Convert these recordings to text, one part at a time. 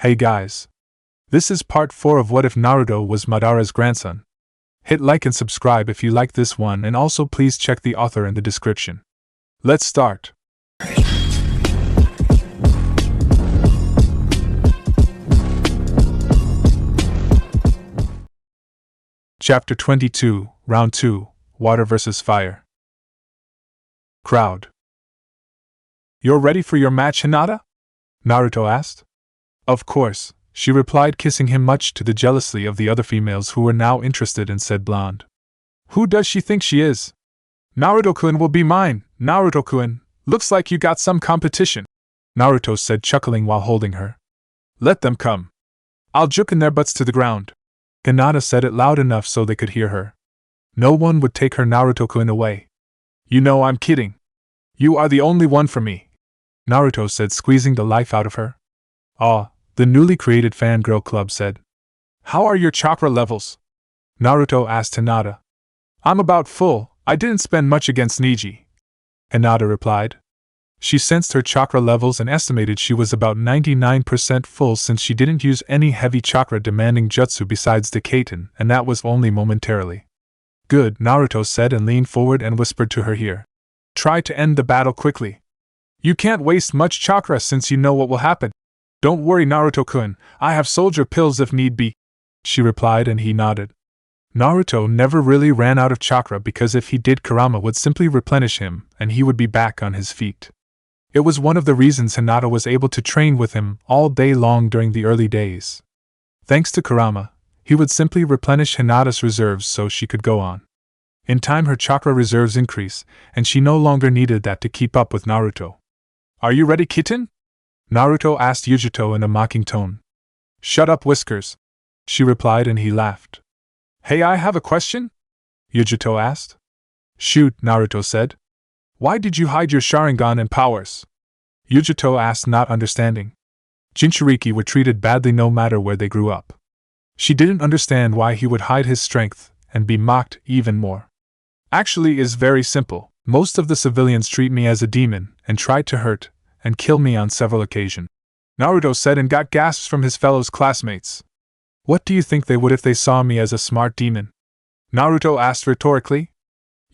Hey guys. This is part 4 of What If Naruto Was Madara's Grandson. Hit like and subscribe if you like this one, and also please check the author in the description. Let's start. Chapter 22, Round 2, Water vs. Fire. Crowd. You're ready for your match, Hinata? Naruto asked. Of course, she replied, kissing him much to the jealousy of the other females who were now interested in said blonde. Who does she think she is? Naruto-kun will be mine, Naruto-kun. Looks like you got some competition, Naruto said, chuckling while holding her. Let them come. I'll juke in their butts to the ground. Hinata said it loud enough so they could hear her. No one would take her Naruto-kun away. You know I'm kidding. You are the only one for me, Naruto said, squeezing the life out of her. Aw, the newly created fangirl club said. How are your chakra levels? Naruto asked Hinata. I'm about full, I didn't spend much against Neji, Hinata replied. She sensed her chakra levels and estimated she was about 99% full since she didn't use any heavy chakra-demanding jutsu besides Dekaten, and that was only momentarily. Good, Naruto said and leaned forward and whispered to her ear. Try to end the battle quickly. You can't waste much chakra since you know what will happen. Don't worry, Naruto-kun, I have soldier pills if need be, she replied, and he nodded. Naruto never really ran out of chakra because if he did, Kurama would simply replenish him and he would be back on his feet. It was one of the reasons Hinata was able to train with him all day long during the early days. Thanks to Kurama, he would simply replenish Hinata's reserves so she could go on. In time her chakra reserves increase, and she no longer needed that to keep up with Naruto. Are you ready, kitten? Naruto asked Yujito in a mocking tone. Shut up, Whiskers, she replied, and he laughed. Hey, I have a question? Yujito asked. Shoot, Naruto said. Why did you hide your Sharingan and powers? Yujito asked, not understanding. Jinchuriki were treated badly no matter where they grew up. She didn't understand why he would hide his strength and be mocked even more. Actually, it's very simple. Most of the civilians treat me as a demon and tried to hurt and kill me on several occasions, Naruto said, and got gasps from his fellow classmates. What do you think they would if they saw me as a smart demon? Naruto asked rhetorically.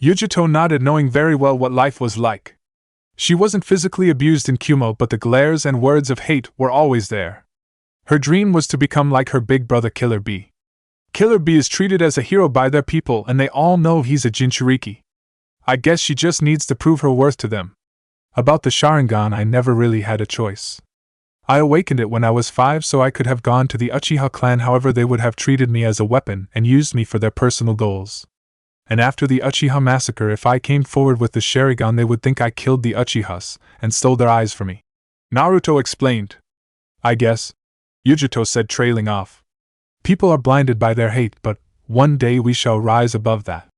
Yujito nodded, knowing very well what life was like. She wasn't physically abused in Kumo, but the glares and words of hate were always there. Her dream was to become like her big brother Killer Bee. Killer Bee is treated as a hero by their people and they all know he's a Jinchuriki. I guess she just needs to prove her worth to them. About the Sharingan, I never really had a choice. I awakened it when I was 5 so I could have gone to the Uchiha clan, however they would have treated me as a weapon and used me for their personal goals. And after the Uchiha massacre, if I came forward with the Sharingan, they would think I killed the Uchihas and stole their eyes from me, Naruto explained. I guess, Yujito said, trailing off. People are blinded by their hate, but one day we shall rise above that,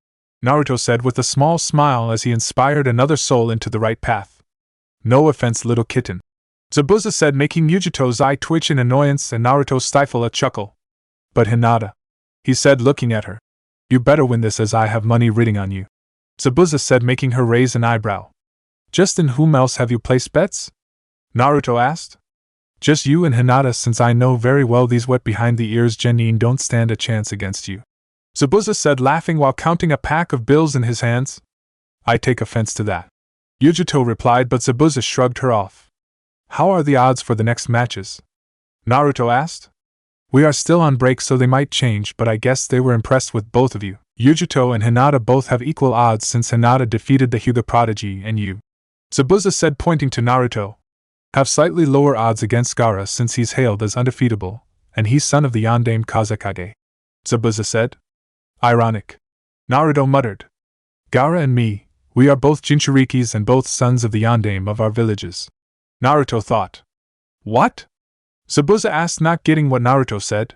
Naruto said with a small smile as he inspired another soul into the right path. No offense, little kitten, Zabuza said, making Yujito's eye twitch in annoyance and Naruto stifle a chuckle. But Hinata, he said, looking at her. You better win this as I have money riding on you, Zabuza said, making her raise an eyebrow. Just in whom else have you placed bets? Naruto asked. Just you and Hinata, since I know very well these wet behind the ears genin don't stand a chance against you, Zabuza said, laughing while counting a pack of bills in his hands. I take offense to that, Yujito replied, but Zabuza shrugged her off. How are the odds for the next matches? Naruto asked. We are still on break so they might change, but I guess they were impressed with both of you. Yujito and Hinata both have equal odds since Hinata defeated the Hyuga prodigy and you, Zabuza said, pointing to Naruto, have slightly lower odds against Gaara since he's hailed as undefeatable, and he's son of the Yondaime Kazekage, Zabuza said. Ironic, Naruto muttered. Gaara and me, we are both Jinchurikis and both sons of the Yondaime of our villages, Naruto thought. What? Zabuza asked, not getting what Naruto said.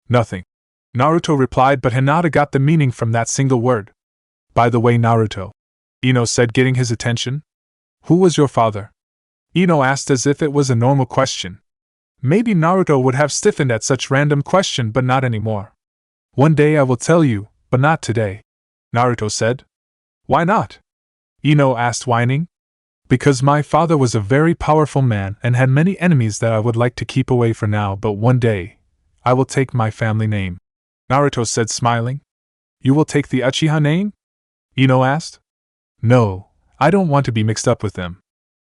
Nothing, Naruto replied, but Hinata got the meaning from that single word. By the way, Naruto, Ino said, getting his attention. Who was your father? Ino asked as if it was a normal question. Maybe Naruto would have stiffened at such random question, but not anymore. One day I will tell you, but not today, Naruto said. Why not? Ino asked, whining. Because my father was a very powerful man and had many enemies that I would like to keep away for now, but one day, I will take my family name. Naruto said, smiling. You will take the Uchiha name? Ino asked. No, I don't want to be mixed up with them.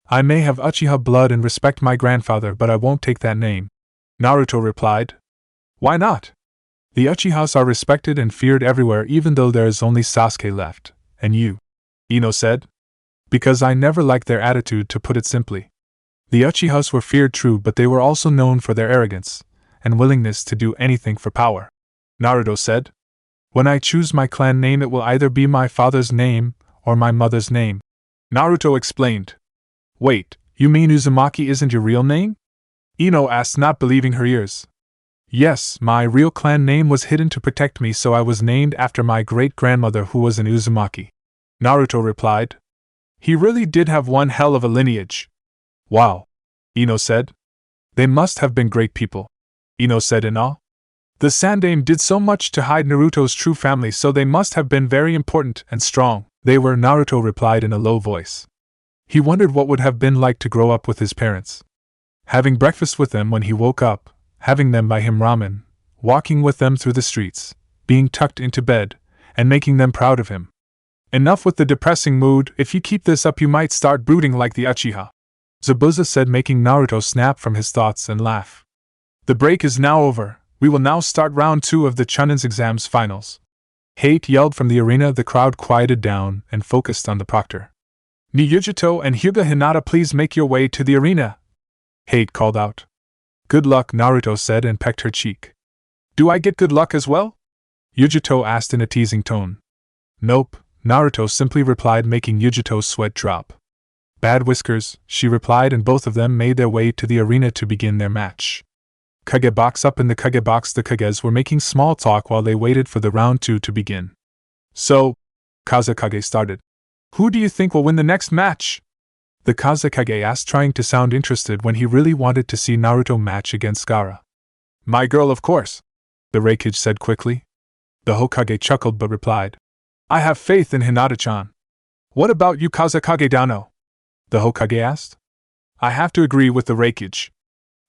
I may have Uchiha blood and respect my grandfather, but I won't take that name. Naruto replied. Why not? The Uchihas are respected and feared everywhere, even though there is only Sasuke left, and you. Ino said. Because I never liked their attitude, to put it simply. The Uchihas were feared, true, but they were also known for their arrogance and willingness to do anything for power. Naruto said. When I choose my clan name, it will either be my father's name or my mother's name. Naruto explained. Wait, you mean Uzumaki isn't your real name? Ino asked, not believing her ears. Yes, my real clan name was hidden to protect me, so I was named after my great-grandmother who was an Uzumaki. Naruto replied. He really did have one hell of a lineage. Wow, Ino said. They must have been great people, Ino said in awe. The Sandaime did so much to hide Naruto's true family, so they must have been very important and strong. They were, Naruto replied in a low voice. He wondered what would have been like to grow up with his parents. Having breakfast with them when he woke up, having them buy him ramen, walking with them through the streets, being tucked into bed, and making them proud of him. Enough with the depressing mood. If you keep this up, you might start brooding like the Uchiha, Zabuza said, making Naruto snap from his thoughts and laugh. The break is now over. We will now start round 2 of the Chunin's exams finals. Hate yelled from the arena. The crowd quieted down and focused on the proctor. Yujito and Hyuga Hinata, please make your way to the arena, Hate called out. Good luck, Naruto said and pecked her cheek. Do I get good luck as well? Yujito asked in a teasing tone. Nope, Naruto simply replied, making Yujito's sweat drop. Bad whiskers, she replied, and both of them made their way to the arena to begin their match. Kage box. Up in the Kage box, the Kages were making small talk while they waited for the round 2 to begin. So, Kazekage started. Who do you think will win the next match? The Kazekage asked, trying to sound interested when he really wanted to see Naruto match against Gaara. My girl, of course, the Reikage said quickly. The Hokage chuckled but replied. I have faith in Hinata-chan. What about you, Kazekage Dano? The Hokage asked. I have to agree with the Reikage.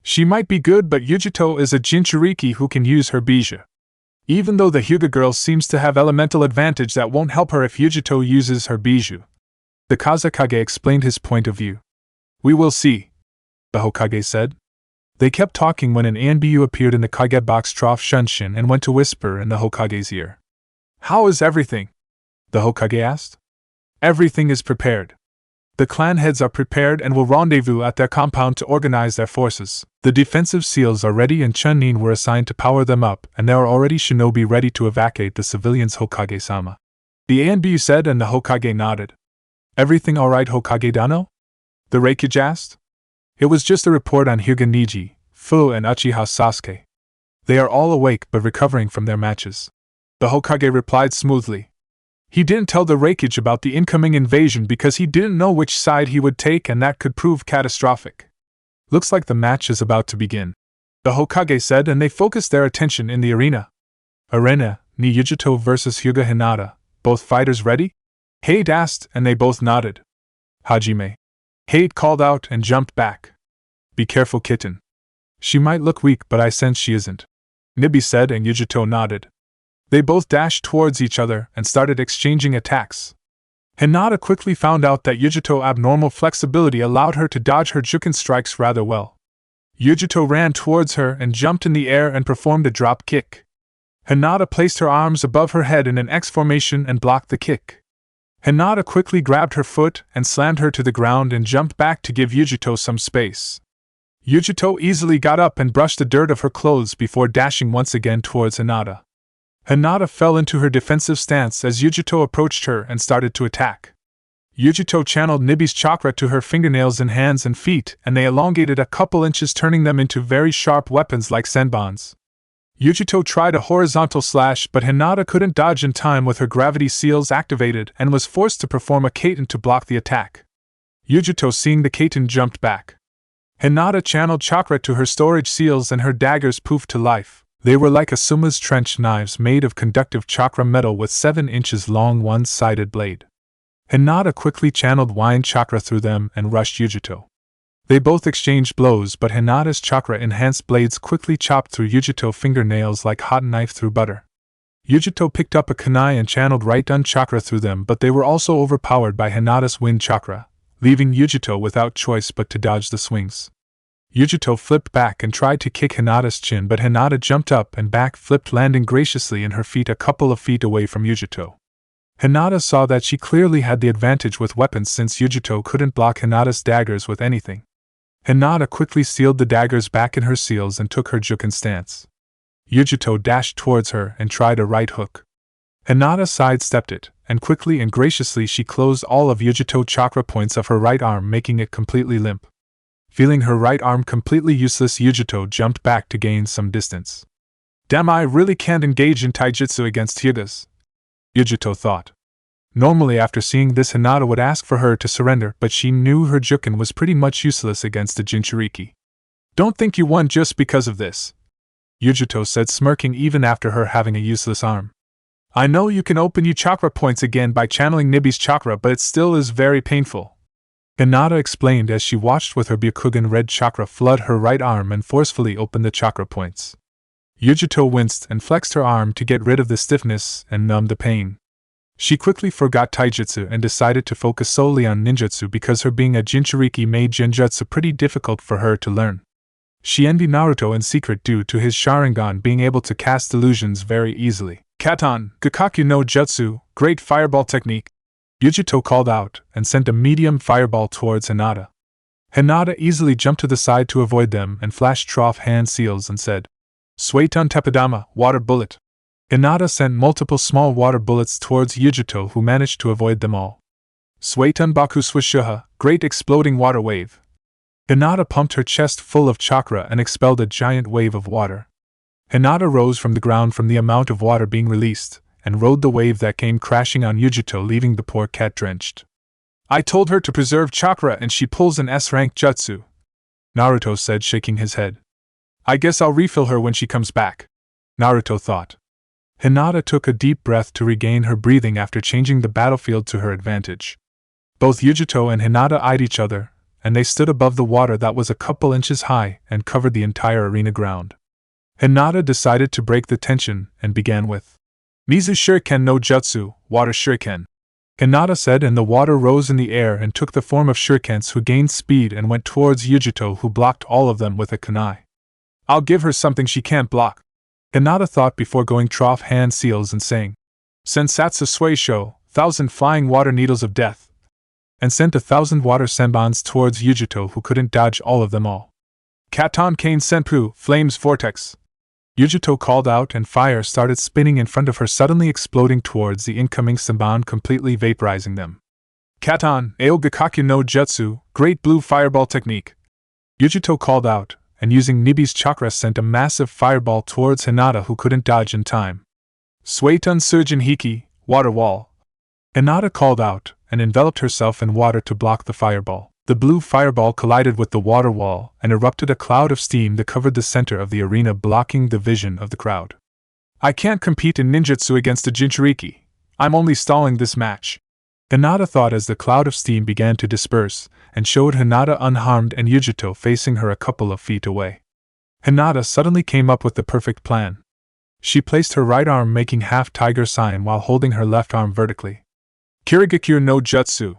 She might be good, but Yujito is a Jinchuriki who can use her Bijou. Even though the Hyuga girl seems to have elemental advantage, that won't help her if Yujito uses her Bijou. The Kazekage explained his point of view. We will see, the Hokage said. They kept talking when an Anbu appeared in the Kage box trough Shunshin and went to whisper in the Hokage's ear. How is everything? The Hokage asked. Everything is prepared. The clan heads are prepared and will rendezvous at their compound to organize their forces. The defensive seals are ready and Chunin were assigned to power them up, and there are already shinobi ready to evacuate the civilians, Hokage-sama. The Anbu said, and the Hokage nodded. Everything alright, Hokage Dano? The Reikage asked. It was just a report on Hyuga Niji, Fu and Uchiha Sasuke. They are all awake but recovering from their matches. The Hokage replied smoothly. He didn't tell the Reikage about the incoming invasion because he didn't know which side he would take, and that could prove catastrophic. Looks like the match is about to begin, the Hokage said, and they focused their attention in the arena. Arena, ni Yujito versus Hyuga Hinata. Both fighters ready? Hate asked, and they both nodded. Hajime. Hate called out and jumped back. Be careful, kitten. She might look weak, but I sense she isn't, Nibi said, and Yujito nodded. They both dashed towards each other and started exchanging attacks. Hinata quickly found out that Yujito's abnormal flexibility allowed her to dodge her Juken strikes rather well. Yujito ran towards her and jumped in the air and performed a drop kick. Hinata placed her arms above her head in an X formation and blocked the kick. Hinata quickly grabbed her foot and slammed her to the ground and jumped back to give Yujito some space. Yujito easily got up and brushed the dirt of her clothes before dashing once again towards Hinata. Hinata fell into her defensive stance as Yujito approached her and started to attack. Yujito channeled Nibi's chakra to her fingernails and hands and feet, and they elongated a couple inches, turning them into very sharp weapons like senbons. Yujito tried a horizontal slash, but Hinata couldn't dodge in time with her gravity seals activated and was forced to perform a kaiten to block the attack. Yujito, seeing the kaiten, jumped back. Hinata channeled chakra to her storage seals and her daggers poofed to life. They were like Asuma's trench knives made of conductive chakra metal with 7 inches long one-sided blade. Hinata quickly channeled wine chakra through them and rushed Yujito. They both exchanged blows, but Hinata's chakra-enhanced blades quickly chopped through Yujito's fingernails like hot knife through butter. Yujito picked up a kunai and channeled right-un chakra through them, but they were also overpowered by Hinata's wind chakra, leaving Yujito without choice but to dodge the swings. Yujito flipped back and tried to kick Hinata's chin, but Hinata jumped up and back-flipped, landing graciously in her feet a couple of feet away from Yujito. Hinata saw that she clearly had the advantage with weapons since Yujito couldn't block Hinata's daggers with anything. Hinata quickly sealed the daggers back in her seals and took her juken stance. Yujito dashed towards her and tried a right hook. Hinata sidestepped it, and quickly and graciously she closed all of Yujito's chakra points of her right arm, making it completely limp. Feeling her right arm completely useless, Yujito jumped back to gain some distance. Damn, I really can't engage in taijutsu against Hyugas, Yujito thought. Normally after seeing this Hinata would ask for her to surrender, but she knew her juken was pretty much useless against the Jinchuriki. Don't think you won just because of this, Yujito said, smirking even after her having a useless arm. I know you can open your chakra points again by channeling Nibi's chakra, but it still is very painful, Hinata explained as she watched with her Byakugan red chakra flood her right arm and forcefully open the chakra points. Yujito winced and flexed her arm to get rid of the stiffness and numb the pain. She quickly forgot taijutsu and decided to focus solely on ninjutsu because her being a Jinchuriki made genjutsu pretty difficult for her to learn. She envied Naruto in secret due to his Sharingan being able to cast illusions very easily. Katan, Gakaku no Jutsu, great fireball technique, Yujito called out and sent a medium fireball towards Hinata. Hinata easily jumped to the side to avoid them and flashed trough hand seals and said, Suetun Teppadama, water bullet. Hinata sent multiple small water bullets towards Yujito, who managed to avoid them all. Suetun Baku Swishuha, great exploding water wave. Hinata pumped her chest full of chakra and expelled a giant wave of water. Hinata rose from the ground from the amount of water being released, and rode the wave that came crashing on Yujito, leaving the poor cat drenched. I told her to preserve chakra and she pulls an S-rank jutsu, Naruto said, shaking his head. I guess I'll refill her when she comes back, Naruto thought. Hinata took a deep breath to regain her breathing after changing the battlefield to her advantage. Both Yujito and Hinata eyed each other, and they stood above the water that was a couple inches high and covered the entire arena ground. Hinata decided to break the tension and began with Mizu Shuriken no Jutsu, Water Shuriken. Hinata said, and the water rose in the air and took the form of shurikens who gained speed and went towards Yujito, who blocked all of them with a kunai. I'll give her something she can't block, Hinata thought before going trough hand seals and saying, Sensatsu Suisho, 1,000 flying water needles of death, and sent 1,000 water senbons towards Yujito, who couldn't dodge all of them all. Katon Kane Senpu, Flames Vortex. Yujito called out and fire started spinning in front of her, suddenly exploding towards the incoming senbon, completely vaporizing them. Katon, Ao Gakaku no Jutsu, Great Blue Fireball Technique. Yujito called out, and using Nibi's chakra sent a massive fireball towards Hinata, who couldn't dodge in time. Suetun Surgeon Hiki, Water Wall. Hinata called out, and enveloped herself in water to block the fireball. The blue fireball collided with the water wall and erupted a cloud of steam that covered the center of the arena, blocking the vision of the crowd. I can't compete in ninjutsu against a Jinchuriki. I'm only stalling this match, Hinata thought as the cloud of steam began to disperse, and showed Hinata unharmed and Yujito facing her a couple of feet away. Hinata suddenly came up with the perfect plan. She placed her right arm making half tiger sign while holding her left arm vertically. Kirigakure no Jutsu.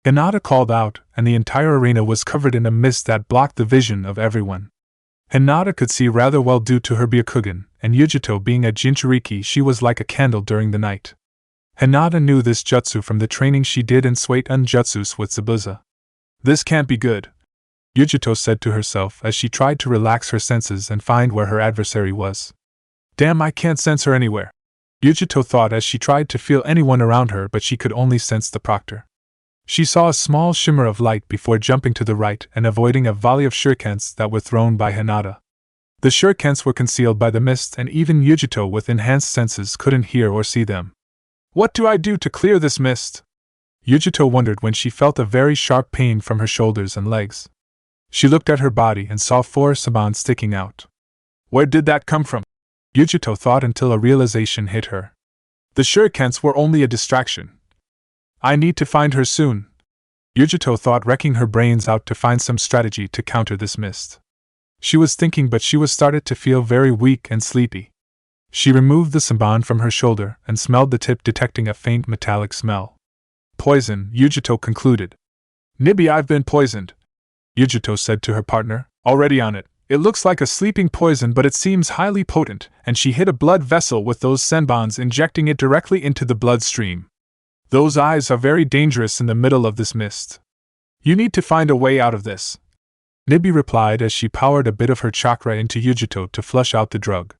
Hinata called out, and the entire arena was covered in a mist that blocked the vision of everyone. Hinata could see rather well due to her Byakugan, and Yujito being a Jinchuriki, she was like a candle during the night. Hinata knew this jutsu from the training she did in Suetun Jutsus with Zabuza. This can't be good, Yujito said to herself as she tried to relax her senses and find where her adversary was. Damn, I can't sense her anywhere, Yujito thought as she tried to feel anyone around her, but she could only sense the proctor. She saw a small shimmer of light before jumping to the right and avoiding a volley of shurikens that were thrown by Hinata. The shurikens were concealed by the mist, and even Yujito with enhanced senses couldn't hear or see them. What do I do to clear this mist? Yujito wondered when she felt a very sharp pain from her shoulders and legs. She looked at her body and saw 4 sabans sticking out. Where did that come from? Yujito thought until a realization hit her. The shurikens were only a distraction. I need to find her soon. Yujito thought, wrecking her brains out to find some strategy to counter this mist. She was thinking, but she was started to feel very weak and sleepy. She removed the samban from her shoulder and smelled the tip, detecting a faint metallic smell. Poison, Yujito concluded. Nibi, I've been poisoned, Yujito said to her partner. Already on it. It looks like a sleeping poison, but it seems highly potent, and she hit a blood vessel with those senbons, injecting it directly into the bloodstream. Those eyes are very dangerous in the middle of this mist. You need to find a way out of this, Nibi replied as she powered a bit of her chakra into Yujito to flush out the drug.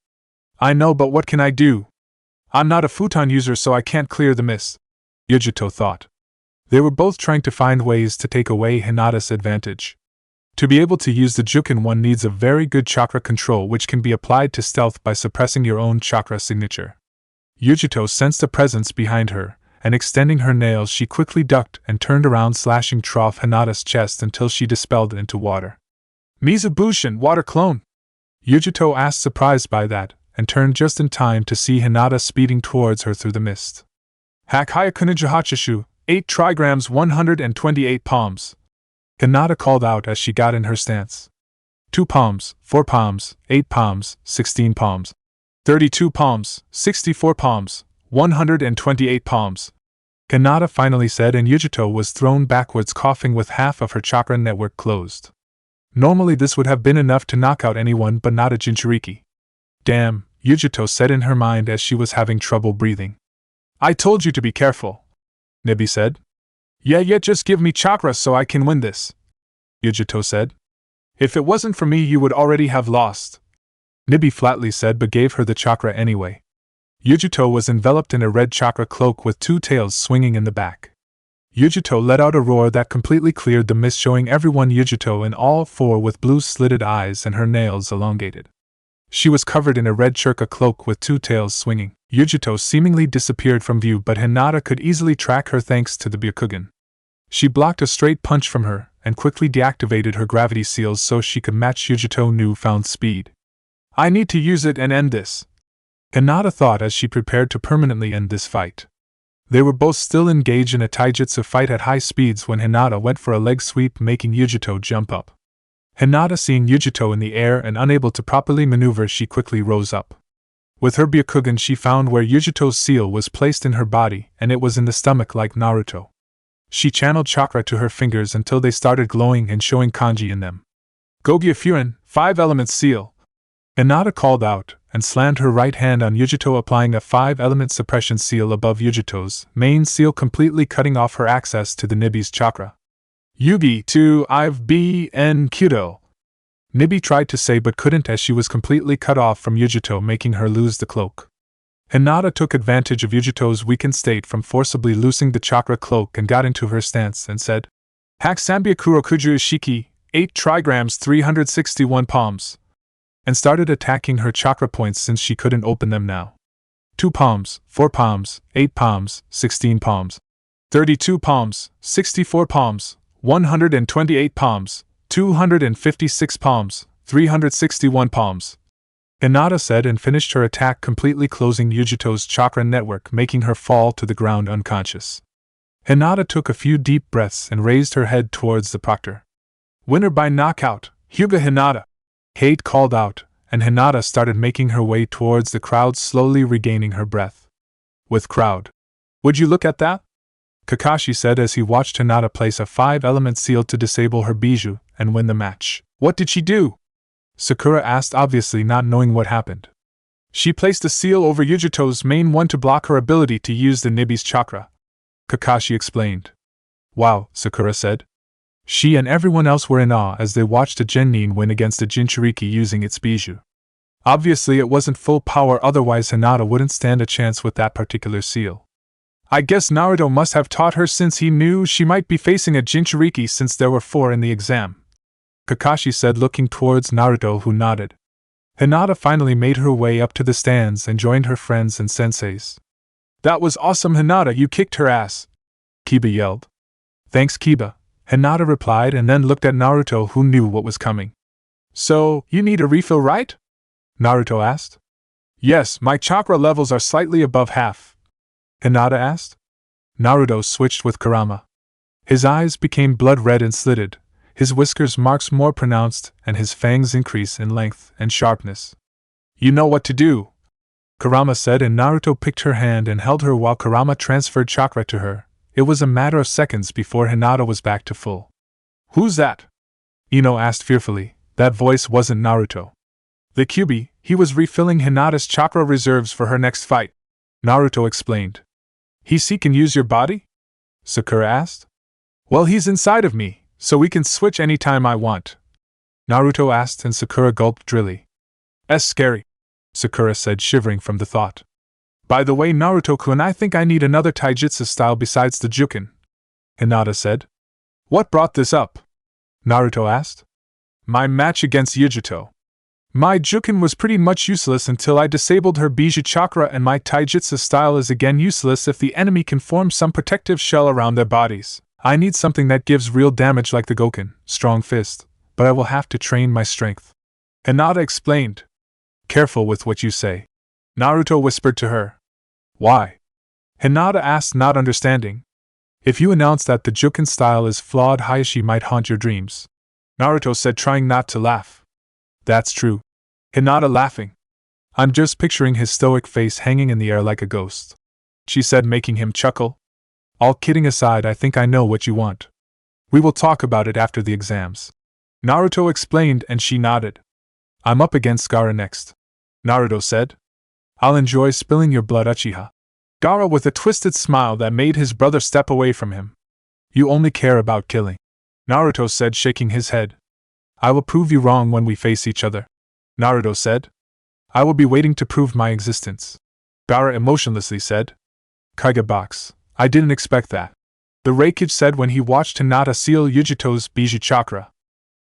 I know, but what can I do? I'm not a futon user, so I can't clear the mist, Yujito thought. They were both trying to find ways to take away Hinata's advantage. To be able to use the Jukin, one needs a very good chakra control, which can be applied to stealth by suppressing your own chakra signature. Yujito sensed a presence behind her, and extending her nails she quickly ducked and turned around, slashing trough Hinata's chest until she dispelled it into water. Mizabushin, water clone? Yujito asked, surprised by that, and turned just in time to see Hinata speeding towards her through the mist. Hakaya Kunijahachishu, 8 trigrams 128 palms. Hinata called out as she got in her stance. 2 palms, 4 palms, 8 palms, 16 palms. 32 palms, 64 palms, 128 palms. Hinata finally said, and Yujito was thrown backwards, coughing with half of her chakra network closed. Normally this would have been enough to knock out anyone, but not a Jinchuriki. Damn, Yujito said in her mind as she was having trouble breathing. I told you to be careful, Nibi said. Yeah, just give me chakra so I can win this, Yujito said. If it wasn't for me, you would already have lost, Nibi flatly said, but gave her the chakra anyway. Yujito was enveloped in a red chakra cloak with 2 tails swinging in the back. Yujito let out a roar that completely cleared the mist, showing everyone Yujito in all 4 with blue slitted eyes and her nails elongated. She was covered in a red churka cloak with 2 tails swinging. Yujito seemingly disappeared from view, but Hinata could easily track her thanks to the Byakugan. She blocked a straight punch from her and quickly deactivated her gravity seals so she could match Yujito's newfound speed. I need to use it and end this, Hinata thought as she prepared to permanently end this fight. They were both still engaged in a taijutsu fight at high speeds when Hinata went for a leg sweep, making Yujito jump up. Hinata, seeing Yujito in the air and unable to properly maneuver, she quickly rose up. With her Byakugan, she found where Yujito's seal was placed in her body, and it was in the stomach like Naruto. She channeled chakra to her fingers until they started glowing and showing kanji in them. Gogya Furin, 5 elements seal, Hinata called out, and slammed her right hand on Yujito, applying a 5-element suppression seal above Yujito's main seal, completely cutting off her access to the Nibi's chakra. Yugi to I've been Kudo, Nibi tried to say but couldn't as she was completely cut off from Yujito, making her lose the cloak. Hinata took advantage of Yujito's weakened state from forcibly loosing the chakra cloak and got into her stance and said, Haksambia Kurokuju Ishiki, 8 trigrams 361 palms, and started attacking her chakra points since she couldn't open them now. 2 palms, 4 palms, 8 palms, 16 palms, 32 palms, 64 palms, 128 palms, 256 palms, 361 palms, Hinata said, and finished her attack, completely closing Yujito's chakra network, making her fall to the ground unconscious. Hinata took a few deep breaths and raised her head towards the proctor. Winner by knockout, Hyuga Hinata, Kate called out, and Hinata started making her way towards the crowd, slowly regaining her breath. With crowd. Would you look at that? Kakashi said as he watched Hinata place a 5-element seal to disable her bijou and win the match. What did she do? Sakura asked, obviously not knowing what happened. She placed a seal over Yujito's main one to block her ability to use the Nibi's chakra, Kakashi explained. Wow, Sakura said. She and everyone else were in awe as they watched a Genin win against a Jinchuriki using its bijou. Obviously it wasn't full power, otherwise Hinata wouldn't stand a chance with that particular seal. I guess Naruto must have taught her, since he knew she might be facing a Jinchuriki since there were 4 in the exam, Kakashi said, looking towards Naruto, who nodded. Hinata finally made her way up to the stands and joined her friends and senseis. That was awesome, Hinata, you kicked her ass, Kiba yelled. Thanks, Kiba, Hinata replied, and then looked at Naruto, who knew what was coming. So, you need a refill, right? Naruto asked. Yes, my chakra levels are slightly above half, Hinata asked. Naruto switched with Kurama. His eyes became blood-red and slitted, his whiskers marks more pronounced, and his fangs increase in length and sharpness. You know what to do, Kurama said, and Naruto picked her hand and held her while Kurama transferred chakra to her. It was a matter of seconds before Hinata was back to full. Who's that? Ino asked fearfully. That voice wasn't Naruto. The Kyuubi, he was refilling Hinata's chakra reserves for her next fight, Naruto explained. He can use your body? Sakura asked. Well, he's inside of me, so we can switch anytime I want, Naruto asked, and Sakura gulped drily. Scary, Sakura said, shivering from the thought. By the way, Naruto-kun, I think I need another taijutsu style besides the Jukin, Hinata said. What brought this up? Naruto asked. My match against Yujito. My Jukin was pretty much useless until I disabled her Biju chakra, and my taijutsu style is again useless if the enemy can form some protective shell around their bodies. I need something that gives real damage like the Goken, strong fist, but I will have to train my strength, Hinata explained. Careful with what you say, Naruto whispered to her. Why? Hinata asked, not understanding. If you announce that the Jukin style is flawed, Hayashi might haunt your dreams, Naruto said, trying not to laugh. That's true, Hinata laughing. I'm just picturing his stoic face hanging in the air like a ghost, she said, making him chuckle. All kidding aside, I think I know what you want. We will talk about it after the exams, Naruto explained, and she nodded. I'm up against Gaara next, Naruto said. I'll enjoy spilling your blood, Uchiha. Gaara with a twisted smile that made his brother step away from him. You only care about killing, Naruto said, shaking his head. I will prove you wrong when we face each other, Naruto said. I will be waiting to prove my existence, Gaara emotionlessly said. Kage box, I didn't expect that, the Raikage said when he watched Hinata seal Yujito's Biju chakra.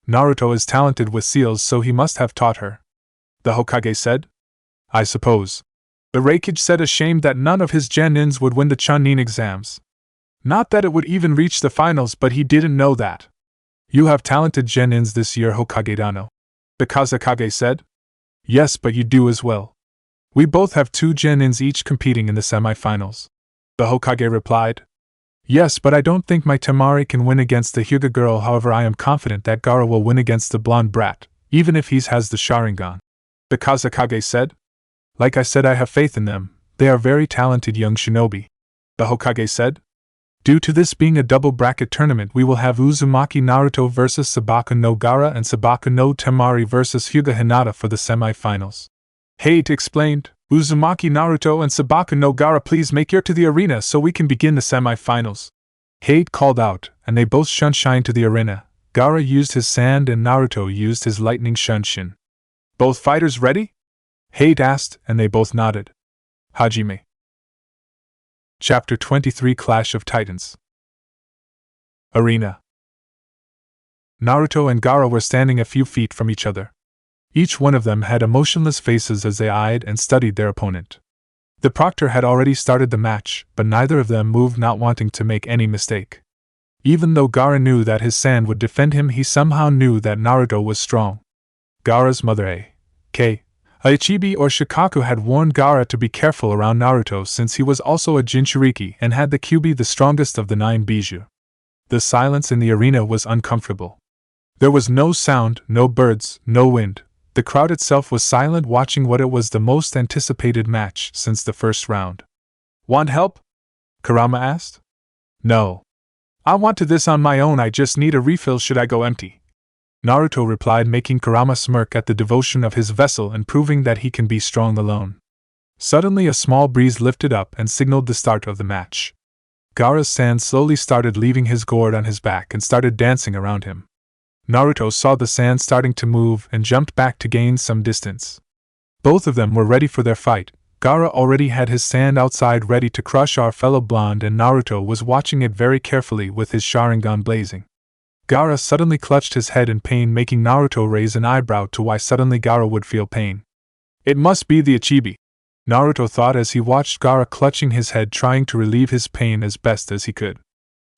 Naruto is talented with seals, so he must have taught her, the Hokage said. I suppose, the Raikage said, ashamed that none of his genins would win the Chunin exams. Not that it would even reach the finals, but he didn't know that. You have talented genins this year, Hokage Dano, the Kazekage said. Yes, but you do as well. We both have 2 genins each competing in the semifinals, the Hokage replied. Yes, but I don't think my Temari can win against the Hyuga girl. However, I am confident that Gaara will win against the blonde brat, even if he has the Sharingan, the Kazekage said. Like I said, I have faith in them. They are very talented young shinobi, the Hokage said. Due to this being a double bracket tournament, we will have Uzumaki Naruto versus Sabaka no Gaara and Sabaka no Temari versus Hyuga Hinata for the semi-finals. Hate explained. Uzumaki Naruto and Sabaka no Gaara, please make your to the arena so we can begin the semi-finals, Hate called out, and they both shunshine to the arena. Gaara used his sand and Naruto used his lightning shunshin. Both fighters ready? Hate asked, and they both nodded. Hajime. Chapter 23, Clash of Titans. Arena. Naruto and Gaara were standing a few feet from each other. Each one of them had emotionless faces as they eyed and studied their opponent. The proctor had already started the match, but neither of them moved, not wanting to make any mistake. Even though Gaara knew that his sand would defend him, he somehow knew that Naruto was strong. Gaara's mother A.K. Ichibi or Shikaku had warned Gaara to be careful around Naruto since he was also a Jinchuriki and had the Kyuubi, the strongest of the 9 Biju. The silence in the arena was uncomfortable. There was no sound, no birds, no wind. The crowd itself was silent, watching what it was the most anticipated match since the first round. Want help? Kurama asked. No. I wanted this on my own, I just need a refill should I go empty, Naruto replied, making Kurama smirk at the devotion of his vessel and proving that he can be strong alone. Suddenly a small breeze lifted up and signaled the start of the match. Gaara's sand slowly started leaving his gourd on his back and started dancing around him. Naruto saw the sand starting to move and jumped back to gain some distance. Both of them were ready for their fight. Gaara already had his sand outside ready to crush our fellow blonde, and Naruto was watching it very carefully with his Sharingan blazing. Gaara suddenly clutched his head in pain, making Naruto raise an eyebrow to why suddenly Gaara would feel pain. It must be the Ichibi, Naruto thought as he watched Gaara clutching his head, trying to relieve his pain as best as he could.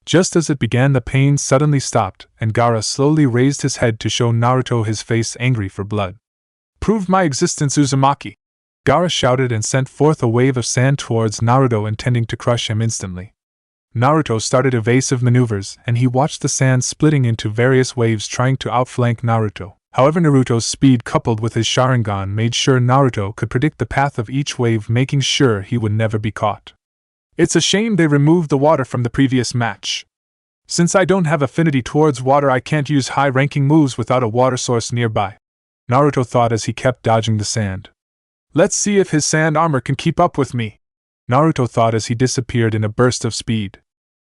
Just as it began, the pain suddenly stopped, and Gaara slowly raised his head to show Naruto his face angry for blood. Prove my existence, Uzumaki! Gaara shouted and sent forth a wave of sand towards Naruto, intending to crush him instantly. Naruto started evasive maneuvers and he watched the sand splitting into various waves trying to outflank Naruto. However, Naruto's speed coupled with his Sharingan made sure Naruto could predict the path of each wave, making sure he would never be caught. It's a shame they removed the water from the previous match. Since I don't have affinity towards water, I can't use high-ranking moves without a water source nearby, Naruto thought as he kept dodging the sand. Let's see if his sand armor can keep up with me, Naruto thought as he disappeared in a burst of speed.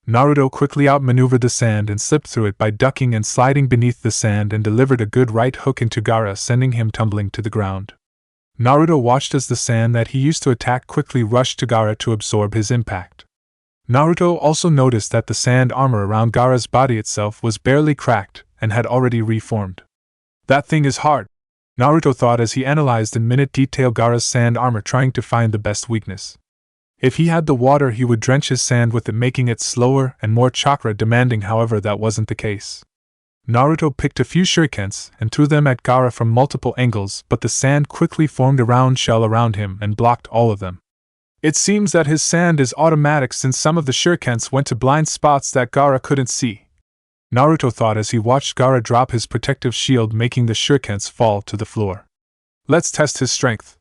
Naruto quickly outmaneuvered the sand and slipped through it by ducking and sliding beneath the sand and delivered a good right hook into Gaara, sending him tumbling to the ground. Naruto watched as the sand that he used to attack quickly rushed to Gaara to absorb his impact. Naruto also noticed that the sand armor around Gaara's body itself was barely cracked and had already reformed. That thing is hard, Naruto thought as he analyzed in minute detail Gaara's sand armor, trying to find the best weakness. If he had the water, he would drench his sand with it, making it slower and more chakra demanding. However, that wasn't the case. Naruto picked a few shurikens and threw them at Gaara from multiple angles, but the sand quickly formed a round shell around him and blocked all of them. It seems that his sand is automatic, since some of the shurikens went to blind spots that Gaara couldn't see, Naruto thought as he watched Gaara drop his protective shield, making the shurikens fall to the floor. Let's test his strength,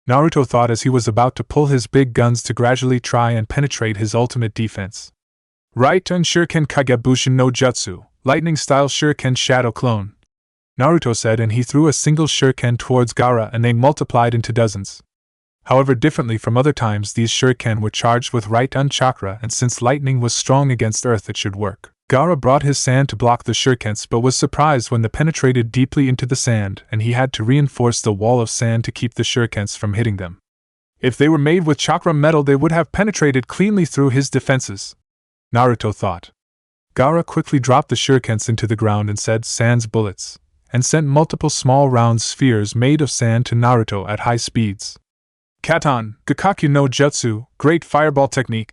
Naruto thought as he was about to pull his big guns to gradually try and penetrate his ultimate defense. Right and Shuriken Kagebushin no Jutsu, lightning style Shuriken Shadow Clone, Naruto said, and he threw a single shuriken towards Gaara and they multiplied into dozens. However, differently from other times, these shuriken were charged with right-on chakra, and since lightning was strong against earth, it should work. Gaara brought his sand to block the shurikens but was surprised when they penetrated deeply into the sand, and he had to reinforce the wall of sand to keep the shurikens from hitting them. If they were made with chakra metal, they would have penetrated cleanly through his defenses, Naruto thought. Gaara quickly dropped the shurikens into the ground and said, "Sand's bullets," and sent multiple small round spheres made of sand to Naruto at high speeds. Katon, Gakakyu no Jutsu, great fireball technique,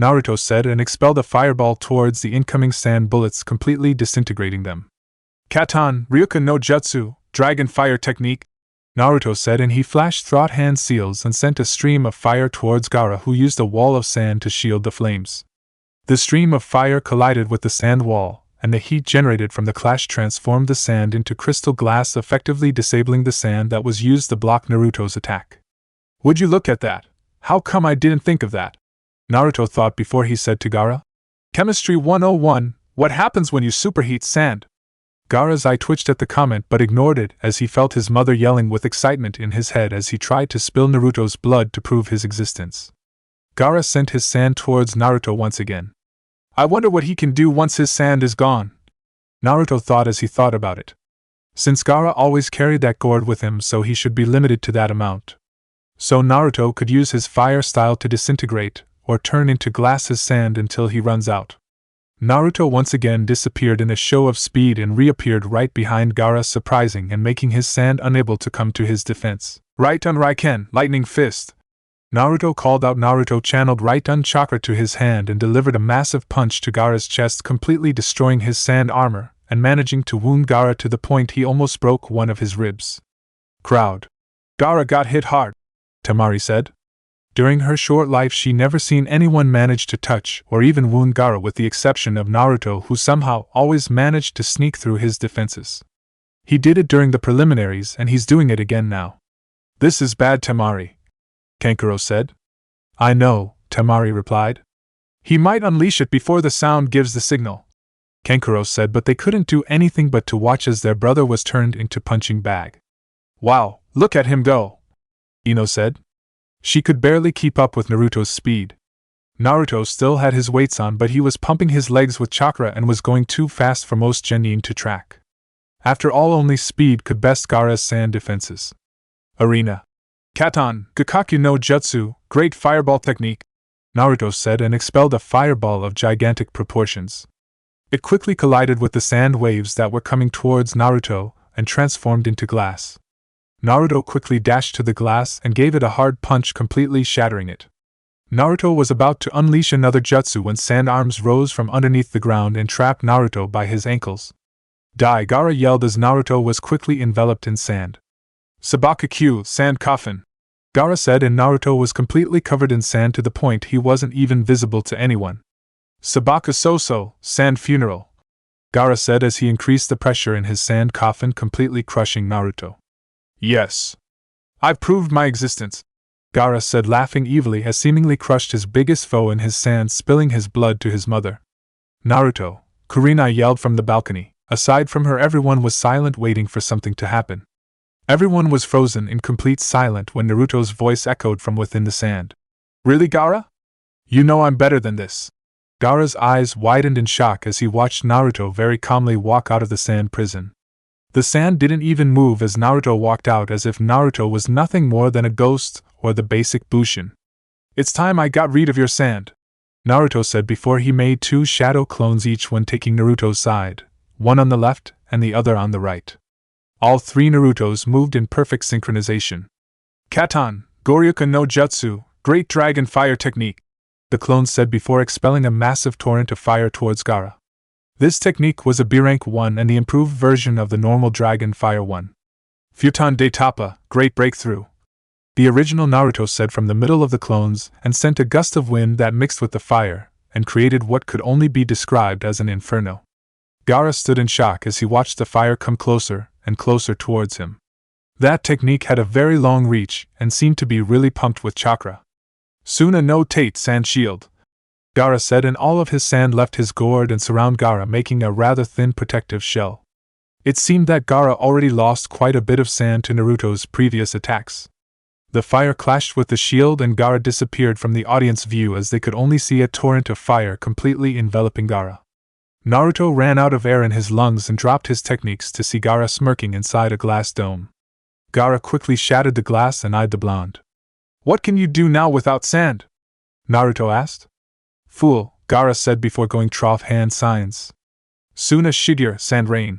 Naruto said, and expelled a fireball towards the incoming sand bullets, completely disintegrating them. Katon, Ryuka no Jutsu, dragon fire technique, Naruto said, and he flashed thought hand seals and sent a stream of fire towards Gaara, who used a wall of sand to shield the flames. The stream of fire collided with the sand wall, and the heat generated from the clash transformed the sand into crystal glass, effectively disabling the sand that was used to block Naruto's attack. Would you look at that? How come I didn't think of that? Naruto thought before he said to Gaara. Chemistry 101, what happens when you superheat sand? Gaara's eye twitched at the comment but ignored it as he felt his mother yelling with excitement in his head as he tried to spill Naruto's blood to prove his existence. Gaara sent his sand towards Naruto once again. I wonder what he can do once his sand is gone, Naruto thought as he thought about it. Since Gaara always carried that gourd with him, so he should be limited to that amount. So Naruto could use his fire style to disintegrate or turn into glass his sand until he runs out. Naruto once again disappeared in a show of speed and reappeared right behind Gaara, surprising and making his sand unable to come to his defense. Right-on Raiken, lightning fist, Naruto called out. Naruto channeled right-on chakra to his hand and delivered a massive punch to Gaara's chest, completely destroying his sand armor and managing to wound Gaara to the point he almost broke one of his ribs. Crowd. Gaara got hit hard, Temari said. During her short life, she never seen anyone manage to touch or even wound Gaara, with the exception of Naruto, who somehow always managed to sneak through his defenses. He did it during the preliminaries and he's doing it again now. This is bad, Temari, Kankuro said. I know, Temari replied. He might unleash it before the sound gives the signal, Kankuro said, but they couldn't do anything but to watch as their brother was turned into punching bag. Wow, look at him go, Ino said. She could barely keep up with Naruto's speed. Naruto still had his weights on, but he was pumping his legs with chakra and was going too fast for most genin to track. After all, only speed could best Gaara's sand defenses. Arena. Katon, Gakakyu no Jutsu, great fireball technique, Naruto said, and expelled a fireball of gigantic proportions. It quickly collided with the sand waves that were coming towards Naruto and transformed into glass. Naruto quickly dashed to the glass and gave it a hard punch, completely shattering it. Naruto was about to unleash another jutsu when sand arms rose from underneath the ground and trapped Naruto by his ankles. Die! Gaara yelled as Naruto was quickly enveloped in sand. Sabakakyu, sand coffin, Gaara said, and Naruto was completely covered in sand to the point he wasn't even visible to anyone. Sabaka Soso, Sand Funeral, Gaara said as he increased the pressure in his sand coffin, completely crushing Naruto. Yes. I've proved my existence, Gaara said, laughing evilly as seemingly crushed his biggest foe in his sand, spilling his blood to his mother. Naruto, Kurina yelled from the balcony. Aside from her, everyone was silent, waiting for something to happen. Everyone was frozen in complete silence when Naruto's voice echoed from within the sand. Really, Gaara? You know I'm better than this. Gaara's eyes widened in shock as he watched Naruto very calmly walk out of the sand prison. The sand didn't even move as Naruto walked out, as if Naruto was nothing more than a ghost or the basic Bushin. It's time I got rid of your sand, Naruto said before he made two shadow clones, each one taking Naruto's side, one on the left and the other on the right. All three Narutos moved in perfect synchronization. Katan, Goryuka no Jutsu, Great Dragon Fire Technique, the clone said before expelling a massive torrent of fire towards Gaara. This technique was a B-rank 1 and the improved version of the normal Dragon Fire 1. Futon de Tapa, Great Breakthrough, the original Naruto said from the middle of the clones, and sent a gust of wind that mixed with the fire and created what could only be described as an inferno. Gaara stood in shock as he watched the fire come closer and closer towards him. That technique had a very long reach and seemed to be really pumped with chakra. Suna no Tate Sand Shield, Gaara said, and all of his sand left his gourd and surround Gaara, making a rather thin protective shell. It seemed that Gaara already lost quite a bit of sand to Naruto's previous attacks. The fire clashed with the shield and Gaara disappeared from the audience view as they could only see a torrent of fire completely enveloping Gaara. Naruto ran out of air in his lungs and dropped his techniques to see Gaara smirking inside a glass dome. Gaara quickly shattered the glass and eyed the blonde. What can you do now without sand? Naruto asked. Fool, Gaara said before going trough hand signs. Suna Shigure, Sand Rain,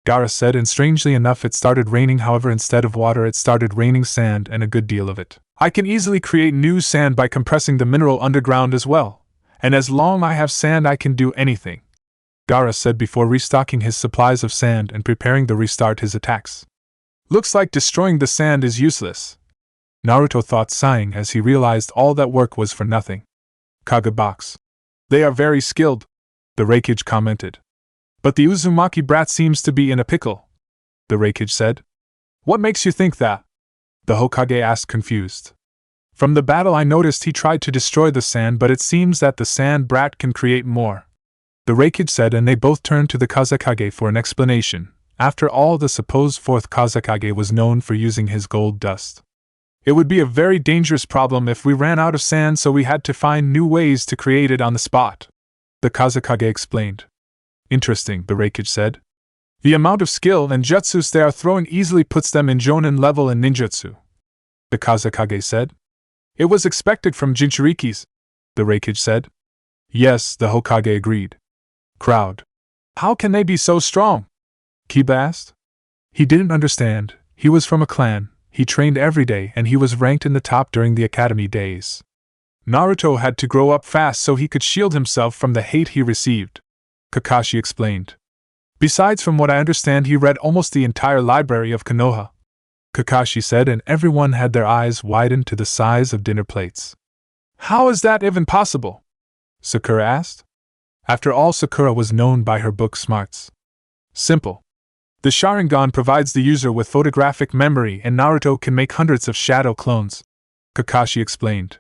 Gaara said, and strangely enough it started raining. However, instead of water it started raining sand, and a good deal of it. I can easily create new sand by compressing the mineral underground as well, and as long as I have sand I can do anything, Gaara said before restocking his supplies of sand and preparing to restart his attacks. Looks like destroying the sand is useless, Naruto thought, sighing as he realized all that work was for nothing. Kage Box. They are very skilled, the Raikage commented. But the Uzumaki brat seems to be in a pickle, the Raikage said. What makes you think that? The Hokage asked, confused. From the battle I noticed he tried to destroy the sand, but it seems that the sand brat can create more, the Raikage said, and they both turned to the Kazekage for an explanation. After all, the supposed fourth Kazekage was known for using his gold dust. It would be a very dangerous problem if we ran out of sand, so we had to find new ways to create it on the spot, the Kazekage explained. Interesting, the Raikage said. The amount of skill and jutsus they are throwing easily puts them in Jonin level in ninjutsu, the Kazekage said. It was expected from Jinchurikis, the Raikage said. Yes, the Hokage agreed. Crowd. How can they be so strong? Kiba asked. He didn't understand. He was from a clan, he trained every day, and he was ranked in the top during the academy days. Naruto had to grow up fast so he could shield himself from the hate he received, Kakashi explained. Besides, from what I understand, he read almost the entire library of Konoha, Kakashi said, and everyone had their eyes widened to the size of dinner plates. How is that even possible? Sakura asked. After all, Sakura was known by her book smarts. Simple. The Sharingan provides the user with photographic memory, and Naruto can make hundreds of shadow clones, Kakashi explained.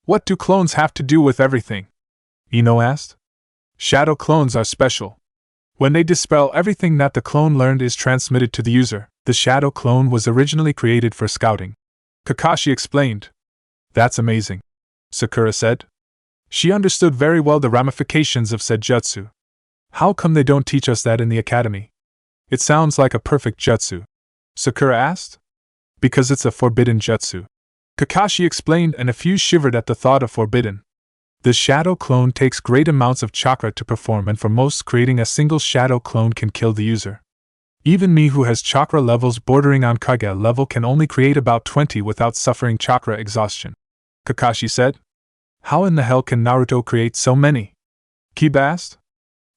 What do clones have to do with everything? Ino asked. Shadow clones are special. When they dispel everything that the clone learned is transmitted to the user. The shadow clone was originally created for scouting, Kakashi explained. That's amazing, Sakura said. She understood very well the ramifications of said jutsu. How come they don't teach us that in the academy? It sounds like a perfect jutsu, Sakura asked. Because it's a forbidden jutsu, Kakashi explained, and a few shivered at the thought of forbidden. The shadow clone takes great amounts of chakra to perform, and for most, creating a single shadow clone can kill the user. Even me, who has chakra levels bordering on Kage level, can only create about 20 without suffering chakra exhaustion, Kakashi said. How in the hell can Naruto create so many? Kiba asked.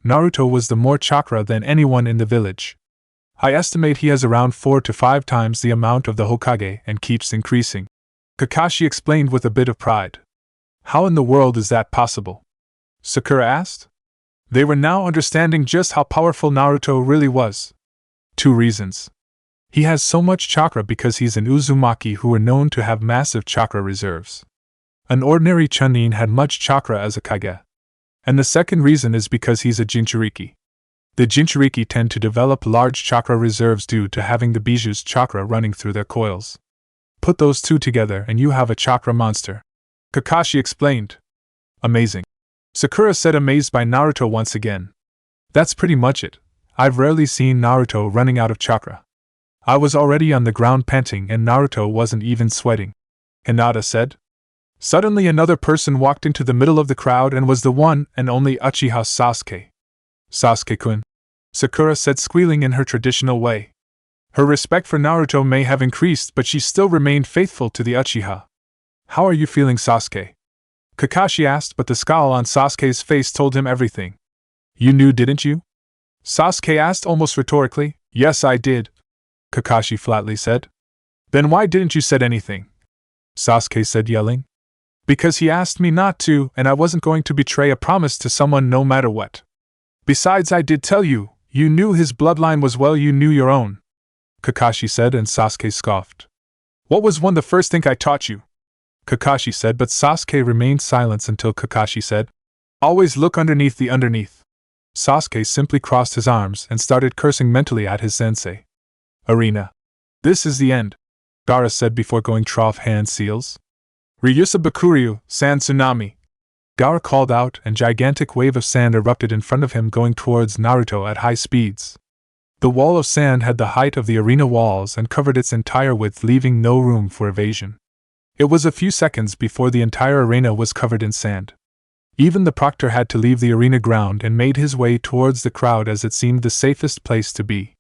Naruto was the more chakra than anyone in the village. I estimate he has around 4 to 5 times the amount of the Hokage and keeps increasing, Kakashi explained with a bit of pride. How in the world is that possible? Sakura asked. They were now understanding just how powerful Naruto really was. 2 reasons. He has so much chakra because he's an Uzumaki who were known to have massive chakra reserves. An ordinary Chunin had much chakra as a Kage. And the second reason is because he's a Jinchuriki. The Jinchuriki tend to develop large chakra reserves due to having the Biju's chakra running through their coils. Put those 2 together and you have a chakra monster. Kakashi explained. Amazing. Sakura said, amazed by Naruto once again. That's pretty much it. I've rarely seen Naruto running out of chakra. I was already on the ground panting and Naruto wasn't even sweating. Hinata said. Suddenly another person walked into the middle of the crowd and was the one and only Uchiha Sasuke. Sasuke-kun, Sakura said, squealing in her traditional way. Her respect for Naruto may have increased, but she still remained faithful to the Uchiha. How are you feeling, Sasuke? Kakashi asked, but the scowl on Sasuke's face told him everything. You knew, didn't you? Sasuke asked almost rhetorically. Yes, I did, Kakashi flatly said. Then why didn't you said anything? Sasuke said, yelling. Because he asked me not to, and I wasn't going to betray a promise to someone no matter what. Besides, I did tell you, you knew his bloodline was well, you knew your own, Kakashi said, and Sasuke scoffed. What was the first thing I taught you? Kakashi said, but Sasuke remained silent until Kakashi said, always look underneath the underneath. Sasuke simply crossed his arms and started cursing mentally at his sensei. Arena. This is the end, Gaara said before going trough hand seals. Ryusa Bakuryu, sand tsunami. Gaara called out, and gigantic wave of sand erupted in front of him, going towards Naruto at high speeds. The wall of sand had the height of the arena walls and covered its entire width, leaving no room for evasion. It was a few seconds before the entire arena was covered in sand. Even the proctor had to leave the arena ground and made his way towards the crowd as it seemed the safest place to be.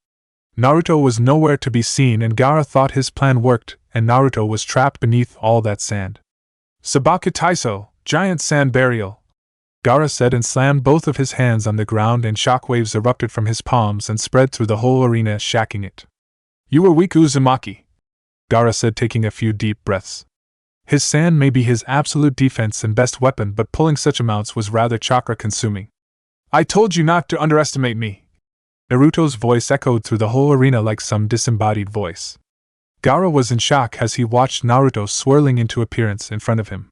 Naruto was nowhere to be seen, and Gaara thought his plan worked, and Naruto was trapped beneath all that sand. Sabaku Taiso, giant sand burial, Gaara said, and slammed both of his hands on the ground, and shockwaves erupted from his palms and spread through the whole arena, shaking it. You were weak, Uzumaki, Gaara said, taking a few deep breaths. His sand may be his absolute defense and best weapon, but pulling such amounts was rather chakra-consuming. I told you not to underestimate me. Naruto's voice echoed through the whole arena like some disembodied voice. Gaara was in shock as he watched Naruto swirling into appearance in front of him.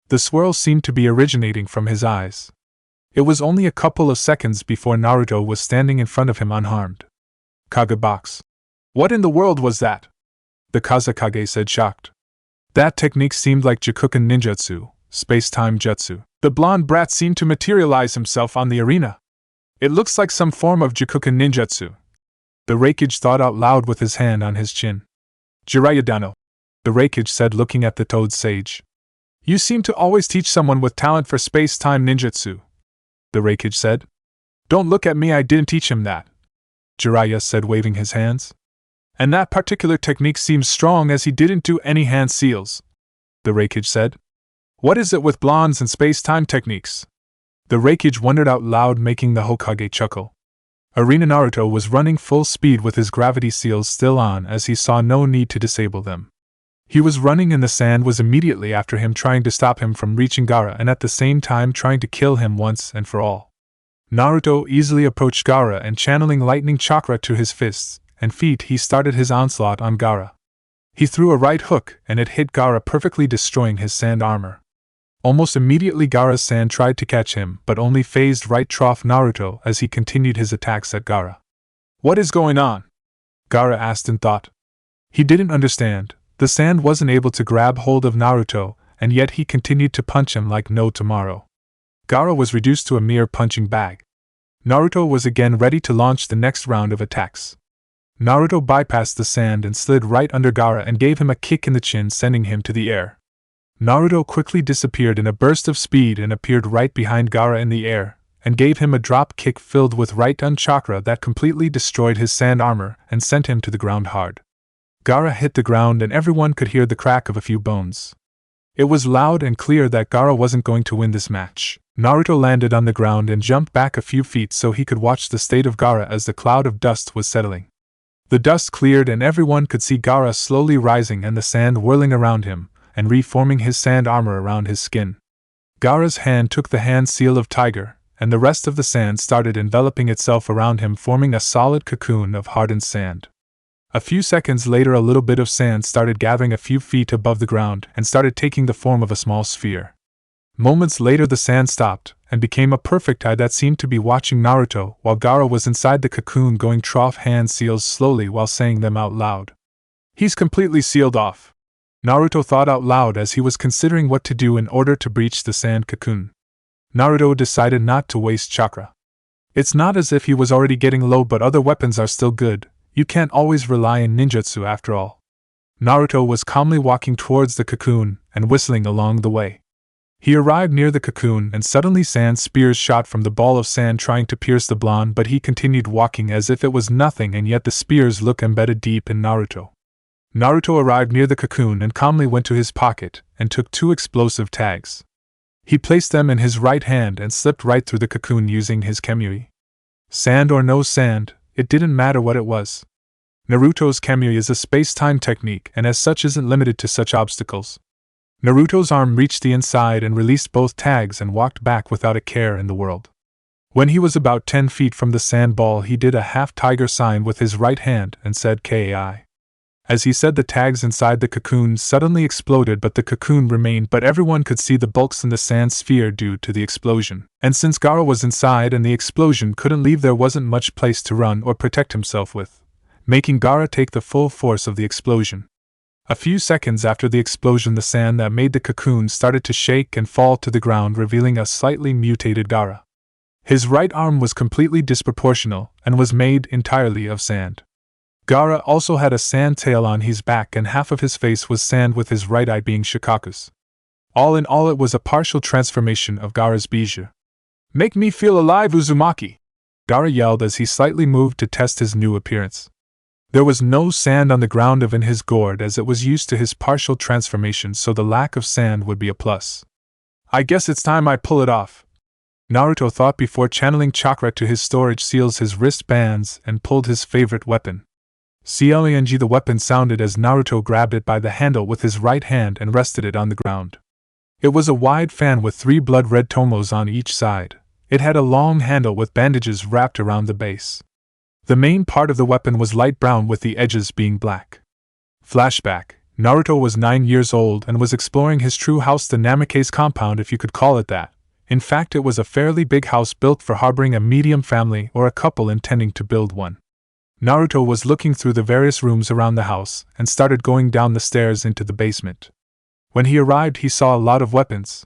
The swirl seemed to be originating from his eyes. It was only a couple of seconds before Naruto was standing in front of him unharmed. Kage box. What in the world was that? The Kazekage said, shocked. That technique seemed like Jakuken ninjutsu, space-time jutsu. The blonde brat seemed to materialize himself on the arena. It looks like some form of Jakuken ninjutsu. The Raikage thought out loud with his hand on his chin. Jeriah Dano, the Raikage said, looking at the Toad Sage. You seem to always teach someone with talent for space-time ninjutsu, the Raikage said. Don't look at me, I didn't teach him that, Jeriah said, waving his hands. And that particular technique seems strong as he didn't do any hand seals, the Raikage said. What is it with blondes and space-time techniques? The Raikage wondered out loud, making the Hokage chuckle. Arena Naruto was running full speed with his gravity seals still on, as he saw no need to disable them. He was running, and the sand was immediately after him, trying to stop him from reaching Gaara and at the same time trying to kill him once and for all. Naruto easily approached Gaara, and channeling lightning chakra to his fists and feet, he started his onslaught on Gaara. He threw a right hook, and it hit Gaara, perfectly destroying his sand armor. Almost immediately Gaara's sand tried to catch him, but only phased right trough Naruto as he continued his attacks at Gaara. What is going on? Gaara asked in thought. He didn't understand. The sand wasn't able to grab hold of Naruto, and yet he continued to punch him like no tomorrow. Gaara was reduced to a mere punching bag. Naruto was again ready to launch the next round of attacks. Naruto bypassed the sand and slid right under Gaara and gave him a kick in the chin, sending him to the air. Naruto quickly disappeared in a burst of speed and appeared right behind Gaara in the air, and gave him a drop kick filled with right-gun chakra that completely destroyed his sand armor and sent him to the ground hard. Gaara hit the ground, and everyone could hear the crack of a few bones. It was loud and clear that Gaara wasn't going to win this match. Naruto landed on the ground and jumped back a few feet so he could watch the state of Gaara as the cloud of dust was settling. The dust cleared, and everyone could see Gaara slowly rising and the sand whirling around him, and reforming his sand armor around his skin. Gaara's hand took the hand seal of Tiger, and the rest of the sand started enveloping itself around him, forming a solid cocoon of hardened sand. A few seconds later, a little bit of sand started gathering a few feet above the ground and started taking the form of a small sphere. Moments later, the sand stopped and became a perfect eye that seemed to be watching Naruto while Gaara was inside the cocoon, going trough hand seals slowly while saying them out loud. "He's completely sealed off," Naruto thought out loud as he was considering what to do in order to breach the sand cocoon. Naruto decided not to waste chakra. It's not as if he was already getting low, but other weapons are still good. You can't always rely on ninjutsu after all. Naruto was calmly walking towards the cocoon and whistling along the way. He arrived near the cocoon and suddenly sand spears shot from the ball of sand trying to pierce the blonde, but he continued walking as if it was nothing, and yet the spears look embedded deep in Naruto. Naruto arrived near the cocoon and calmly went to his pocket and took 2 explosive tags. He placed them in his right hand and slipped right through the cocoon using his Kamui. Sand or no sand, it didn't matter what it was. Naruto's Kamui is a space-time technique and as such isn't limited to such obstacles. Naruto's arm reached the inside and released both tags and walked back without a care in the world. When he was about 10 feet from the sand ball, he did a half-tiger sign with his right hand and said "Kai." As he said, the tags inside the cocoon suddenly exploded, but the cocoon remained, but everyone could see the bulks in the sand sphere due to the explosion. And since Gaara was inside and the explosion couldn't leave, there wasn't much place to run or protect himself with, making Gaara take the full force of the explosion. A few seconds after the explosion, the sand that made the cocoon started to shake and fall to the ground, revealing a slightly mutated Gaara. His right arm was completely disproportional and was made entirely of sand. Gaara also had a sand tail on his back and half of his face was sand, with his right eye being Shikaku's. All in all, it was a partial transformation of Gaara's Bijou. "Make me feel alive, Uzumaki!" Gaara yelled as he slightly moved to test his new appearance. There was no sand on the ground in his gourd as it was used to his partial transformation, so the lack of sand would be a plus. "I guess it's time I pull it off," Naruto thought before channeling chakra to his storage seals, his wristbands, and pulled his favorite weapon. Cling, the weapon sounded as Naruto grabbed it by the handle with his right hand and rested it on the ground. It was a wide fan with 3 blood-red tomos on each side. It had a long handle with bandages wrapped around the base. The main part of the weapon was light brown with the edges being black. Flashback: Naruto was 9 years old and was exploring his true house, the Namake's compound, if you could call it that. In fact, it was a fairly big house built for harboring a medium family or a couple intending to build one. Naruto was looking through the various rooms around the house and started going down the stairs into the basement. When he arrived, he saw a lot of weapons.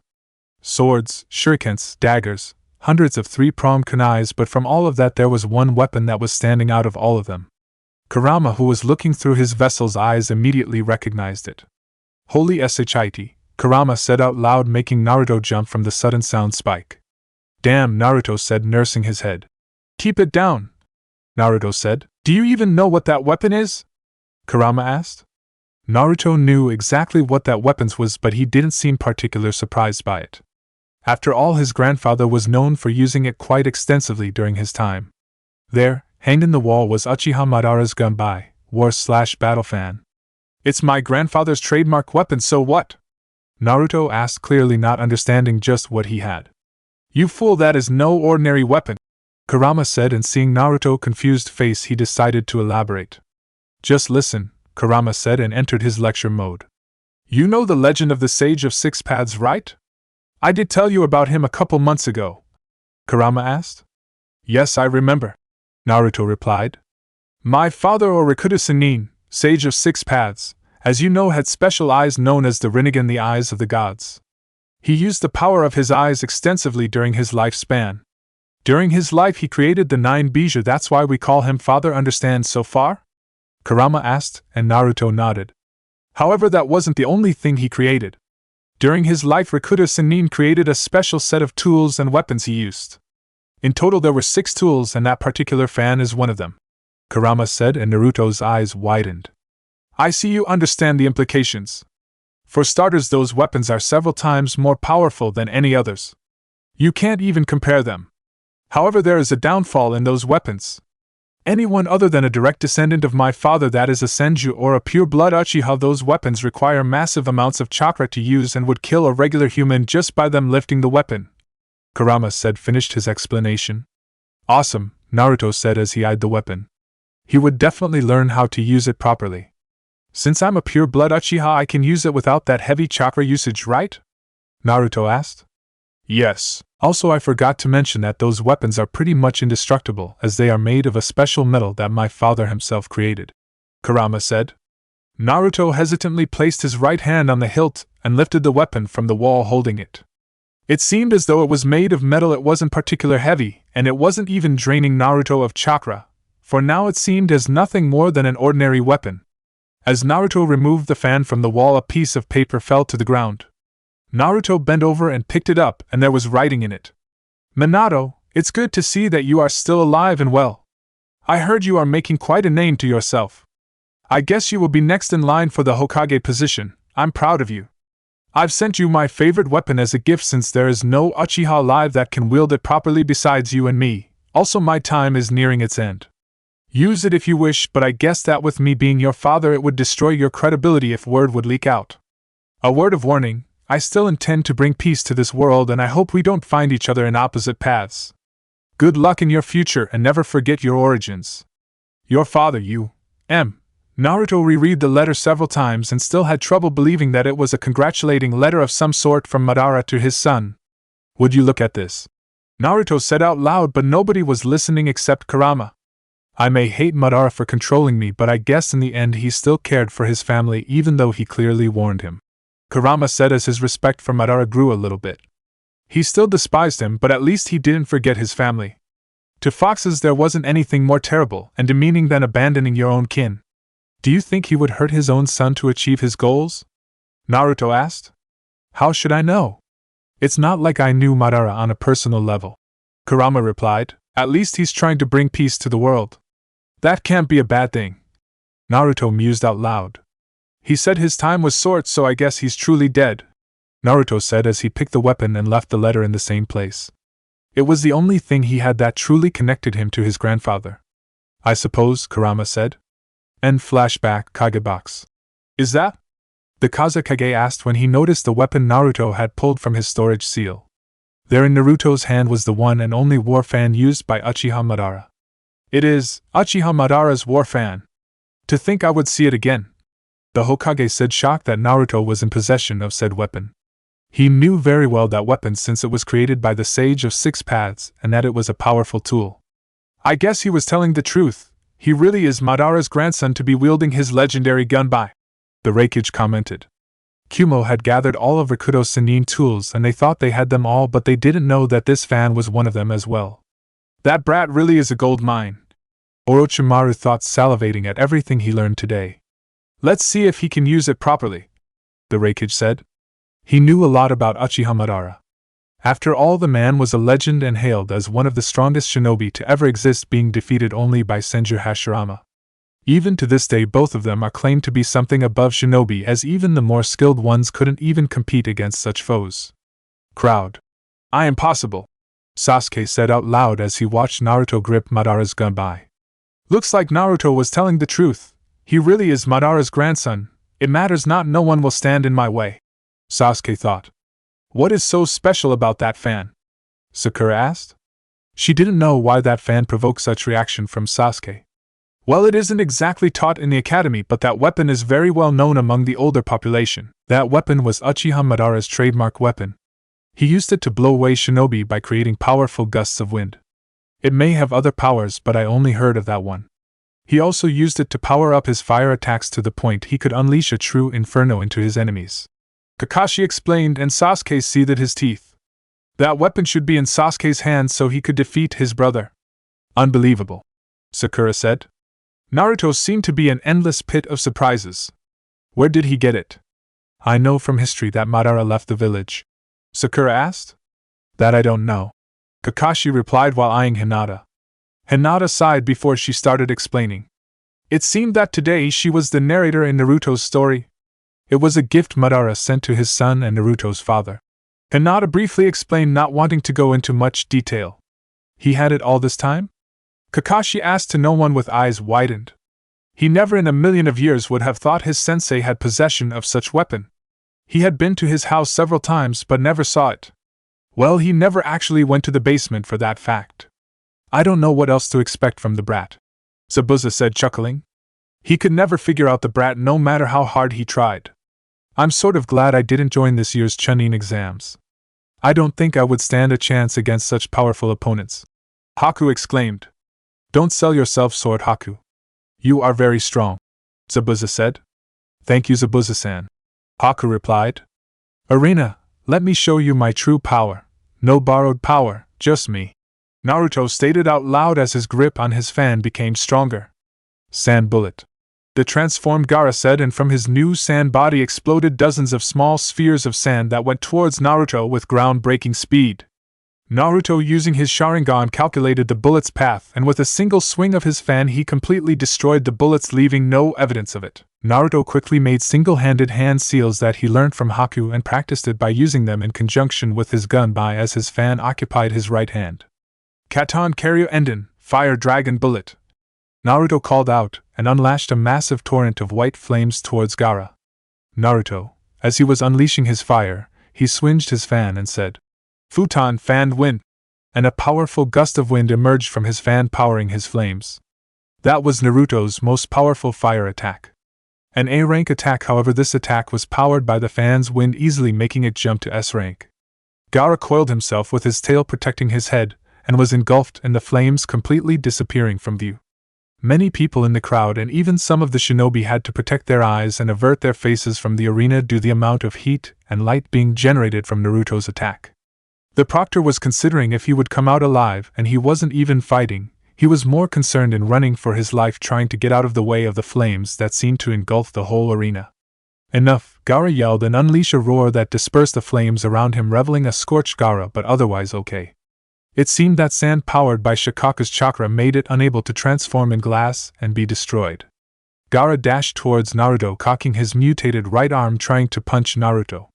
Swords, shurikens, daggers, hundreds of 3-pronged kunais, but from all of that there was one weapon that was standing out of all of them. Kurama, who was looking through his vessel's eyes, immediately recognized it. "Holy shit," Kurama said out loud, making Naruto jump from the sudden sound spike. "Damn," Naruto said, nursing his head. "Keep it down," Naruto said. "Do you even know what that weapon is?" Kurama asked. Naruto knew exactly what that weapon was, but he didn't seem particularly surprised by it. After all, his grandfather was known for using it quite extensively during his time. There, hanged in the wall, was Uchiha Madara's gunbai, war/battle fan. "It's my grandfather's trademark weapon, so what?" Naruto asked, clearly not understanding just what he had. "You fool, that is no ordinary weapon," Kurama said, and seeing Naruto's confused face, he decided to elaborate. "Just listen," Kurama said, and entered his lecture mode. "You know the legend of the Sage of 6 Paths, right? I did tell you about him a couple months ago," Kurama asked. "Yes, I remember," Naruto replied. "My father, or Rikuta Sannin, Sage of 6 Paths, as you know, had special eyes known as the Rinnegan, the eyes of the gods. He used the power of his eyes extensively during his lifespan. During his life he created the 9 Bijou, that's why we call him father, understand so far?" Kurama asked, and Naruto nodded. However, that wasn't the only thing he created. During his life, Rikuta Sannin created a special set of tools and weapons he used. In total there were 6 tools, and that particular fan is one of them," Kurama said, and Naruto's eyes widened. "I see you understand the implications. For starters, those weapons are several times more powerful than any others. You can't even compare them. However, there is a downfall in those weapons. anyone other than a direct descendant of my father, that is a Senju or a pure-blood Uchiha. Those weapons require massive amounts of chakra to use and would kill a regular human just by them lifting the weapon," Kurama said, finished his explanation. "Awesome," Naruto said as he eyed the weapon. "He would definitely learn how to use it properly. Since I'm a pure-blood Uchiha, I can use it without that heavy chakra usage, right?" Naruto asked. "Yes. Also, I forgot to mention that those weapons are pretty much indestructible, as they are made of a special metal that my father himself created," Kurama said. Naruto hesitantly placed his right hand on the hilt and lifted the weapon from the wall, holding it. It seemed as though it was made of metal. It wasn't particularly heavy, and it wasn't even draining Naruto of chakra, for now it seemed as nothing more than an ordinary weapon. As Naruto removed the fan from the wall, a piece of paper fell to the ground. Naruto bent over and picked it up, and there was writing in it. "Minato, it's good to see that you are still alive and well. I heard you are making quite a name to yourself. I guess you will be next in line for the Hokage position. I'm proud of you. I've sent you my favorite weapon as a gift, since there is no Uchiha alive that can wield it properly besides you and me. Also, my time is nearing its end. Use it if you wish, but I guess that with me being your father, it would destroy your credibility if word would leak out. A word of warning, I still intend to bring peace to this world, and I hope we don't find each other in opposite paths. Good luck in your future, and never forget your origins. Your father, U.M." Naruto reread the letter several times and still had trouble believing that it was a congratulating letter of some sort from Madara to his son. "Would you look at this?" Naruto said out loud, but nobody was listening except Kurama. "I may hate Madara for controlling me, but I guess in the end he still cared for his family, even though he clearly warned him," Kurama said as his respect for Madara grew a little bit. He still despised him, but at least he didn't forget his family. To foxes there wasn't anything more terrible and demeaning than abandoning your own kin. "Do you think he would hurt his own son to achieve his goals?" Naruto asked. "How should I know? It's not like I knew Madara on a personal level," Kurama replied. "At least he's trying to bring peace to the world. That can't be a bad thing." Naruto mused out loud. "He said his time was short, so I guess he's truly dead," Naruto said as he picked the weapon and left the letter in the same place. It was the only thing he had that truly connected him to his grandfather. "I suppose," Kurama said. End flashback. Kagebox. "Is that?" the Kazekage asked when he noticed the weapon Naruto had pulled from his storage seal. There in Naruto's hand was the one and only war fan used by Uchiha Madara. "It is Uchiha Madara's war fan. To think I would see it again," the Hokage said, shocked that Naruto was in possession of said weapon. He knew very well that weapon since it was created by the Sage of Six Paths and that it was a powerful tool. "I guess he was telling the truth. He really is Madara's grandson to be wielding his legendary gun by," the Raikage commented. Kumo had gathered all of Rakuto's Sennin tools and they thought they had them all, but they didn't know that this fan was one of them as well. "That brat really is a gold mine," Orochimaru thought, salivating at everything he learned today. "Let's see if he can use it properly," the Raikage said. He knew a lot about Uchiha Madara. After all, the man was a legend and hailed as one of the strongest shinobi to ever exist, being defeated only by Senju Hashirama. Even to this day, both of them are claimed to be something above shinobi, as even the more skilled ones couldn't even compete against such foes. Crowd. "I am possible," Sasuke said out loud as he watched Naruto grip Madara's gun by. "Looks like Naruto was telling the truth. He really is Madara's grandson. It matters not, no one will stand in my way," Sasuke thought. "What is so special about that fan?" Sakura asked. She didn't know why that fan provoked such reaction from Sasuke. "Well, it isn't exactly taught in the academy, but that weapon is very well known among the older population. That weapon was Uchiha Madara's trademark weapon. He used it to blow away shinobi by creating powerful gusts of wind. It may have other powers, but I only heard of that one. He also used it to power up his fire attacks to the point he could unleash a true inferno into his enemies," Kakashi explained, and Sasuke seethed his teeth. "That weapon should be in Sasuke's hands so he could defeat his brother." "Unbelievable," Sakura said. Naruto seemed to be an endless pit of surprises. "Where did he get it?" "I know from history that Madara left the village," Sakura asked. "That I don't know," Kakashi replied while eyeing Hinata. Hinata sighed before she started explaining. "It seemed that today she was the narrator in Naruto's story. It was a gift Madara sent to his son and Naruto's father." Hinata briefly explained, not wanting to go into much detail. "He had it all this time?" Kakashi asked to no one with eyes widened. He never in a million of years would have thought his sensei had possession of such weapon. He had been to his house several times but never saw it. Well, he never actually went to the basement for that fact. I don't know what else to expect from the brat, Zabuza said, chuckling. He could never figure out the brat no matter how hard he tried. I'm sort of glad I didn't join this year's Chunin exams. I don't think I would stand a chance against such powerful opponents. Haku exclaimed. Don't sell yourself short, Haku. You are very strong, Zabuza said. Thank you, Zabuza-san. Haku replied. Arena, let me show you my true power. No borrowed power, just me. Naruto stated out loud as his grip on his fan became stronger. Sand bullet. The transformed Gaara said, and from his new sand body exploded dozens of small spheres of sand that went towards Naruto with groundbreaking speed. Naruto, using his Sharingan, calculated the bullet's path, and with a single swing of his fan he completely destroyed the bullets, leaving no evidence of it. Naruto quickly made single-handed hand seals that he learned from Haku and practiced it by using them in conjunction with his gun by as his fan occupied his right hand. Katon Karyu Enden, Fire Dragon Bullet. Naruto called out, and unlashed a massive torrent of white flames towards Gaara. Naruto, as he was unleashing his fire, he swinged his fan and said, Futon Fanned Wind, and a powerful gust of wind emerged from his fan, powering his flames. That was Naruto's most powerful fire attack. An A-rank attack, however, this attack was powered by the fan's wind, easily making it jump to S-rank. Gaara coiled himself with his tail protecting his head, and was engulfed in the flames, completely disappearing from view. Many people in the crowd and even some of the shinobi had to protect their eyes and avert their faces from the arena due to the amount of heat and light being generated from Naruto's attack. The proctor was considering if he would come out alive, and he wasn't even fighting. He was more concerned in running for his life, trying to get out of the way of the flames that seemed to engulf the whole arena. Enough, Gaara yelled and unleashed a roar that dispersed the flames around him, revealing a scorched Gaara, but otherwise okay. It seemed that sand powered by Shikaku's chakra made it unable to transform in glass and be destroyed. Gaara dashed towards Naruto, cocking his mutated right arm, trying to punch Naruto.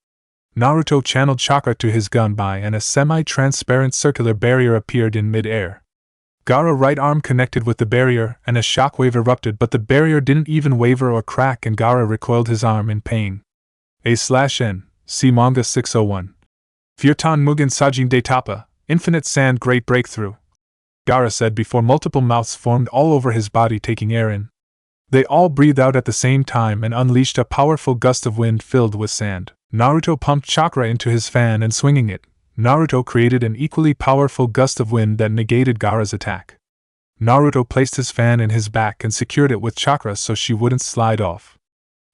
Naruto channeled chakra to his gun by, and a semi-transparent circular barrier appeared in mid-air. Gaara's right arm connected with the barrier, and a shockwave erupted, but the barrier didn't even waver or crack, and Gaara recoiled his arm in pain. A/N, see Manga 601. Furtan Mugen Sajin de Tapa, Infinite Sand Great Breakthrough, Gaara said before multiple mouths formed all over his body, taking air in. They all breathed out at the same time and unleashed a powerful gust of wind filled with sand. Naruto pumped chakra into his fan, and swinging it, Naruto created an equally powerful gust of wind that negated Gaara's attack. Naruto placed his fan in his back and secured it with chakra so she wouldn't slide off.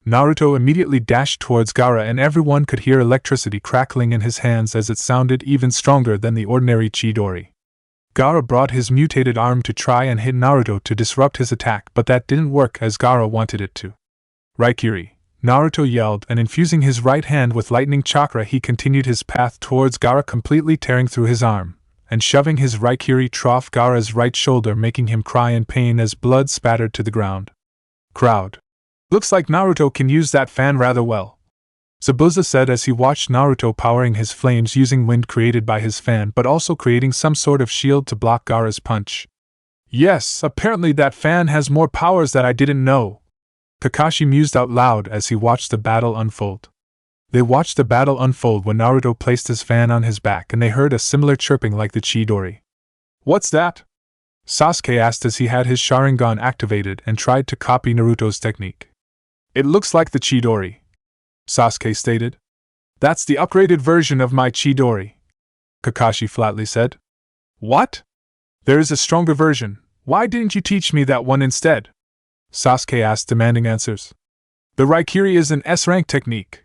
Naruto immediately dashed towards Gaara, and everyone could hear electricity crackling in his hands as it sounded even stronger than the ordinary Chidori. Gaara brought his mutated arm to try and hit Naruto to disrupt his attack, but that didn't work as Gaara wanted it to. Raikiri, Naruto yelled, and infusing his right hand with lightning chakra he continued his path towards Gaara, completely tearing through his arm, and shoving his Raikiri trough Gaara's right shoulder, making him cry in pain as blood spattered to the ground. Crowd. Looks like Naruto can use that fan rather well, Zabuza said as he watched Naruto powering his flames using wind created by his fan, but also creating some sort of shield to block Gaara's punch. Yes, apparently that fan has more powers that I didn't know, Kakashi mused out loud as he watched the battle unfold. They watched the battle unfold when Naruto placed his fan on his back, and they heard a similar chirping like the Chidori. What's that? Sasuke asked as he had his Sharingan activated and tried to copy Naruto's technique. It looks like the Chidori, Sasuke stated. That's the upgraded version of my Chidori, Kakashi flatly said. What? There is a stronger version. Why didn't you teach me that one instead? Sasuke asked, demanding answers. The Raikiri is an S-rank technique.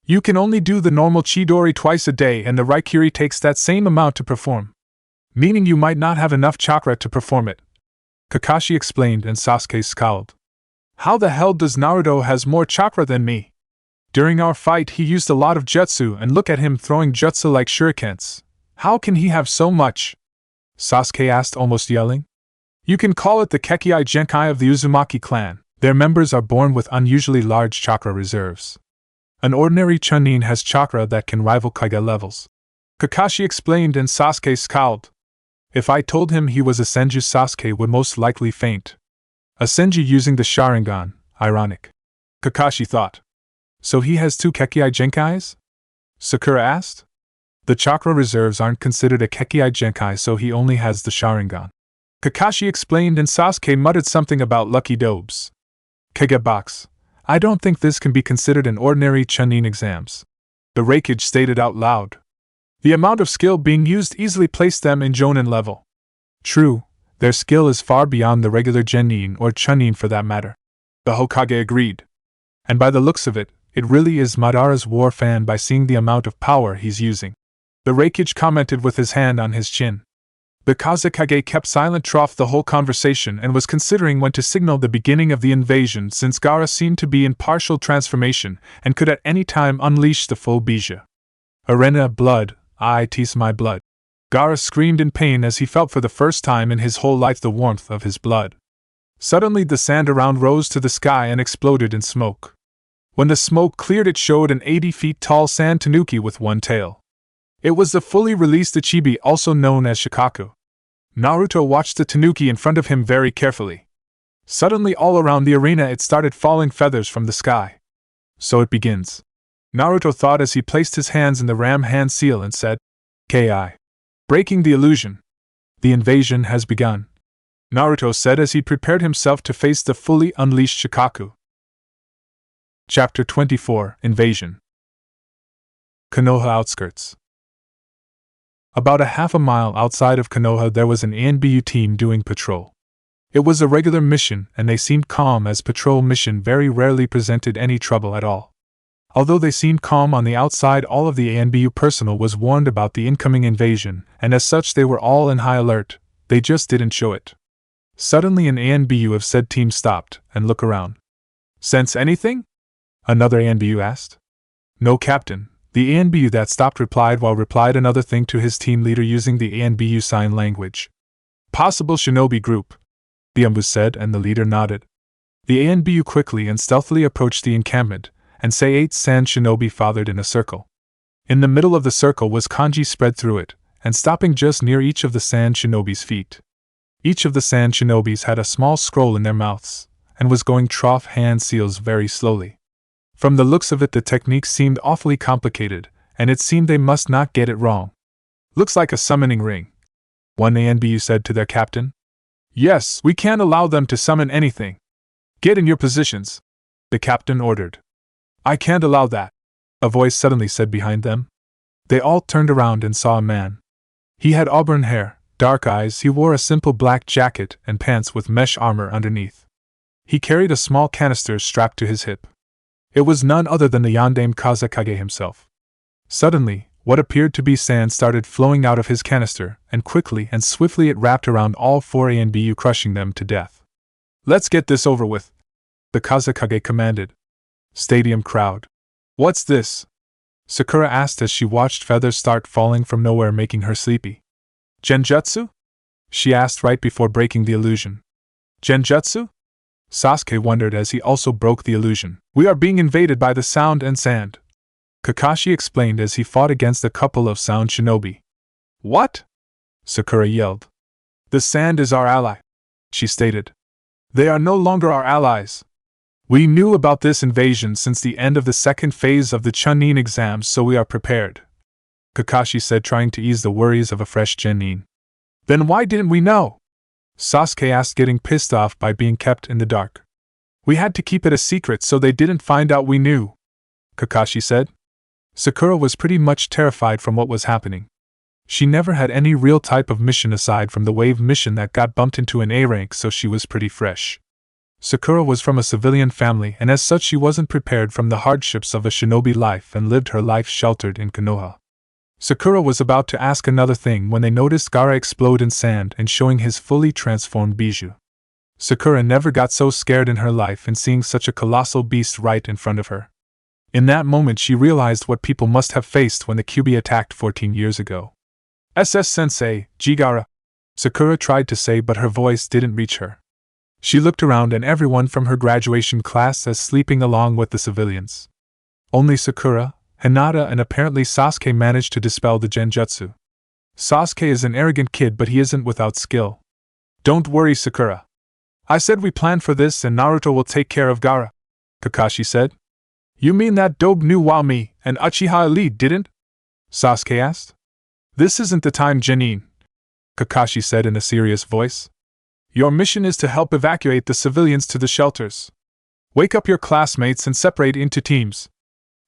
You can only do the normal Chidori twice a day, and the Raikiri takes that same amount to perform. Meaning you might not have enough chakra to perform it, Kakashi explained, and Sasuke scowled. How the hell does Naruto has more chakra than me? During our fight he used a lot of jutsu, and look at him throwing jutsu like shurikens. How can he have so much? Sasuke asked, almost yelling. You can call it the Kekkei Genkai of the Uzumaki clan. Their members are born with unusually large chakra reserves. An ordinary Chunin has chakra that can rival Kage levels, Kakashi explained, and Sasuke scowled. If I told him he was a Senju, Sasuke would most likely faint. A Senju using the Sharingan, ironic. Kakashi thought. So he has two Kekkai Genkais? Sakura asked. The chakra reserves aren't considered a Kekkai Genkai, so he only has the Sharingan. Kakashi explained, and Sasuke muttered something about lucky dobes. Kage box. I don't think this can be considered an ordinary Chunin exams. The Raikage stated out loud. The amount of skill being used easily placed them in Jonin level. True, their skill is far beyond the regular Genin or Chunin for that matter. The Hokage agreed. And by the looks of it, it really is Madara's war fan by seeing the amount of power he's using. The Raikage commented with his hand on his chin. The Kazekage kept silent throughout the whole conversation and was considering when to signal the beginning of the invasion, since Gaara seemed to be in partial transformation and could at any time unleash the full Bija. Arena blood, I tease my blood. Gaara screamed in pain as he felt for the first time in his whole life the warmth of his blood. Suddenly the sand around rose to the sky and exploded in smoke. When the smoke cleared, it showed an 80 feet tall sand tanuki with one tail. It was the fully released Ichibi, also known as Shikaku. Naruto watched the tanuki in front of him very carefully. Suddenly all around the arena it started falling feathers from the sky. So it begins. Naruto thought as he placed his hands in the ram hand seal and said, Ki. Breaking the illusion. The invasion has begun. Naruto said as he prepared himself to face the fully unleashed Shikaku. Chapter 24 Invasion. Konoha outskirts. About a half a mile outside of Konoha there was an ANBU team doing patrol. It was a regular mission and they seemed calm, as patrol mission very rarely presented any trouble at all. Although they seemed calm on the outside, all of the ANBU personnel was warned about the incoming invasion, and as such they were all in high alert, they just didn't show it. Suddenly an ANBU of said team stopped and looked around. Sense anything? Another ANBU asked. No, Captain. The ANBU that stopped replied another thing to his team leader using the ANBU sign language. Possible shinobi group, the ANBU said, and the leader nodded. The ANBU quickly and stealthily approached the encampment, and say 8 sand shinobi fathered in a circle. In the middle of the circle was kanji spread through it, and stopping just near each of the sand shinobi's feet. Each of the sand shinobis had a small scroll in their mouths, and was going trough hand seals very slowly. From the looks of it the technique seemed awfully complicated, and it seemed they must not get it wrong. Looks like a summoning ring, one ANBU said to their captain. Yes, we can't allow them to summon anything. Get in your positions, the captain ordered. I can't allow that, a voice suddenly said behind them. They all turned around and saw a man. He had auburn hair, dark eyes, he wore a simple black jacket and pants with mesh armor underneath. He carried a small canister strapped to his hip. It was none other than the Yondaime Kazekage himself. Suddenly, what appeared to be sand started flowing out of his canister, and quickly and swiftly it wrapped around all 4 ANBU, crushing them to death. Let's get this over with, the Kazekage commanded. Stadium crowd. What's this? Sakura asked as she watched feathers start falling from nowhere, making her sleepy. Genjutsu? She asked right before breaking the illusion. Genjutsu? Sasuke wondered as he also broke the illusion. We are being invaded by the sound and sand, Kakashi explained as he fought against a couple of sound shinobi. What? Sakura yelled. The sand is our ally, she stated. They are no longer our allies. We knew about this invasion since the end of the second phase of the Chunin exams, so we are prepared, Kakashi said, trying to ease the worries of a fresh genin. Then why didn't we know? Sasuke asked, getting pissed off by being kept in the dark. We had to keep it a secret so they didn't find out we knew, Kakashi said. Sakura was pretty much terrified from what was happening. She never had any real type of mission aside from the wave mission that got bumped into an A rank, so she was pretty fresh. Sakura was from a civilian family, and as such she wasn't prepared from the hardships of a shinobi life and lived her life sheltered in Konoha. Sakura was about to ask another thing when they noticed Gaara explode in sand and showing his fully transformed Bijou. Sakura never got so scared in her life in seeing such a colossal beast right in front of her. In that moment she realized what people must have faced when the Kyuubi attacked 14 years ago. SS-sensei, Gaara, Sakura tried to say, but her voice didn't reach her. She looked around and everyone from her graduation class was sleeping along with the civilians. Only Sakura, Hinata and apparently Sasuke managed to dispel the genjutsu. Sasuke is an arrogant kid, but he isn't without skill. Don't worry, Sakura. I said we planned for this and Naruto will take care of Gaara, Kakashi said. You mean that dope knew while me and Uchiha Elite didn't? Sasuke asked. This isn't the time, Genin, Kakashi said in a serious voice. Your mission is to help evacuate the civilians to the shelters. Wake up your classmates and separate into teams.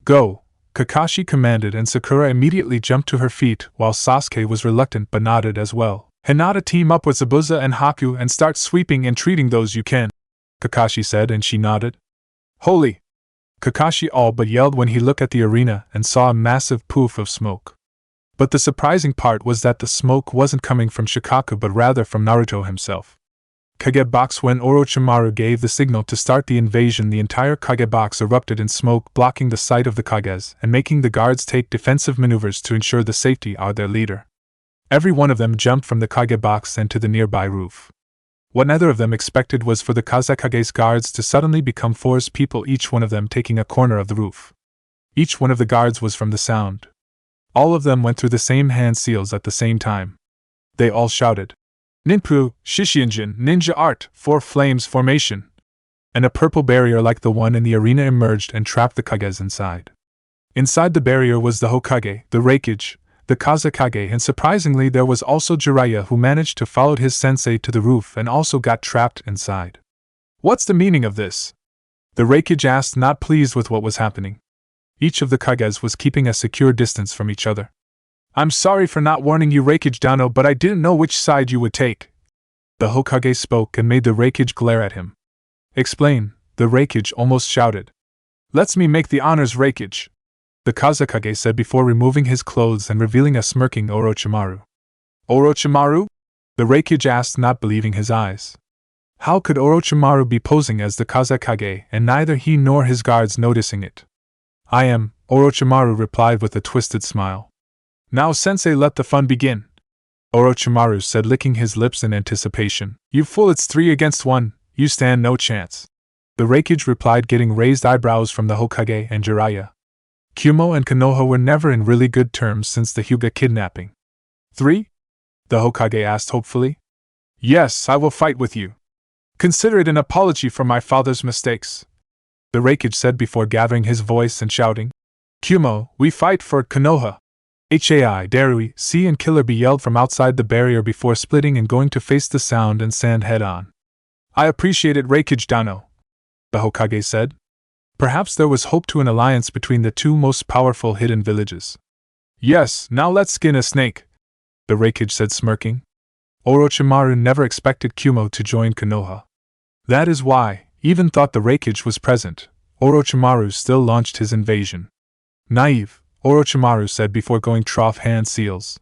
Go, Kakashi commanded, and Sakura immediately jumped to her feet while Sasuke was reluctant but nodded as well. Hinata, team up with Zabuza and Haku and start sweeping and treating those you can, Kakashi said, and she nodded. Holy! Kakashi all but yelled when he looked at the arena and saw a massive poof of smoke. But the surprising part was that the smoke wasn't coming from Shikaku but rather from Naruto himself. Kage box. When Orochimaru gave the signal to start the invasion, the entire Kage box erupted in smoke, blocking the sight of the Kages and making the guards take defensive maneuvers to ensure the safety of their leader. Every one of them jumped from the Kage box and to the nearby roof. What neither of them expected was for the Kazekage's guards to suddenly become 4 people, each one of them taking a corner of the roof. Each one of the guards was from the sound. All of them went through the same hand seals at the same time. They all shouted, Ninpu, Shishianjin, Ninja Art, 4 Flames Formation. And a purple barrier like the one in the arena emerged and trapped the Kages inside. Inside the barrier was the Hokage, the Raikage, the Kazekage, and surprisingly there was also Jeriah, who managed to follow his sensei to the roof and also got trapped inside. What's the meaning of this? The Raikage asked, not pleased with what was happening. Each of the Kages was keeping a secure distance from each other. I'm sorry for not warning you, Raikage Dano, but I didn't know which side you would take. The Hokage spoke and made the Raikage glare at him. Explain, the Raikage almost shouted. Let's me make the honors, Raikage, the Kazekage said before removing his clothes and revealing a smirking Orochimaru. Orochimaru? The Raikage asked, not believing his eyes. How could Orochimaru be posing as the Kazekage and neither he nor his guards noticing it? I am, Orochimaru replied with a twisted smile. Now sensei, let the fun begin, Orochimaru said, licking his lips in anticipation. You fool, it's 3 against 1, you stand no chance. The Raikage replied, getting raised eyebrows from the Hokage and Jeriah. Kumo and Konoha were never in really good terms since the Hyuga kidnapping. 3? The Hokage asked hopefully. Yes, I will fight with you. Consider it an apology for my father's mistakes, the Raikage said before gathering his voice and shouting. Kumo, we fight for Konoha. Hai, Darui, C and Killer Bee yelled from outside the barrier before splitting and going to face the sound and sand head on. I appreciate it, Raikage Dano, the Hokage said. Perhaps there was hope to an alliance between the 2 most powerful hidden villages. Yes, now let's skin a snake, the Raikage said, smirking. Orochimaru never expected Kumo to join Konoha. That is why, even thought the Raikage was present, Orochimaru still launched his invasion. Naive, Orochimaru said before going trough hand seals.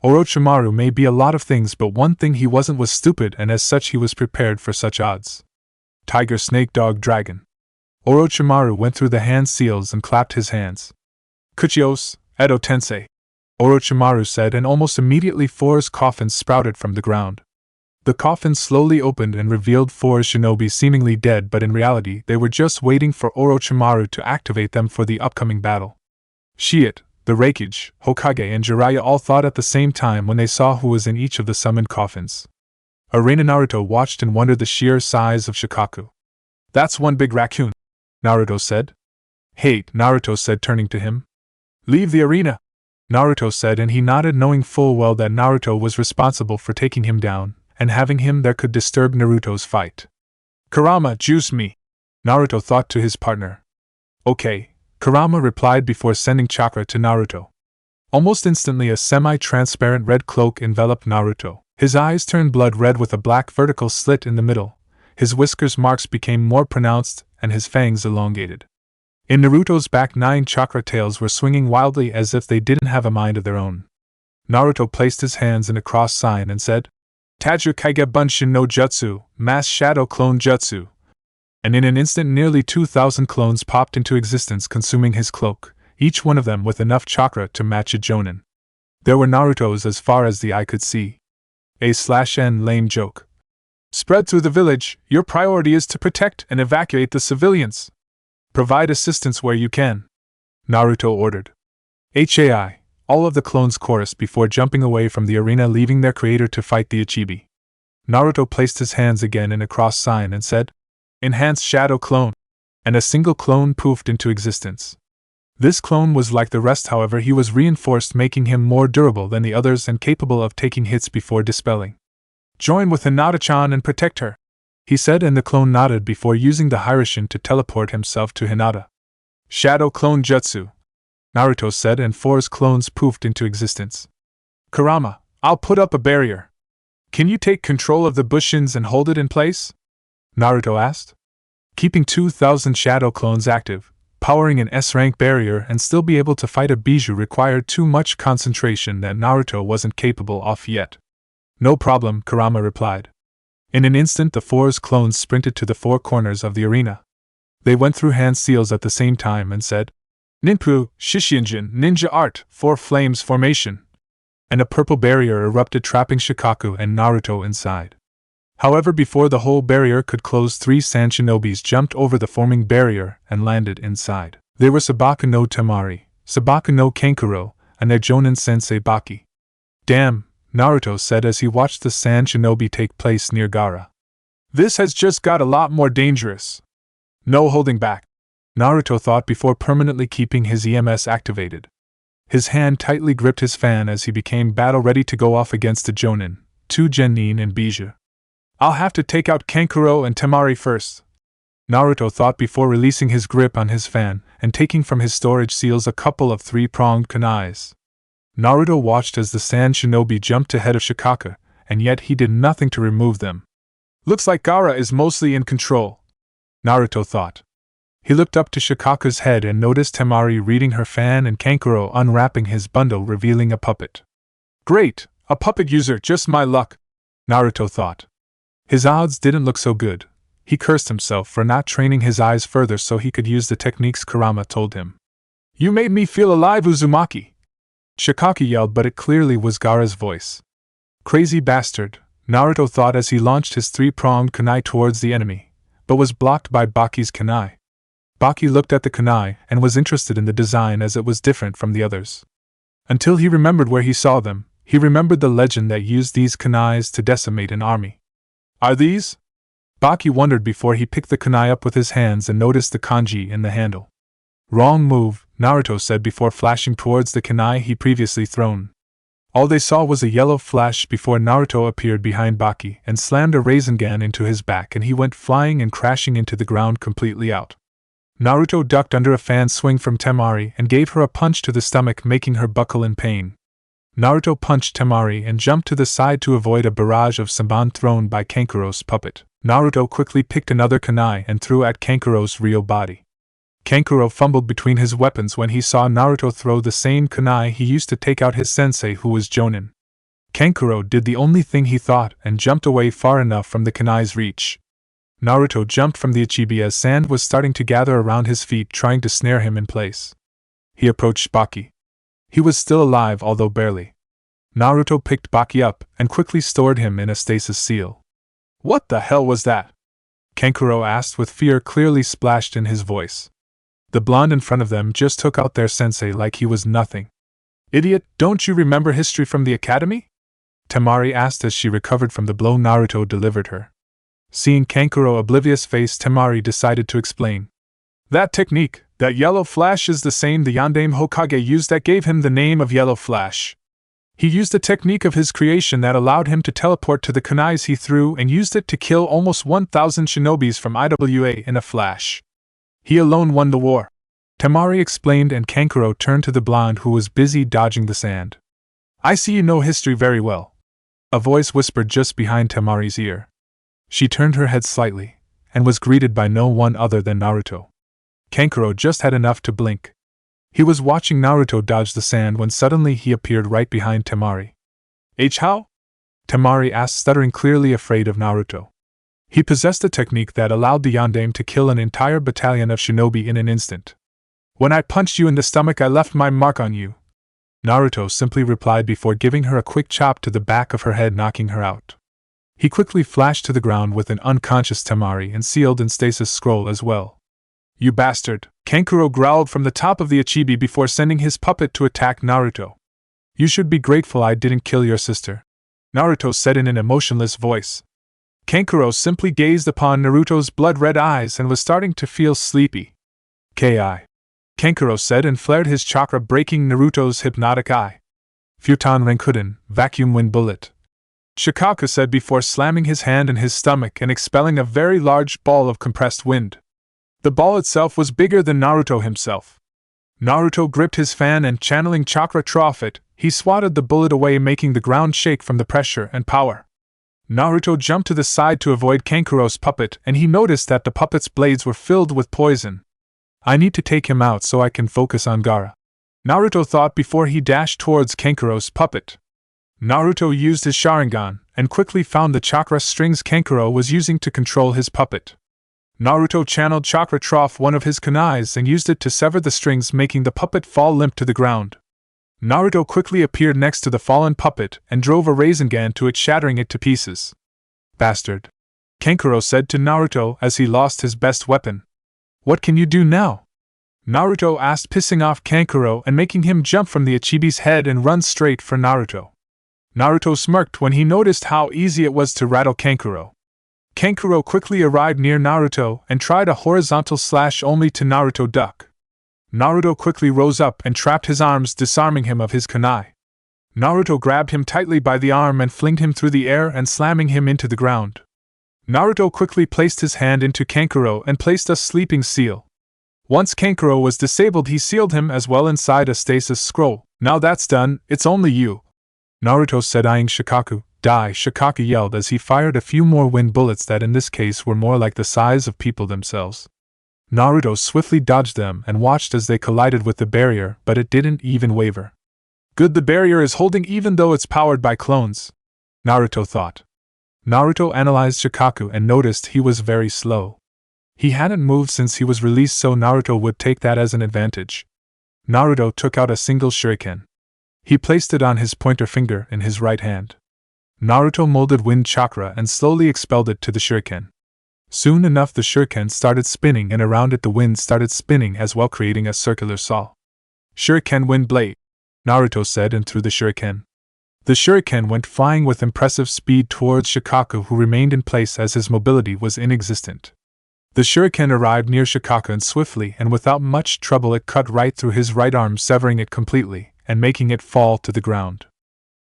Orochimaru may be a lot of things, but one thing he wasn't was stupid, and as such he was prepared for such odds. Tiger, snake, dog, dragon. Orochimaru went through the hand seals and clapped his hands. Kuchios, Edo Tensei, Orochimaru said, and almost immediately 4 coffins sprouted from the ground. The coffins slowly opened and revealed 4 shinobi seemingly dead, but in reality they were just waiting for Orochimaru to activate them for the upcoming battle. Shiit, the Raikage, Hokage and Jeriah all thought at the same time when they saw who was in each of the summoned coffins. Arena Naruto watched and wondered the sheer size of Shikaku. That's one big raccoon, Naruto said. Hate, Naruto said, turning to him. Leave the arena, Naruto said, and he nodded, knowing full well that Naruto was responsible for taking him down, and having him there could disturb Naruto's fight. Kurama, juice me, Naruto thought to his partner. Okay, Kurama replied before sending chakra to Naruto. Almost instantly a semi-transparent red cloak enveloped Naruto. His eyes turned blood red with a black vertical slit in the middle. His whiskers marks became more pronounced and his fangs elongated. In Naruto's back 9 chakra tails were swinging wildly as if they didn't have a mind of their own. Naruto placed his hands in a cross sign and said, Taju Kage Bunshin no Jutsu, Mass Shadow Clone Jutsu. And in an instant nearly 2,000 clones popped into existence, consuming his cloak, each one of them with enough chakra to match a Jonin. There were Narutos as far as the eye could see. A/N lame joke. Spread through the village, your priority is to protect and evacuate the civilians. Provide assistance where you can, Naruto ordered. Hai, All of the clones chorused before jumping away from the arena, leaving their creator to fight the Uchibi. Naruto placed his hands again in a cross sign and said, "Enhanced Shadow Clone," and a single clone poofed into existence. This clone was like the rest, however, he was reinforced, making him more durable than the others and capable of taking hits before dispelling. "Join with Hinata-chan and protect her," he said, and the clone nodded before using the Hiraishin to teleport himself to Hinata. "Shadow Clone Jutsu," Naruto said, and 4 clones poofed into existence. "Kurama, I'll put up a barrier. Can you take control of the Bushins and hold it in place?" Naruto asked. Keeping 2,000 shadow clones active, powering an S-rank barrier and still be able to fight a Bijou required too much concentration that Naruto wasn't capable of yet. "No problem," Kurama replied. In an instant the 4 clones sprinted to the 4 corners of the arena. They went through hand seals at the same time and said, "Ninpu, Shishinjin, Ninja Art, 4 Flames Formation," and a purple barrier erupted, trapping Shikaku and Naruto inside. However, before the whole barrier could close, 3 sand shinobis jumped over the forming barrier and landed inside. They were Sabaku no Temari, Sabaku no Kankuro, and their Jonin sensei Baki. "Damn," Naruto said as he watched the sand shinobi take place near Gaara. "This has just got a lot more dangerous. No holding back," Naruto thought before permanently keeping his EMS activated. His hand tightly gripped his fan as he became battle ready to go off against the Jonin, 2 Genin and Bijou. "I'll have to take out Kankuro and Temari first," Naruto thought before releasing his grip on his fan and taking from his storage seals a couple of 3-pronged kunais. Naruto watched as the sand shinobi jumped ahead of Shikaku, and yet he did nothing to remove them. "Looks like Gaara is mostly in control," Naruto thought. He looked up to Shikaku's head and noticed Temari reading her fan and Kankuro unwrapping his bundle, revealing a puppet. "Great, a puppet user, just my luck," Naruto thought. His odds didn't look so good. He cursed himself for not training his eyes further so he could use the techniques Kurama told him. "You made me feel alive, Uzumaki!" Shikaku yelled, but it clearly was Gaara's voice. "Crazy bastard," Naruto thought as he launched his 3-pronged kunai towards the enemy, but was blocked by Baki's kunai. Baki looked at the kunai and was interested in the design as it was different from the others. Until he remembered where he saw them, he remembered the legend that used these kunais to decimate an army. "Are these?" Baki wondered before he picked the kunai up with his hands and noticed the kanji in the handle. "Wrong move," Naruto said before flashing towards the kunai he previously thrown. All they saw was a yellow flash before Naruto appeared behind Baki and slammed a Rasengan into his back, and he went flying and crashing into the ground completely out. Naruto ducked under a fan swing from Temari and gave her a punch to the stomach, making her buckle in pain. Naruto punched Temari and jumped to the side to avoid a barrage of Samban thrown by Kankuro's puppet. Naruto quickly picked another kunai and threw at Kankuro's real body. Kankuro fumbled between his weapons when he saw Naruto throw the same kunai he used to take out his sensei, who was Jonin. Kankuro did the only thing he thought and jumped away far enough from the kunai's reach. Naruto jumped from the Uchibi as sand was starting to gather around his feet, trying to snare him in place. He approached Baki. He was still alive, although barely. Naruto picked Baki up and quickly stored him in a stasis seal. "What the hell was that?" Kankuro asked, with fear clearly splashed in his voice. The blonde in front of them just took out their sensei like he was nothing. "Idiot, don't you remember history from the academy?" Temari asked as she recovered from the blow Naruto delivered her. Seeing Kankuro's oblivious face, Temari decided to explain. "That technique, that yellow flash, is the same the Yondaime Hokage used that gave him the name of Yellow Flash. He used a technique of his creation that allowed him to teleport to the kunais he threw and used it to kill almost 1,000 shinobis from IWA in a flash. He alone won the war," Temari explained, and Kankuro turned to the blonde who was busy dodging the sand. "I see you know history very well," a voice whispered just behind Temari's ear. She turned her head slightly, and was greeted by no one other than Naruto. Kankuro just had enough to blink. He was watching Naruto dodge the sand when suddenly he appeared right behind Temari. "How?" Temari asked, stuttering, clearly afraid of Naruto. He possessed a technique that allowed the Yondaime to kill an entire battalion of shinobi in an instant. "When I punched you in the stomach, I left my mark on you," Naruto simply replied before giving her a quick chop to the back of her head, knocking her out. He quickly flashed to the ground with an unconscious Temari and sealed in stasis scroll as well. "You bastard," Kankuro growled from the top of the Uchibi before sending his puppet to attack Naruto. You should be grateful I didn't kill your sister, Naruto said in an emotionless voice. Kankuro simply gazed upon Naruto's blood-red eyes and was starting to feel sleepy. Ki. Kankuro said and flared his chakra, breaking Naruto's hypnotic eye. Futon Renkuden, vacuum wind bullet, Shikaku said before slamming his hand in his stomach and expelling a very large ball of compressed wind. The ball itself was bigger than Naruto himself. Naruto gripped his fan and, channeling chakra through it, he swatted the bullet away, making the ground shake from the pressure and power. Naruto jumped to the side to avoid Kankuro's puppet, and he noticed that the puppet's blades were filled with poison. I need to take him out so I can focus on Gaara, Naruto thought before he dashed towards Kankuro's puppet. Naruto used his Sharingan and quickly found the chakra strings Kankuro was using to control his puppet. Naruto channeled chakra trough one of his kunais and used it to sever the strings, making the puppet fall limp to the ground. Naruto quickly appeared next to the fallen puppet and drove a Rasengan to it, shattering it to pieces. Bastard, Kankuro said to Naruto as he lost his best weapon. What can you do now? Naruto asked, pissing off Kankuro and making him jump from the Ichibi's head and run straight for Naruto. Naruto smirked when he noticed how easy it was to rattle Kankuro. Kankuro quickly arrived near Naruto and tried a horizontal slash only to Naruto duck. Naruto quickly rose up and trapped his arms, disarming him of his kunai. Naruto grabbed him tightly by the arm and flinged him through the air and slamming him into the ground. Naruto quickly placed his hand into Kankuro and placed a sleeping seal. Once Kankuro was disabled, he sealed him as well inside a stasis scroll. Now that's done, it's only you, Naruto said, eyeing Shikaku. Die, Shikaku yelled as he fired a few more wind bullets that in this case were more like the size of people themselves. Naruto swiftly dodged them and watched as they collided with the barrier, but it didn't even waver. Good, the barrier is holding even though it's powered by clones, Naruto thought. Naruto analyzed Shikaku and noticed he was very slow. He hadn't moved since he was released, so Naruto would take that as an advantage. Naruto took out a single shuriken. He placed it on his pointer finger in his right hand. Naruto molded wind chakra and slowly expelled it to the shuriken. Soon enough the shuriken started spinning and around it the wind started spinning as well, creating a circular saw. Shuriken wind blade, Naruto said and threw the shuriken. The shuriken went flying with impressive speed towards Shikaku, who remained in place as his mobility was inexistent. The shuriken arrived near Shikaku and swiftly and without much trouble it cut right through his right arm, severing it completely and making it fall to the ground.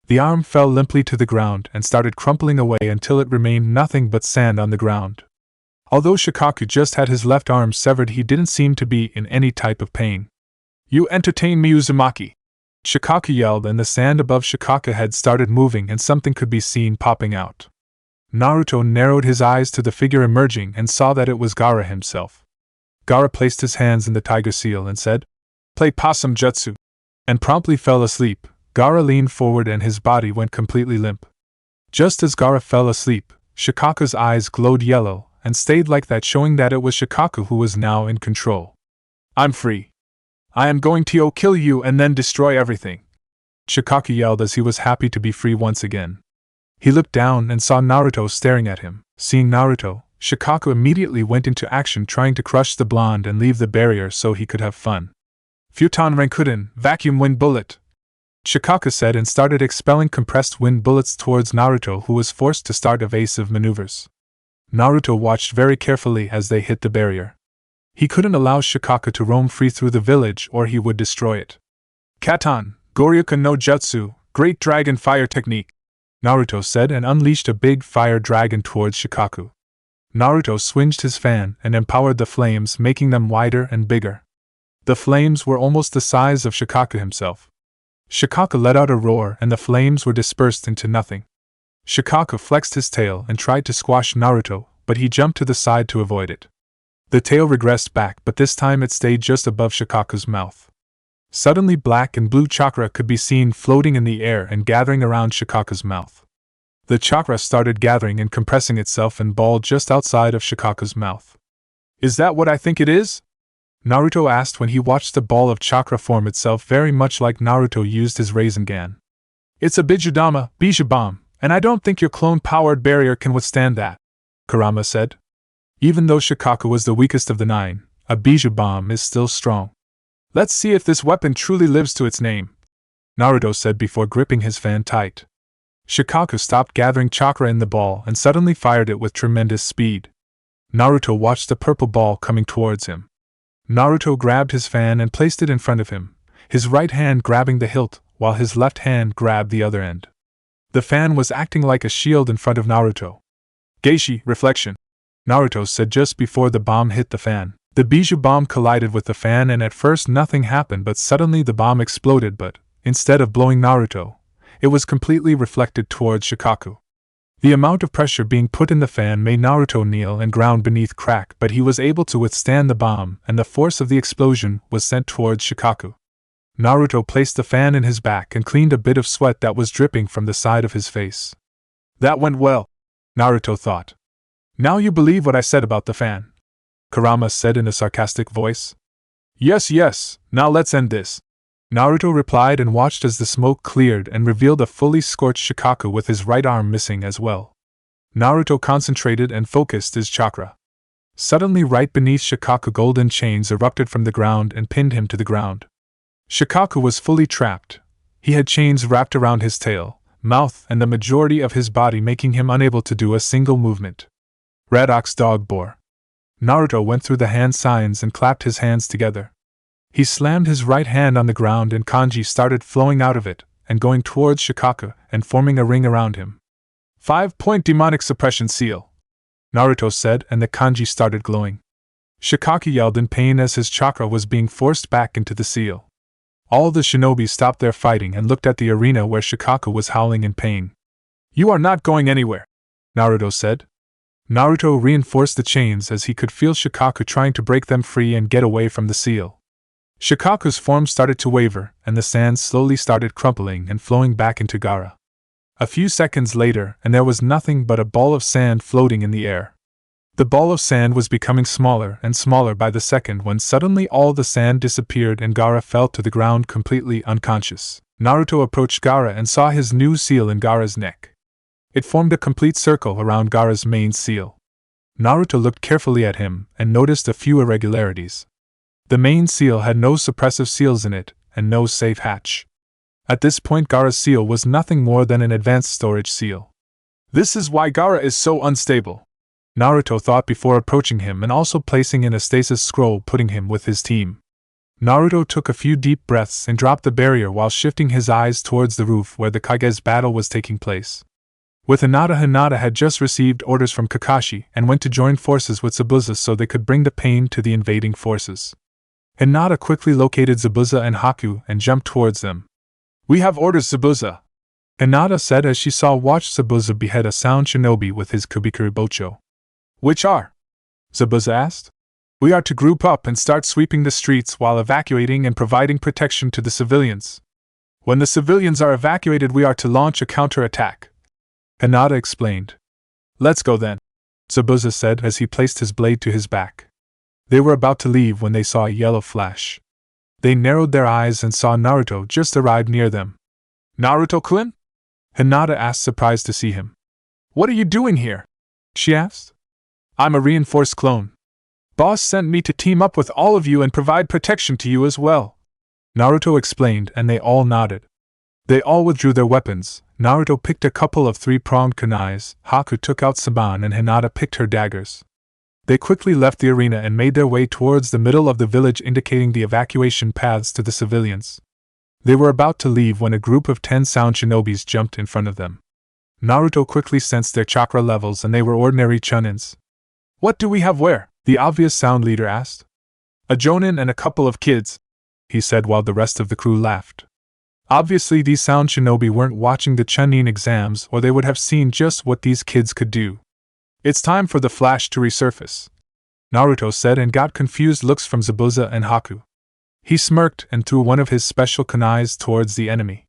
The arm fell limply to the ground and started crumpling away until it remained nothing but sand on the ground. Although Shikaku just had his left arm severed, he didn't seem to be in any type of pain. You entertain me, Uzumaki, Shikaku yelled, and the sand above Shikaku's head started moving and something could be seen popping out. Naruto narrowed his eyes to the figure emerging and saw that it was Gaara himself. Gaara placed his hands in the tiger seal and said, "Play possum jutsu," and promptly fell asleep. Gaara leaned forward and his body went completely limp. Just as Gaara fell asleep, Shikaku's eyes glowed yellow and stayed like that, showing that it was Shikaku who was now in control. I'm free. I am going to kill you and then destroy everything, Shikaku yelled as he was happy to be free once again. He looked down and saw Naruto staring at him. Seeing Naruto, Shikaku immediately went into action, trying to crush the blonde and leave the barrier so he could have fun. Futon Renkuden, vacuum wind bullet, Shikaku said and started expelling compressed wind bullets towards Naruto, who was forced to start evasive maneuvers. Naruto watched very carefully as they hit the barrier. He couldn't allow Shikaku to roam free through the village or he would destroy it. Katan, Goryuken no Jutsu, Great Dragon Fire Technique, Naruto said and unleashed a big fire dragon towards Shikaku. Naruto swinged his fan and empowered the flames, making them wider and bigger. The flames were almost the size of Shikaku himself. Shikaku let out a roar and the flames were dispersed into nothing. Shikaku flexed his tail and tried to squash Naruto, but he jumped to the side to avoid it. The tail regressed back, but this time it stayed just above Shikaku's mouth. Suddenly black and blue chakra could be seen floating in the air and gathering around Shikaku's mouth. The chakra started gathering and compressing itself and balled just outside of Shikaku's mouth. Is that what I think it is? Naruto asked when he watched the ball of chakra form itself, very much like Naruto used his Rasengan. It's a Bijudama, Bijubomb, and I don't think your clone-powered barrier can withstand that, Kurama said. Even though Shikaku was the weakest of the 9, a Bijubomb is still strong. Let's see if this weapon truly lives to its name, Naruto said before gripping his fan tight. Shikaku stopped gathering chakra in the ball and suddenly fired it with tremendous speed. Naruto watched the purple ball coming towards him. Naruto grabbed his fan and placed it in front of him, his right hand grabbing the hilt, while his left hand grabbed the other end. The fan was acting like a shield in front of Naruto. Geishi, reflection, Naruto said just before the bomb hit the fan. The Bijou bomb collided with the fan and at first nothing happened, but suddenly the bomb exploded, but, instead of blowing Naruto, it was completely reflected towards Shikaku. The amount of pressure being put in the fan made Naruto kneel and ground beneath crack, but he was able to withstand the bomb, and the force of the explosion was sent towards Shikaku. Naruto placed the fan in his back and cleaned a bit of sweat that was dripping from the side of his face. That went well, Naruto thought. Now you believe what I said about the fan, Kurama said in a sarcastic voice. Yes, now let's end this. Naruto replied and watched as the smoke cleared and revealed a fully scorched Shikaku with his right arm missing as well. Naruto concentrated and focused his chakra. Suddenly right beneath Shikaku golden chains erupted from the ground and pinned him to the ground. Shikaku was fully trapped. He had chains wrapped around his tail, mouth and the majority of his body, making him unable to do a single movement. Red Ox Dog Boar. Naruto went through the hand signs and clapped his hands together. He slammed his right hand on the ground and kanji started flowing out of it, and going towards Shikaku and forming a ring around him. 5-point demonic suppression seal, Naruto said, and the kanji started glowing. Shikaku yelled in pain as his chakra was being forced back into the seal. All the shinobi stopped their fighting and looked at the arena where Shikaku was howling in pain. You are not going anywhere, Naruto said. Naruto reinforced the chains as he could feel Shikaku trying to break them free and get away from the seal. Shikaku's form started to waver, and the sand slowly started crumpling and flowing back into Gaara. A few seconds later, and there was nothing but a ball of sand floating in the air. The ball of sand was becoming smaller and smaller by the second when suddenly all the sand disappeared and Gaara fell to the ground completely unconscious. Naruto approached Gaara and saw his new seal in Gaara's neck. It formed a complete circle around Gaara's main seal. Naruto looked carefully at him and noticed a few irregularities. The main seal had no suppressive seals in it, and no safe hatch. At this point Gaara's seal was nothing more than an advanced storage seal. This is why Gaara is so unstable, Naruto thought before approaching him and also placing in a stasis scroll, putting him with his team. Naruto took a few deep breaths and dropped the barrier while shifting his eyes towards the roof where the Kages battle was taking place. With Hinata had just received orders from Kakashi and went to join forces with Zabuza so they could bring the pain to the invading forces. Hinata quickly located Zabuza and Haku and jumped towards them. We have orders, Zabuza, Hinata said as she watched Zabuza behead a sound shinobi with his Kubikuri Bocho. Which are? Zabuza asked. We are to group up and start sweeping the streets while evacuating and providing protection to the civilians. When the civilians are evacuated, we are to launch a counter-attack, Hinata explained. Let's go then, Zabuza said as he placed his blade to his back. They were about to leave when they saw a yellow flash. They narrowed their eyes and saw Naruto just arrive near them. Naruto-kun? Hinata asked, surprised to see him. What are you doing here? She asked. I'm a reinforced clone. Boss sent me to team up with all of you and provide protection to you as well, Naruto explained, and they all nodded. They all withdrew their weapons. Naruto picked a couple of three-pronged kunais, Haku took out Saban, and Hinata picked her daggers. They quickly left the arena and made their way towards the middle of the village, indicating the evacuation paths to the civilians. They were about to leave when a group of 10 sound shinobis jumped in front of them. Naruto quickly sensed their chakra levels and they were ordinary chunins. What do we have where? The obvious sound leader asked. A jonin and a couple of kids, he said while the rest of the crew laughed. Obviously these sound shinobi weren't watching the Chunin exams or they would have seen just what these kids could do. It's time for the flash to resurface, Naruto said and got confused looks from Zabuza and Haku. He smirked and threw one of his special kunais towards the enemy.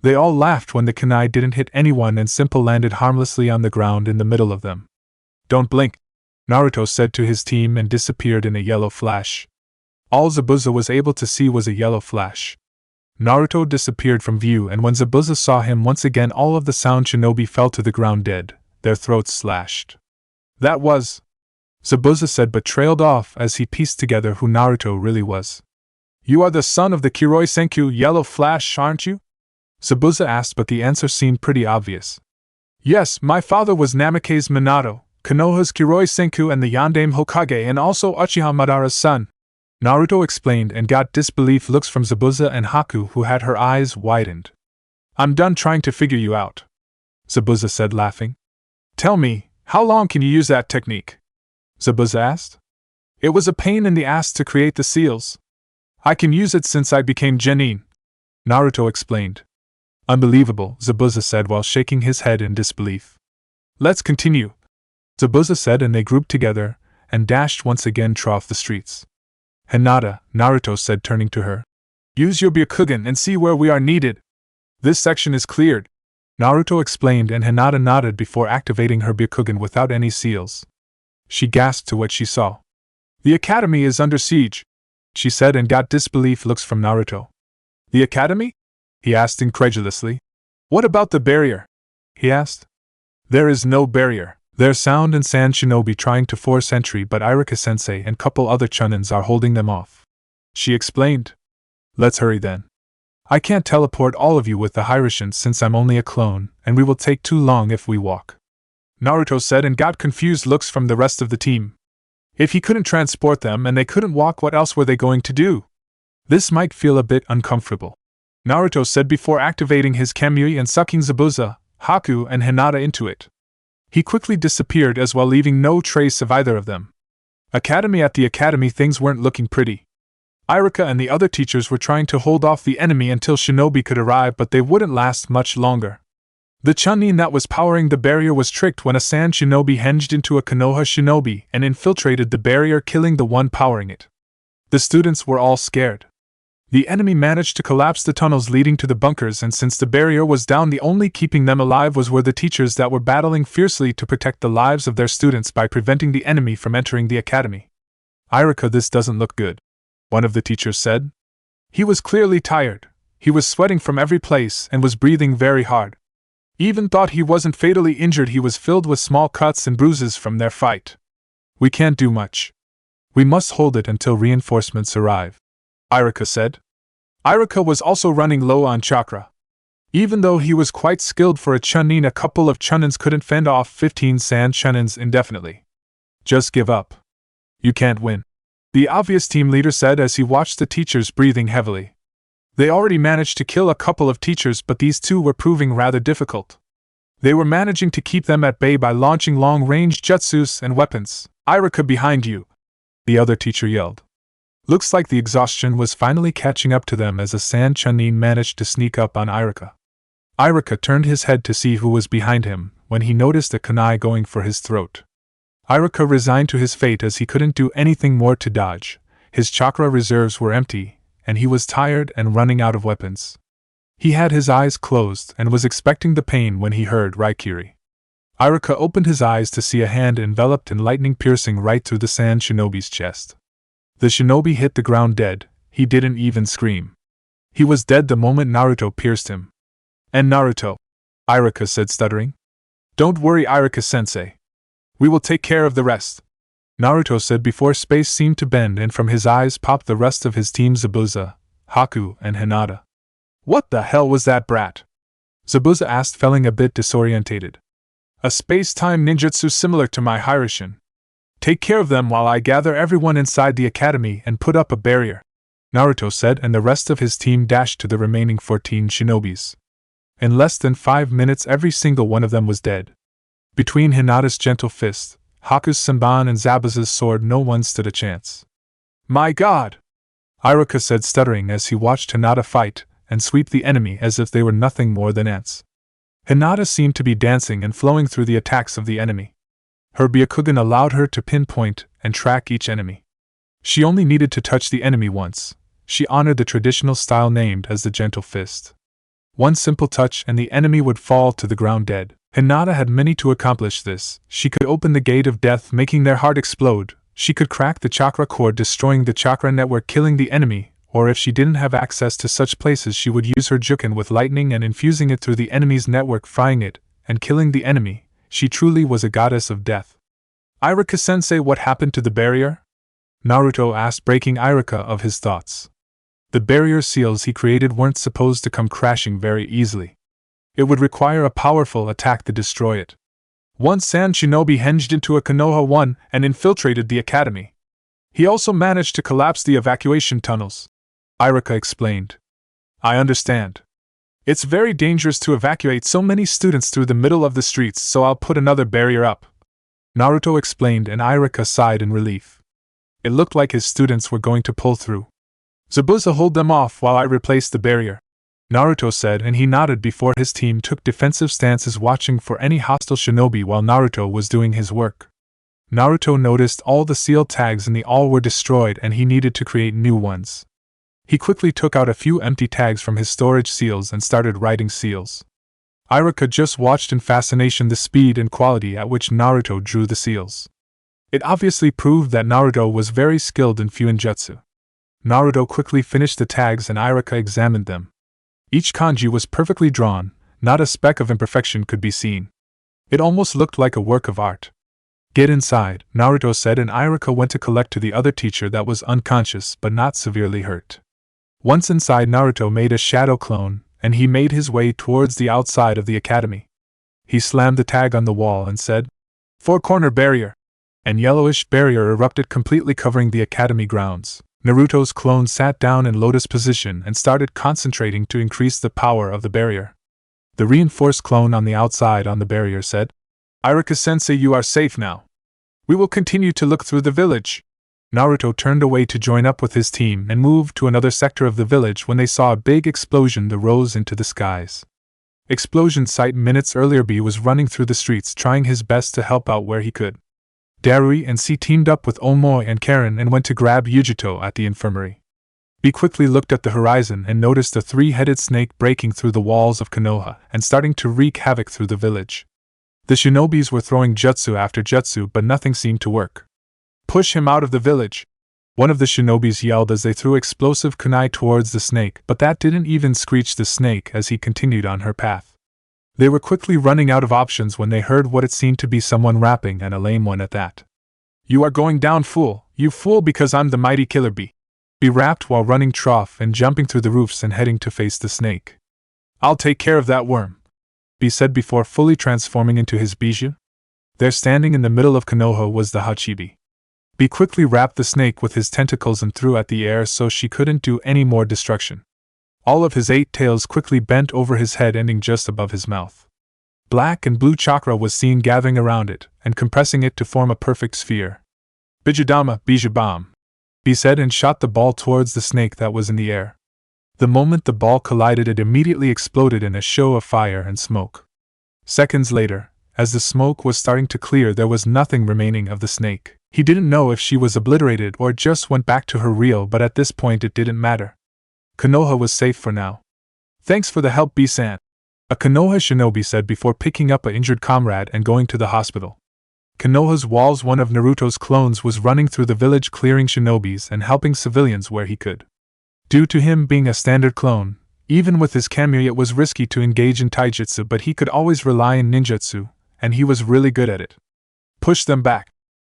They all laughed when the kunai didn't hit anyone and simple landed harmlessly on the ground in the middle of them. Don't blink, Naruto said to his team and disappeared in a yellow flash. All Zabuza was able to see was a yellow flash. Naruto disappeared from view, and when Zabuza saw him once again, all of the sound shinobi fell to the ground dead, their throats slashed. That was, Zabuza said, but trailed off as he pieced together who Naruto really was. You are the son of the Kiroi Senku Yellow Flash, aren't you? Zabuza asked, but the answer seemed pretty obvious. Yes, my father was Namake's Minato, Konoha's Kiroi Senku and the Yandame Hokage, and also Uchiha Madara's son. Naruto explained and got disbelief looks from Zabuza and Haku, who had her eyes widened. I'm done trying to figure you out, Zabuza said, laughing. Tell me, how long can you use that technique? Zabuza asked. It was a pain in the ass to create the seals. I can use it since I became Genin, Naruto explained. Unbelievable, Zabuza said while shaking his head in disbelief. Let's continue, Zabuza said, and they grouped together and dashed once again off the streets. Hinata, Naruto said, turning to her. Use your Byakugan and see where we are needed. This section is cleared, Naruto explained, and Hinata nodded before activating her Byakugan without any seals. She gasped to what she saw. The academy is under siege, she said, and got disbelief looks from Naruto. The academy? He asked incredulously. What about the barrier? He asked. There is no barrier. There's Sound and Sand Shinobi trying to force entry, but Irika-sensei and couple other Chunins are holding them off, she explained. Let's hurry then. I can't teleport all of you with the Hirishins since I'm only a clone, and we will take too long if we walk, Naruto said, and got confused looks from the rest of the team. If he couldn't transport them and they couldn't walk, what else were they going to do? This might feel a bit uncomfortable, Naruto said before activating his Kamui and sucking Zabuza, Haku, and Hinata into it. He quickly disappeared as well, leaving no trace of either of them. At the academy things weren't looking pretty. Irika and the other teachers were trying to hold off the enemy until Shinobi could arrive, but they wouldn't last much longer. The Chunin that was powering the barrier was tricked when a Sand Shinobi hinged into a Konoha Shinobi and infiltrated the barrier, killing the one powering it. The students were all scared. The enemy managed to collapse the tunnels leading to the bunkers, and since the barrier was down, the only keeping them alive were the teachers that were battling fiercely to protect the lives of their students by preventing the enemy from entering the academy. Irika, this doesn't look good, one of the teachers said. He was clearly tired. He was sweating from every place and was breathing very hard. Even thought he wasn't fatally injured, he was filled with small cuts and bruises from their fight. We can't do much. We must hold it until reinforcements arrive, Irika said. Irika was also running low on chakra. Even though he was quite skilled for a Chunin, a couple of Chunins couldn't fend off 15 Sand Chunins indefinitely. Just give up. You can't win, the obvious team leader said as he watched the teachers breathing heavily. They already managed to kill a couple of teachers, but these two were proving rather difficult. They were managing to keep them at bay by launching long-range jutsus and weapons. Irika, behind you, the other teacher yelled. Looks like the exhaustion was finally catching up to them as a Sand Chunin managed to sneak up on Irika. Irika turned his head to see who was behind him when he noticed a kunai going for his throat. Irika resigned to his fate as he couldn't do anything more to dodge. His chakra reserves were empty, and he was tired and running out of weapons. He had his eyes closed and was expecting the pain when he heard Raikiri. Irika opened his eyes to see a hand enveloped in lightning piercing right through the Sand Shinobi's chest. The shinobi hit the ground dead. He didn't even scream. He was dead the moment Naruto pierced him. And Naruto, Irika said, stuttering. Don't worry, Irika-sensei. We will take care of the rest, Naruto said before space seemed to bend and from his eyes popped the rest of his team: Zabuza, Haku, and Hinata. What the hell was that brat? Zabuza asked, feeling a bit disorientated. A space-time ninjutsu similar to my Hirishin. Take care of them while I gather everyone inside the academy and put up a barrier, Naruto said, and the rest of his team dashed to the remaining 14 shinobis. In less than 5 minutes every single one of them was dead. Between Hinata's gentle fist, Haku's Senban, and Zabuza's sword, no one stood a chance. My god! Irika said, stuttering as he watched Hinata fight and sweep the enemy as if they were nothing more than ants. Hinata seemed to be dancing and flowing through the attacks of the enemy. Her Byakugan allowed her to pinpoint and track each enemy. She only needed to touch the enemy once. She honored the traditional style named as the gentle fist. One simple touch and the enemy would fall to the ground dead. Hinata had many to accomplish this. She could open the gate of death, making their heart explode. She could crack the chakra cord, destroying the chakra network, killing the enemy. Or if she didn't have access to such places, she would use her Juken with lightning and infusing it through the enemy's network, frying it and killing the enemy. She truly was a goddess of death. Irika-sensei, what happened to the barrier? Naruto asked, breaking Irika of his thoughts. The barrier seals he created weren't supposed to come crashing very easily. It would require a powerful attack to destroy it. One Sand Shinobi hinged into a Konoha 1 and infiltrated the academy. He also managed to collapse the evacuation tunnels. Irika explained. I understand. It's very dangerous to evacuate so many students through the middle of the streets, so I'll put another barrier up. Naruto explained, and Irika sighed in relief. It looked like his students were going to pull through. Zabuza, hold them off while I replace the barrier, Naruto said, and he nodded before his team took defensive stances, watching for any hostile shinobi while Naruto was doing his work. Naruto noticed all the seal tags in the all were destroyed and he needed to create new ones. He quickly took out a few empty tags from his storage seals and started writing seals. Irika just watched in fascination the speed and quality at which Naruto drew the seals. It obviously proved that Naruto was very skilled in Fuinjutsu. Naruto quickly finished the tags and Irika examined them. Each kanji was perfectly drawn, not a speck of imperfection could be seen. It almost looked like a work of art. Get inside, Naruto said, and Irika went to collect to the other teacher that was unconscious but not severely hurt. Once inside, Naruto made a shadow clone, and he made his way towards the outside of the academy. He slammed the tag on the wall and said, "Four-corner barrier," and yellowish barrier erupted, completely covering the academy grounds. Naruto's clone sat down in lotus position and started concentrating to increase the power of the barrier. The reinforced clone on the outside on the barrier said, "Irika-sensei, you are safe now. We will continue to look through the village." Naruto turned away to join up with his team and moved to another sector of the village when they saw a big explosion that rose into the skies. Explosion site minutes earlier. B was running through the streets trying his best to help out where he could. Darui and C teamed up with Omoy and Karen and went to grab Yujito at the infirmary. B quickly looked at the horizon and noticed a three-headed snake breaking through the walls of Konoha and starting to wreak havoc through the village. The shinobis were throwing jutsu after jutsu, but nothing seemed to work. "Push him out of the village!" One of the shinobis yelled as they threw explosive kunai towards the snake, but that didn't even screech the snake as he continued on her path. They were quickly running out of options when they heard what it seemed to be someone rapping, and a lame one at that. "You are going down, fool, you fool, because I'm the mighty killer bee." He rapped while running trough and jumping through the roofs and heading to face the snake. "I'll take care of that worm," B said before fully transforming into his Biju. There, standing in the middle of Konoha, was the Hachibi. B quickly wrapped the snake with his tentacles and threw at the air so she couldn't do any more destruction. All of his 8 tails quickly bent over his head, ending just above his mouth. Black and blue chakra was seen gathering around it and compressing it to form a perfect sphere. "Bijudama, Bijubam," B said, and shot the ball towards the snake that was in the air. The moment the ball collided, it immediately exploded in a show of fire and smoke. Seconds later, as the smoke was starting to clear, there was nothing remaining of the snake. He didn't know if she was obliterated or just went back to her real, but at this point it didn't matter. Konoha was safe for now. "Thanks for the help, B-san," a Konoha shinobi said before picking up an injured comrade and going to the hospital. Konoha's walls, one of Naruto's clones, was running through the village clearing shinobis and helping civilians where he could. Due to him being a standard clone, even with his Kamui it was risky to engage in taijutsu, but he could always rely on ninjutsu, and he was really good at it. "Push them back."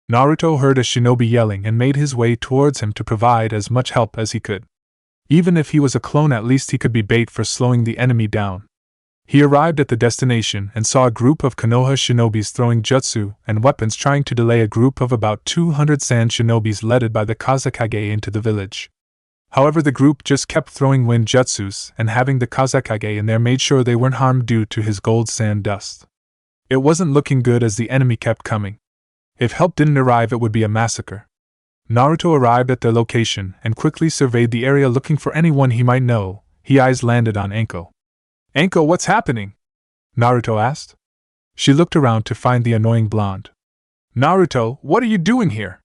Naruto heard a shinobi yelling and made his way towards him to provide as much help as he could. Even if he was a clone, at least he could be bait for slowing the enemy down. He arrived at the destination and saw a group of Konoha shinobis throwing jutsu and weapons, trying to delay a group of about 200 sand shinobis led by the Kazekage into the village. However, the group just kept throwing wind jutsus, and having the Kazekage in there made sure they weren't harmed due to his gold sand dust. It wasn't looking good as the enemy kept coming. If help didn't arrive, it would be a massacre. Naruto arrived at their location and quickly surveyed the area looking for anyone he might know. His eyes landed on Anko. "Anko, what's happening?" Naruto asked. She looked around to find the annoying blonde. "Naruto, what are you doing here?"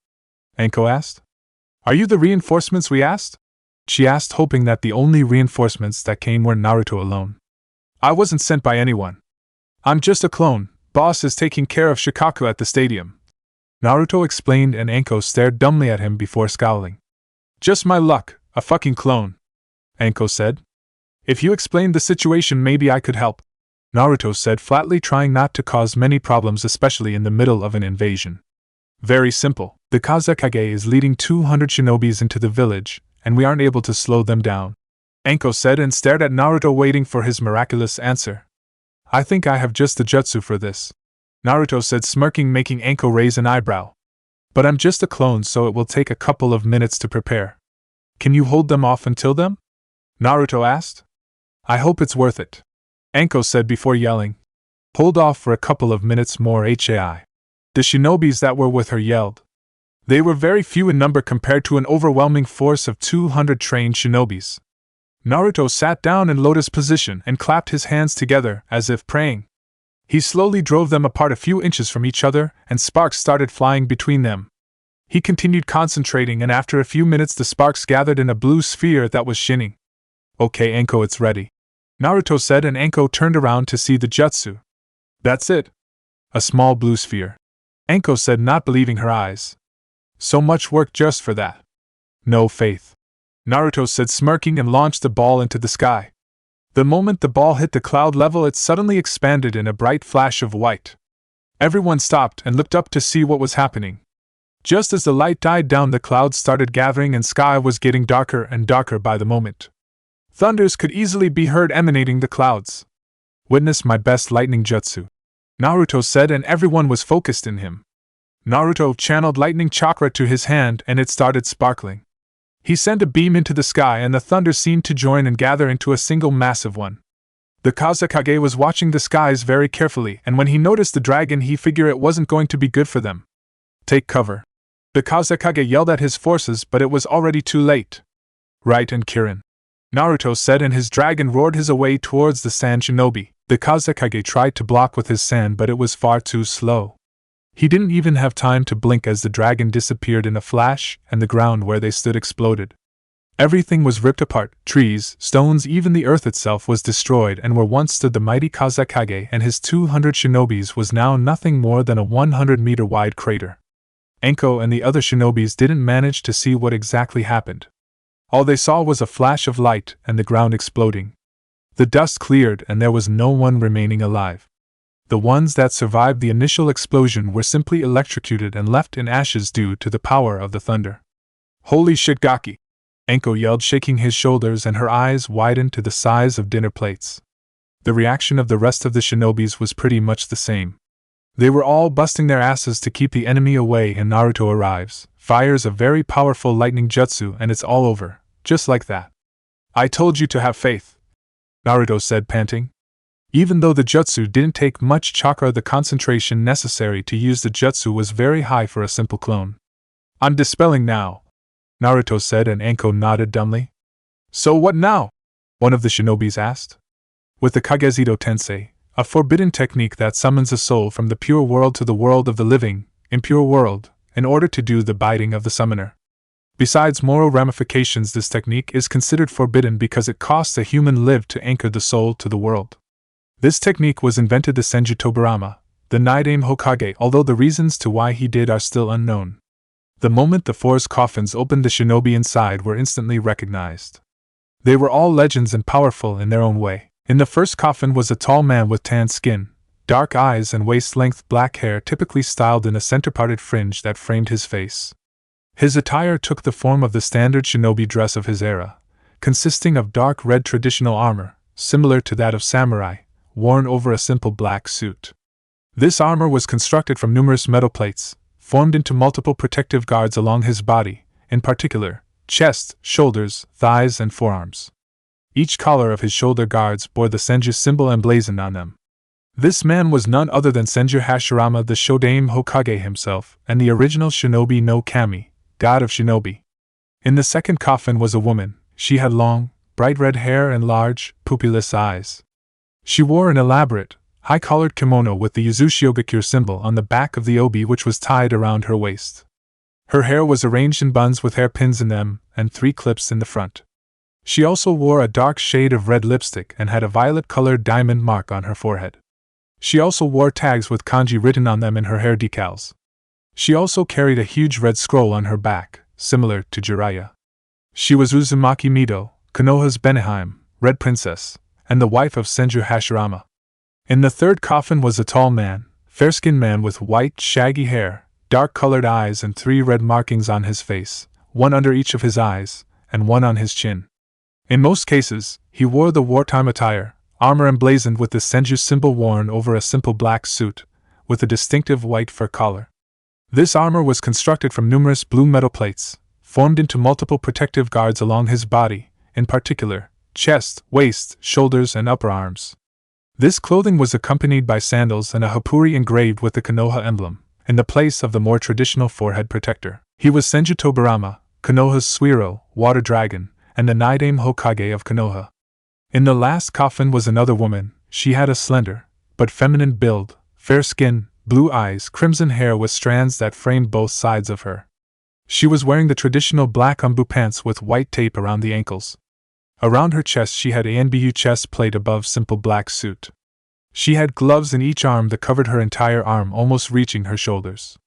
Anko asked. "Are you the reinforcements we asked?" She asked, hoping that the only reinforcements that came were Naruto alone. "I wasn't sent by anyone. I'm just a clone. Boss is taking care of Shikaku at the stadium," Naruto explained, and Anko stared dumbly at him before scowling. "Just my luck, a fucking clone," Anko said. "If you explained the situation, maybe I could help," Naruto said flatly, trying not to cause many problems, especially in the middle of an invasion. "Very simple. The Kazekage is leading 200 shinobis into the village, and we aren't able to slow them down," Anko said and stared at Naruto waiting for his miraculous answer. "I think I have just the jutsu for this," Naruto said smirking, making Anko raise an eyebrow. "But I'm just a clone, so it will take a couple of minutes to prepare." "Can you hold them off until then?" Naruto asked. "I hope it's worth it," Anko said before yelling. "Hold off for a couple of minutes more, HAI." The shinobis that were with her yelled. They were very few in number compared to an overwhelming force of 200 trained shinobis. Naruto sat down in lotus position and clapped his hands together as if praying. He slowly drove them apart a few inches from each other, and sparks started flying between them. He continued concentrating, and after a few minutes the sparks gathered in a blue sphere that was shining. "Okay, Anko, it's ready," Naruto said, and Anko turned around to see the jutsu. "That's it. A small blue sphere," Anko said, not believing her eyes. "So much work just for that." "No faith," Naruto said, smirking, and launched the ball into the sky. The moment the ball hit the cloud level, it suddenly expanded in a bright flash of white. Everyone stopped and looked up to see what was happening. Just as the light died down, the clouds started gathering and sky was getting darker and darker by the moment. Thunders could easily be heard emanating the clouds. "Witness my best lightning jutsu," Naruto said, and everyone was focused in him. Naruto channeled lightning chakra to his hand and it started sparkling. He sent a beam into the sky and the thunder seemed to join and gather into a single massive one. The Kazekage was watching the skies very carefully, and when he noticed the dragon, he figured it wasn't going to be good for them. "Take cover," the Kazekage yelled at his forces, but it was already too late. "Right, and Kirin," Naruto said, and his dragon roared his way towards the sand shinobi. The Kazekage tried to block with his sand, but it was far too slow. He didn't even have time to blink as the dragon disappeared in a flash, and the ground where they stood exploded. Everything was ripped apart, trees, stones, even the earth itself was destroyed, and where once stood the mighty Kazekage and his 200 shinobis was now nothing more than a 100-meter wide crater. Anko and the other shinobis didn't manage to see what exactly happened. All they saw was a flash of light and the ground exploding. The dust cleared and there was no one remaining alive. The ones that survived the initial explosion were simply electrocuted and left in ashes due to the power of the thunder. "Holy shit, Gaki!" Anko yelled, shaking his shoulders, and her eyes widened to the size of dinner plates. The reaction of the rest of the shinobis was pretty much the same. They were all busting their asses to keep the enemy away, and Naruto arrives, fires a very powerful lightning jutsu, and it's all over, just like that. "I told you to have faith," Naruto said, panting. Even though the jutsu didn't take much chakra, the concentration necessary to use the jutsu was very high for a simple clone. "I'm dispelling now," Naruto said, and Anko nodded dumbly. "So what now?" one of the shinobis asked. "With the Kages Edo Tensei, a forbidden technique that summons a soul from the pure world to the world of the living, impure world, in order to do the biting of the summoner. Besides moral ramifications, this technique is considered forbidden because it costs a human life to anchor the soul to the world. This technique was invented by Senju Tobirama, the Nidaime Hokage, although the reasons to why he did are still unknown. The moment the 4 coffins opened, the shinobi inside were instantly recognized. They were all legends and powerful in their own way. In the first coffin was a tall man with tan skin, dark eyes and waist-length black hair typically styled in a center-parted fringe that framed his face. His attire took the form of the standard shinobi dress of his era, consisting of dark red traditional armor, similar to that of samurai, worn over a simple black suit. This armor was constructed from numerous metal plates, formed into multiple protective guards along his body, in particular, chest, shoulders, thighs, and forearms. Each collar of his shoulder guards bore the Senju symbol emblazoned on them. This man was none other than Senju Hashirama, the Shodaime Hokage himself, and the original Shinobi no Kami, god of shinobi. In the second coffin was a woman. She had long, bright red hair and large, pupilless eyes. She wore an elaborate, high-collared kimono with the Yuzushiogakure symbol on the back of the obi, which was tied around her waist. Her hair was arranged in buns with hairpins in them, and 3 clips in the front. She also wore a dark shade of red lipstick and had a violet-colored diamond mark on her forehead. She also wore tags with kanji written on them in her hair decals. She also carried a huge red scroll on her back, similar to Jeriah. She was Uzumaki Mido, Konoha's Beneheim, Red Princess, and the wife of Senju Hashirama. In the third coffin was a tall man, fair-skinned man with white, shaggy hair, dark-colored eyes and 3 red markings on his face, one under each of his eyes, and one on his chin. In most cases, he wore the wartime attire, armor emblazoned with the Senju symbol worn over a simple black suit, with a distinctive white fur collar. This armor was constructed from numerous blue metal plates, formed into multiple protective guards along his body, in particular, chest, waist, shoulders, and upper arms. This clothing was accompanied by sandals and a hapuri engraved with the Konoha emblem, in the place of the more traditional forehead protector. He was Senju Tobirama, Konoha's Suiro, water dragon, and the Naidame Hokage of Konoha. In the last coffin was another woman. She had a slender, but feminine build, fair skin, blue eyes, crimson hair with strands that framed both sides of her. She was wearing the traditional black umbu pants with white tape around the ankles. Around her chest she had a NBU chest plate above simple black suit. She had gloves in each arm that covered her entire arm, almost reaching her shoulders.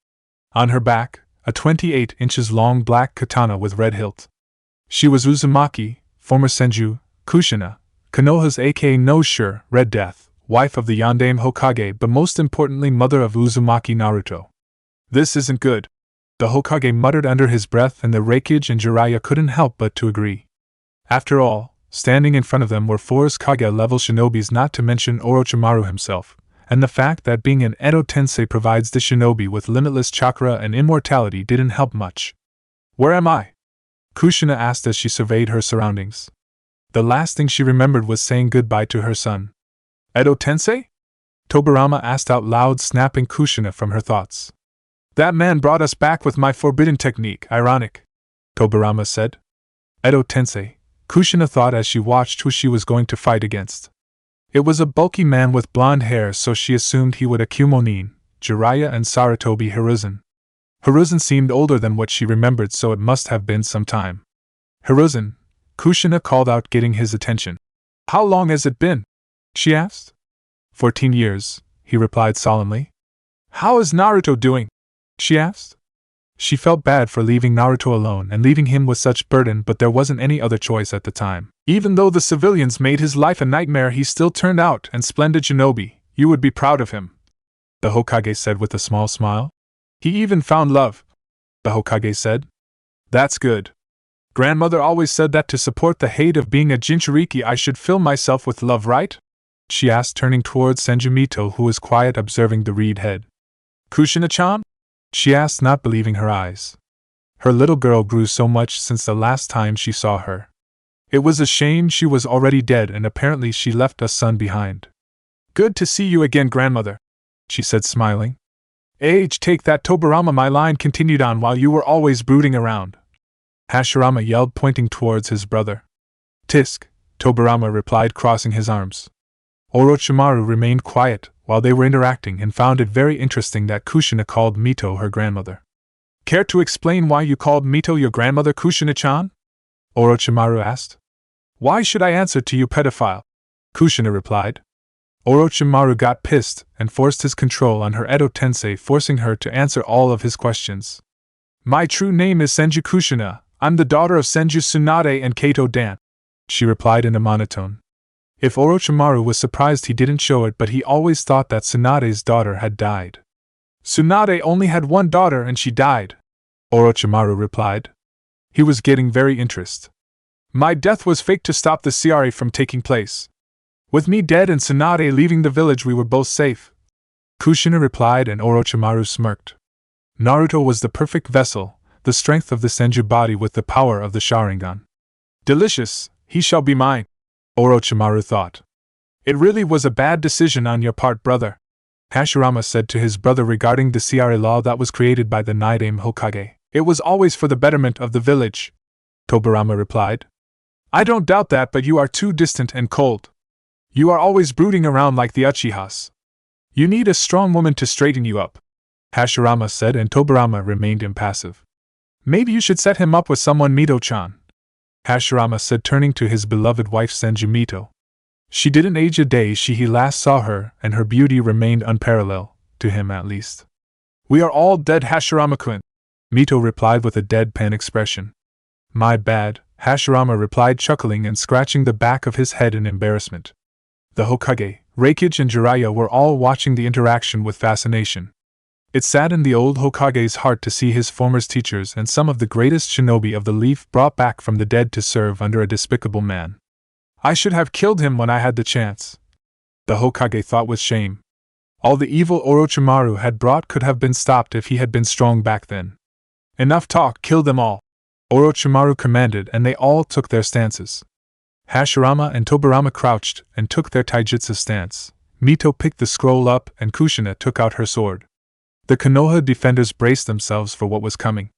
On her back, a 28 inches long black katana with red hilt. She was Uzumaki, former Senju, Kushina, Konoha's aka No-Sure, Red Death, wife of the Yondaime Hokage, but most importantly mother of Uzumaki Naruto. This isn't good, the Hokage muttered under his breath, and the Raikage and Jeriah couldn't help but to agree. After all, standing in front of them were four Kage-level shinobis, not to mention Orochimaru himself, and the fact that being an Edo Tensei provides the shinobi with limitless chakra and immortality didn't help much. "Where am I?" Kushina asked as she surveyed her surroundings. The last thing she remembered was saying goodbye to her son. "Edo Tensei?" Tobirama asked out loud, snapping Kushina from her thoughts. "That man brought us back with my forbidden technique, ironic," Tobirama said. Edo Tensei, Kushina thought as she watched who she was going to fight against. It was a bulky man with blonde hair, so she assumed he would Akumonin, Jeriah and Sarutobi Hiruzen. Hiruzen seemed older than what she remembered, so it must have been some time. "Hiruzen," Kushina called out, getting his attention. "How long has it been?" she asked. 14 years, he replied solemnly. "How is Naruto doing?" she asked. She felt bad for leaving Naruto alone and leaving him with such burden, but there wasn't any other choice at the time. Even though the civilians made his life a nightmare, he still turned out an splendid shinobi. You would be proud of him, the Hokage said with a small smile. "He even found love," the Hokage said. "That's good. Grandmother always said that to support the hate of being a Jinchuriki I should fill myself with love, right?" she asked, turning towards Senju Mito, who was quiet, observing the reed head. "Kushina-chan?" she asked, not believing her eyes. Her little girl grew so much since the last time she saw her. It was a shame she was already dead, and apparently she left a son behind. "Good to see you again, grandmother," she said, smiling. Take that, Tobirama, my line continued on while you were always brooding around," Hashirama yelled, pointing towards his brother. "Tisk," Tobirama replied, crossing his arms. Orochimaru remained quiet while they were interacting and found it very interesting that Kushina called Mito her grandmother. "Care to explain why you called Mito your grandmother, Kushina-chan?" Orochimaru asked. "Why should I answer to you, pedophile?" Kushina replied. Orochimaru got pissed and forced his control on her Edo Tensei, forcing her to answer all of his questions. "My true name is Senju Kushina. I'm the daughter of Senju Tsunade and Kato Dan," she replied in a monotone. If Orochimaru was surprised, he didn't show it, but he always thought that Tsunade's daughter had died. "Tsunade only had one daughter and she died," Orochimaru replied. He was getting very interested. "My death was faked to stop the Ciari from taking place. With me dead and Tsunade leaving the village, we were both safe," Kushina replied, and Orochimaru smirked. Naruto was the perfect vessel, the strength of the Senju body with the power of the Sharingan. "Delicious, he shall be mine," Orochimaru thought. "It really was a bad decision on your part, brother," Hashirama said to his brother regarding the Ciari law that was created by the Naidame Hokage. "It was always for the betterment of the village," Tobirama replied. "I don't doubt that, but you are too distant and cold. You are always brooding around like the Uchihas. You need a strong woman to straighten you up," Hashirama said, and Tobirama remained impassive. "Maybe you should set him up with someone, Mito-chan," Hashirama said, turning to his beloved wife Senju Mito. She didn't age a day he last saw her, and her beauty remained unparalleled, to him at least. "We are all dead, Hashirama-kun," Mito replied with a deadpan expression. "My bad," Hashirama replied, chuckling and scratching the back of his head in embarrassment. The Hokage, Raikage and Jeriah were all watching the interaction with fascination. It saddened the old Hokage's heart to see his former teachers and some of the greatest shinobi of the leaf brought back from the dead to serve under a despicable man. I should have killed him when I had the chance, the Hokage thought with shame. All the evil Orochimaru had brought could have been stopped if he had been strong back then. Enough talk, kill them all, Orochimaru commanded, and they all took their stances. Hashirama and Tobirama crouched and took their taijutsu stance. Mito picked the scroll up and Kushina took out her sword. The Konoha defenders braced themselves for what was coming.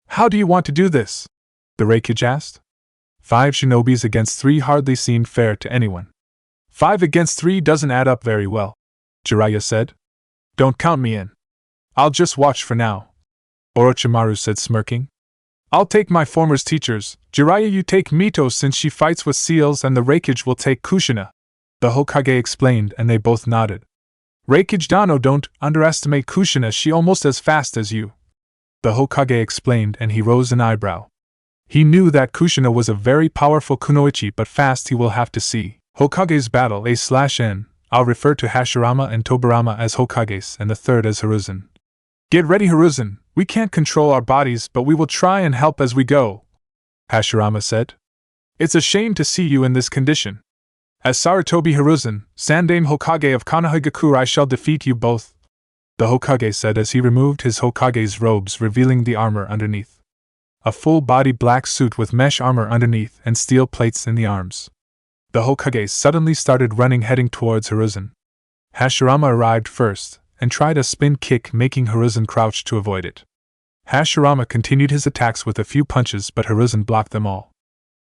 How do you want to do this? The Raikage asked. 5 shinobis against 3 hardly seemed fair to anyone. 5 against 3 doesn't add up very well, Jeriah said. Don't count me in. I'll just watch for now, Orochimaru said, smirking. I'll take my former teachers. Jeriah, you take Mito since she fights with seals, and the Raikage will take Kushina, the Hokage explained, and they both nodded. Raikage Dano, don't underestimate Kushina, she almost as fast as you, the Hokage explained, and he rose an eyebrow. He knew that Kushina was a very powerful kunoichi, but fast he will have to see. Hokage's battle A/N. I'll refer to Hashirama and Tobirama as Hokages and the third as Hiruzen. Get ready, Hiruzen. We can't control our bodies, but we will try and help as we go, Hashirama said. It's a shame to see you in this condition. As Sarutobi Hiruzen, Sandaime Hokage of Konoha, I shall defeat you both, the Hokage said as he removed his Hokage's robes, revealing the armor underneath. A full-body black suit with mesh armor underneath and steel plates in the arms. The Hokage suddenly started running, heading towards Hiruzen. Hashirama arrived first and tried a spin kick, making Hiruzen crouch to avoid it. Hashirama continued his attacks with a few punches, but Hiruzen blocked them all.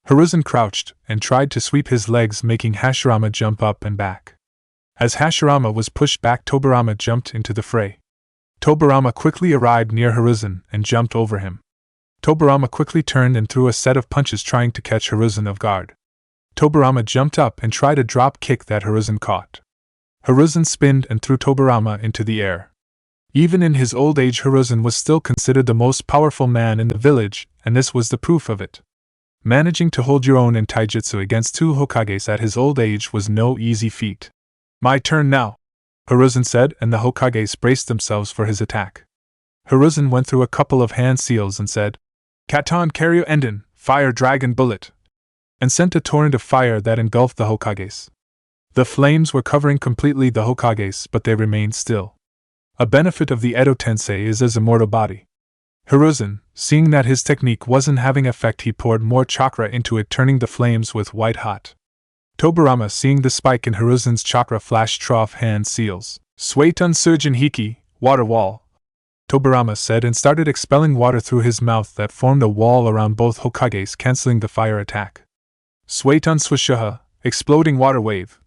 Hiruzen crouched and tried to sweep his legs, making Hashirama jump up and back. As Hashirama was pushed back, Tobirama jumped into the fray. Tobirama quickly arrived near Hiruzen and jumped over him. Tobirama quickly turned and threw a set of punches, trying to catch Hiruzen off guard. Tobirama jumped up and tried a drop kick that Hiruzen caught. Hiruzen spinned and threw Tobirama into the air. Even in his old age, Hiruzen was still considered the most powerful man in the village, and this was the proof of it. Managing to hold your own in taijutsu against 2 Hokages at his old age was no easy feat. My turn now, Hiruzen said, and the Hokages braced themselves for his attack. Hiruzen went through a couple of hand seals and said, Katon Karyo Enden, Fire Dragon Bullet, and sent a torrent of fire that engulfed the Hokages. The flames were covering completely the Hokages, but they remained still. A benefit of the Edo Tensei is his immortal body. Hiruzen, seeing that his technique wasn't having effect, he poured more chakra into it, turning the flames with white hot. Tobirama, seeing the spike in Hiruzen's chakra, flashed trough hand seals. Suetun Surgeon Hiki, water wall, Tobirama said, and started expelling water through his mouth that formed a wall around both Hokages, canceling the fire attack. Suetun Swishaha, exploding water wave,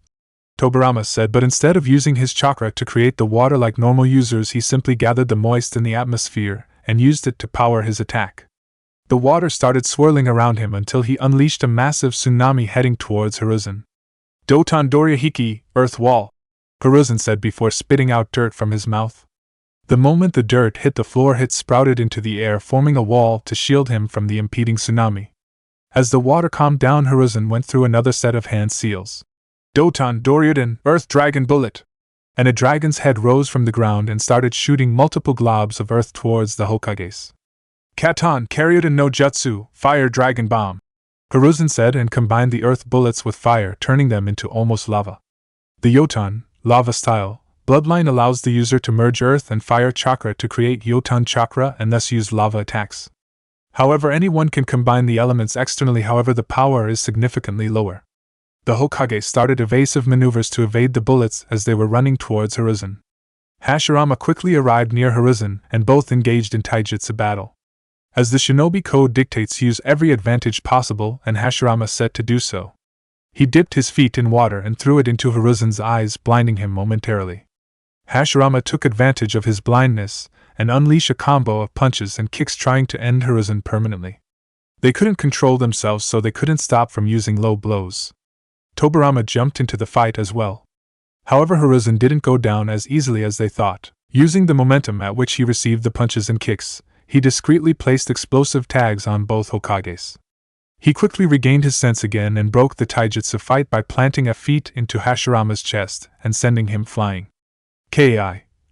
Tobirama said, but instead of using his chakra to create the water like normal users, he simply gathered the moist in the atmosphere and used it to power his attack. The water started swirling around him until he unleashed a massive tsunami heading towards Hiruzen. Doton Doria Hiki, earth wall, Hiruzen said before spitting out dirt from his mouth. The moment the dirt hit the floor, it sprouted into the air, forming a wall to shield him from the impeding tsunami. As the water calmed down, Hiruzen went through another set of hand seals. Doton Doryuden, Earth Dragon Bullet, and a dragon's head rose from the ground and started shooting multiple globs of earth towards the Hokages. Katon Karyuden no Jutsu, Fire Dragon Bomb, Hiruzen said, and combined the earth bullets with fire, turning them into almost lava. The Yotan, lava style, bloodline allows the user to merge earth and fire chakra to create Yotan chakra and thus use lava attacks. However, anyone can combine the elements externally, however the power is significantly lower. The Hokage started evasive maneuvers to evade the bullets as they were running towards Hiruzen. Hashirama quickly arrived near Hiruzen and both engaged in taijutsu battle. As the shinobi code dictates, use every advantage possible, and Hashirama set to do so. He dipped his feet in water and threw it into Hiruzen's eyes, blinding him momentarily. Hashirama took advantage of his blindness and unleashed a combo of punches and kicks, trying to end Hiruzen permanently. They couldn't control themselves, so they couldn't stop from using low blows. Tobirama jumped into the fight as well. However, Hiruzen didn't go down as easily as they thought. Using the momentum at which he received the punches and kicks, he discreetly placed explosive tags on both Hokages. He quickly regained his sense again and broke the taijutsu fight by planting a feet into Hashirama's chest and sending him flying. Ki,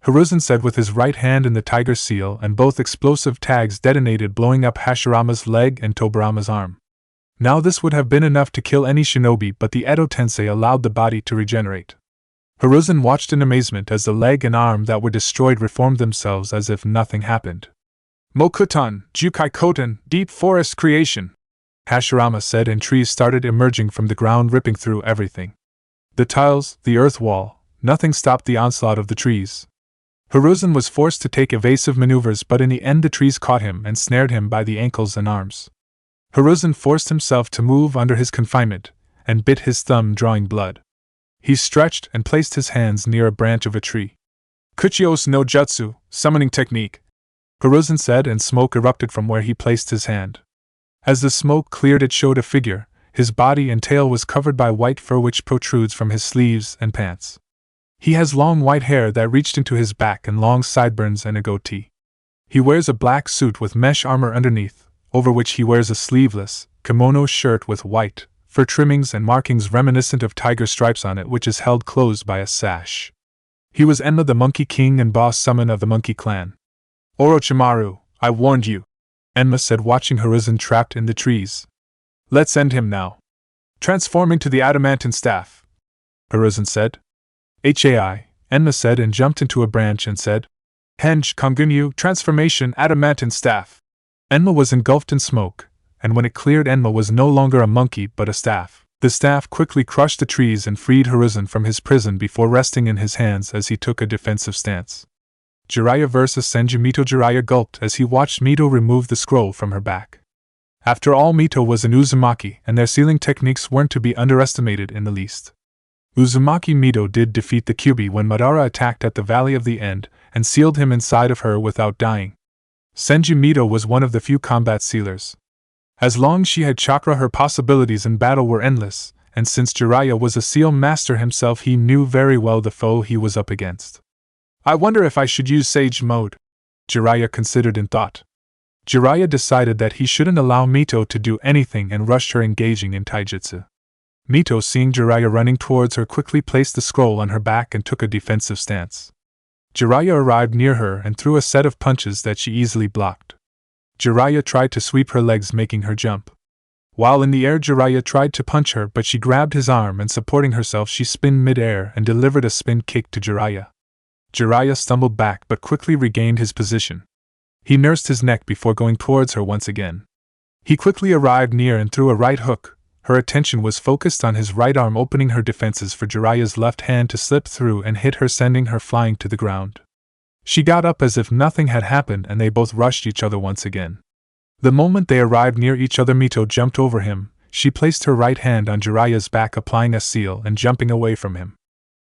Hiruzen said with his right hand in the tiger seal, and both explosive tags detonated, blowing up Hashirama's leg and Tobirama's arm. Now this would have been enough to kill any shinobi, but the Edo Tensei allowed the body to regenerate. Hiruzen watched in amazement as the leg and arm that were destroyed reformed themselves as if nothing happened. Mokutan, Jukai Koten, deep forest creation, Hashirama said, and trees started emerging from the ground, ripping through everything. The tiles, the earth wall, nothing stopped the onslaught of the trees. Hiruzen was forced to take evasive maneuvers, but in the end the trees caught him and snared him by the ankles and arms. Hiruzen forced himself to move under his confinement, and bit his thumb, drawing blood. He stretched and placed his hands near a branch of a tree. Kuchios no Jutsu, summoning technique, Hiruzen said, and smoke erupted from where he placed his hand. As the smoke cleared, it showed a figure. His body and tail was covered by white fur which protrudes from his sleeves and pants. He has long white hair that reached into his back and long sideburns and a goatee. He wears a black suit with mesh armor underneath, over which he wears a sleeveless, kimono shirt with white, fur trimmings and markings reminiscent of tiger stripes on it, which is held closed by a sash. He was Enma, the Monkey King and boss summon of the Monkey Clan. Orochimaru, I warned you, Enma said, watching Hiruzen trapped in the trees. Let's end him now. Transforming to the adamantine staff, Hiruzen said. Hai, Enma said, and jumped into a branch and said, Henge Kongunyu, transformation, adamantine staff. Enma was engulfed in smoke, and when it cleared, Enma was no longer a monkey but a staff. The staff quickly crushed the trees and freed Hiruzen from his prison before resting in his hands as he took a defensive stance. Jeriah vs. Senju. Mito. Jeriah gulped as he watched Mito remove the scroll from her back. After all, Mito was an Uzumaki, and their sealing techniques weren't to be underestimated in the least. Uzumaki Mito did defeat the Kyuubi when Madara attacked at the Valley of the End, and sealed him inside of her without dying. Senju Mito was one of the few combat sealers. As long as she had chakra, her possibilities in battle were endless, and since Jeriah was a seal master himself, he knew very well the foe he was up against. I wonder if I should use Sage Mode, Jeriah considered in thought. Jeriah decided that he shouldn't allow Mito to do anything and rushed her, engaging in taijutsu. Mito, seeing Jeriah running towards her, quickly placed the scroll on her back and took a defensive stance. Jeriah arrived near her and threw a set of punches that she easily blocked. Jeriah tried to sweep her legs, making her jump. While in the air, Jeriah tried to punch her, but she grabbed his arm and, supporting herself, she spun mid-air and delivered a spin kick to Jeriah. Jeriah stumbled back but quickly regained his position. He nursed his neck before going towards her once again. He quickly arrived near and threw a right hook. Her attention was focused on his right arm, opening her defenses for Jeriah's left hand to slip through and hit her, sending her flying to the ground. She got up as if nothing had happened, and they both rushed each other once again. The moment they arrived near each other, Mito jumped over him. She placed her right hand on Jeriah's back, applying a seal and jumping away from him.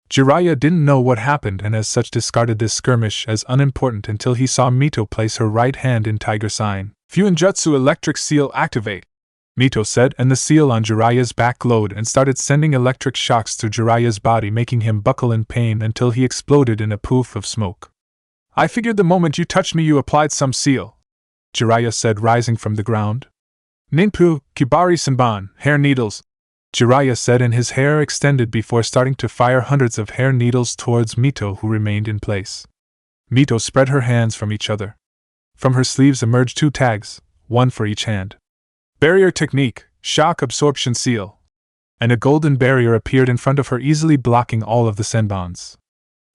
Jeriah didn't know what happened and as such discarded this skirmish as unimportant until he saw Mito place her right hand in Tiger Sign. Fuinjutsu Electric Seal activate, Mito said, and the seal on Jeriah's back glowed and started sending electric shocks through Jeriah's body, making him buckle in pain until he exploded in a poof of smoke. I figured the moment you touched me you applied some seal, Jeriah said, rising from the ground. Ninpu, Kibari Senban, hair needles, Jeriah said, and his hair extended before starting to fire hundreds of hair needles towards Mito, who remained in place. Mito spread her hands from each other. From her sleeves emerged 2 tags, one for each hand. Barrier technique, shock absorption seal. And a golden barrier appeared in front of her, easily blocking all of the senbons.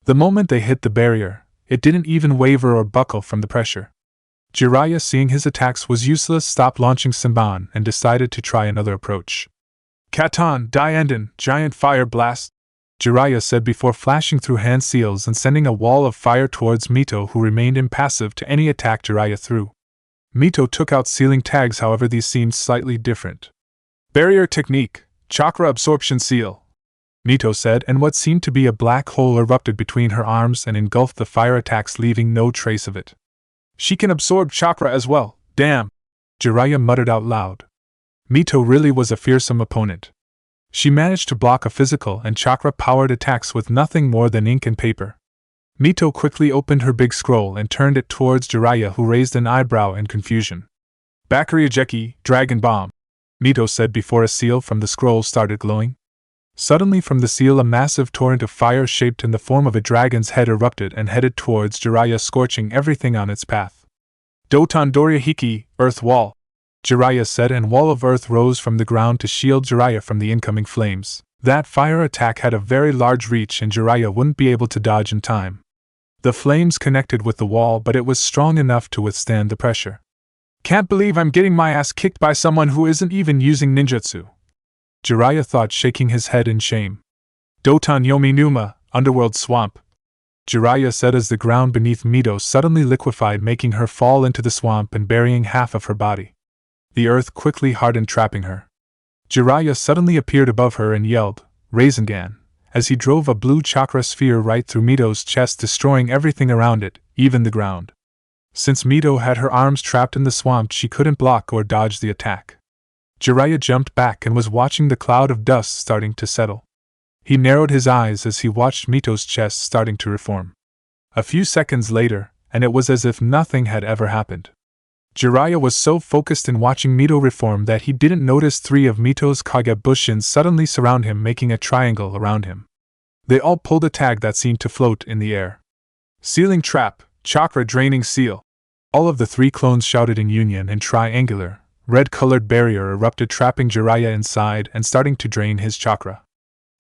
The moment they hit the barrier, it didn't even waver or buckle from the pressure. Jeriah, seeing his attacks was useless, stopped launching senbon and decided to try another approach. Katan, Dienden, giant fire blast, Jeriah said before flashing through hand seals and sending a wall of fire towards Mito, who remained impassive to any attack Jeriah threw. Mito took out sealing tags, however these seemed slightly different. Barrier technique, chakra absorption seal, Mito said, and what seemed to be a black hole erupted between her arms and engulfed the fire attacks, leaving no trace of it. She can absorb chakra as well, damn, Jeriah muttered out loud. Mito really was a fearsome opponent. She managed to block a physical and chakra-powered attacks with nothing more than ink and paper. Mito quickly opened her big scroll and turned it towards Jeriah, who raised an eyebrow in confusion. Bakuryajeki, Dragon Bomb, Mito said before a seal from the scroll started glowing. Suddenly from the seal a massive torrent of fire shaped in the form of a dragon's head erupted and headed towards Jeriah, scorching everything on its path. Doton Doria Hiki, Earth Wall, Jeriah said, and wall of earth rose from the ground to shield Jeriah from the incoming flames. That fire attack had a very large reach and Jeriah wouldn't be able to dodge in time. The flames connected with the wall, but it was strong enough to withstand the pressure. Can't believe I'm getting my ass kicked by someone who isn't even using ninjutsu, Jeriah thought, shaking his head in shame. Doton Yomi Numa, Underworld Swamp, Jeriah said as the ground beneath Mito suddenly liquefied, making her fall into the swamp and burying half of her body. The earth quickly hardened, trapping her. Jeriah suddenly appeared above her and yelled, Rasengan, as he drove a blue chakra sphere right through Mito's chest, destroying everything around it, even the ground. Since Mito had her arms trapped in the swamp, she couldn't block or dodge the attack. Jeriah jumped back and was watching the cloud of dust starting to settle. He narrowed his eyes as he watched Mito's chest starting to reform. A few seconds later, and it was as if nothing had ever happened. Jeriah was so focused in watching Mito reform that he didn't notice 3 of Mito's Kage Bushins suddenly surround him, making a triangle around him. They all pulled a tag that seemed to float in the air. Sealing Trap, Chakra Draining Seal. All of the 3 clones shouted in union, and triangular, red-colored barrier erupted, trapping Jeriah inside and starting to drain his chakra.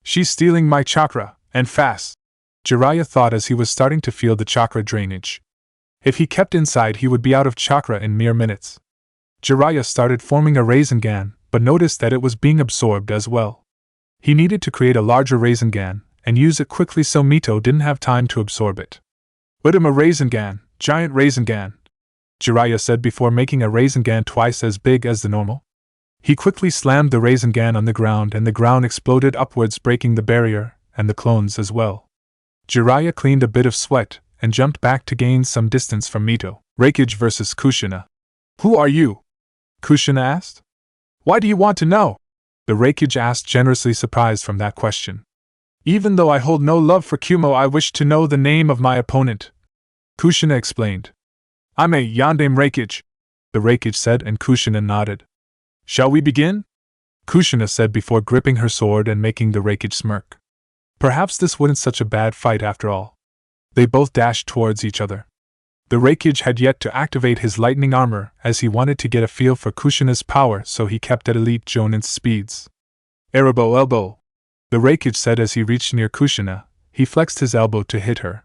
She's stealing my chakra, and fast, Jeriah thought as he was starting to feel the chakra drainage. If he kept inside, he would be out of chakra in mere minutes. Jeriah started forming a Rasengan, but noticed that it was being absorbed as well. He needed to create a larger Rasengan and use it quickly, so Mito didn't have time to absorb it. Put him a Rasengan, giant Rasengan, Jeriah said before making a Rasengan twice as big as the normal. He quickly slammed the Rasengan on the ground and the ground exploded upwards, breaking the barrier and the clones as well. Jeriah cleaned a bit of sweat and jumped back to gain some distance from Mito. Raikage vs. Kushina. Who are you? Kushina asked. Why do you want to know? The Raikage asked, generously surprised from that question. Even though I hold no love for Kumo, I wish to know the name of my opponent, Kushina explained. I'm a Yandame Raikage, the Raikage said, and Kushina nodded. Shall we begin? Kushina said before gripping her sword and making the Raikage smirk. Perhaps this wasn't such a bad fight after all. They both dashed towards each other. The Raikage had yet to activate his lightning armor, as he wanted to get a feel for Kushina's power, so he kept at elite Jonin's speeds. Erebo elbow, the Raikage said as he reached near Kushina. He flexed his elbow to hit her.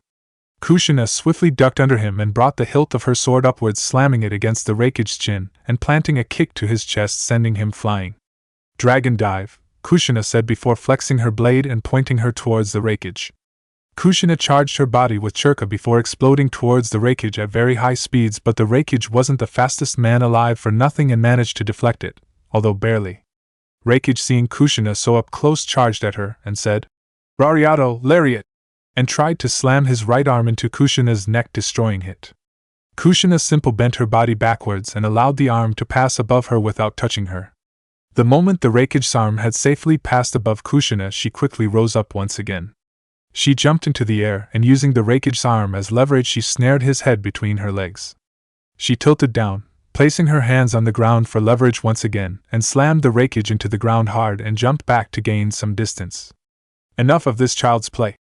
Kushina swiftly ducked under him and brought the hilt of her sword upwards, slamming it against the Raikage's chin and planting a kick to his chest, sending him flying. Dragon dive, Kushina said before flexing her blade and pointing her towards the Raikage. Kushina charged her body with Churka before exploding towards the Raikage at very high speeds, but the Raikage wasn't the fastest man alive for nothing and managed to deflect it, although barely. Raikage, seeing Kushina so up close, charged at her and said, Rariato, Lariat, and tried to slam his right arm into Kushina's neck, destroying it. Kushina simply bent her body backwards and allowed the arm to pass above her without touching her. The moment the Raikage's arm had safely passed above Kushina, she quickly rose up once again. She jumped into the air and, using the Raikage's arm as leverage, she snared his head between her legs. She tilted down, placing her hands on the ground for leverage once again, and slammed the Raikage into the ground hard and jumped back to gain some distance. Enough of this child's play,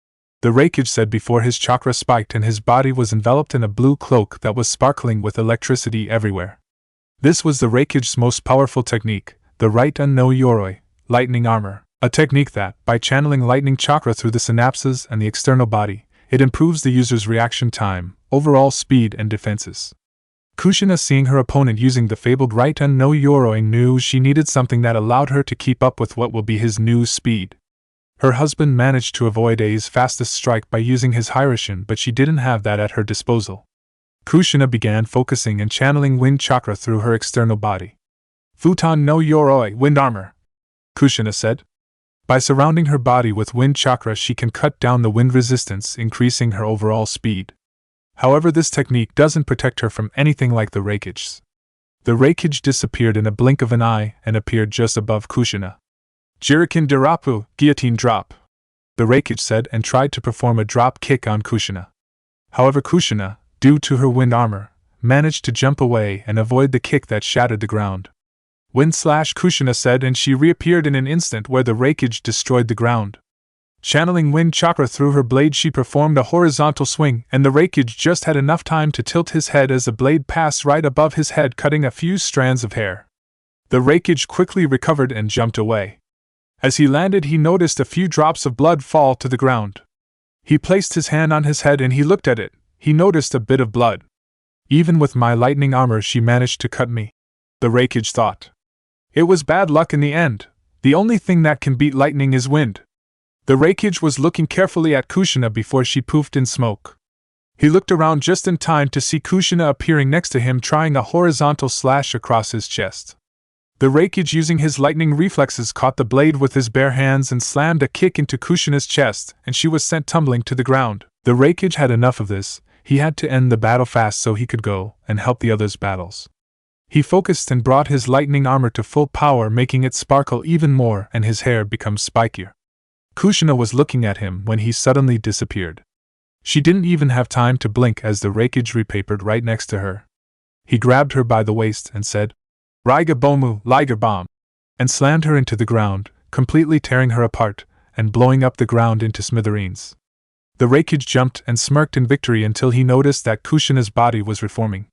the Raikage said before his chakra spiked and his body was enveloped in a blue cloak that was sparkling with electricity everywhere. This was the Raikage's most powerful technique, the Raiten no Yoroi, lightning armor, a technique that, by channeling lightning chakra through the synapses and the external body, it improves the user's reaction time, overall speed, and defenses. Kushina, seeing her opponent using the fabled Raiten no Yoroi, knew she needed something that allowed her to keep up with what will be his new speed. Her husband managed to avoid A's fastest strike by using his Hirishin, but she didn't have that at her disposal. Kushina began focusing and channeling wind chakra through her external body. Futon no Yoroi, wind armor, Kushina said. By surrounding her body with wind chakra, she can cut down the wind resistance, increasing her overall speed. However, this technique doesn't protect her from anything like the Raikage's. The Raikage disappeared in a blink of an eye and appeared just above Kushina. Jiriken Dirapu, guillotine drop, the Raikage said and tried to perform a drop kick on Kushina. However, Kushina, due to her wind armor, managed to jump away and avoid the kick that shattered the ground. Wind/Kushina said, and she reappeared in an instant where the Raikage destroyed the ground. Channeling wind chakra through her blade, she performed a horizontal swing, and the Raikage just had enough time to tilt his head as the blade passed right above his head, cutting a few strands of hair. The Raikage quickly recovered and jumped away. As he landed, he noticed a few drops of blood fall to the ground. He placed his hand on his head and he looked at it. He noticed a bit of blood. Even with my lightning armor, she managed to cut me, the Raikage thought. It was bad luck in the end. The only thing that can beat lightning is wind. The Raikage was looking carefully at Kushina before she poofed in smoke. He looked around just in time to see Kushina appearing next to him, trying a horizontal slash across his chest. The Raikage, using his lightning reflexes, caught the blade with his bare hands and slammed a kick into Kushina's chest, and she was sent tumbling to the ground. The Raikage had enough of this. He had to end the battle fast so he could go and help the others' battles. He focused and brought his lightning armor to full power, making it sparkle even more and his hair become spikier. Kushina was looking at him when he suddenly disappeared. She didn't even have time to blink as the Raikage repapered right next to her. He grabbed her by the waist and said, "Raiga Bomu, Liger Bomb," and slammed her into the ground, completely tearing her apart and blowing up the ground into smithereens. The Raikage jumped and smirked in victory until he noticed that Kushina's body was reforming.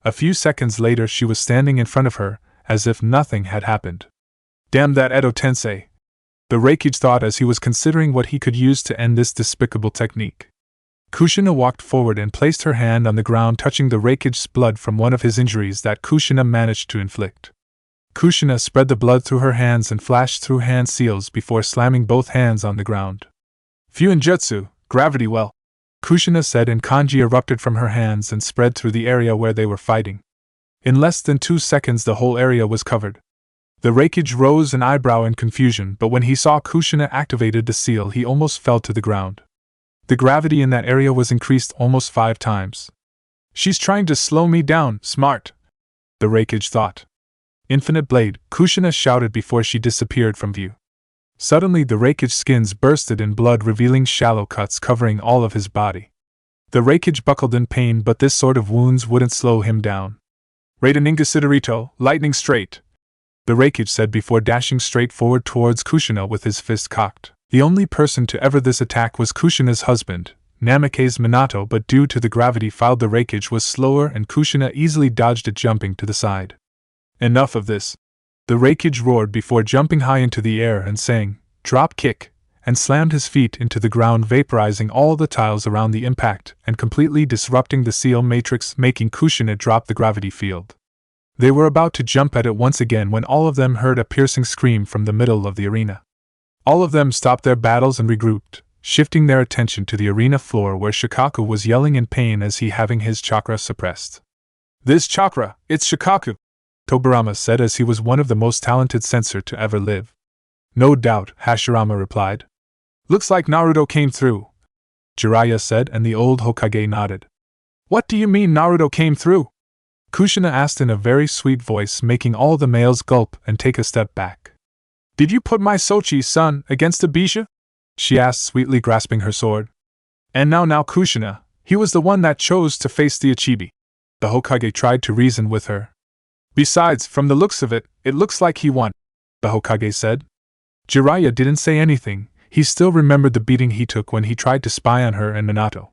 A few seconds later, she was standing in front of her, as if nothing had happened. Damn that Edo Tensei, the Raikage thought as he was considering what he could use to end this despicable technique. Kushina walked forward and placed her hand on the ground, touching the Raikage's blood from one of his injuries that Kushina managed to inflict. Kushina spread the blood through her hands and flashed through hand seals before slamming both hands on the ground. "Fuinjutsu, gravity well," Kushina said, and kanji erupted from her hands and spread through the area where they were fighting. In less than 2 seconds the whole area was covered. The Raikage rose an eyebrow in confusion, but when he saw Kushina activated the seal, he almost fell to the ground. The gravity in that area was increased almost 5 times. "She's trying to slow me down, smart," the Raikage thought. "Infinite Blade," Kushina shouted before she disappeared from view. Suddenly the Raikage's skins bursted in blood, revealing shallow cuts covering all of his body. The Raikage buckled in pain, but this sort of wounds wouldn't slow him down. "Raiden Ingasidorito, lightning straight," the Raikage said before dashing straight forward towards Kushina with his fist cocked. The only person to ever this attack was Kushina's husband, Namake's Minato, but due to the gravity field the Raikage was slower and Kushina easily dodged it, jumping to the side. "Enough of this," the Raikage roared before jumping high into the air and saying, "Drop kick," and slammed his feet into the ground, vaporizing all the tiles around the impact and completely disrupting the seal matrix, making Kushina drop the gravity field. They were about to jump at it once again when all of them heard a piercing scream from the middle of the arena. All of them stopped their battles and regrouped, shifting their attention to the arena floor where Shikaku was yelling in pain as he having his chakra suppressed. "This chakra, it's Shikaku," Tobirama said as he was one of the most talented censor to ever live. "No doubt," Hashirama replied. "Looks like Naruto came through," Jeriah said, and the old Hokage nodded. "What do you mean Naruto came through?" Kushina asked in a very sweet voice, making all the males gulp and take a step back. "Did you put my Sochi-san against a Bisha?" she asked sweetly, grasping her sword. "And now Kushina, he was the one that chose to face the Ichibi," the Hokage tried to reason with her. "Besides, from the looks of it, it looks like he won," the Hokage said. Jeriah didn't say anything. He still remembered the beating he took when he tried to spy on her and Minato.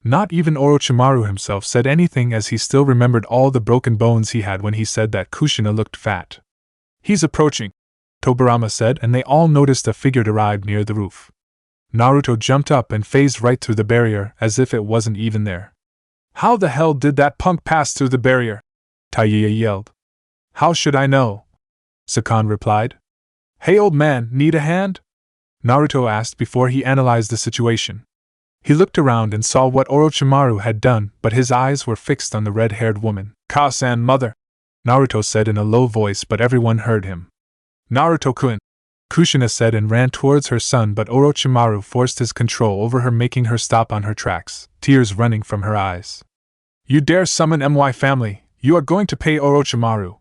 Not even Orochimaru himself said anything, as he still remembered all the broken bones he had when he said that Kushina looked fat. "He's approaching," Tobirama said, and they all noticed a figure arrived near the roof. Naruto jumped up and phased right through the barrier as if it wasn't even there. "How the hell did that punk pass through the barrier?" Taiya yelled. "How should I know?" Sakan replied. "Hey old man, need a hand?" Naruto asked before he analyzed the situation. He looked around and saw what Orochimaru had done, but his eyes were fixed on the red-haired woman. "Ka-san, mother," Naruto said in a low voice, but everyone heard him. "Naruto-kun," Kushina said and ran towards her son, but Orochimaru forced his control over her, making her stop on her tracks, tears running from her eyes. "You dare summon my family, you are going to pay Orochimaru,"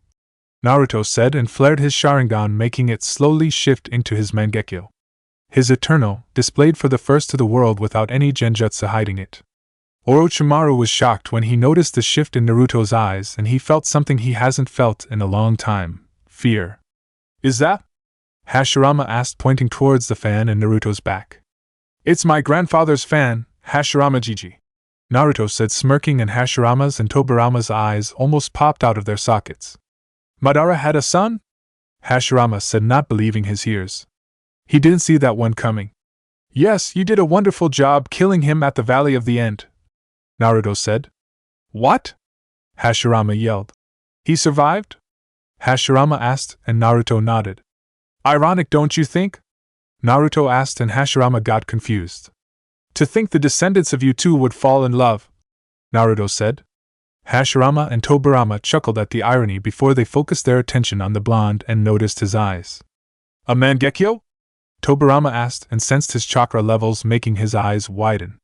Naruto said and flared his Sharingan, making it slowly shift into his Mangekyo. His Eternal, displayed for the first to the world without any genjutsu hiding it. Orochimaru was shocked when he noticed the shift in Naruto's eyes, and he felt something he hasn't felt in a long time, fear. Is that? Hashirama asked, pointing towards the fan in Naruto's back. It's my grandfather's fan, Hashirama Jiji. Naruto said, smirking, and Hashirama's and Tobirama's eyes almost popped out of their sockets. Madara had a son? Hashirama said, not believing his ears. He didn't see that one coming. Yes, you did a wonderful job killing him at the Valley of the End, Naruto said. What? Hashirama yelled. He survived? Hashirama asked, and Naruto nodded. Ironic, don't you think? Naruto asked, and Hashirama got confused. To think the descendants of you two would fall in love, Naruto said. Hashirama and Tobirama chuckled at the irony before they focused their attention on the blonde and noticed his eyes. A Mangekyo? Tobirama asked, and sensed his chakra levels making his eyes widen.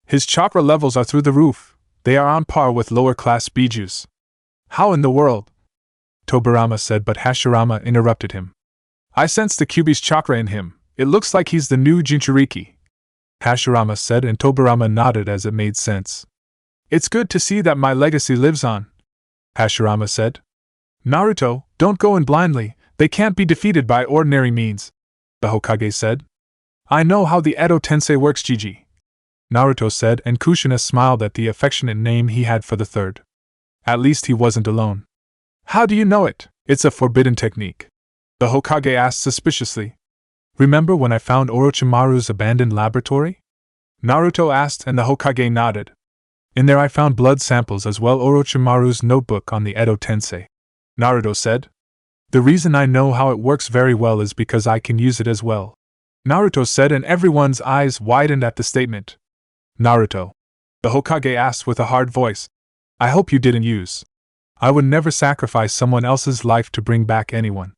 His chakra levels are through the roof. They are on par with lower-class Bijus. How in the world? Tobirama said, but Hashirama interrupted him. I sense the Kyuubi's chakra in him. It looks like he's the new Jinchuriki. Hashirama said, and Tobirama nodded as it made sense. It's good to see that my legacy lives on, Hashirama said. Naruto, don't go in blindly. They can't be defeated by ordinary means, the Hokage said. I know how the Edo Tensei works, Jiji, Naruto said, and Kushina smiled at the affectionate name he had for the third. At least he wasn't alone. How do you know it? It's a forbidden technique, the Hokage asked suspiciously. Remember when I found Orochimaru's abandoned laboratory? Naruto asked, and the Hokage nodded. In there I found blood samples as well as Orochimaru's notebook on the Edo Tensei, Naruto said. The reason I know how it works very well is because I can use it as well, Naruto said, and everyone's eyes widened at the statement. Naruto, the Hokage asked with a hard voice. I hope you didn't use. I would never sacrifice someone else's life to bring back anyone.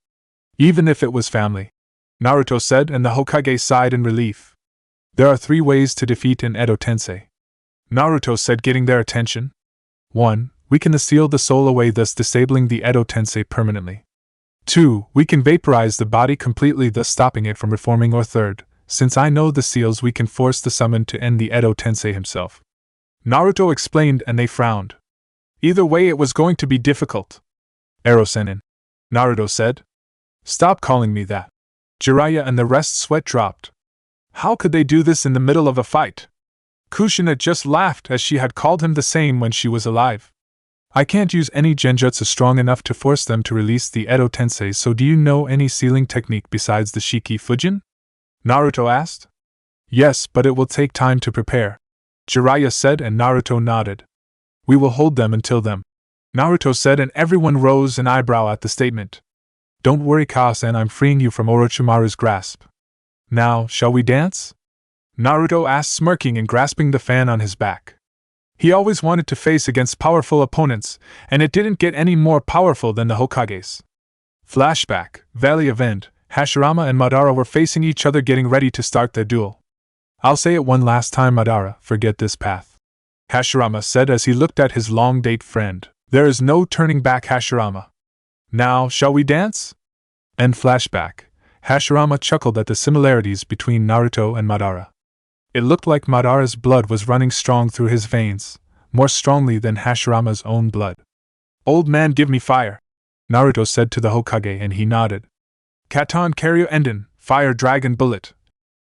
Even if it was family, Naruto said, and the Hokage sighed in relief. There are 3 ways to defeat an Edo Tensei, Naruto said, getting their attention. 1. We can seal the soul away, thus disabling the Edo Tensei permanently. 2. We can vaporize the body completely, thus stopping it from reforming. Or 3rd, since I know the seals, we can force the summon to end the Edo Tensei himself. Naruto explained, and they frowned. Either way it was going to be difficult. Erosenin, Naruto said. Stop calling me that. Jeriah and the rest sweat dropped. How could they do this in the middle of a fight? Kushina just laughed, as she had called him the same when she was alive. I can't use any genjutsu strong enough to force them to release the Edo Tensei, so do you know any sealing technique besides the Shiki Fujin? Naruto asked. Yes, but it will take time to prepare, Jeriah said, and Naruto nodded. We will hold them until then, Naruto said, and everyone rose an eyebrow at the statement. Don't worry, Kase-san, I'm freeing you from Orochimaru's grasp. Now, shall we dance? Naruto asked, smirking and grasping the fan on his back. He always wanted to face against powerful opponents, and it didn't get any more powerful than the Hokages. Flashback, Valley of End, Hashirama and Madara were facing each other, getting ready to start their duel. I'll say it one last time, Madara, forget this path, Hashirama said as he looked at his long-date friend. There is no turning back, Hashirama. Now, shall we dance? End flashback. Hashirama chuckled at the similarities between Naruto and Madara. It looked like Madara's blood was running strong through his veins, more strongly than Hashirama's own blood. Old man, give me fire, Naruto said to the Hokage, and he nodded. Katon Karyu Enden, fire dragon bullet,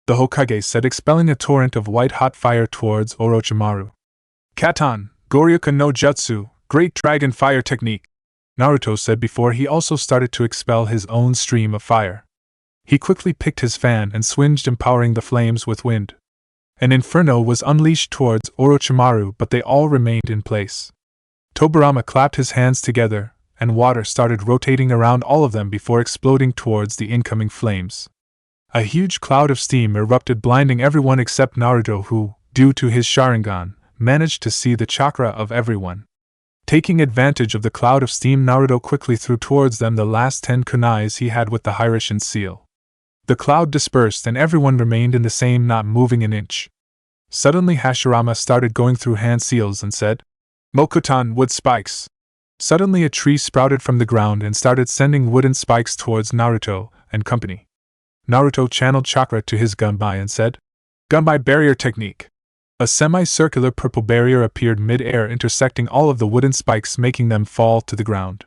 the Hokage said, expelling a torrent of white-hot fire towards Orochimaru. Katon, Goryuken no Jutsu, great dragon fire technique, Naruto said before he also started to expel his own stream of fire. He quickly picked his fan and swinged, empowering the flames with wind. An inferno was unleashed towards Orochimaru, but they all remained in place. Tobirama clapped his hands together, and water started rotating around all of them before exploding towards the incoming flames. A huge cloud of steam erupted, blinding everyone except Naruto, who, due to his Sharingan, managed to see the chakra of everyone. Taking advantage of the cloud of steam, Naruto quickly threw towards them the last 10 kunais he had with the Hiraishin seal. The cloud dispersed and everyone remained in the same, not moving an inch. Suddenly Hashirama started going through hand seals and said, Mokutan, wood spikes. Suddenly a tree sprouted from the ground and started sending wooden spikes towards Naruto and company. Naruto channeled chakra to his Gunbai and said, Gunbai barrier technique. A semicircular purple barrier appeared mid-air, intersecting all of the wooden spikes, making them fall to the ground.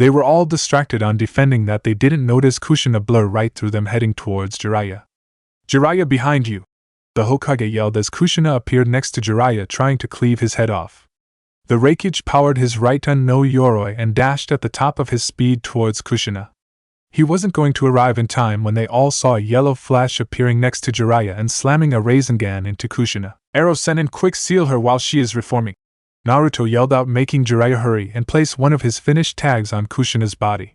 They were all distracted on defending that they didn't notice Kushina blur right through them heading towards Jeriah. Jeriah behind you! The Hokage yelled as Kushina appeared next to Jeriah trying to cleave his head off. The Raikage powered his Raiten no Yoroi and dashed at the top of his speed towards Kushina. He wasn't going to arrive in time when they all saw a yellow flash appearing next to Jeriah and slamming a Rasengan into Kushina. Arrow Sennin, quick, seal her while she is reforming! Naruto yelled out, making Jeriah hurry and place one of his finished tags on Kushina's body.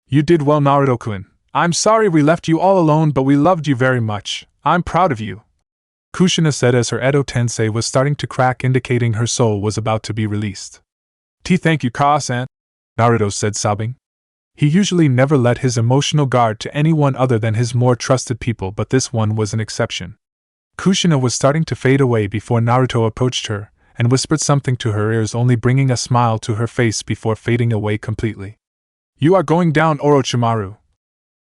You did well, Naruto-kun. I'm sorry we left you all alone, but we loved you very much. I'm proud of you, Kushina said as her Edo Tensei was starting to crack, indicating her soul was about to be released. Thank you, Ka-san, Naruto said, sobbing. He usually never let his emotional guard to anyone other than his more trusted people, but this one was an exception. Kushina was starting to fade away before Naruto approached her and whispered something to her ears, only bringing a smile to her face before fading away completely. You are going down, Orochimaru,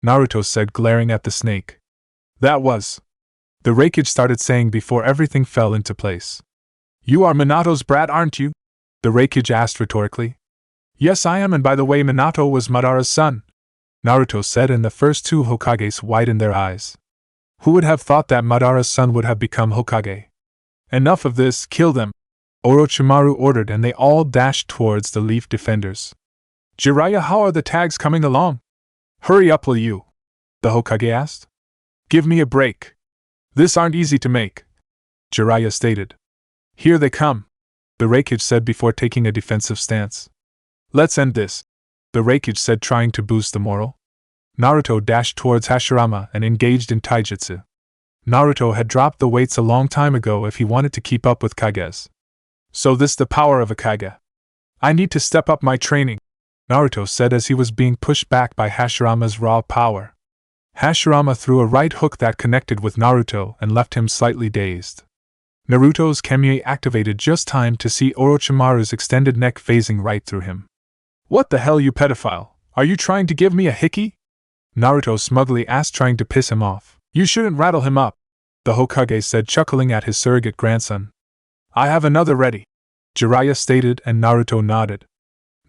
Naruto said, glaring at the snake. That was, the Raikage started saying before everything fell into place. You are Minato's brat, aren't you? The Raikage asked rhetorically. Yes, I am, and by the way, Minato was Madara's son, Naruto said, and the first two Hokages widened their eyes. Who would have thought that Madara's son would have become Hokage? Enough of this, kill them, Orochimaru ordered, and they all dashed towards the Leaf Defenders. Jeriah, how are the tags coming along? Hurry up, will you? The Hokage asked. Give me a break. This aren't easy to make, Jeriah stated. Here they come, the Raikage said before taking a defensive stance. Let's end this, the Raikage said, trying to boost the morale. Naruto dashed towards Hashirama and engaged in taijutsu. Naruto had dropped the weights a long time ago if he wanted to keep up with Kages. So this the power of a Kage. I need to step up my training, Naruto said as he was being pushed back by Hashirama's raw power. Hashirama threw a right hook that connected with Naruto and left him slightly dazed. Naruto's Kamui activated just time to see Orochimaru's extended neck phasing right through him. What the hell, you pedophile? Are you trying to give me a hickey? Naruto smugly asked, trying to piss him off. You shouldn't rattle him up, the Hokage said, chuckling at his surrogate grandson. I have another ready, Jeriah stated, and Naruto nodded.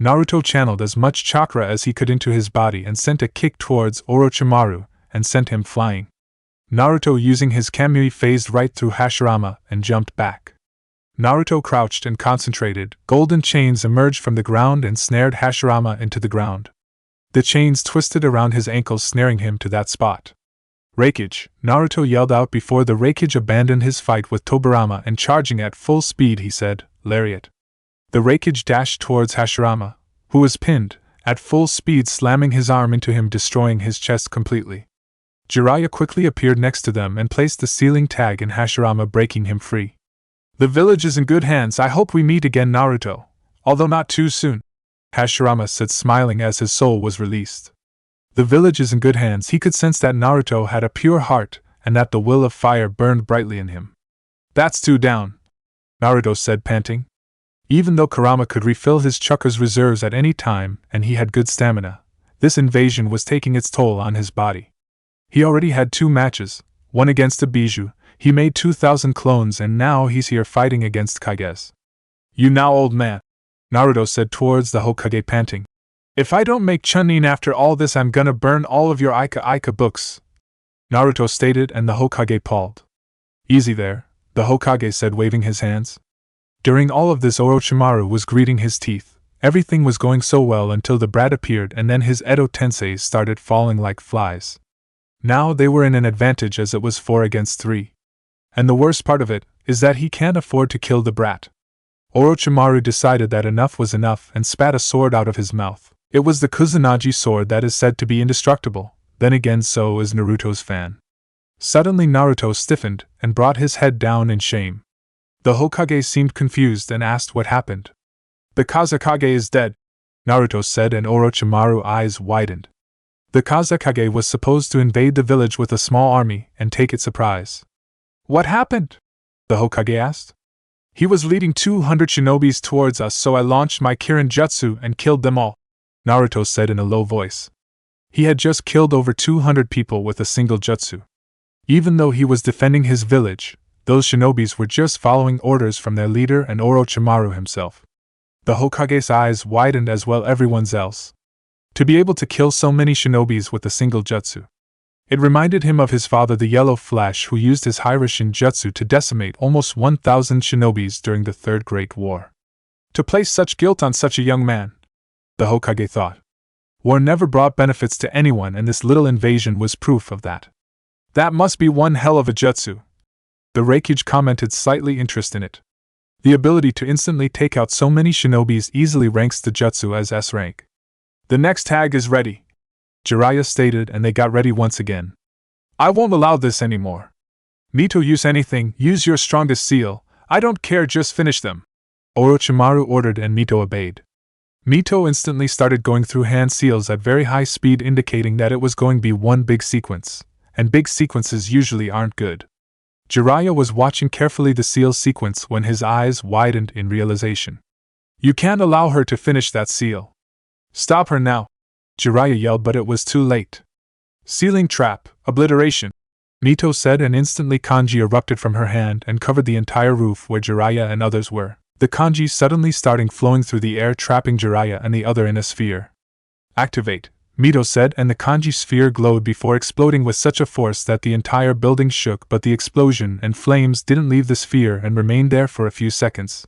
Naruto channeled as much chakra as he could into his body and sent a kick towards Orochimaru and sent him flying. Naruto, using his Kamui, phased right through Hashirama and jumped back. Naruto crouched and concentrated. Golden chains emerged from the ground and snared Hashirama into the ground. The chains twisted around his ankles, snaring him to that spot. Raikage, Naruto yelled out before the Raikage abandoned his fight with Tobirama and, charging at full speed, he said, Lariat. The Raikage dashed towards Hashirama, who was pinned, at full speed, slamming his arm into him, destroying his chest completely. Jeriah quickly appeared next to them and placed the sealing tag in Hashirama, breaking him free. The village is in good hands. I hope we meet again, Naruto, although not too soon, Hashirama said, smiling as his soul was released. The village is in good hands. He could sense that Naruto had a pure heart and that the will of fire burned brightly in him. That's two down, Naruto said, panting. Even though Kurama could refill his chakra's reserves at any time and he had good stamina, this invasion was taking its toll on his body. He already had 2 matches, one against a Bijou, he made 2,000 clones, and now he's here fighting against Kages. You now, old man, Naruto said towards the Hokage, panting. If I don't make Chunin after all this, I'm gonna burn all of your Ika books, Naruto stated, and the Hokage palled. Easy there, the Hokage said, waving his hands. During all of this, Orochimaru was greeting his teeth. Everything was going so well until the brat appeared, and then his Edo Tenseis started falling like flies. Now they were in an advantage as it was 4 against 3. And the worst part of it is that he can't afford to kill the brat. Orochimaru decided that enough was enough and spat a sword out of his mouth. It was the Kusanagi sword that is said to be indestructible, then again so is Naruto's fan. Suddenly Naruto stiffened and brought his head down in shame. The Hokage seemed confused and asked what happened. The Kazekage is dead, Naruto said, and Orochimaru's eyes widened. The Kazekage was supposed to invade the village with a small army and take its surprise. What happened? The Hokage asked. He was leading 200 shinobis towards us, so I launched my Kirin Jutsu and killed them all, Naruto said in a low voice. He had just killed over 200 people with a single jutsu. Even though he was defending his village, those shinobis were just following orders from their leader and Orochimaru himself. The Hokage's eyes widened as well everyone's else. To be able to kill so many shinobis with a single jutsu. It reminded him of his father, the Yellow Flash, who used his Hiraishin jutsu to decimate almost 1,000 shinobis during the Third Great War. To place such guilt on such a young man, the Hokage thought. War never brought benefits to anyone, and this little invasion was proof of that. That must be one hell of a jutsu. The Raikage commented, slightly interested in it. The ability to instantly take out so many shinobis easily ranks the jutsu as S rank. The next tag is ready, Jeriah stated, and they got ready once again. I won't allow this anymore. Mito, use anything, use your strongest seal, I don't care, just finish them. Orochimaru ordered and Mito obeyed. Mito instantly started going through hand seals at very high speed, indicating that it was going to be one big sequence, and big sequences usually aren't good. Jeriah was watching carefully the seal sequence when his eyes widened in realization. You can't allow her to finish that seal. Stop her now, Jeriah yelled, but it was too late. Sealing trap, obliteration, Mito said, and instantly kanji erupted from her hand and covered the entire roof where Jeriah and others were, the kanji suddenly starting flowing through the air, trapping Jeriah and the other in a sphere. Activate, Mito said, and the kanji sphere glowed before exploding with such a force that the entire building shook, but the explosion and flames didn't leave the sphere and remained there for a few seconds.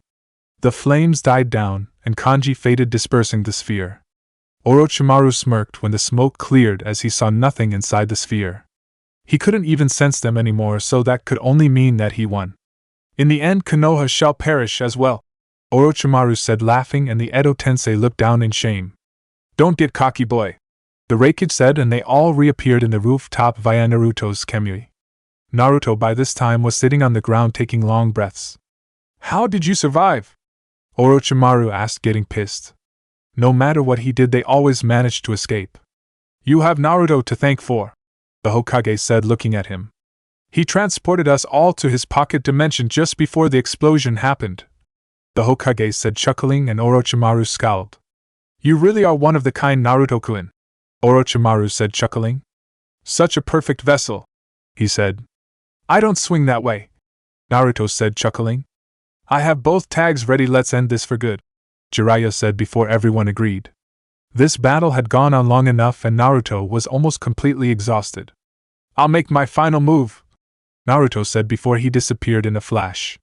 The flames died down, and kanji faded, dispersing the sphere. Orochimaru smirked when the smoke cleared as he saw nothing inside the sphere. He couldn't even sense them anymore, so that could only mean that he won. In the end, Konoha shall perish as well, Orochimaru said, laughing, and the Edo Tensei looked down in shame. Don't get cocky, boy, the Raikage said, and they all reappeared in the rooftop via Naruto's Kemui. Naruto by this time was sitting on the ground taking long breaths. How did you survive? Orochimaru asked, getting pissed. No matter what he did, they always managed to escape. You have Naruto to thank for, the Hokage said, looking at him. He transported us all to his pocket dimension just before the explosion happened, the Hokage said, chuckling, and Orochimaru scowled. You really are one of the kind, Naruto-kun, Orochimaru said, chuckling. Such a perfect vessel, he said. I don't swing that way, Naruto said, chuckling. I have both tags ready, let's end this for good, Jeriah said before everyone agreed. This battle had gone on long enough and Naruto was almost completely exhausted. I'll make my final move, Naruto said before he disappeared in a flash.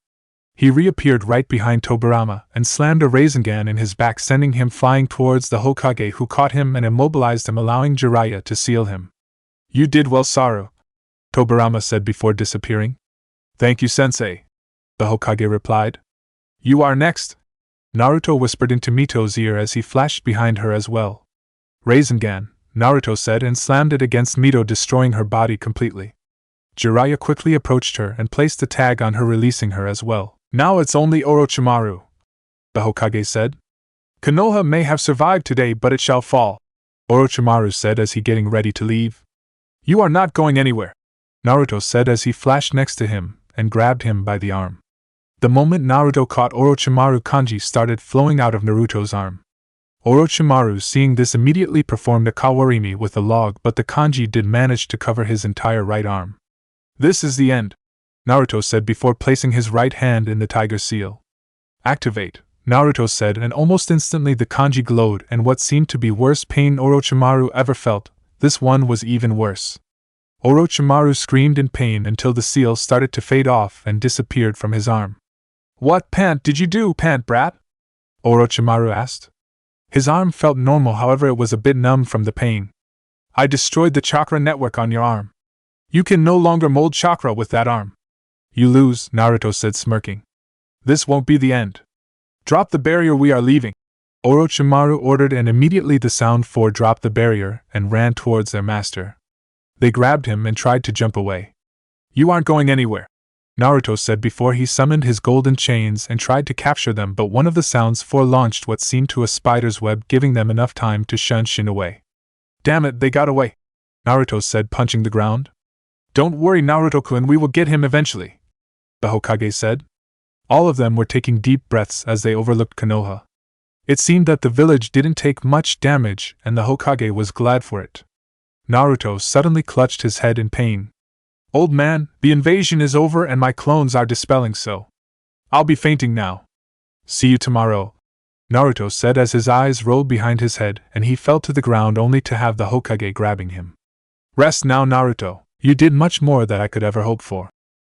He reappeared right behind Tobirama and slammed a Rasengan in his back, sending him flying towards the Hokage, who caught him and immobilized him, allowing Jeriah to seal him. You did well, Saru, Tobirama said before disappearing. Thank you, Sensei, the Hokage replied. You are next, Naruto whispered into Mito's ear as he flashed behind her as well. Rasengan, Naruto said, and slammed it against Mito, destroying her body completely. Jeriah quickly approached her and placed a tag on her, releasing her as well. Now it's only Orochimaru, the Hokage said. Konoha may have survived today, but it shall fall, Orochimaru said as he getting ready to leave. You are not going anywhere, Naruto said as he flashed next to him and grabbed him by the arm. The moment Naruto caught Orochimaru, kanji started flowing out of Naruto's arm. Orochimaru, seeing this, immediately performed a kawarimi with a log, but the kanji did manage to cover his entire right arm. This is the end, Naruto said before placing his right hand in the tiger seal. Activate, Naruto said, and almost instantly the kanji glowed, and what seemed to be worst pain Orochimaru ever felt, this one was even worse. Orochimaru screamed in pain until the seal started to fade off and disappeared from his arm. What pant did you do, pant brat? Orochimaru asked. His arm felt normal, however it was a bit numb from the pain. I destroyed the chakra network on your arm. You can no longer mold chakra with that arm. You lose, Naruto said, smirking. This won't be the end. Drop the barrier, we are leaving, Orochimaru ordered, and immediately the Sound Four dropped the barrier and ran towards their master. They grabbed him and tried to jump away. You aren't going anywhere, Naruto said before he summoned his golden chains and tried to capture them, but one of the Sounds Four launched what seemed to a spider's web, giving them enough time to shun Shin away. Damn it, they got away, Naruto said, punching the ground. Don't worry, Naruto-kun, we will get him eventually, the Hokage said. All of them were taking deep breaths as they overlooked Konoha. It seemed that the village didn't take much damage, and the Hokage was glad for it. Naruto suddenly clutched his head in pain. Old man, the invasion is over and my clones are dispelling, so I'll be fainting now. See you tomorrow, Naruto said as his eyes rolled behind his head and he fell to the ground only to have the Hokage grabbing him. Rest now, Naruto, you did much more than I could ever hope for.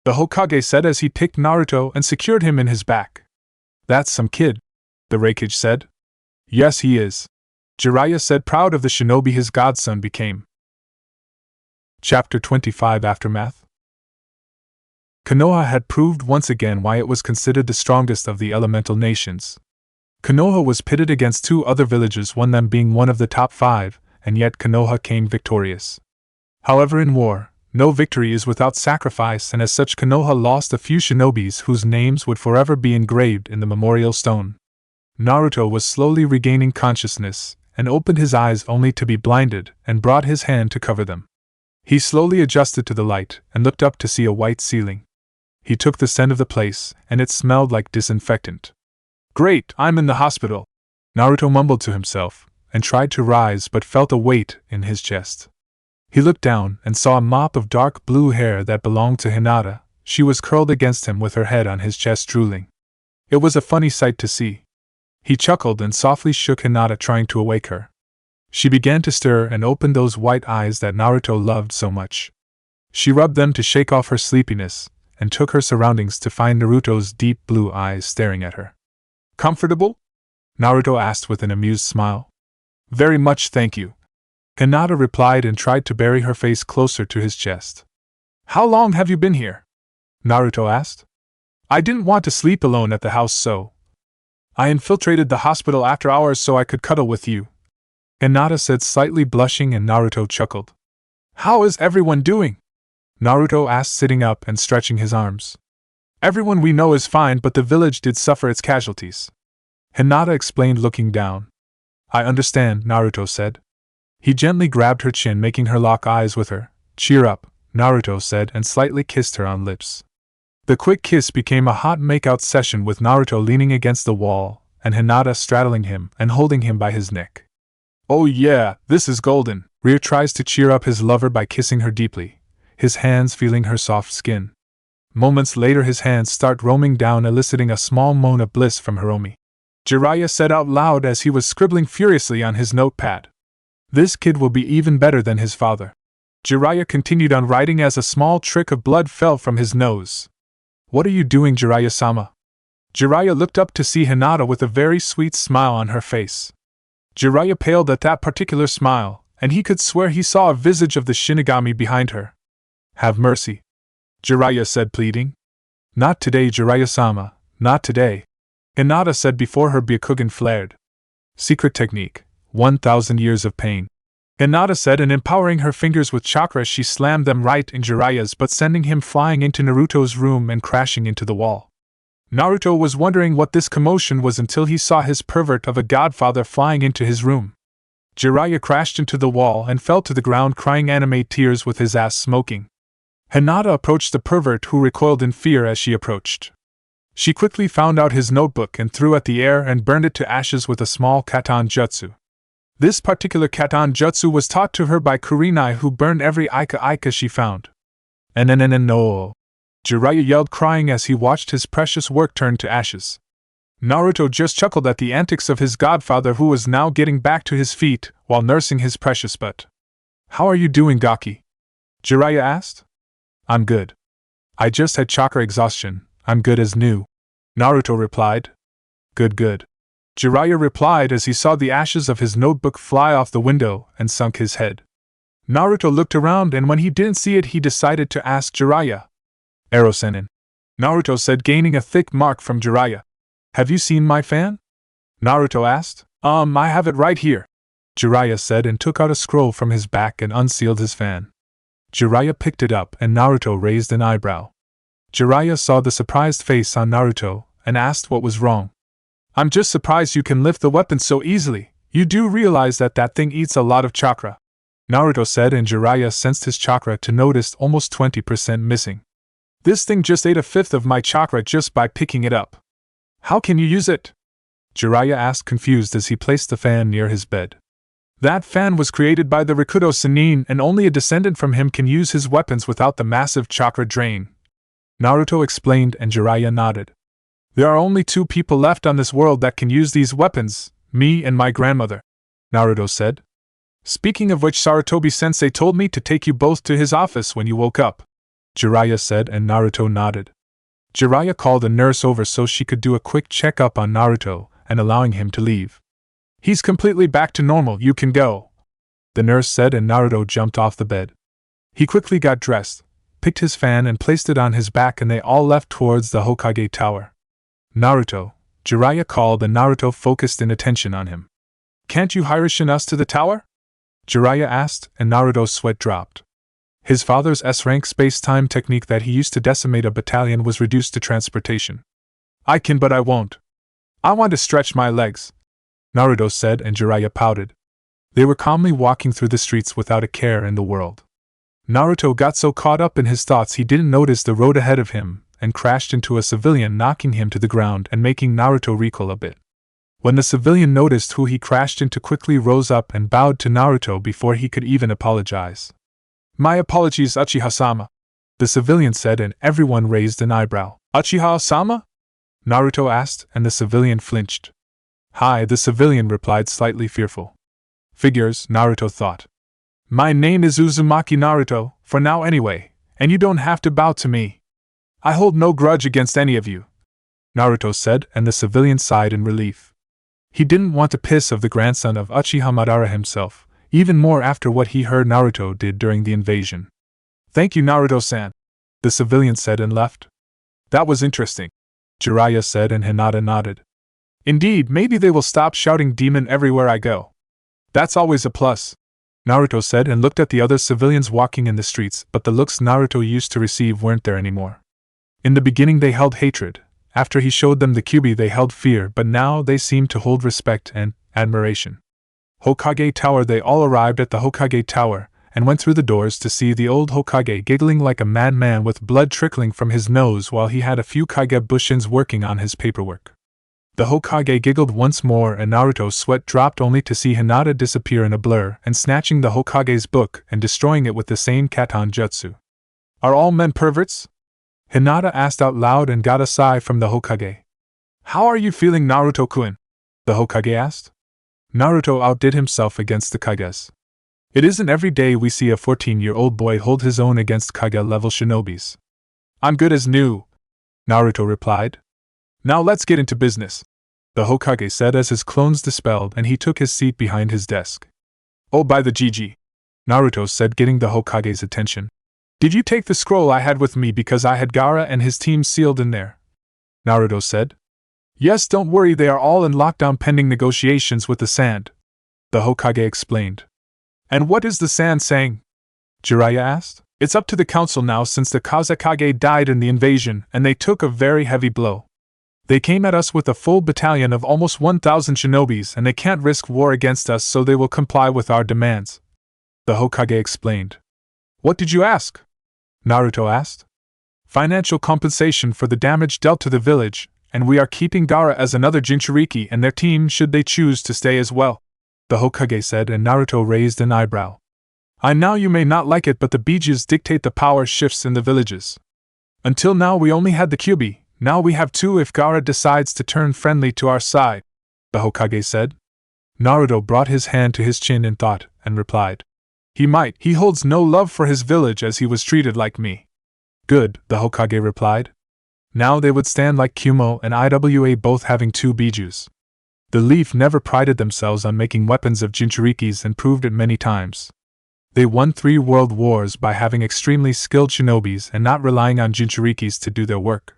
The Hokage said as he picked Naruto and secured him in his back. That's some kid, the Raikage said. Yes, he is, Jeriah said, proud of the shinobi his godson became. Chapter 25 Aftermath. Konoha had proved once again why it was considered the strongest of the elemental nations. Konoha was pitted against two other villages, one of them being one of the top 5, and yet Konoha came victorious. However, in war, no victory is without sacrifice, and as such Konoha lost a few shinobis whose names would forever be engraved in the memorial stone. Naruto was slowly regaining consciousness, and opened his eyes only to be blinded, and brought his hand to cover them. He slowly adjusted to the light, and looked up to see a white ceiling. He took the scent of the place, and it smelled like disinfectant. Great, I'm in the hospital, Naruto mumbled to himself, and tried to rise but felt a weight in his chest. He looked down and saw a mop of dark blue hair that belonged to Hinata. She was curled against him with her head on his chest drooling. It was a funny sight to see. He chuckled and softly shook Hinata, trying to awake her. She began to stir and opened those white eyes that Naruto loved so much. She rubbed them to shake off her sleepiness, and took her surroundings to find Naruto's deep blue eyes staring at her. Comfortable? Naruto asked with an amused smile. Very much, thank you, Hinata replied and tried to bury her face closer to his chest. How long have you been here? Naruto asked. I didn't want to sleep alone at the house, so I infiltrated the hospital after hours so I could cuddle with you, Hinata said, slightly blushing, and Naruto chuckled. How is everyone doing? Naruto asked, sitting up and stretching his arms. Everyone we know is fine, but the village did suffer its casualties, Hinata explained, looking down. I understand, Naruto said. He gently grabbed her chin, making her lock eyes with her. Cheer up, Naruto said, and slightly kissed her on lips. The quick kiss became a hot make-out session, with Naruto leaning against the wall, and Hinata straddling him and holding him by his neck. Oh yeah, this is golden. Rir tries to cheer up his lover by kissing her deeply, his hands feeling her soft skin. Moments later his hands start roaming down, eliciting a small moan of bliss from Hiromi. Jeriah said out loud as he was scribbling furiously on his notepad. This kid will be even better than his father. Jeriah continued on writing as a small trick of blood fell from his nose. What are you doing, Jiraiya-sama? Jeriah looked up to see Hinata with a very sweet smile on her face. Jeriah paled at that particular smile, and he could swear he saw a visage of the Shinigami behind her. Have mercy, Jeriah said, pleading. Not today, Jiraiya-sama, not today, Hinata said before her Byakugan flared. Secret technique, 1,000 years of pain, Hinata said, and empowering her fingers with chakra she slammed them right in Jiraiya's butt, sending him flying into Naruto's room and crashing into the wall. Naruto was wondering what this commotion was until he saw his pervert of a godfather flying into his room. Jeriah crashed into the wall and fell to the ground crying anime tears with his ass smoking. Hinata approached the pervert, who recoiled in fear as she approached. She quickly found out his notebook and threw at the air and burned it to ashes with a small katan jutsu. This particular katan jutsu was taught to her by Kurenai, who burned every Ika she found. No! Jeriah yelled, crying as he watched his precious work turn to ashes. Naruto just chuckled at the antics of his godfather, who was now getting back to his feet while nursing his precious butt. How are you doing, Gaki? Jeriah asked. I'm good. I just had chakra exhaustion. I'm good as new, Naruto replied. Good. Jeriah replied as he saw the ashes of his notebook fly off the window and sunk his head. Naruto looked around, and when he didn't see it he decided to ask Jeriah. Ero-senin, Naruto said, gaining a thick mark from Jeriah. Have you seen my fan? Naruto asked. I have it right here, Jeriah said, and took out a scroll from his back and unsealed his fan. Jeriah picked it up and Naruto raised an eyebrow. Jeriah saw the surprised face on Naruto and asked what was wrong. I'm just surprised you can lift the weapon so easily. You do realize that that thing eats a lot of chakra, Naruto said, and Jeriah sensed his chakra to notice almost 20% missing. This thing just ate a fifth of my chakra just by picking it up. How can you use it? Jeriah asked, confused, as he placed the fan near his bed. That fan was created by the Rikudo Sannin, and only a descendant from him can use his weapons without the massive chakra drain, Naruto explained, and Jeriah nodded. There are only 2 people left on this world that can use these weapons, me and my grandmother, Naruto said. Speaking of which, Sarutobi-sensei told me to take you both to his office when you woke up, Jeriah said, and Naruto nodded. Jeriah called a nurse over so she could do a quick checkup on Naruto and allowing him to leave. He's completely back to normal, you can go, the nurse said, and Naruto jumped off the bed. He quickly got dressed, picked his fan and placed it on his back, and they all left towards the Hokage Tower. Naruto, Jeriah called, and Naruto focused in attention on him. Can't you Hirishin us to the tower? Jeriah asked, and Naruto's sweat dropped. His father's S-rank space-time technique that he used to decimate a battalion was reduced to transportation. I can, but I won't. I want to stretch my legs, Naruto said, and Jeriah pouted. They were calmly walking through the streets without a care in the world. Naruto got so caught up in his thoughts he didn't notice the road ahead of him and crashed into a civilian, knocking him to the ground and making Naruto recoil a bit. When the civilian noticed who he crashed into, quickly rose up and bowed to Naruto before he could even apologize. My apologies, Uchiha-sama, the civilian said, and everyone raised an eyebrow. Uchiha-sama? Naruto asked, and the civilian flinched. Hi, the civilian replied, slightly fearful. Figures, Naruto thought. My name is Uzumaki Naruto, for now anyway, and you don't have to bow to me. I hold no grudge against any of you, Naruto said, and the civilian sighed in relief. He didn't want to piss off the grandson of Uchiha Madara himself, even more after what he heard Naruto did during the invasion. Thank you, Naruto-san, the civilian said and left. That was interesting, Jeriah said, and Hinata nodded. Indeed, maybe they will stop shouting demon everywhere I go. That's always a plus, Naruto said, and looked at the other civilians walking in the streets, but the looks Naruto used to receive weren't there anymore. In the beginning they held hatred, after he showed them the Kyuubi they held fear, but now they seemed to hold respect and admiration. Hokage Tower. They all arrived at the Hokage Tower, and went through the doors to see the old Hokage giggling like a madman with blood trickling from his nose while he had a few Kage Bushins working on his paperwork. The Hokage giggled once more, and Naruto's sweat dropped only to see Hinata disappear in a blur and snatching the Hokage's book and destroying it with the same Katon Jutsu. Are all men perverts? Hinata asked out loud and got a sigh from the Hokage. How are you feeling, Naruto-kun? The Hokage asked. Naruto outdid himself against the Kages. It isn't every day we see a 14-year-old boy hold his own against Kage-level shinobis. I'm good as new, Naruto replied. Now let's get into business, the Hokage said as his clones dispelled and he took his seat behind his desk. Oh, by the GG, Naruto said, getting the Hokage's attention. Did you take the scroll I had with me because I had Gaara and his team sealed in there? Naruto said. Yes, don't worry, they are all in lockdown pending negotiations with the Sand, the Hokage explained. And what is the Sand saying? Jeriah asked. It's up to the council now, since the Kazekage died in the invasion and they took a very heavy blow. They came at us with a full battalion of almost 1,000 shinobis and they can't risk war against us, so they will comply with our demands, the Hokage explained. What did you ask? Naruto asked. Financial compensation for the damage dealt to the village, and we are keeping Gaara as another Jinchuriki and their team should they choose to stay as well, the Hokage said, and Naruto raised an eyebrow. I know you may not like it, but the Bijus dictate the power shifts in the villages. Until now we only had the Kyuubi, now we have 2 if Gaara decides to turn friendly to our side, the Hokage said. Naruto brought his hand to his chin in thought, and replied. He might. He holds no love for his village as he was treated like me. Good, the Hokage replied. Now they would stand like Kumo and Iwa, both having 2 Bijus. The Leaf never prided themselves on making weapons of Jinchurikis and proved it many times. They won 3 world wars by having extremely skilled shinobis and not relying on Jinchurikis to do their work.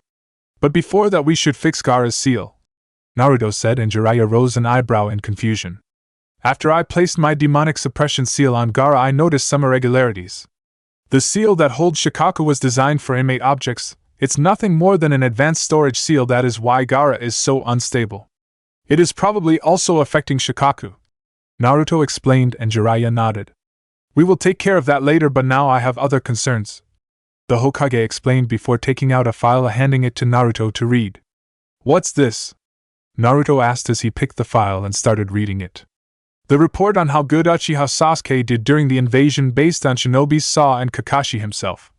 But before that we should fix Gaara's seal, Naruto said, and Jeriah rose an eyebrow in confusion. After I placed my demonic suppression seal on Gaara, I noticed some irregularities. The seal that holds Shikaku was designed for inmate objects. It's nothing more than an advanced storage seal. That is why Gaara is so unstable. It is probably also affecting Shikaku, Naruto explained, and Jeriah nodded. We will take care of that later, but now I have other concerns, the Hokage explained before taking out a file and handing it to Naruto to read. What's this? Naruto asked as he picked the file and started reading it. The report on how good Uchiha Sasuke did during the invasion based on Shinobi Saw and Kakashi himself,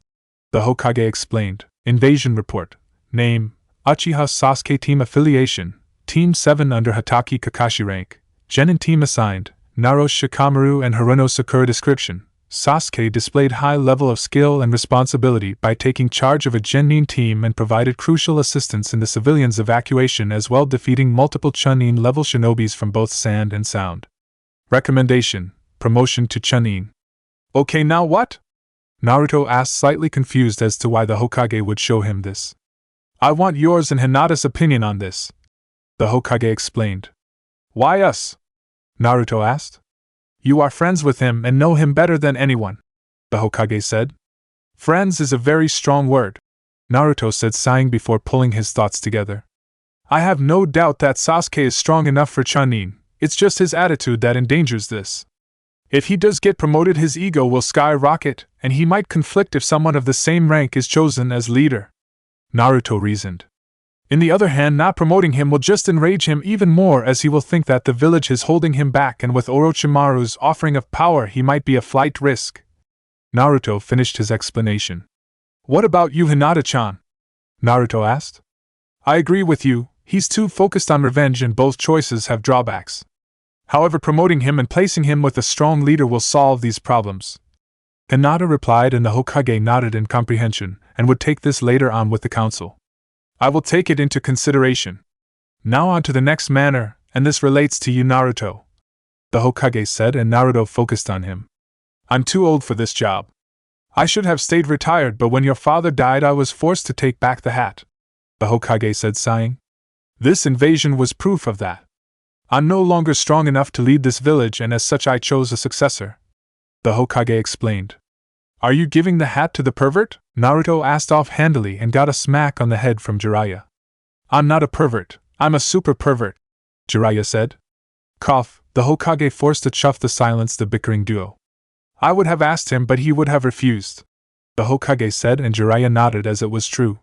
the Hokage explained. Invasion report. Name, Uchiha Sasuke Team Affiliation, Team 7 under Hatake Kakashi rank, Genin Team assigned, Naruto Shikamaru and Haruno Sakura description. Sasuke displayed high level of skill and responsibility by taking charge of a Genin team and provided crucial assistance in the civilians' evacuation as well, defeating multiple Chunin level shinobis from both sand and sound. Recommendation: promotion to Chunin. Okay, now what? Naruto asked, slightly confused as to why the Hokage would show him this. I want yours and Hinata's opinion on this, the Hokage explained. Why us? Naruto asked. You are friends with him and know him better than anyone, the Hokage said. Friends is a very strong word, Naruto said, sighing before pulling his thoughts together. I have no doubt that Sasuke is strong enough for Chunin, it's just his attitude that endangers this. If he does get promoted, his ego will skyrocket, and he might conflict if someone of the same rank is chosen as leader, Naruto reasoned. In the other hand, not promoting him will just enrage him even more, as he will think that the village is holding him back, and with Orochimaru's offering of power he might be a flight risk. Naruto finished his explanation. What about you, Hinata-chan? Naruto asked. I agree with you, he's too focused on revenge and both choices have drawbacks. However, promoting him and placing him with a strong leader will solve these problems. Hinata replied, and the Hokage nodded in comprehension, and would take this later on with the council. I will take it into consideration. Now on to the next matter, and this relates to you, Naruto, the Hokage said, and Naruto focused on him. I'm too old for this job. I should have stayed retired, but when your father died I was forced to take back the hat, the Hokage said, sighing. This invasion was proof of that. I'm no longer strong enough to lead this village, and as such I chose a successor, the Hokage explained. Are you giving the hat to the pervert? Naruto asked offhandedly and got a smack on the head from Jeriah. I'm not a pervert, I'm a super pervert, Jeriah said. Cough, the Hokage forced to chuff to silence the bickering duo. I would have asked him, but he would have refused, the Hokage said, and Jeriah nodded, as it was true.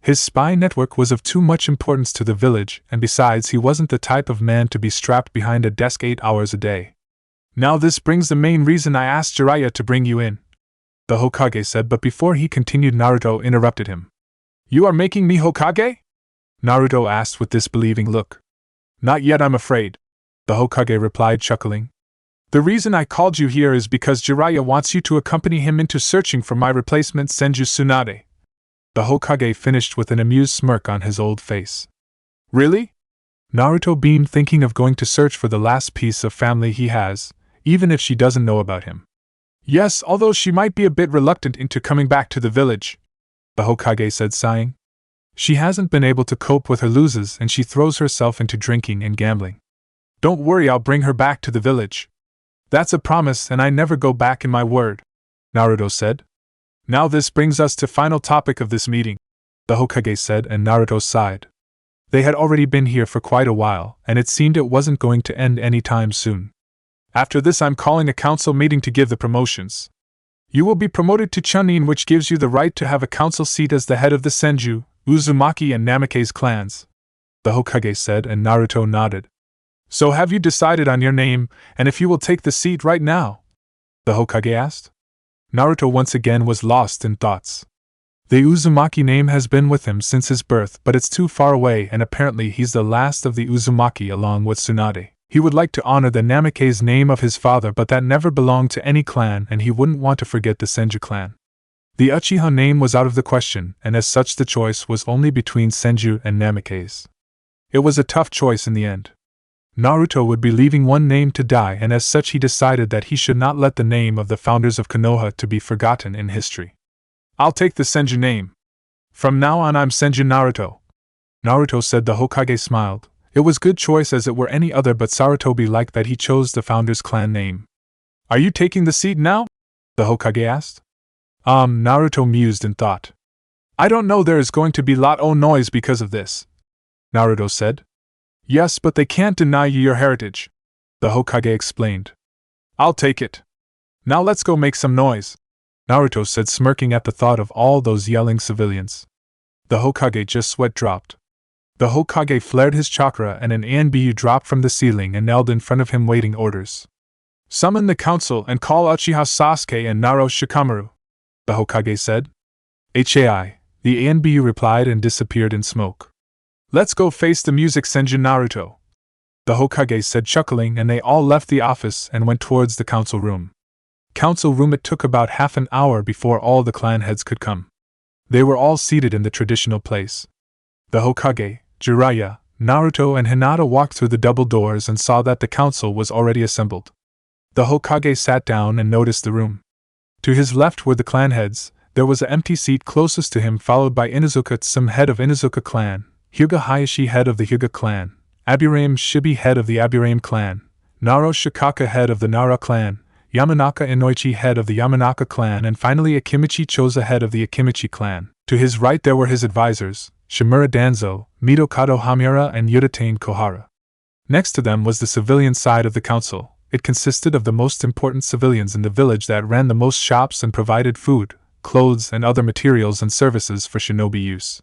His spy network was of too much importance to the village, and besides he wasn't the type of man to be strapped behind a desk 8 hours a day. Now this brings the main reason I asked Jeriah to bring you in, the Hokage said, but before he continued Naruto interrupted him. You are making me Hokage? Naruto asked with disbelieving look. Not yet, I'm afraid, the Hokage replied, chuckling. The reason I called you here is because Jeriah wants you to accompany him into searching for my replacement, Senju Tsunade. The Hokage finished with an amused smirk on his old face. Really? Naruto beamed, thinking of going to search for the last piece of family he has, even if she doesn't know about him. Yes, although she might be a bit reluctant into coming back to the village, the Hokage said, sighing. She hasn't been able to cope with her losses and she throws herself into drinking and gambling. Don't worry, I'll bring her back to the village. That's a promise, and I never go back in my word, Naruto said. Now this brings us to final topic of this meeting, the Hokage said, and Naruto sighed. They had already been here for quite a while, and it seemed it wasn't going to end any time soon. After this I'm calling a council meeting to give the promotions. You will be promoted to Chunin, which gives you the right to have a council seat as the head of the Senju, Uzumaki and Namake's clans, the Hokage said, and Naruto nodded. So have you decided on your name, and if you will take the seat right now? The Hokage asked. Naruto once again was lost in thoughts. The Uzumaki name has been with him since his birth, but it's too far away, and apparently he's the last of the Uzumaki along with Tsunade. He would like to honor the Namake's name of his father, but that never belonged to any clan, and he wouldn't want to forget the Senju clan. The Uchiha name was out of the question, and as such the choice was only between Senju and Namake's. It was a tough choice in the end. Naruto would be leaving one name to die, and as such he decided that he should not let the name of the founders of Konoha to be forgotten in history. I'll take the Senju name. From now on I'm Senju Naruto. Naruto said. The Hokage smiled. It was good choice as it were any other, but Sarutobi liked that he chose the founder's clan name. Are you taking the seat now? The Hokage asked. Naruto mused in thought. I don't know, there is going to be lot o' noise because of this, Naruto said. Yes, but they can't deny you your heritage, the Hokage explained. I'll take it. Now let's go make some noise, Naruto said, smirking at the thought of all those yelling civilians. The Hokage just sweat dropped. The Hokage flared his chakra and an ANBU dropped from the ceiling and knelt in front of him waiting orders. Summon the council and call Uchiha Sasuke and Naruto Shikamaru, the Hokage said. HAI, the ANBU replied and disappeared in smoke. Let's go face the music Senju Naruto, the Hokage said, chuckling, and they all left the office and went towards the council room. It took about half an hour before all the clan heads could come. They were all seated in the traditional place. The Hokage, Jeriah, Naruto, and Hinata walked through the double doors and saw that the council was already assembled. The Hokage sat down and noticed the room. To his left were the clan heads. There was an empty seat closest to him, followed by Inuzuka Tsum, head of Inuzuka clan, Hyuga Hayashi, head of the Hyuga clan, Aburame Shibi, head of the Aburame clan, Naro Shikaka, head of the Nara clan, Yamanaka Inoichi, head of the Yamanaka clan, and finally Akimichi Choza, head of the Akimichi clan. To his right there were his advisors, Shimura Danzo, Midokado Hamura, and Yuditane Kohara. Next to them was the civilian side of the council. It consisted of the most important civilians in the village that ran the most shops and provided food, clothes, and other materials and services for shinobi use.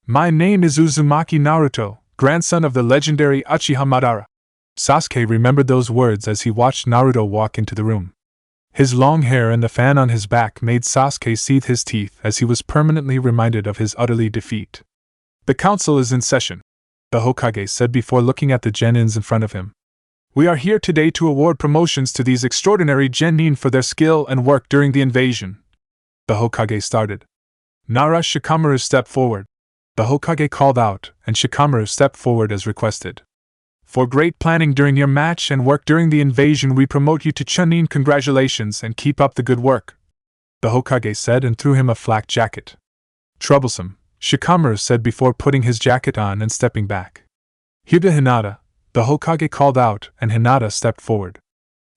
My name is Uzumaki Naruto, grandson of the legendary Uchiha Madara. Sasuke remembered those words as he watched Naruto walk into the room. His long hair and the fan on his back made Sasuke seethe his teeth as he was permanently reminded of his utterly defeat. The council is in session, the Hokage said before looking at the genins in front of him. We are here today to award promotions to these extraordinary genin for their skill and work during the invasion. The Hokage started. Nara Shikamaru stepped forward. The Hokage called out, and Shikamaru stepped forward as requested. For great planning during your match and work during the invasion, we promote you to Chunin. Congratulations and keep up the good work, the Hokage said and threw him a flak jacket. Troublesome, Shikamaru said before putting his jacket on and stepping back. Hyuga Hinata, the Hokage called out, and Hinata stepped forward.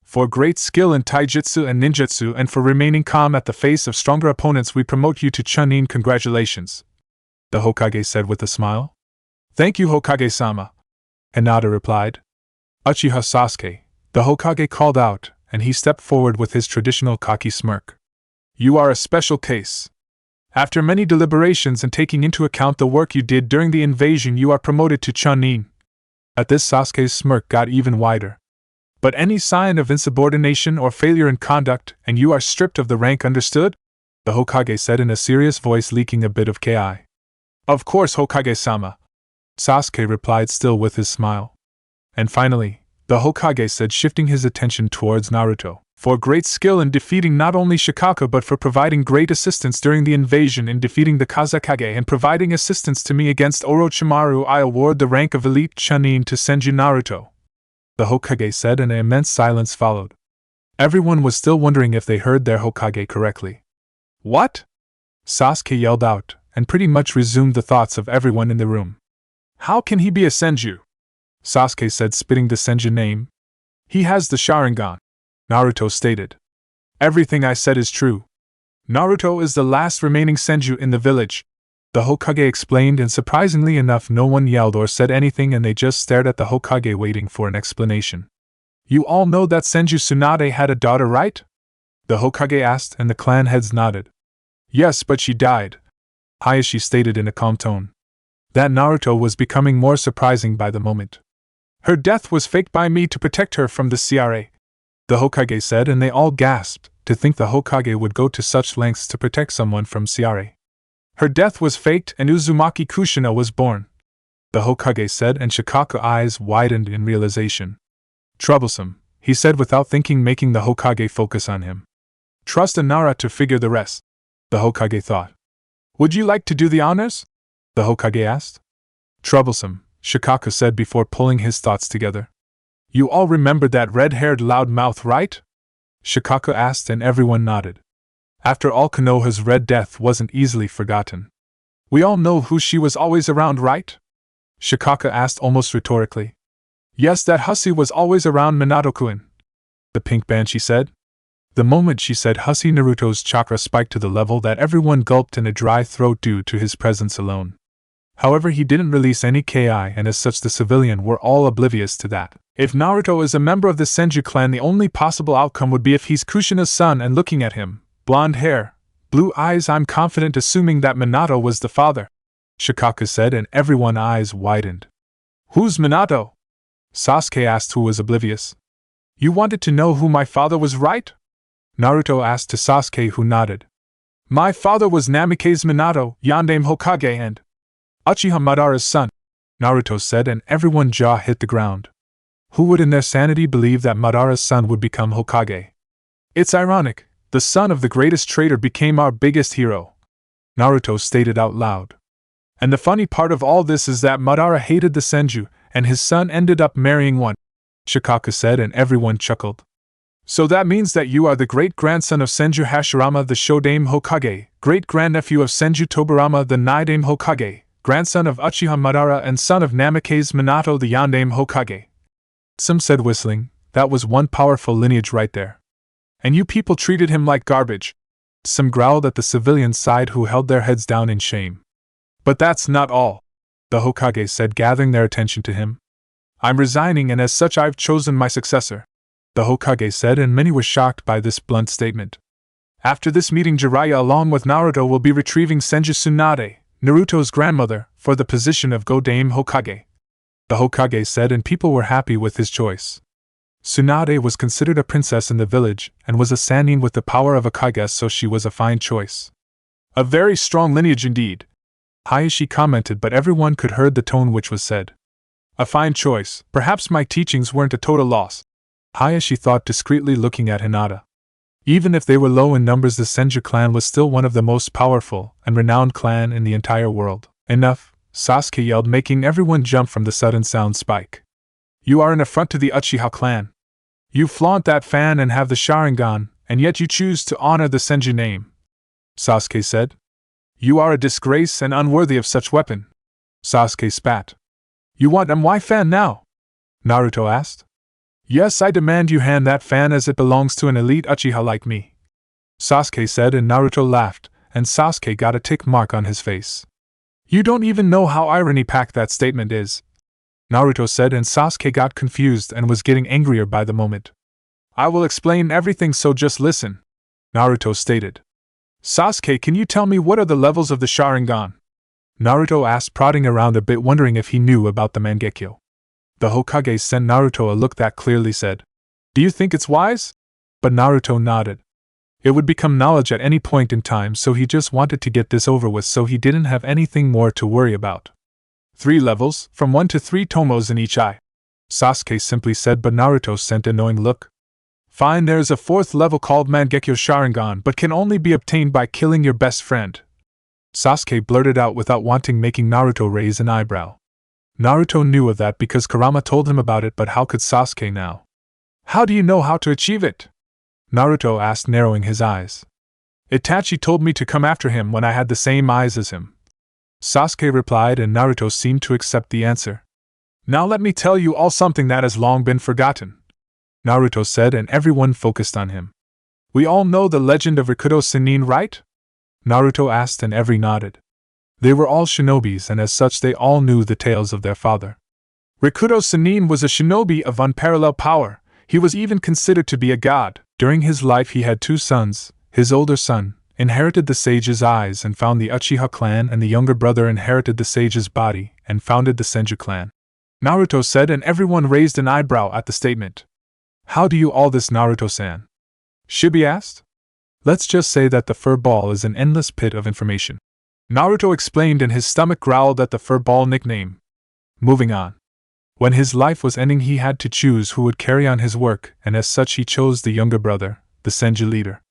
For great skill in taijutsu and ninjutsu and for remaining calm at the face of stronger opponents, we promote you to Chunin. Congratulations, the Hokage said with a smile. Thank you, Hokage-sama, Hinata replied. Uchiha Sasuke, the Hokage called out, and he stepped forward with his traditional cocky smirk. You are a special case. After many deliberations and taking into account the work you did during the invasion, you are promoted to Chunin. At this, Sasuke's smirk got even wider. But any sign of insubordination or failure in conduct, and you are stripped of the rank, understood? The Hokage said in a serious voice, leaking a bit of ki. Of course, Hokage-sama, Sasuke replied, still with his smile. And finally, the Hokage said, shifting his attention towards Naruto, for great skill in defeating not only Shikaku but for providing great assistance during the invasion in defeating the Kazekage and providing assistance to me against Orochimaru, I award the rank of Elite Chunin to Senju Naruto, the Hokage said, and an immense silence followed. Everyone was still wondering if they heard their Hokage correctly. What? Sasuke yelled out, and pretty much resumed the thoughts of everyone in the room. How can he be a Senju? Sasuke said, spitting the Senju name. He has the Sharingan, Naruto stated. Everything I said is true. Naruto is the last remaining Senju in the village, the Hokage explained, and surprisingly enough no one yelled or said anything, and they just stared at the Hokage waiting for an explanation. You all know that Senju Tsunade had a daughter, right? The Hokage asked, and the clan heads nodded. Yes, but she died, Hayashi stated in a calm tone. That Naruto was becoming more surprising by the moment. Her death was faked by me to protect her from the CRA, the Hokage said, and they all gasped, to think the Hokage would go to such lengths to protect someone from CRA. Her death was faked and Uzumaki Kushina was born, the Hokage said, and Shikaku's eyes widened in realization. Troublesome, he said without thinking, making the Hokage focus on him. Trust Nara to figure the rest, the Hokage thought. Would you like to do the honors? The Hokage asked. Troublesome, Shikaku said before pulling his thoughts together. You all remember that red-haired loudmouth, right? Shikaku asked, and everyone nodded. After all, Konoha's Red Death wasn't easily forgotten. We all know who she was always around, right? Shikaku asked almost rhetorically. Yes, that hussy was always around Minato-kun, the pink banshee said. The moment she said hussy, Naruto's chakra spiked to the level that everyone gulped in a dry throat due to his presence alone. However, he didn't release any ki, and as such the civilian were all oblivious to that. If Naruto is a member of the Senju clan, the only possible outcome would be if he's Kushina's son, and looking at him, blonde hair, blue eyes, I'm confident assuming that Minato was the father, Shikaku said, and everyone's eyes widened. Who's Minato? Sasuke asked, who was oblivious. You wanted to know who my father was, right? Naruto asked to Sasuke, who nodded. My father was Namikaze Minato, Yandame Hokage and Uchiha Madara's son, Naruto said, and everyone's jaw hit the ground. Who would in their sanity believe that Madara's son would become Hokage? It's ironic, the son of the greatest traitor became our biggest hero, Naruto stated out loud. And the funny part of all this is that Madara hated the Senju, and his son ended up marrying one, Shikaku said, and everyone chuckled. So that means that you are the great-grandson of Senju Hashirama the Shodame Hokage, great-grandnephew of Senju Tobirama the Naidame Hokage, grandson of Uchiha Madara and son of Namikaze Minato the Yandame Hokage. Some said, whistling, that was one powerful lineage right there. And you people treated him like garbage. Some growled at the civilians' side who held their heads down in shame. But that's not all, the Hokage said, gathering their attention to him. I'm resigning, and as such I've chosen my successor, the Hokage said, and many were shocked by this blunt statement. After this meeting, Jeriah along with Naruto will be retrieving Senju Tsunade, Naruto's grandmother, for the position of Go-Dame Hokage, the Hokage said, and people were happy with his choice. Tsunade was considered a princess in the village, and was a Sannin with the power of a Kages, so she was a fine choice. A very strong lineage indeed, Hayashi commented, but everyone could heard the tone which was said. A fine choice, perhaps my teachings weren't a total loss, Hayashi thought discreetly, looking at Hinata. Even if they were low in numbers, the Senju clan was still one of the most powerful and renowned clan in the entire world. Enough, Sasuke yelled, making everyone jump from the sudden sound spike. You are an affront to the Uchiha clan. You flaunt that fan and have the Sharingan, and yet you choose to honor the Senju name, Sasuke said. You are a disgrace and unworthy of such weapon, Sasuke spat. You want my fan now? Naruto asked. Yes, I demand you hand that fan as it belongs to an elite Uchiha like me, Sasuke said, and Naruto laughed, and Sasuke got a tick mark on his face. You don't even know how irony-packed that statement is, Naruto said, and Sasuke got confused and was getting angrier by the moment. I will explain everything, so just listen, Naruto stated. Sasuke, can you tell me what are the levels of the Sharingan? Naruto asked, prodding around a bit, wondering if he knew about the Mangekyo. The Hokage sent Naruto a look that clearly said, Do you think it's wise? But Naruto nodded. It would become knowledge at any point in time, so he just wanted to get this over with, so he didn't have anything more to worry about. 3 levels, from 1 to 3 tomos in each eye, Sasuke simply said, but Naruto sent a knowing look. Fine, there's a 4th level called Mangekyo Sharingan, but can only be obtained by killing your best friend, Sasuke blurted out without wanting, making Naruto raise an eyebrow. Naruto knew of that because Kurama told him about it, but how could Sasuke now? How do you know how to achieve it? Naruto asked, narrowing his eyes. Itachi told me to come after him when I had the same eyes as him, Sasuke replied, and Naruto seemed to accept the answer. Now let me tell you all something that has long been forgotten, Naruto said, and everyone focused on him. We all know the legend of Rikudo Sennin, right? Naruto asked, and every nodded. They were all shinobis, and as such they all knew the tales of their father. Rikudo Sennin was a shinobi of unparalleled power. He was even considered to be a god. During his life he had 2 sons. His older son inherited the sage's eyes and found the Uchiha clan, and the younger brother inherited the sage's body and founded the Senju clan, Naruto said, and everyone raised an eyebrow at the statement. How do you all this, Naruto-san? Shibi asked. Let's just say that the fur ball is an endless pit of information, Naruto explained, and his stomach growled at the fur ball nickname. Moving on. When his life was ending, he had to choose who would carry on his work, and as such he chose the younger brother, the Senju leader.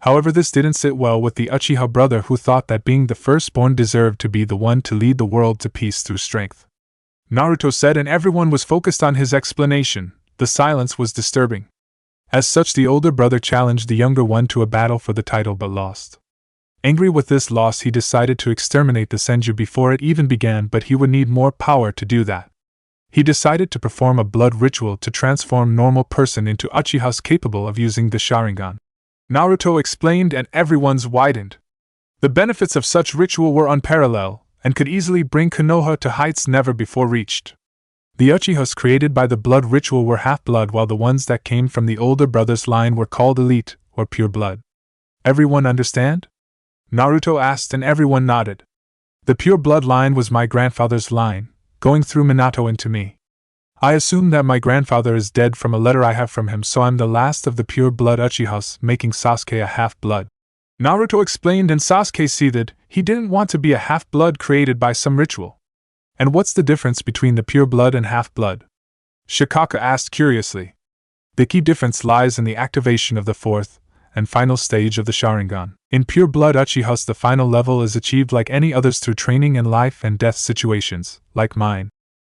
However, this didn't sit well with the Uchiha brother, who thought that being the firstborn deserved to be the one to lead the world to peace through strength, Naruto said, and everyone was focused on his explanation. The silence was disturbing. As such, the older brother challenged the younger one to a battle for the title but lost. Angry with this loss, he decided to exterminate the Senju before it even began, but he would need more power to do that. He decided to perform a blood ritual to transform normal person into Uchihas capable of using the Sharingan, Naruto explained, and everyone's widened. The benefits of such ritual were unparalleled, and could easily bring Konoha to heights never before reached. The Uchihas created by the blood ritual were half-blood, while the ones that came from the older brother's line were called elite, or pure blood. Everyone understand? Naruto asked, and everyone nodded. The pure blood line was my grandfather's line, going through Minato into me. I assume that my grandfather is dead from a letter I have from him, so I'm the last of the pure blood Uchihas, making Sasuke a half-blood, Naruto explained, and Sasuke seethed. He didn't want to be a half-blood created by some ritual. And what's the difference between the pure blood and half-blood? Shikaku asked curiously. The key difference lies in the activation of the fourth and final stage of the Sharingan. In pure blood Uchihas, the final level is achieved like any others through training in life and death situations, like mine,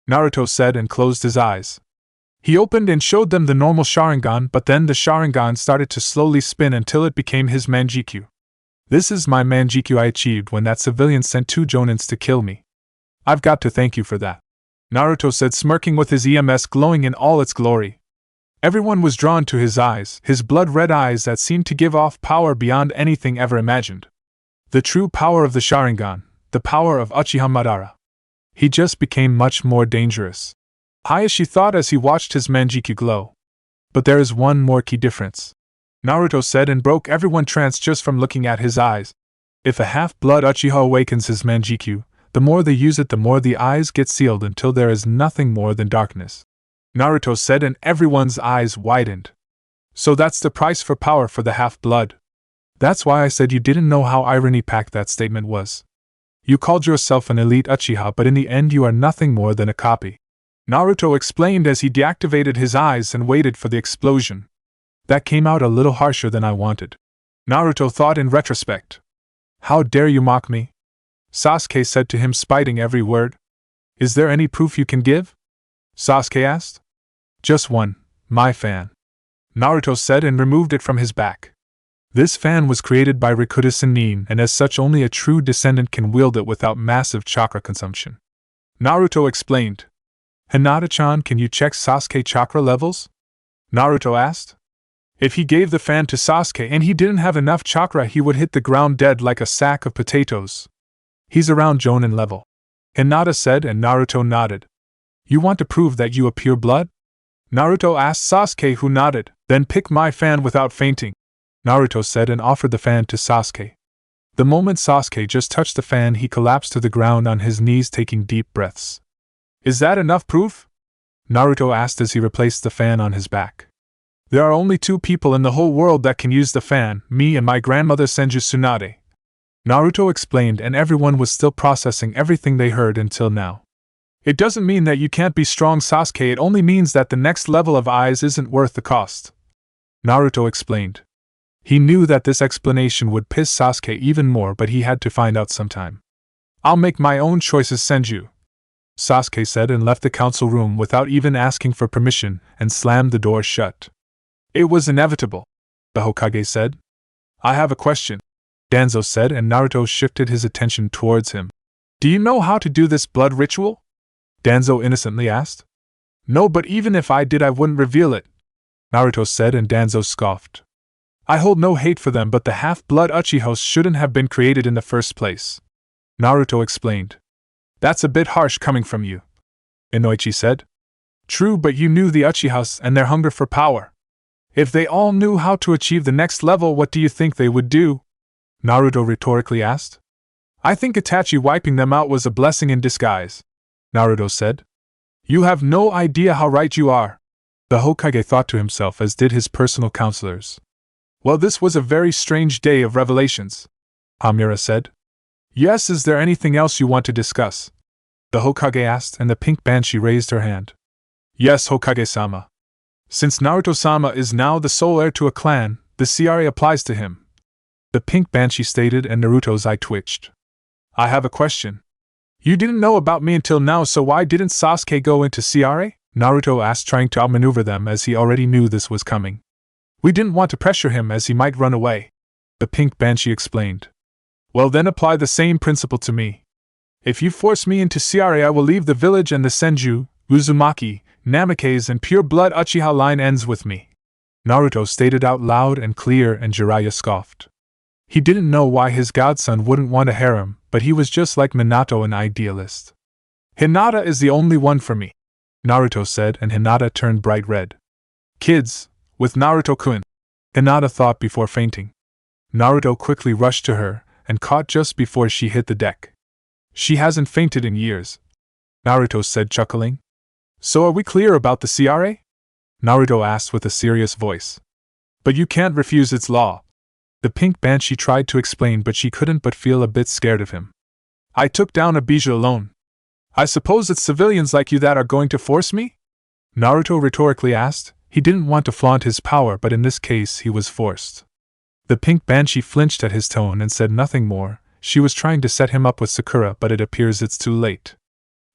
Naruto said and closed his eyes. He opened and showed them the normal Sharingan, but then the Sharingan started to slowly spin until it became his Mangekyo. This is my Mangekyo I achieved when that civilian sent 2 Jonins to kill me. I've got to thank you for that, Naruto said, smirking with his EMS glowing in all its glory. Everyone was drawn to his eyes, his blood-red eyes that seemed to give off power beyond anything ever imagined. The true power of the Sharingan, the power of Uchiha Madara. He just became much more dangerous. Hayashi thought as he watched his Mangekyo glow. But there is one more key difference, Naruto said, and broke everyone trance just from looking at his eyes. If a half-blood Uchiha awakens his Mangekyo, the more they use it, the more the eyes get sealed until there is nothing more than darkness, Naruto said, and everyone's eyes widened. So that's the price for power for the half-blood. That's why I said you didn't know how irony-packed that statement was. You called yourself an elite Uchiha, but in the end you are nothing more than a copy, Naruto explained as he deactivated his eyes and waited for the explosion. That came out a little harsher than I wanted, Naruto thought in retrospect. How dare you mock me? Sasuke said to him, spiting every word. Is there any proof you can give? Sasuke asked. Just one, my fan, Naruto said and removed it from his back. This fan was created by Rikuta Sannin, and as such only a true descendant can wield it without massive chakra consumption, Naruto explained. Hinata-chan, can you check Sasuke chakra levels? Naruto asked. If he gave the fan to Sasuke and he didn't have enough chakra, he would hit the ground dead like a sack of potatoes. He's around Jonin level, Hinata said, and Naruto nodded. You want to prove that you are pure blood? Naruto asked Sasuke, who nodded. Then pick my fan without fainting, Naruto said and offered the fan to Sasuke. The moment Sasuke just touched the fan, he collapsed to the ground on his knees, taking deep breaths. Is that enough proof? Naruto asked as he replaced the fan on his back. There are only 2 people in the whole world that can use the fan, me and my grandmother Senju Tsunade, Naruto explained, and everyone was still processing everything they heard until now. It doesn't mean that you can't be strong, Sasuke, it only means that the next level of eyes isn't worth the cost, Naruto explained. He knew that this explanation would piss Sasuke even more, but he had to find out sometime. I'll make my own choices, Senju, Sasuke said and left the council room without even asking for permission and slammed the door shut. It was inevitable, the Hokage said. I have a question, Danzo said, and Naruto shifted his attention towards him. Do you know how to do this blood ritual? Danzo innocently asked. No, but even if I did I wouldn't reveal it, Naruto said, and Danzo scoffed. I hold no hate for them, but the half-blood Uchihas shouldn't have been created in the first place, Naruto explained. That's a bit harsh coming from you, Inoichi said. True, but you knew the Uchihas and their hunger for power. If they all knew how to achieve the next level, what do you think they would do? Naruto rhetorically asked. I think Itachi wiping them out was a blessing in disguise, Naruto said. You have no idea how right you are, the Hokage thought to himself, as did his personal counselors. Well, this was a very strange day of revelations, Hamura said. Yes, is there anything else you want to discuss? The Hokage asked, and the pink banshee raised her hand. Yes, Hokage-sama. Since Naruto-sama is now the sole heir to a clan, the CRA applies to him, the pink banshee stated, and Naruto's eye twitched. I have a question. You didn't know about me until now, so why didn't Sasuke go into CRA? Naruto asked, trying to outmaneuver them as he already knew this was coming. We didn't want to pressure him as he might run away, the pink banshee explained. Well, then apply the same principle to me. If you force me into CRA, I will leave the village, and the Senju, Uzumaki, Namikaze and pure blood Uchiha line ends with me, Naruto stated out loud and clear, and Jeriah scoffed. He didn't know why his godson wouldn't want a harem, but he was just like Minato, an idealist. Hinata is the only one for me, Naruto said, and Hinata turned bright red. Kids, with Naruto-kun, Hinata thought before fainting. Naruto quickly rushed to her and caught just before she hit the deck. She hasn't fainted in years, Naruto said, chuckling. So are we clear about the CRA? Naruto asked with a serious voice. But you can't refuse its law. The pink banshee tried to explain, but she couldn't but feel a bit scared of him. I took down a Bijou alone, I suppose it's civilians like you that are going to force me? Naruto rhetorically asked. He didn't want to flaunt his power, but in this case he was forced. The pink banshee flinched at his tone and said nothing more. She was trying to set him up with Sakura, but it appears it's too late.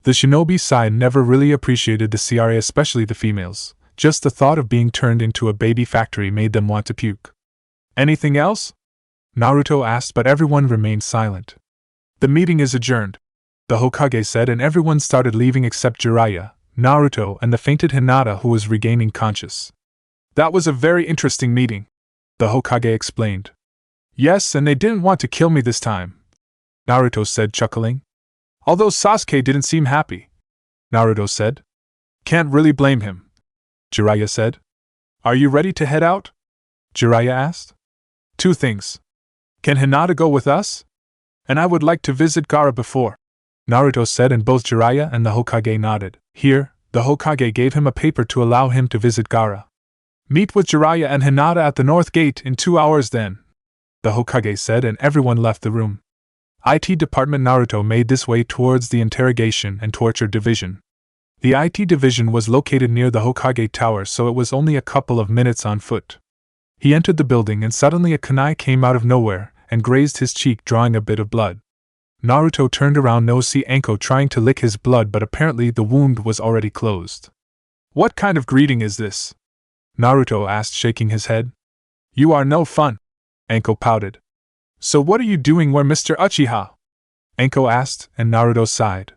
The shinobi side never really appreciated the CRA, especially the females. Just the thought of being turned into a baby factory made them want to puke. Anything else? Naruto asked, but everyone remained silent. The meeting is adjourned, the Hokage said, and everyone started leaving except Jeriah, Naruto, and the fainted Hinata, who was regaining conscious. That was a very interesting meeting, the Hokage explained. Yes, and they didn't want to kill me this time, Naruto said, chuckling. Although Sasuke didn't seem happy, Naruto said. Can't really blame him, Jeriah said. Are you ready to head out? Jeriah asked. Two things. Can Hinata go with us? And I would like to visit Gaara before, Naruto said, and both Jeriah and the Hokage nodded. Here, the Hokage gave him a paper to allow him to visit Gaara. Meet with Jeriah and Hinata at the North Gate in 2 hours then, the Hokage said, and everyone left the room. IT Department. Naruto made his way towards the Interrogation and Torture Division. The IT Division was located near the Hokage Tower, so it was only a couple of minutes on foot. He entered the building and suddenly a kunai came out of nowhere and grazed his cheek, drawing a bit of blood. Naruto turned around to see Anko trying to lick his blood, but apparently the wound was already closed. What kind of greeting is this? Naruto asked, shaking his head. You are no fun, Anko pouted. So what are you doing where, Mr. Uchiha? Anko asked, and Naruto sighed.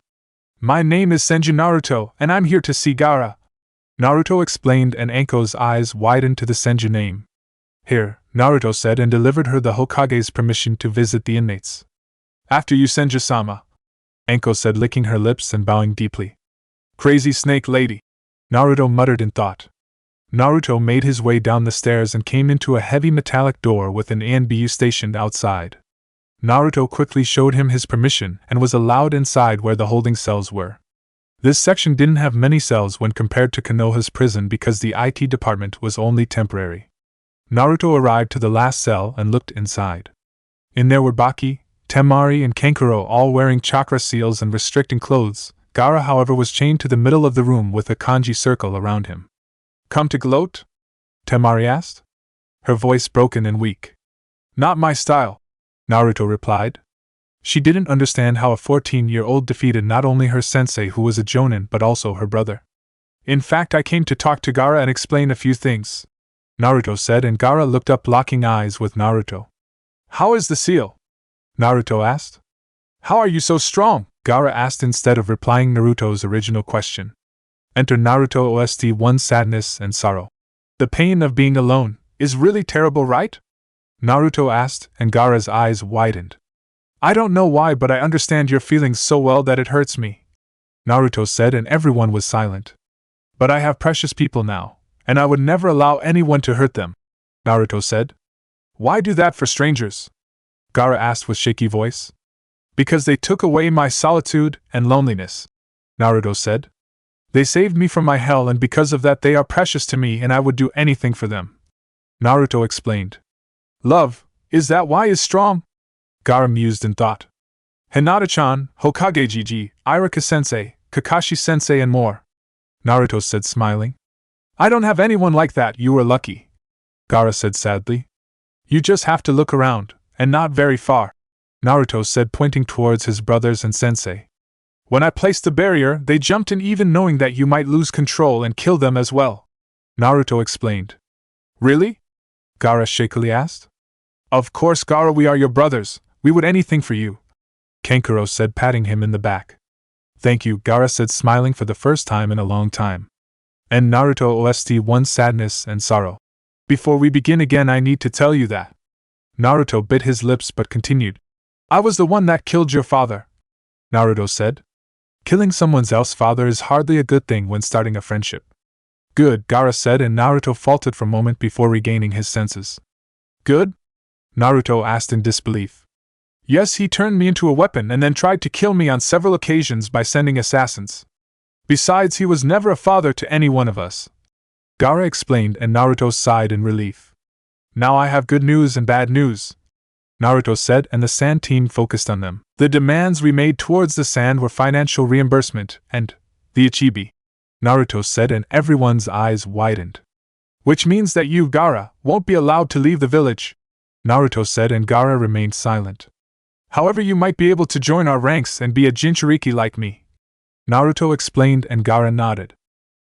My name is Senju Naruto, and I'm here to see Gaara, Naruto explained, and Anko's eyes widened to the Senju name. Here, Naruto said, and delivered her the Hokage's permission to visit the inmates. After you, Senju-sama, Anko said, licking her lips and bowing deeply. Crazy snake lady, Naruto muttered in thought. Naruto made his way down the stairs and came into a heavy metallic door with an ANBU stationed outside. Naruto quickly showed him his permission and was allowed inside where the holding cells were. This section didn't have many cells when compared to Konoha's prison because the IT department was only temporary. Naruto arrived to the last cell and looked inside. In there were Baki, Temari, and Kankuro, all wearing chakra seals and restricting clothes. Gaara, however, was chained to the middle of the room with a kanji circle around him. Come to gloat? Temari asked, her voice broken and weak. Not my style, Naruto replied. She didn't understand how a 14-year-old defeated not only her sensei, who was a jonin, but also her brother. In fact, I came to talk to Gaara and explain a few things, Naruto said, and Gaara looked up, locking eyes with Naruto. How is the seal? Naruto asked. How are you so strong? Gaara asked instead of replying Naruto's original question. Enter Naruto OST 1. Sadness and sorrow. The pain of being alone is really terrible, right? Naruto asked, and Gaara's eyes widened. I don't know why, but I understand your feelings so well that it hurts me, Naruto said, and everyone was silent. But I have precious people now, and I would never allow anyone to hurt them, Naruto said. Why do that for strangers? Gaara asked with shaky voice. Because they took away my solitude and loneliness, Naruto said. They saved me from my hell, and because of that they are precious to me and I would do anything for them, Naruto explained. Love, is that why is strong? Gaara mused in thought. Hinata-chan, Hokage-jiji, Irika-sensei, Kakashi-sensei, and more, Naruto said, smiling. I don't have anyone like that. You were lucky, Gaara said sadly. You just have to look around, and not very far, Naruto said, pointing towards his brothers and sensei. When I placed the barrier, they jumped in, even knowing that you might lose control and kill them as well, Naruto explained. Really? Gaara shakily asked. Of course, Gaara, we are your brothers. We would anything for you, Kankuro said, patting him in the back. Thank you, Gaara said, smiling for the first time in a long time. And Naruto OST 1. Sadness and sorrow. Before we begin again, I need to tell you that. Naruto bit his lips but continued. I was the one that killed your father, Naruto said. Killing someone else's father is hardly a good thing when starting a friendship. Good, Gaara said, and Naruto faltered for a moment before regaining his senses. Good? Naruto asked in disbelief. Yes, he turned me into a weapon and then tried to kill me on several occasions by sending assassins. Besides, he was never a father to any one of us, Gaara explained, and Naruto sighed in relief. Now I have good news and bad news, Naruto said, and the sand team focused on them. The demands we made towards the sand were financial reimbursement and the Ichibi, Naruto said, and everyone's eyes widened. Which means that you, Gaara, won't be allowed to leave the village, Naruto said, and Gaara remained silent. However, you might be able to join our ranks and be a Jinchuriki like me, Naruto explained, and Gaara nodded.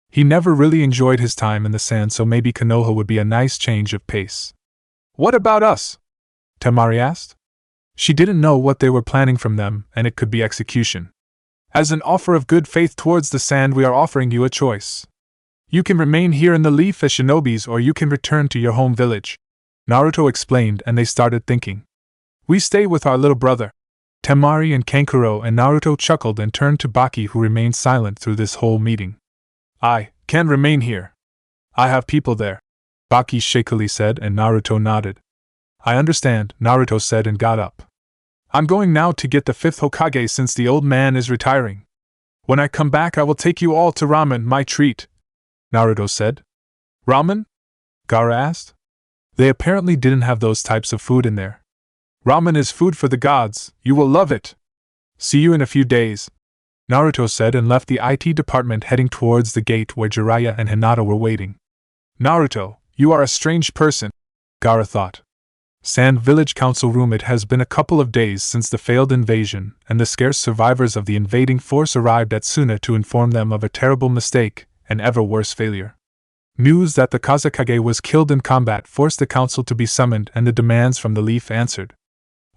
He never really enjoyed his time in the sand, so maybe Konoha would be a nice change of pace. What about us? Temari asked. She didn't know what they were planning from them, and it could be execution. As an offer of good faith towards the sand, we are offering you a choice. You can remain here in the leaf as shinobis, or you can return to your home village, Naruto explained, and they started thinking. We stay with our little brother. Temari and Kankuro and Naruto chuckled and turned to Baki, who remained silent through this whole meeting. I can't remain here. I have people there, Baki shakily said, and Naruto nodded. I understand, Naruto said, and got up. I'm going now to get the 5th Hokage since the old man is retiring. When I come back, I will take you all to ramen, my treat, Naruto said. Ramen? Gaara asked. They apparently didn't have those types of food in there. Ramen is food for the gods, you will love it. See you in a few days, Naruto said, and left the IT department, heading towards the gate where Jeriah and Hinata were waiting. Naruto, you are a strange person, Gaara thought. Sand Village Council Room. It has been a couple of days since the failed invasion, and the scarce survivors of the invading force arrived at Suna to inform them of a terrible mistake, an ever worse failure. News that the Kazekage was killed in combat forced the council to be summoned, and the demands from the Leaf answered.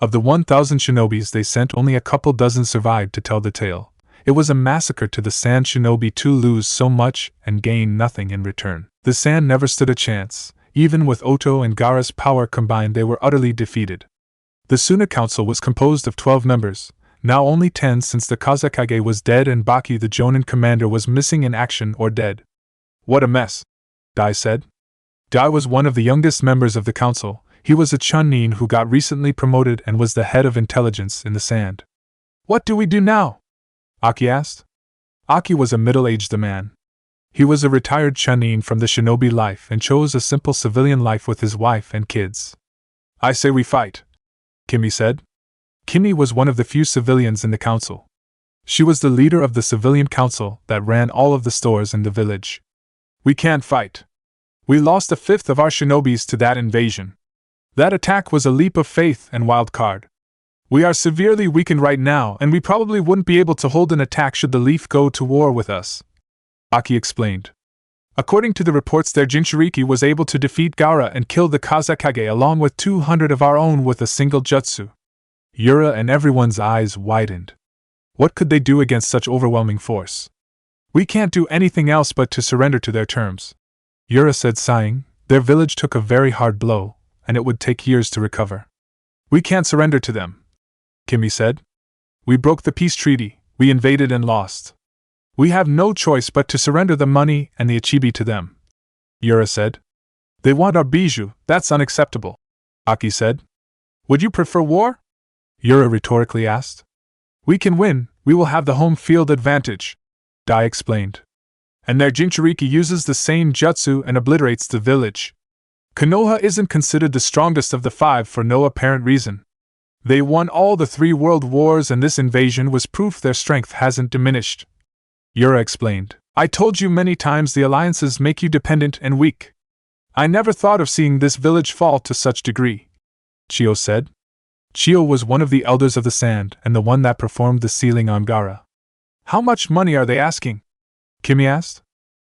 Of the 1,000 shinobis they sent, only a couple dozen survived to tell the tale. It was a massacre to the Sand shinobi to lose so much and gain nothing in return. The Sand never stood a chance. Even with Oto and Gaara's power combined, they were utterly defeated. The Suna Council was composed of 12 members, now only 10 since the Kazekage was dead and Baki, the Jonin commander, was missing in action or dead. What a mess, Dai said. Dai was one of the youngest members of the council. He was a Chunin who got recently promoted and was the head of intelligence in the Sand. What do we do now? Aki asked. Aki was a middle-aged man. He was a retired Chunin from the shinobi life and chose a simple civilian life with his wife and kids. I say we fight, Kimi said. Kimi was one of the few civilians in the council. She was the leader of the civilian council that ran all of the stores in the village. We can't fight. We lost a fifth of our shinobis to that invasion. That attack was a leap of faith and wild card. We are severely weakened right now, and we probably wouldn't be able to hold an attack should the Leaf go to war with us, Aki explained. According to the reports, their Jinchuriki was able to defeat Gaara and kill the Kazekage along with 200 of our own with a single jutsu. Yura and everyone's eyes widened. What could they do against such overwhelming force? We can't do anything else but to surrender to their terms, Yura said, sighing. Their village took a very hard blow, and it would take years to recover. We can't surrender to them, Kimi said. We broke the peace treaty, we invaded and lost. We have no choice but to surrender the money and the Ichibi to them, Yura said. They want our bijou, that's unacceptable, Aki said. Would you prefer war? Yura rhetorically asked. We can win, we will have the home field advantage, Dai explained. And their Jinchuriki uses the same jutsu and obliterates the village. Konoha isn't considered the strongest of the 5 for no apparent reason. They won all the 3 world wars, and this invasion was proof their strength hasn't diminished, Yura explained. I told you many times the alliances make you dependent and weak. I never thought of seeing this village fall to such degree, Chio said. Chio was one of the elders of the Sand and the one that performed the sealing on Gaara. How much money are they asking? Kimi asked.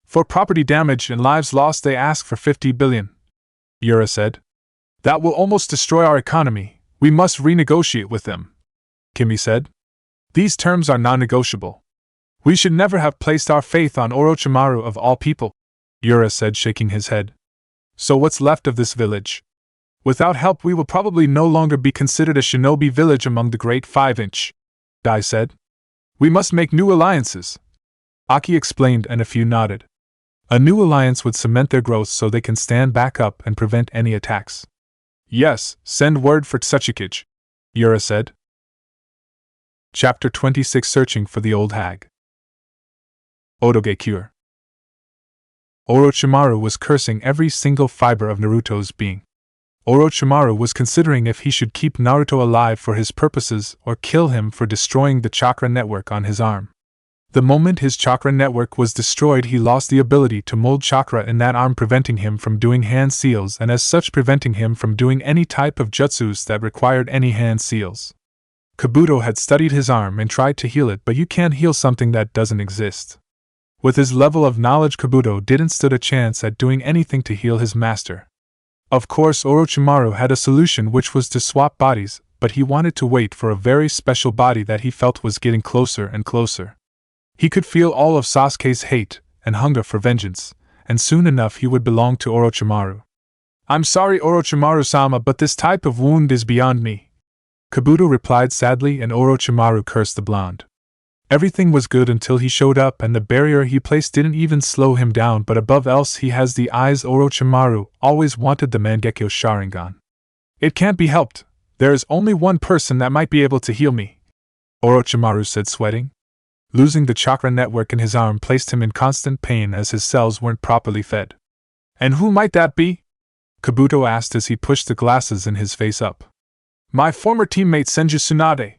For property damage and lives lost they ask for 50 billion, Yura said. That will almost destroy our economy. We must renegotiate with them, Kimi said. These terms are non-negotiable. We should never have placed our faith on Orochimaru of all people, Yura said, shaking his head. So what's left of this village? Without help we will probably no longer be considered a shinobi village among the great 5-inch, Dai said. We must make new alliances, Aki explained, and a few nodded. A new alliance would cement their growth so they can stand back up and prevent any attacks. Yes, send word for Tsuchikage, Yura said. Chapter 26 Searching for the Old Hag. Otoge Cure. Orochimaru was cursing every single fiber of Naruto's being. Orochimaru was considering if he should keep Naruto alive for his purposes or kill him for destroying the chakra network on his arm. The moment his chakra network was destroyed, he lost the ability to mold chakra in that arm, preventing him from doing hand seals and as such preventing him from doing any type of jutsus that required any hand seals. Kabuto had studied his arm and tried to heal it, but you can't heal something that doesn't exist. With his level of knowledge, Kabuto didn't stand a chance at doing anything to heal his master. Of course, Orochimaru had a solution, which was to swap bodies, but he wanted to wait for a very special body that he felt was getting closer and closer. He could feel all of Sasuke's hate and hunger for vengeance, and soon enough he would belong to Orochimaru. "I'm sorry, Orochimaru-sama, but this type of wound is beyond me," Kabuto replied sadly, and Orochimaru cursed the blonde. Everything was good until he showed up, and the barrier he placed didn't even slow him down, but above else he has the eyes. Orochimaru always wanted the Mangekyo Sharingan. "It can't be helped. There is only one person that might be able to heal me," Orochimaru said, sweating. Losing the chakra network in his arm placed him in constant pain as his cells weren't properly fed. "And who might that be?" Kabuto asked as he pushed the glasses in his face up. "My former teammate Senju Tsunade,"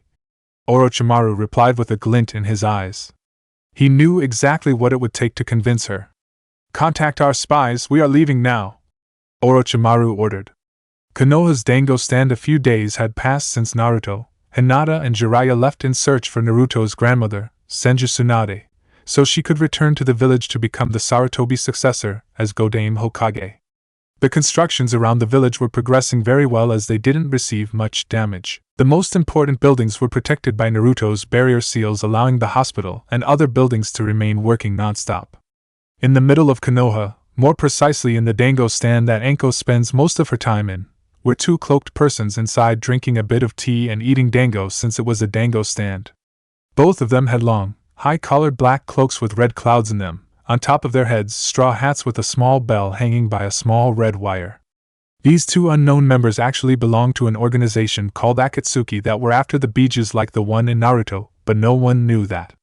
Orochimaru replied with a glint in his eyes. He knew exactly what it would take to convince her. "Contact our spies, we are leaving now," Orochimaru ordered. Konoha's Dango stand. A few days had passed since Naruto, Hinata and Jeriah left in search for Naruto's grandmother, Senju Tsunade, so she could return to the village to become the Sarutobi's successor as Godame Hokage. The constructions around the village were progressing very well as they didn't receive much damage. The most important buildings were protected by Naruto's barrier seals, allowing the hospital and other buildings to remain working non-stop. In the middle of Konoha, more precisely in the Dango stand that Anko spends most of her time in, were two cloaked persons inside drinking a bit of tea and eating dango, since it was a dango stand. Both of them had long, high-collared black cloaks with red clouds in them, on top of their heads straw hats with a small bell hanging by a small red wire. These two unknown members actually belonged to an organization called Akatsuki that were after the Bijus like the one in Naruto, but no one knew that.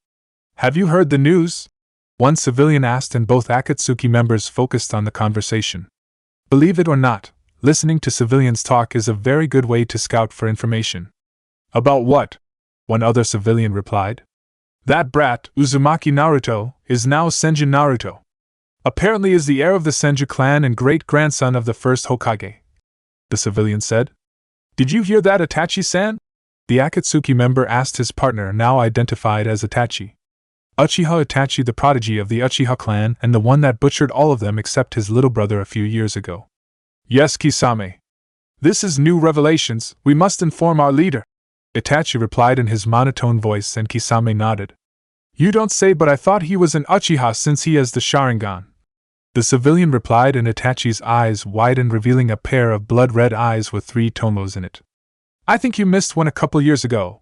"Have you heard the news?" one civilian asked, and both Akatsuki members focused on the conversation. Believe it or not, listening to civilians talk is a very good way to scout for information. "About what?" one other civilian replied. "That brat, Uzumaki Naruto, is now Senju Naruto. Apparently is the heir of the Senju clan and great-grandson of the first Hokage," the civilian said. "Did you hear that, Itachi-san?" the Akatsuki member asked his partner, now identified as Itachi. Uchiha Itachi, the prodigy of the Uchiha clan and the one that butchered all of them except his little brother a few years ago. "Yes, Kisame. This is new revelations, we must inform our leader," Itachi replied in his monotone voice, and Kisame nodded. "You don't say, but I thought he was an Uchiha since he has the Sharingan," the civilian replied, and Itachi's eyes widened, revealing a pair of blood-red eyes with 3 tomos in it. "I think you missed one a couple years ago,"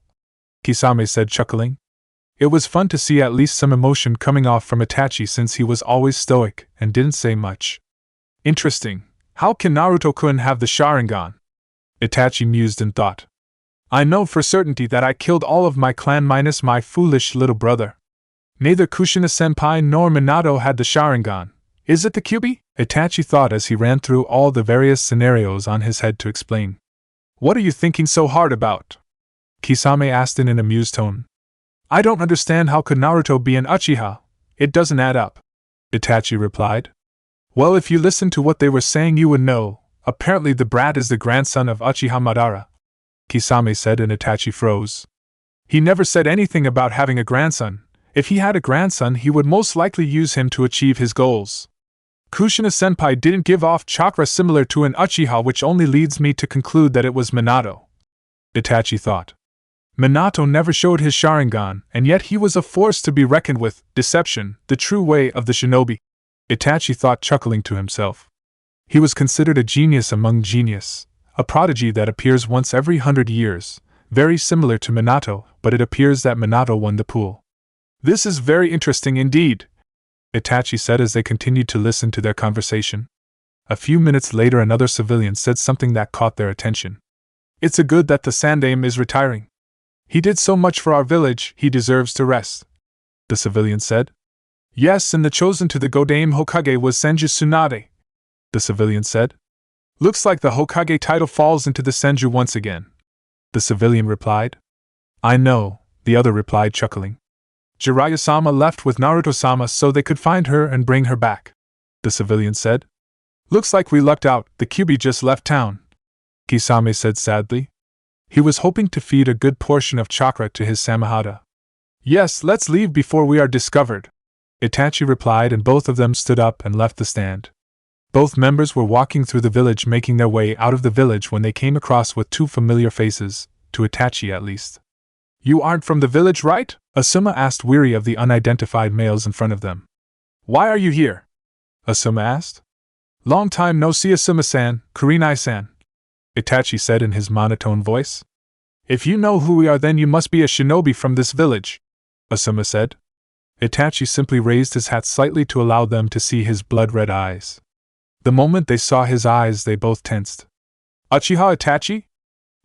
Kisame said, chuckling. It was fun to see at least some emotion coming off from Itachi, since he was always stoic and didn't say much. "Interesting. How can Naruto-kun have the Sharingan?" Itachi mused and thought. "I know for certainty that I killed all of my clan minus my foolish little brother. Neither Kushina-senpai nor Minato had the Sharingan. Is it the Kyuubi?" Itachi thought as he ran through all the various scenarios on his head to explain. "What are you thinking so hard about?" Kisame asked in an amused tone. "I don't understand, how could Naruto be an Uchiha? It doesn't add up," Itachi replied. "Well, if you listened to what they were saying you would know. Apparently the brat is the grandson of Uchiha Madara," Kisame said, and Itachi froze. "He never said anything about having a grandson. If he had a grandson, he would most likely use him to achieve his goals. Kushina-senpai didn't give off chakra similar to an Uchiha, which only leads me to conclude that it was Minato," Itachi thought. "Minato never showed his Sharingan, and yet he was a force to be reckoned with. Deception, the true way of the shinobi," Itachi thought, chuckling to himself. He was considered a genius among genius, a prodigy that appears once every 100 years, very similar to Minato, but it appears that Minato won the pool. "This is very interesting indeed," Itachi said as they continued to listen to their conversation. A few minutes later, another civilian said something that caught their attention. "It's a good that the Sandaime is retiring. He did so much for our village, he deserves to rest," the civilian said. "Yes, and the chosen to the Godame Hokage was Senju Tsunade," the civilian said. Looks like the Hokage title falls into the Senju once again, the civilian replied. I know, the other replied, chuckling. Jiraiya-sama left with Naruto-sama so they could find her and bring her back, the civilian said. Looks like we lucked out, the Kyuubi just left town, Kisame said sadly. He was hoping to feed a good portion of chakra to his Samehada. Yes, let's leave before we are discovered, Itachi replied, and both of them stood up and left the stand. Both members were walking through the village, making their way out of the village when they came across with two familiar faces, to Itachi at least. You aren't from the village, right? Asuma asked, weary of the unidentified males in front of them. Why are you here? Asuma asked. Long time no see, Asuma-san, Kurenai-san, Itachi said in his monotone voice. If you know who we are, then you must be a shinobi from this village, Asuma said. Itachi simply raised his hat slightly to allow them to see his blood-red eyes. The moment they saw his eyes, they both tensed. Uchiha Itachi?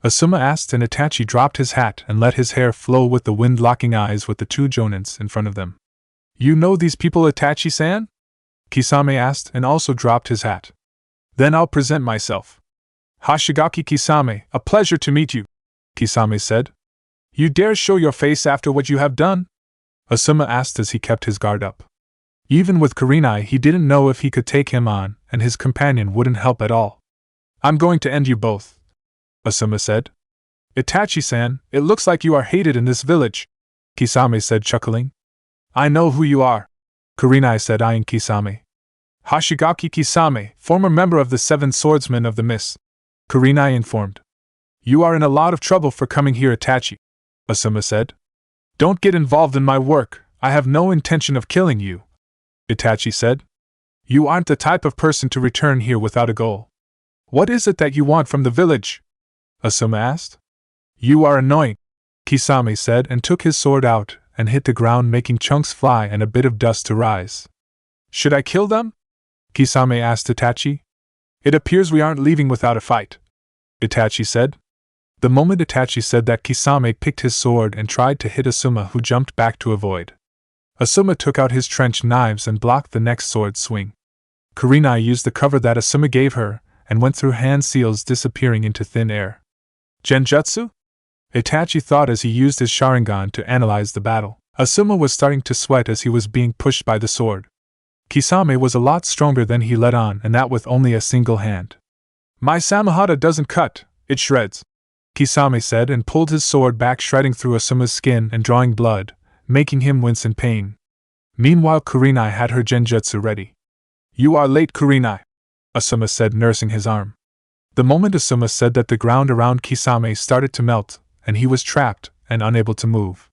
Asuma asked, and Itachi dropped his hat and let his hair flow with the wind, locking eyes with the two jonins in front of them. You know these people, Itachi-san? Kisame asked, and also dropped his hat. Then I'll present myself. Hashigaki Kisame, a pleasure to meet you, Kisame said. You dare show your face after what you have done? Asuma asked as he kept his guard up. Even with Kurenai, he didn't know if he could take him on, and his companion wouldn't help at all. I'm going to end you both, Asuma said. Itachi-san, it looks like you are hated in this village, Kisame said, chuckling. I know who you are, Kurenai said, eyeing Kisame. Hashigaki Kisame, former member of the Seven Swordsmen of the Mist, Kurenai informed. You are in a lot of trouble for coming here, Itachi, Asuma said. Don't get involved in my work, I have no intention of killing you, Itachi said. You aren't the type of person to return here without a goal. What is it that you want from the village? Asuma asked. You are annoying, Kisame said, and took his sword out and hit the ground, making chunks fly and a bit of dust to rise. Should I kill them? Kisame asked Itachi. It appears we aren't leaving without a fight, Itachi said. The moment Itachi said that, Kisame picked his sword and tried to hit Asuma, who jumped back to avoid. Asuma took out his trench knives and blocked the next sword swing. Kurenai used the cover that Asuma gave her and went through hand seals, disappearing into thin air. Genjutsu? Itachi thought as he used his Sharingan to analyze the battle. Asuma was starting to sweat as he was being pushed by the sword. Kisame was a lot stronger than he let on, and that with only a single hand. My Samehada doesn't cut, it shreds, Kisame said, and pulled his sword back, shredding through Asuma's skin and drawing blood, making him wince in pain. Meanwhile, Kurenai had her genjutsu ready. You are late, Kurenai, Asuma said, nursing his arm. The moment Asuma said that, the ground around Kisame started to melt, and he was trapped and unable to move.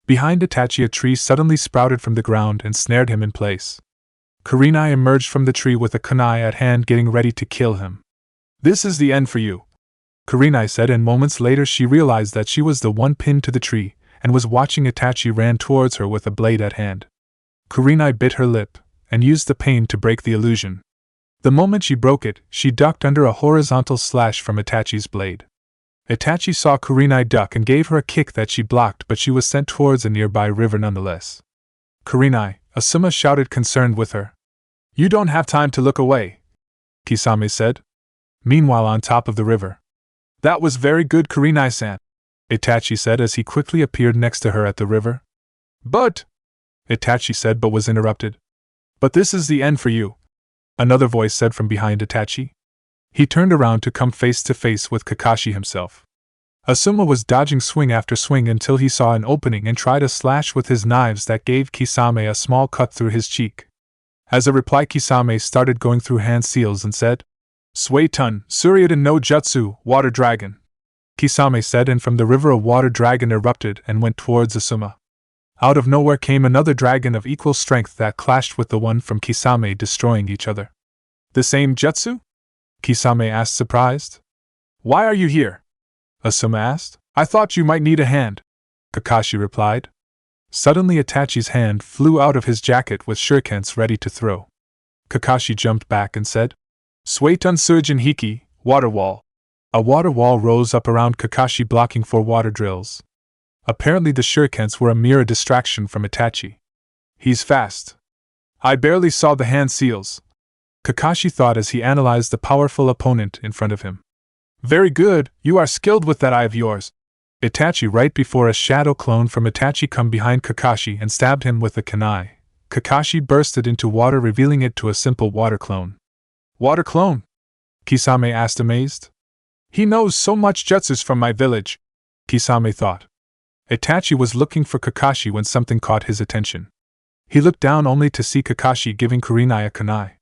Behind Itachi, a tree suddenly sprouted from the ground and snared him in place. Kurenai emerged from the tree with a kunai at hand, getting ready to kill him. This is the end for you, Kurenai said, and moments later she realized that she was the one pinned to the tree, and was watching Itachi ran towards her with a blade at hand. Kurenai bit her lip, and used the pain to break the illusion. The moment she broke it, she ducked under a horizontal slash from Itachi's blade. Itachi saw Kurenai duck and gave her a kick that she blocked, but she was sent towards a nearby river nonetheless. Kurenai, Asuma shouted, concerned with her. You don't have time to look away, Kisame said. Meanwhile, on top of the river. That was very good, Kurenai-san, Itachi said as he quickly appeared next to her at the river. But, Itachi said, but was interrupted. But this is the end for you, another voice said from behind Itachi. He turned around to come face to face with Kakashi himself. Asuma was dodging swing after swing until he saw an opening and tried a slash with his knives that gave Kisame a small cut through his cheek. As a reply, Kisame started going through hand seals and said, Suetun, Suryatan no Jutsu, Water Dragon, Kisame said, and from the river a water dragon erupted and went towards Asuma. Out of nowhere came another dragon of equal strength that clashed with the one from Kisame, destroying each other. The same jutsu? Kisame asked, surprised. Why are you here? Asuma asked. I thought you might need a hand, Kakashi replied. Suddenly Itachi's hand flew out of his jacket with shurikens ready to throw. Kakashi jumped back and said, Suetun Surgeon Hiki, water wall. A water wall rose up around Kakashi, blocking 4 water drills. Apparently the shurikens were a mere distraction from Itachi. He's fast. I barely saw the hand seals, Kakashi thought as he analyzed the powerful opponent in front of him. Very good, you are skilled with that eye of yours. Itachi right before a shadow clone from Itachi come behind Kakashi and stabbed him with a kunai. Kakashi bursted into water, revealing it to a simple water clone. Water clone? Kisame asked, amazed. He knows so much jutsus from my village, Kisame thought. Itachi was looking for Kakashi when something caught his attention. He looked down only to see Kakashi giving Kurenai a kunai.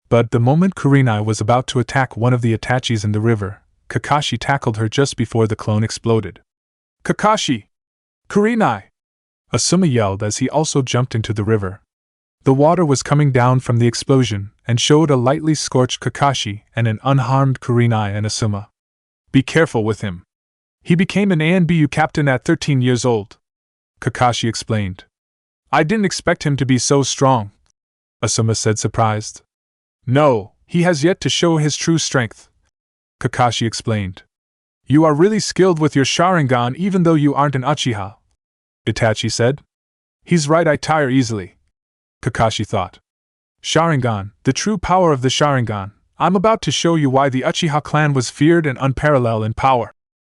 But the moment Kurenai was about to attack one of the Itachis in the river, Kakashi tackled her just before the clone exploded. Kakashi! Kurenai! Asuma yelled as he also jumped into the river. The water was coming down from the explosion and showed a lightly scorched Kakashi and an unharmed Kurenai and Asuma. Be careful with him. He became an ANBU captain at 13 years old, Kakashi explained. I didn't expect him to be so strong, Asuma said, surprised. No, he has yet to show his true strength, Kakashi explained. You are really skilled with your Sharingan even though you aren't an Uchiha, Itachi said. He's right, I tire easily, Kakashi thought. Sharingan, the true power of the Sharingan. I'm about to show you why the Uchiha clan was feared and unparalleled in power,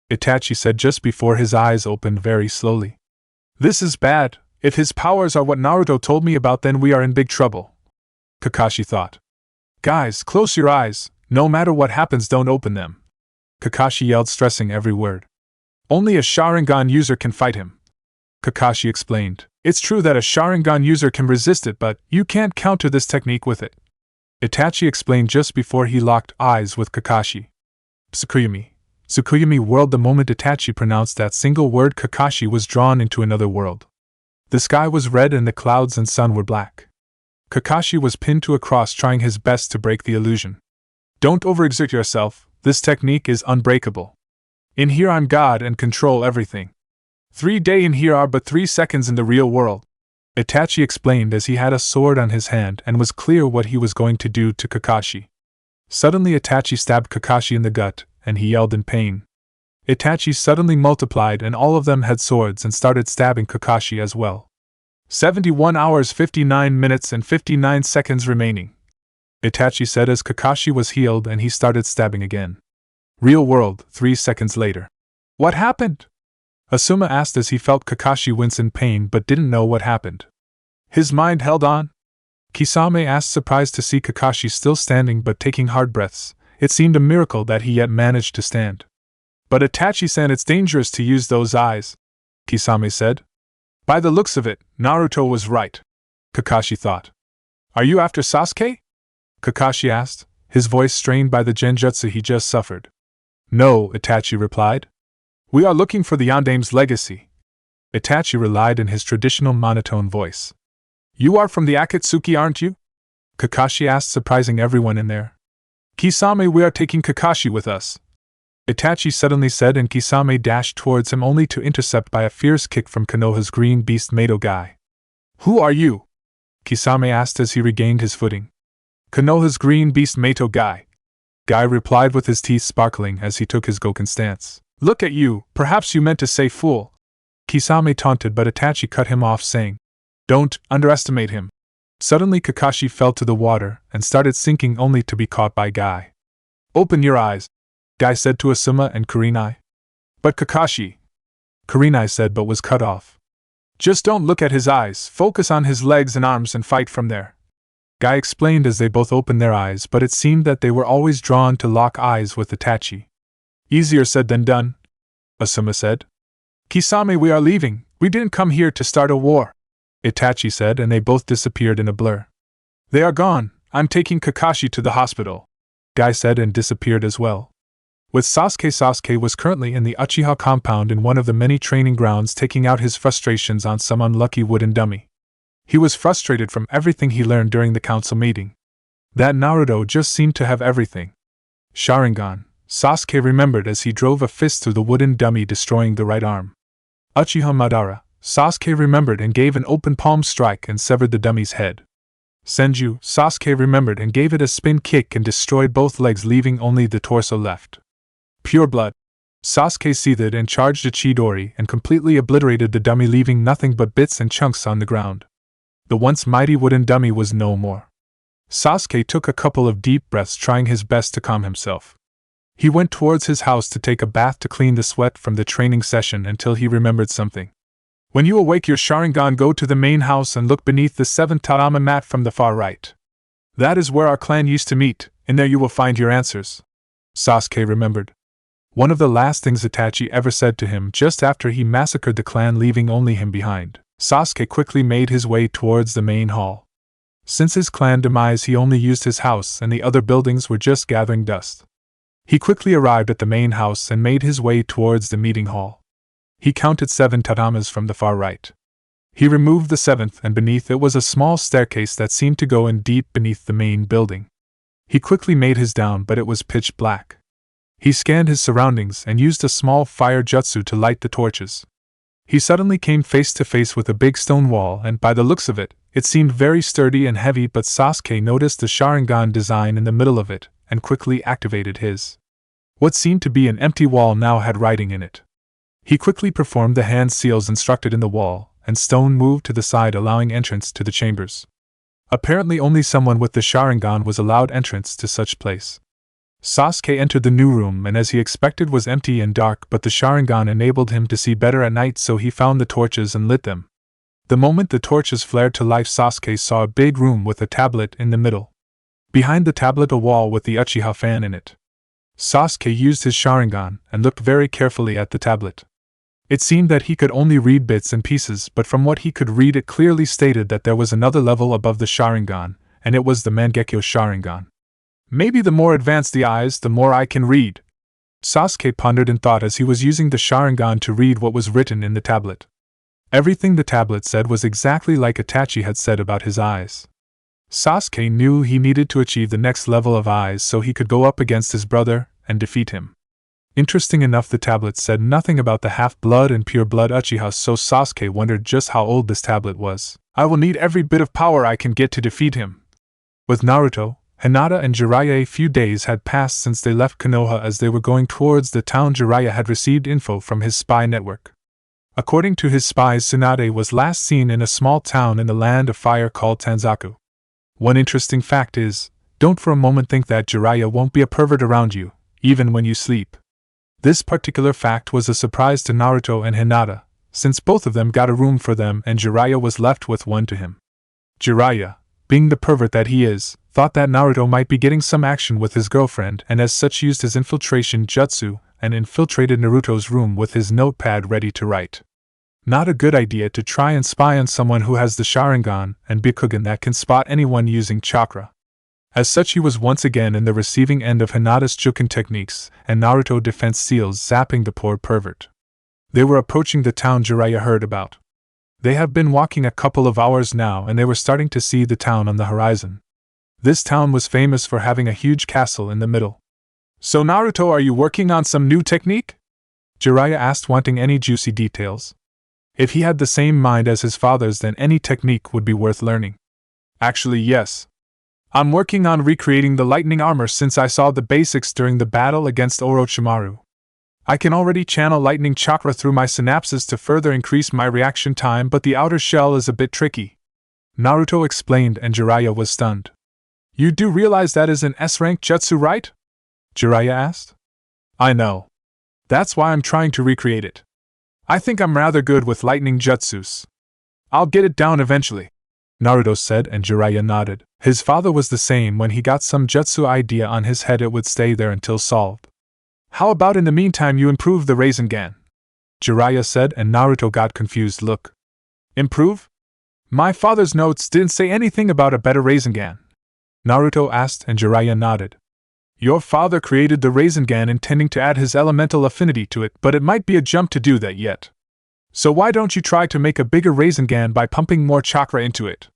Itachi said just before his eyes opened very slowly. This is bad. If his powers are what Naruto told me about, then we are in big trouble, Kakashi thought. Guys, close your eyes. No matter what happens, don't open them, Kakashi yelled, stressing every word. Only a Sharingan user can fight him, Kakashi explained. It's true that a Sharingan user can resist it, but you can't counter this technique with it, Itachi explained just before he locked eyes with Kakashi. Tsukuyomi. Tsukuyomi world. The moment Itachi pronounced that single word, Kakashi was drawn into another world. The sky was red and the clouds and sun were black. Kakashi was pinned to a cross, trying his best to break the illusion. Don't overexert yourself, this technique is unbreakable. In here I'm God and control everything. 3 days in here are but 3 seconds in the real world, Itachi explained as he had a sword on his hand and was clear what he was going to do to Kakashi. Suddenly Itachi stabbed Kakashi in the gut, and he yelled in pain. Itachi suddenly multiplied and all of them had swords and started stabbing Kakashi as well. 71 hours 59 minutes and 59 seconds remaining, Itachi said as Kakashi was healed and he started stabbing again. Real world, 3 seconds later. What happened? Asuma asked as he felt Kakashi wince in pain but didn't know what happened. His mind held on? Kisame asked, surprised to see Kakashi still standing but taking hard breaths. It seemed a miracle that he yet managed to stand. But Itachi-san, it's dangerous to use those eyes, Kisame said. By the looks of it, Naruto was right, Kakashi thought. Are you after Sasuke? Kakashi asked, his voice strained by the genjutsu he just suffered. No, Itachi replied. We are looking for the Yandame's legacy. Itachi relied in his traditional monotone voice. You are from the Akatsuki, aren't you? Kakashi asked, surprising everyone in there. Kisame, we are taking Kakashi with us, Itachi suddenly said, and Kisame dashed towards him only to intercept by a fierce kick from Konoha's green beast Mato guy. Who are you? Kisame asked as he regained his footing. Konoha's green beast Mato guy. Guy replied with his teeth sparkling as he took his Goken stance. Look at you, perhaps you meant to say fool. Kisame taunted, but Itachi cut him off, saying, Don't underestimate him. Suddenly Kakashi fell to the water and started sinking only to be caught by Guy. Open your eyes, Guy said to Asuma and Kurenai. But Kakashi, Kurenai said but was cut off. Just don't look at his eyes, focus on his legs and arms and fight from there, Guy explained as they both opened their eyes, but it seemed that they were always drawn to lock eyes with Itachi. Easier said than done, Asuma said. Kisame, we are leaving, we didn't come here to start a war, Itachi said, and they both disappeared in a blur. They are gone, I'm taking Kakashi to the hospital, Guy said and disappeared as well. With Sasuke was currently in the Uchiha compound in one of the many training grounds, taking out his frustrations on some unlucky wooden dummy. He was frustrated from everything he learned during the council meeting. That Naruto just seemed to have everything. Sharingan, Sasuke remembered as he drove a fist through the wooden dummy, destroying the right arm. Uchiha Madara, Sasuke remembered and gave an open palm strike and severed the dummy's head. Senju, Sasuke remembered and gave it a spin kick and destroyed both legs, leaving only the torso left. Pure blood. Sasuke seethed and charged a Chidori and completely obliterated the dummy, leaving nothing but bits and chunks on the ground. The once mighty wooden dummy was no more. Sasuke took a couple of deep breaths, trying his best to calm himself. He went towards his house to take a bath to clean the sweat from the training session until he remembered something. When you awake your Sharingan, go to the main house and look beneath the 7th tatami mat from the far right. That is where our clan used to meet, and there you will find your answers. Sasuke remembered. One of the last things Itachi ever said to him just after he massacred the clan, leaving only him behind. Sasuke quickly made his way towards the main hall. Since his clan demise, he only used his house and the other buildings were just gathering dust. He quickly arrived at the main house and made his way towards the meeting hall. He counted 7 tatamis from the far right. He removed the 7th, and beneath it was a small staircase that seemed to go in deep beneath the main building. He quickly made his down, but it was pitch black. He scanned his surroundings and used a small fire jutsu to light the torches. He suddenly came face to face with a big stone wall, and by the looks of it, it seemed very sturdy and heavy, but Sasuke noticed the Sharingan design in the middle of it, and quickly activated his. What seemed to be an empty wall now had writing in it. He quickly performed the hand seals instructed in the wall, and stone moved to the side, allowing entrance to the chambers. Apparently only someone with the Sharingan was allowed entrance to such place. Sasuke entered the new room, and as he expected was empty and dark, but the Sharingan enabled him to see better at night, so he found the torches and lit them. The moment the torches flared to life, Sasuke saw a big room with a tablet in the middle. Behind the tablet, a wall with the Uchiha fan in it. Sasuke used his Sharingan and looked very carefully at the tablet. It seemed that he could only read bits and pieces, but from what he could read it clearly stated that there was another level above the Sharingan, and it was the Mangekyo Sharingan. Maybe the more advanced the eyes, the more I can read. Sasuke pondered in thought as he was using the Sharingan to read what was written in the tablet. Everything the tablet said was exactly like Itachi had said about his eyes. Sasuke knew he needed to achieve the next level of eyes so he could go up against his brother and defeat him. Interesting enough, the tablet said nothing about the half-blood and pure-blood Uchiha, so Sasuke wondered just how old this tablet was. I will need every bit of power I can get to defeat him. With Naruto, Hinata and Jeriah, a few days had passed since they left Konoha. As they were going towards the town, Jeriah had received info from his spy network. According to his spies, Tsunade was last seen in a small town in the land of fire called Tanzaku. One interesting fact is, don't for a moment think that Jeriah won't be a pervert around you, even when you sleep. This particular fact was a surprise to Naruto and Hinata, since both of them got a room for them and Jeriah was left with one to him. Jeriah, being the pervert that he is, thought that Naruto might be getting some action with his girlfriend, and as such used his infiltration jutsu and infiltrated Naruto's room with his notepad ready to write. Not a good idea to try and spy on someone who has the Sharingan and Bikugan that can spot anyone using chakra. As such, he was once again in the receiving end of Hinata's Chunin techniques and Naruto defense seals, zapping the poor pervert. They were approaching the town Jeriah heard about. They have been walking a couple of hours now, and they were starting to see the town on the horizon. This town was famous for having a huge castle in the middle. So Naruto, are you working on some new technique? Jeriah asked, wanting any juicy details. If he had the same mind as his father's, then any technique would be worth learning. Actually, yes. I'm working on recreating the lightning armor since I saw the basics during the battle against Orochimaru. I can already channel lightning chakra through my synapses to further increase my reaction time, but the outer shell is a bit tricky. Naruto explained, and Jeriah was stunned. You do realize that is an S-rank jutsu, right? Jeriah asked. I know. That's why I'm trying to recreate it. I think I'm rather good with lightning jutsus. I'll get it down eventually, Naruto said, and Jeriah nodded. His father was the same. When he got some jutsu idea on his head, it would stay there until solved. How about in the meantime you improve the Rasengan? Jeriah said, and Naruto got confused look. Improve? My father's notes didn't say anything about a better Rasengan. Naruto asked, and Jeriah nodded. Your father created the Rasengan intending to add his elemental affinity to it, but it might be a jump to do that yet. So why don't you try to make a bigger Rasengan by pumping more chakra into it?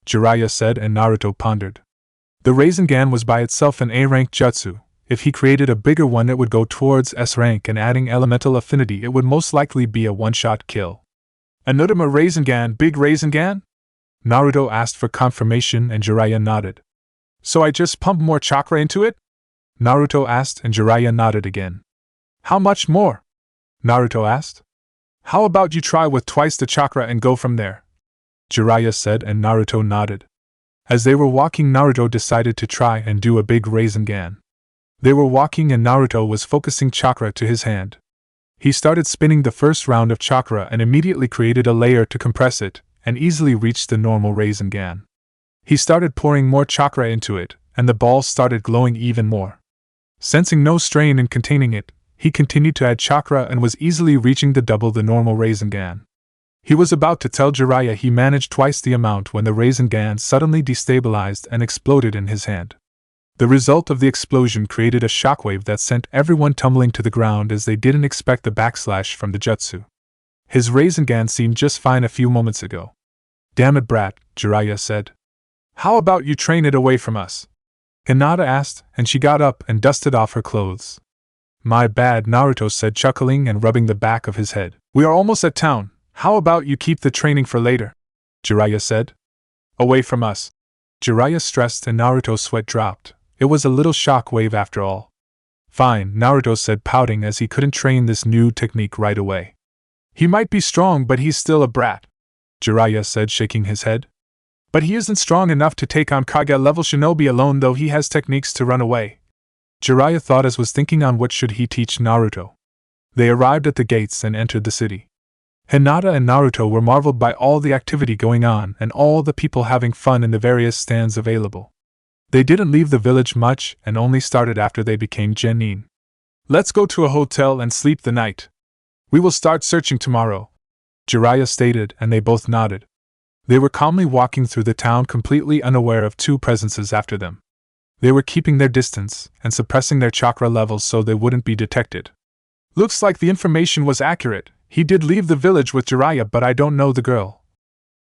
Jeriah said, and Naruto pondered. The Rasengan was by itself an A-rank jutsu. If he created a bigger one, it would go towards S-rank, and adding elemental affinity, it would most likely be a one-shot kill. Another Rasengan, big Rasengan? Naruto asked for confirmation, and Jeriah nodded. So I just pump more chakra into it? Naruto asked, and Jeriah nodded again. How much more? Naruto asked. How about you try with twice the chakra and go from there? Jeriah said, and Naruto nodded. As they were walking, Naruto decided to try and do a big Rasengan. They were walking and Naruto was focusing chakra to his hand. He started spinning the first round of chakra and immediately created a layer to compress it, and easily reached the normal Rasengan. He started pouring more chakra into it, and the ball started glowing even more. Sensing no strain in containing it, he continued to add chakra and was easily reaching double the normal Rasengan. He was about to tell Jeriah he managed twice the amount when the Rasengan suddenly destabilized and exploded in his hand. The result of the explosion created a shockwave that sent everyone tumbling to the ground as they didn't expect the backslash from the jutsu. His Rasengan seemed just fine a few moments ago. "Damn it, brat," Jeriah said. "How about you train it away from us?" Hinata asked, and she got up and dusted off her clothes. "My bad," Naruto said, chuckling and rubbing the back of his head. "We are almost at town. How about you keep the training for later?" Jeriah said. "Away from us." Jeriah stressed and Naruto's sweat dropped. It was a little shock wave after all. "Fine," Naruto said, pouting as he couldn't train this new technique right away. "He might be strong, but he's still a brat," Jeriah said, shaking his head. "But he isn't strong enough to take on Kage-level shinobi alone, though he has techniques to run away." Jeriah thought as was thinking on what should he teach Naruto. They arrived at the gates and entered the city. Hinata and Naruto were marveled by all the activity going on and all the people having fun in the various stands available. They didn't leave the village much and only started after they became genin. "Let's go to a hotel and sleep the night. We will start searching tomorrow," Jeriah stated, and they both nodded. They were calmly walking through the town, completely unaware of two presences after them. They were keeping their distance and suppressing their chakra levels so they wouldn't be detected. "Looks like the information was accurate. He did leave the village with Jeriah, but I don't know the girl,"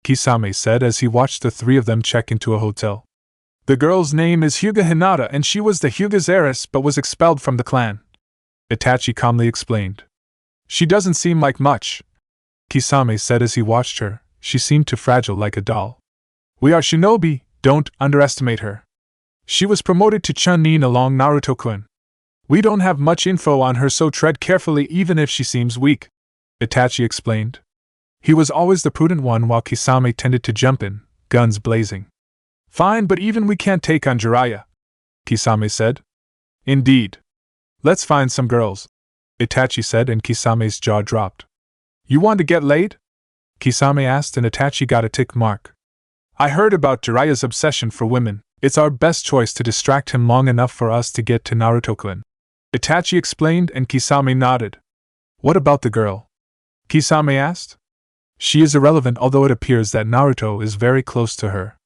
Kisame said as he watched the three of them check into a hotel. "The girl's name is Hyuga Hinata, and she was the Hyuga's heiress but was expelled from the clan," Itachi calmly explained. "She doesn't seem like much," Kisame said as he watched her. She seemed too fragile, like a doll. "We are shinobi, don't underestimate her. She was promoted to Chunin along Naruto-kun. We don't have much info on her, so tread carefully even if she seems weak," Itachi explained. He was always the prudent one while Kisame tended to jump in, guns blazing. "Fine, but even we can't take on Jeriah," Kisame said. "Indeed. Let's find some girls," Itachi said, and Kisame's jaw dropped. "You want to get laid?" Kisame asked, and Itachi got a tick mark. "I heard about Jeriah's obsession for women. It's our best choice to distract him long enough for us to get to Naruto-kun," Itachi explained, and Kisame nodded. "What about the girl?" Kisame asked. "She is irrelevant, although it appears that Naruto is very close to her.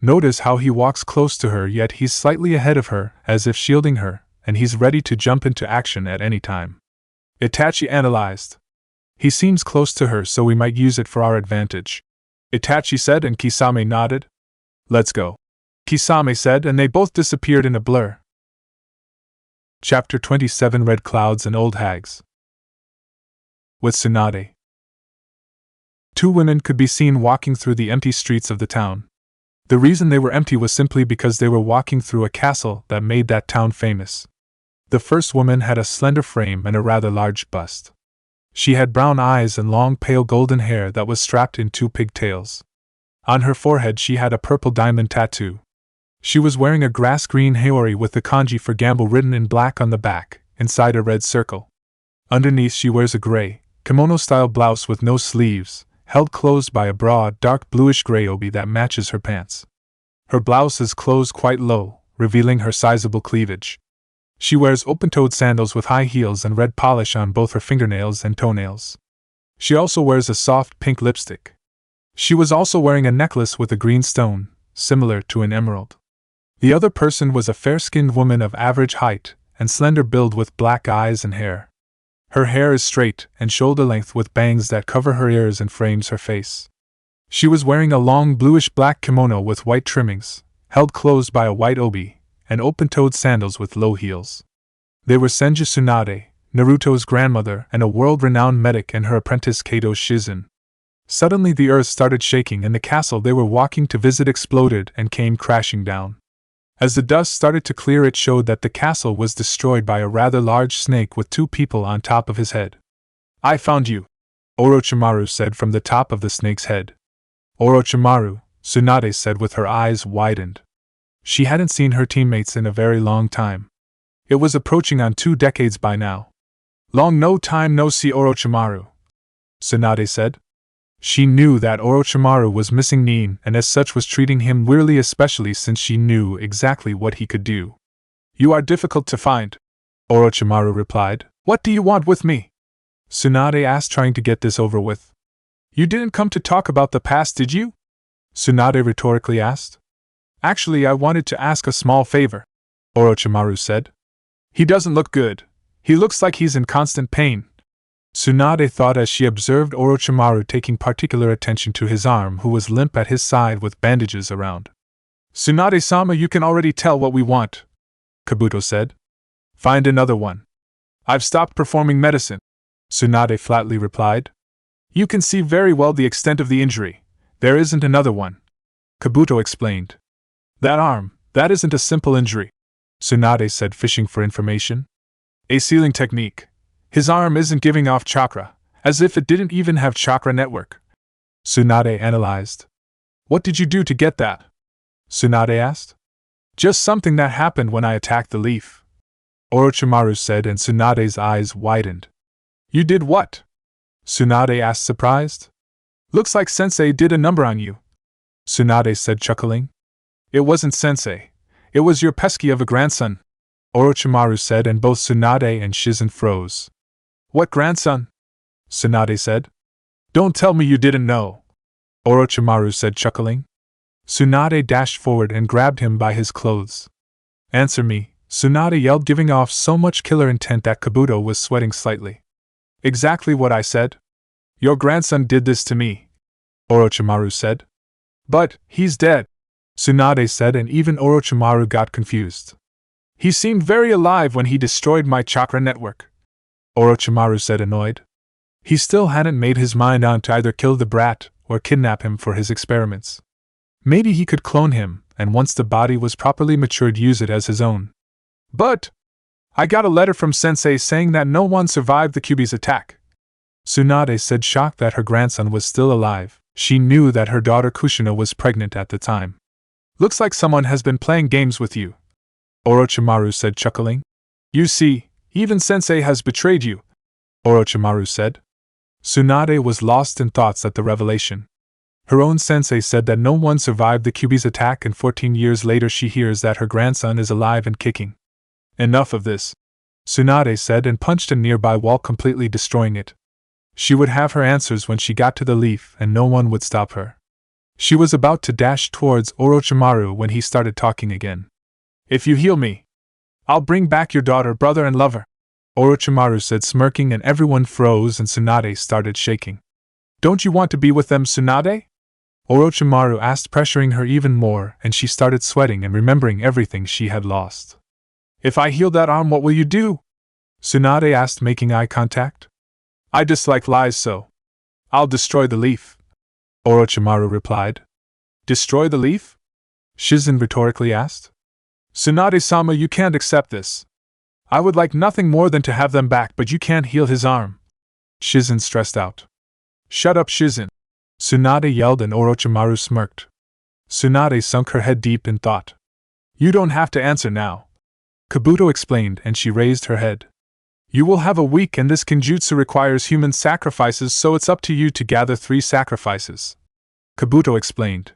Notice how he walks close to her, yet he's slightly ahead of her, as if shielding her, and he's ready to jump into action at any time," Itachi analyzed. "He seems close to her, so we might use it for our advantage," Itachi said, and Kisame nodded. "Let's go," Kisame said, and they both disappeared in a blur. Chapter 27: Red Clouds and Old Hags. With Tsunade. Two women could be seen walking through the empty streets of the town. The reason they were empty was simply because they were walking through a castle that made that town famous. The first woman had a slender frame and a rather large bust. She had brown eyes and long pale golden hair that was strapped in two pigtails. On her forehead she had a purple diamond tattoo. She was wearing a grass-green haori with the kanji for gamble written in black on the back, inside a red circle. Underneath she wears a gray, kimono-style blouse with no sleeves, held closed by a broad, dark bluish-gray obi that matches her pants. Her blouse is closed quite low, revealing her sizable cleavage. She wears open-toed sandals with high heels and red polish on both her fingernails and toenails. She also wears a soft pink lipstick. She was also wearing a necklace with a green stone, similar to an emerald. The other person was a fair-skinned woman of average height and slender build with black eyes and hair. Her hair is straight and shoulder-length with bangs that cover her ears and frames her face. She was wearing a long bluish-black kimono with white trimmings, held closed by a white obi, and open-toed sandals with low heels. They were Senju Tsunade, Naruto's grandmother, and a world-renowned medic, and her apprentice Kato Shizun. Suddenly the earth started shaking and the castle they were walking to visit exploded and came crashing down. As the dust started to clear, it showed that the castle was destroyed by a rather large snake with two people on top of his head. "I found you," Orochimaru said from the top of the snake's head. Orochimaru, Tsunade said with her eyes widened. She hadn't seen her teammates in a very long time. It was approaching on 2 decades by now. Long no time no see Orochimaru, Tsunade said. She knew that Orochimaru was missing Nin and as such was treating him wearily, especially since she knew exactly what he could do. You are difficult to find, Orochimaru replied. What do you want with me? Tsunade asked, trying to get this over with. You didn't come to talk about the past, did you? Tsunade rhetorically asked. Actually, I wanted to ask a small favor, Orochimaru said. He doesn't look good. He looks like he's in constant pain, Tsunade thought as she observed Orochimaru taking particular attention to his arm, who was limp at his side with bandages around. Tsunade-sama, you can already tell what we want, Kabuto said. Find another one. I've stopped performing medicine, Tsunade flatly replied. You can see very well the extent of the injury. There isn't another one, Kabuto explained. That arm, that isn't a simple injury, Tsunade said, fishing for information. A sealing technique. His arm isn't giving off chakra, as if it didn't even have chakra network, Tsunade analyzed. What did you do to get that? Tsunade asked. Just something that happened when I attacked the leaf, Orochimaru said, and Tsunade's eyes widened. You did what? Tsunade asked, surprised. Looks like Sensei did a number on you, Tsunade said, chuckling. It wasn't Sensei. It was your pesky of a grandson, Orochimaru said, and both Tsunade and Shizen froze. What grandson? Tsunade said. Don't tell me you didn't know, Orochimaru said, chuckling. Tsunade dashed forward and grabbed him by his clothes. Answer me, Tsunade yelled, giving off so much killer intent that Kabuto was sweating slightly. Exactly what I said. Your grandson did this to me, Orochimaru said. But, he's dead, Tsunade said, and even Orochimaru got confused. He seemed very alive when he destroyed my chakra network, Orochimaru said, annoyed. He still hadn't made his mind on to either kill the brat or kidnap him for his experiments. Maybe he could clone him, and once the body was properly matured, use it as his own. But I got a letter from Sensei saying that no one survived the Kyuubi's attack, Tsunade said, shocked that her grandson was still alive. She knew that her daughter Kushina was pregnant at the time. Looks like someone has been playing games with you, Orochimaru said, chuckling. You see, even Sensei has betrayed you, Orochimaru said. Tsunade was lost in thoughts at the revelation. Her own sensei said that no one survived the Kyuubi's attack, and 14 years later she hears that her grandson is alive and kicking. Enough of this, Tsunade said, and punched a nearby wall, completely destroying it. She would have her answers when she got to the leaf, and no one would stop her. She was about to dash towards Orochimaru when he started talking again. If you heal me, I'll bring back your daughter, brother, and lover, Orochimaru said, smirking, and everyone froze and Tsunade started shaking. Don't you want to be with them, Tsunade? Orochimaru asked, pressuring her even more, and she started sweating and remembering everything she had lost. If I heal that arm, what will you do? Tsunade asked, making eye contact. I dislike lies, so I'll destroy the leaf, Orochimaru replied. Destroy the leaf? Shizen rhetorically asked. Tsunade-sama, you can't accept this. I would like nothing more than to have them back, but you can't heal his arm, Shizen stressed out. Shut up, Shizen, Tsunade yelled, and Orochimaru smirked. Tsunade sunk her head deep in thought. You don't have to answer now, Kabuto explained, and she raised her head. You will have a week, and this kenjutsu requires human sacrifices, so it's up to you to gather 3 sacrifices, Kabuto explained.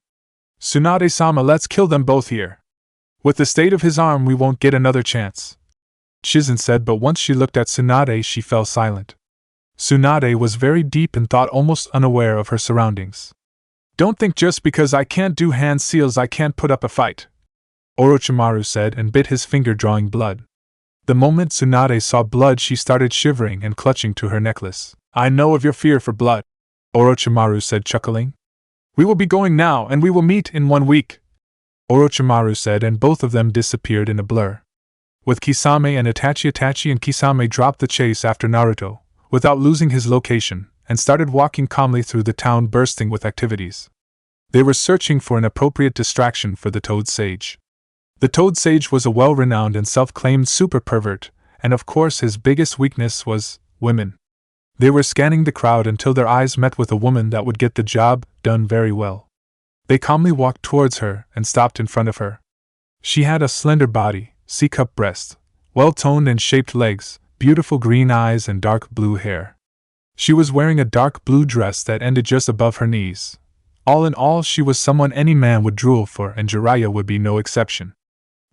Tsunade-sama, let's kill them both here. With the state of his arm, we won't get another chance, Shizen said, but once she looked at Tsunade, she fell silent. Tsunade was very deep in thought, almost unaware of her surroundings. Don't think just because I can't do hand seals I can't put up a fight, Orochimaru said, and bit his finger, drawing blood. The moment Tsunade saw blood, she started shivering and clutching to her necklace. I know of your fear for blood, Orochimaru said, chuckling. We will be going now, and we will meet in 1 week, Orochimaru said, and both of them disappeared in a blur. With Kisame and Itachi and Kisame dropped the chase after Naruto, without losing his location, and started walking calmly through the town, bursting with activities. They were searching for an appropriate distraction for the Toad Sage. The Toad Sage was a well-renowned and self-claimed super pervert, and of course his biggest weakness was women. They were scanning the crowd until their eyes met with a woman that would get the job done very well. They calmly walked towards her and stopped in front of her. She had a slender body, C-cup breast, well-toned and shaped legs, beautiful green eyes and dark blue hair. She was wearing a dark blue dress that ended just above her knees. All in all, she was someone any man would drool for, and Jeriah would be no exception.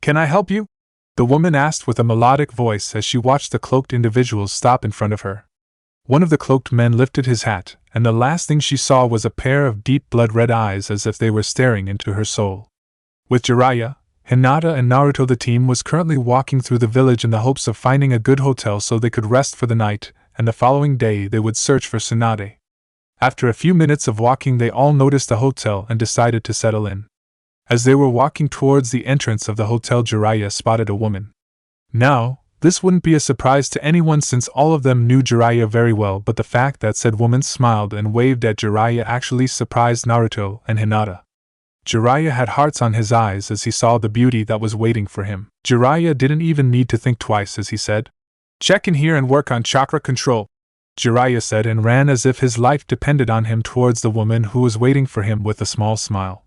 "Can I help you?" the woman asked with a melodic voice as she watched the cloaked individuals stop in front of her. One of the cloaked men lifted his hat, and the last thing she saw was a pair of deep blood-red eyes as if they were staring into her soul. With Jeriah, Hinata and Naruto, the team was currently walking through the village in the hopes of finding a good hotel so they could rest for the night, and the following day they would search for Tsunade. After a few minutes of walking, they all noticed a hotel and decided to settle in. As they were walking towards the entrance of the hotel, Jeriah spotted a woman. Now, this wouldn't be a surprise to anyone since all of them knew Jeriah very well, but the fact that said woman smiled and waved at Jeriah actually surprised Naruto and Hinata. Jeriah had hearts on his eyes as he saw the beauty that was waiting for him. Jeriah didn't even need to think twice as he said, "Check in here and work on chakra control," Jeriah said, and ran as if his life depended on him towards the woman who was waiting for him with a small smile.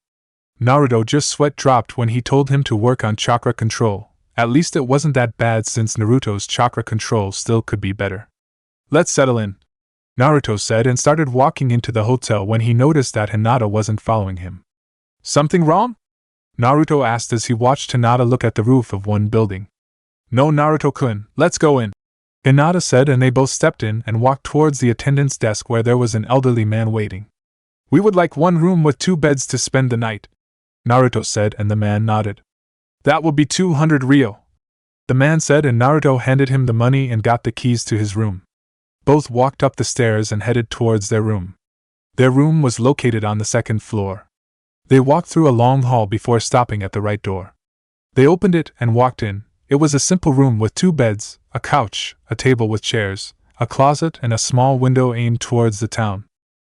Naruto just sweat dropped when he told him to work on chakra control. At least it wasn't that bad since Naruto's chakra control still could be better. "Let's settle in," Naruto said and started walking into the hotel when he noticed that Hinata wasn't following him. "Something wrong?" Naruto asked as he watched Hinata look at the roof of one building. "No, Naruto-kun, let's go in," Hinata said, and they both stepped in and walked towards the attendant's desk where there was an elderly man waiting. "We would like one room with 2 beds to spend the night," Naruto said, and the man nodded. "That will be 200 ryo," the man said, and Naruto handed him the money and got the keys to his room. Both walked up the stairs and headed towards their room. Their room was located on the 2nd floor. They walked through a long hall before stopping at the right door. They opened it and walked in. It was a simple room with 2 beds, a couch, a table with chairs, a closet, and a small window aimed towards the town.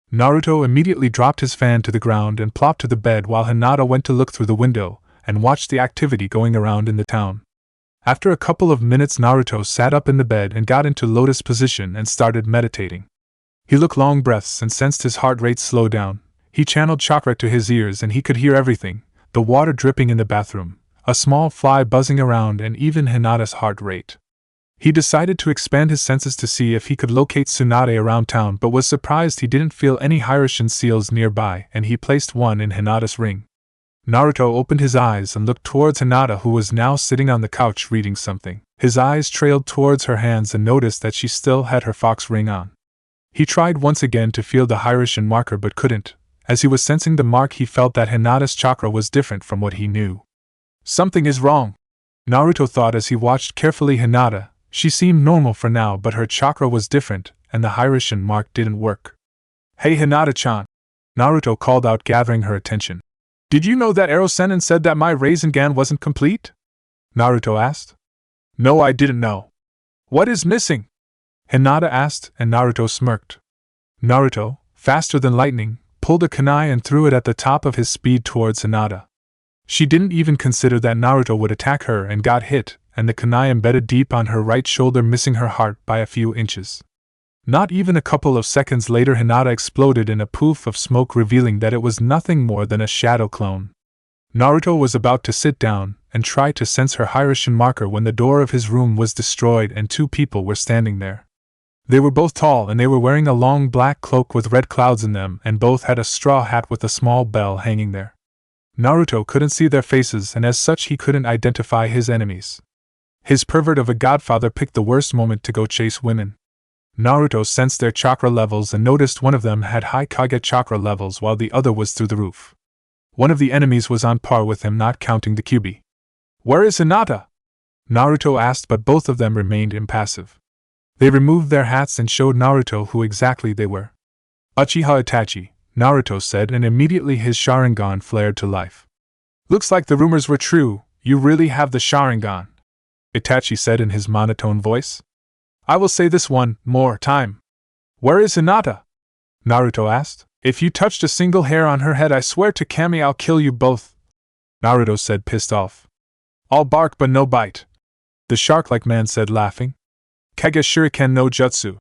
Naruto immediately dropped his fan to the ground and plopped to the bed while Hinata went to look through the window and watched the activity going around in the town. After a couple of minutes, Naruto sat up in the bed and got into lotus position and started meditating. He took long breaths and sensed his heart rate slow down. He channeled chakra to his ears and he could hear everything, the water dripping in the bathroom, a small fly buzzing around, and even Hinata's heart rate. He decided to expand his senses to see if he could locate Tsunade around town, but was surprised he didn't feel any Hyakushin seals nearby, and he placed one in Hinata's ring. Naruto opened his eyes and looked towards Hinata, who was now sitting on the couch reading something. His eyes trailed towards her hands and noticed that she still had her fox ring on. He tried once again to feel the Hyakushin marker but couldn't. As he was sensing the mark, he felt that Hinata's chakra was different from what he knew. Something is wrong, Naruto thought as he watched carefully Hinata. She seemed normal for now, but her chakra was different, and the Hyakushin mark didn't work. "Hey Hinata-chan," Naruto called out, gathering her attention. "Did you know that Ero-sennin said that my Rasengan wasn't complete?" Naruto asked. "No, I didn't know." "What is missing?" Hinata asked, and Naruto smirked. Naruto, faster than lightning, pulled a kunai and threw it at the top of his speed towards Hinata. She didn't even consider that Naruto would attack her and got hit, and the kunai embedded deep on her right shoulder, missing her heart by a few inches. Not even a couple of seconds later, Hinata exploded in a poof of smoke, revealing that it was nothing more than a shadow clone. Naruto was about to sit down and try to sense her Hyakushin marker when the door of his room was destroyed and 2 people were standing there. They were both tall and they were wearing a long black cloak with red clouds in them, and both had a straw hat with a small bell hanging there. Naruto couldn't see their faces, and as such he couldn't identify his enemies. His pervert of a godfather picked the worst moment to go chase women. Naruto sensed their chakra levels and noticed one of them had high Kage chakra levels while the other was through the roof. One of the enemies was on par with him, not counting the Kyuubi. "Where is Hinata?" Naruto asked, but both of them remained impassive. They removed their hats and showed Naruto who exactly they were. "Uchiha Itachi," Naruto said, and immediately his Sharingan flared to life. "Looks like the rumors were true, you really have the Sharingan," Itachi said in his monotone voice. "I will say this one more time. Where is Hinata?" Naruto asked. "If you touched a single hair on her head, I swear to Kami I'll kill you both," Naruto said, pissed off. "All bark but no bite," the shark-like man said, laughing. "Kages shuriken no jutsu,"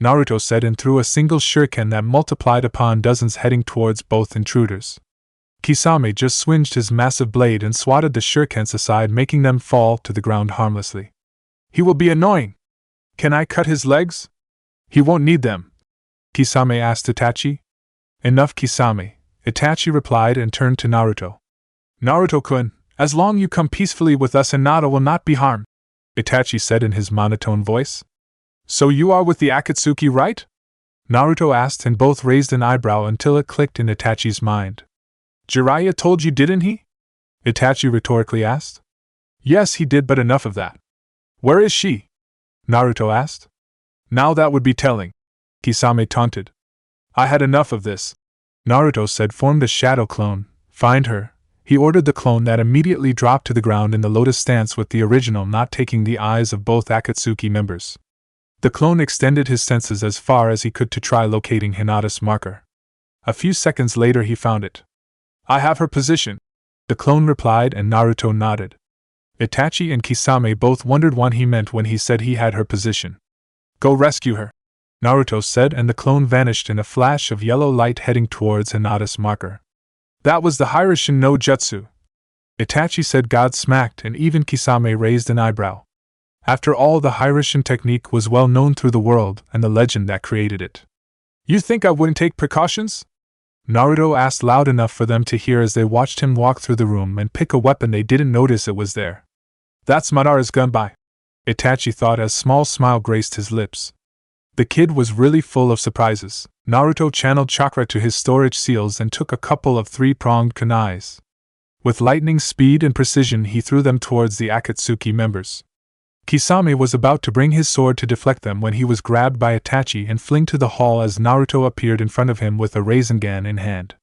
Naruto said, and threw a single shuriken that multiplied upon dozens, heading towards both intruders. Kisame just swinged his massive blade and swatted the shurikens aside, making them fall to the ground harmlessly. He will be annoying. Can I cut his legs? He won't need them. Kisame asked Itachi. Enough, Kisame, Itachi replied and turned to Naruto. Naruto-kun, as long you come peacefully with us, Hinata will not be harmed, Itachi said in his monotone voice. So you are with the Akatsuki, right? Naruto asked, and both raised an eyebrow until it clicked in Itachi's mind. Jeriah told you, didn't he? Itachi rhetorically asked. Yes, he did, but enough of that. Where is she? Naruto asked. Now that would be telling, Kisame taunted. I had enough of this, Naruto said. Formed a shadow clone. Find her, he ordered the clone. That immediately dropped to the ground in the lotus stance, with the original not taking the eyes of both Akatsuki members. The clone extended his senses as far as he could to try locating Hinata's marker. A few seconds later he found it. I have her position, the clone replied, and Naruto nodded. Itachi and Kisame both wondered what he meant when he said he had her position. Go rescue her, Naruto said, and the clone vanished in a flash of yellow light heading towards Hinata's marker. That was the Hiroshin no Jutsu, Itachi said. God smacked, and even Kisame raised an eyebrow. After all, the Hiroshin technique was well known through the world and the legend that created it. You think I wouldn't take precautions? Naruto asked loud enough for them to hear as they watched him walk through the room and pick a weapon they didn't notice it was there. That's Madara's gun, by Itachi thought as a small smile graced his lips. The kid was really full of surprises. Naruto channeled chakra to his storage seals and took a couple of three-pronged kunais. With lightning speed and precision he threw them towards the Akatsuki members. Kisame was about to bring his sword to deflect them when he was grabbed by Itachi and flung to the hall as Naruto appeared in front of him with a Rasengan in hand.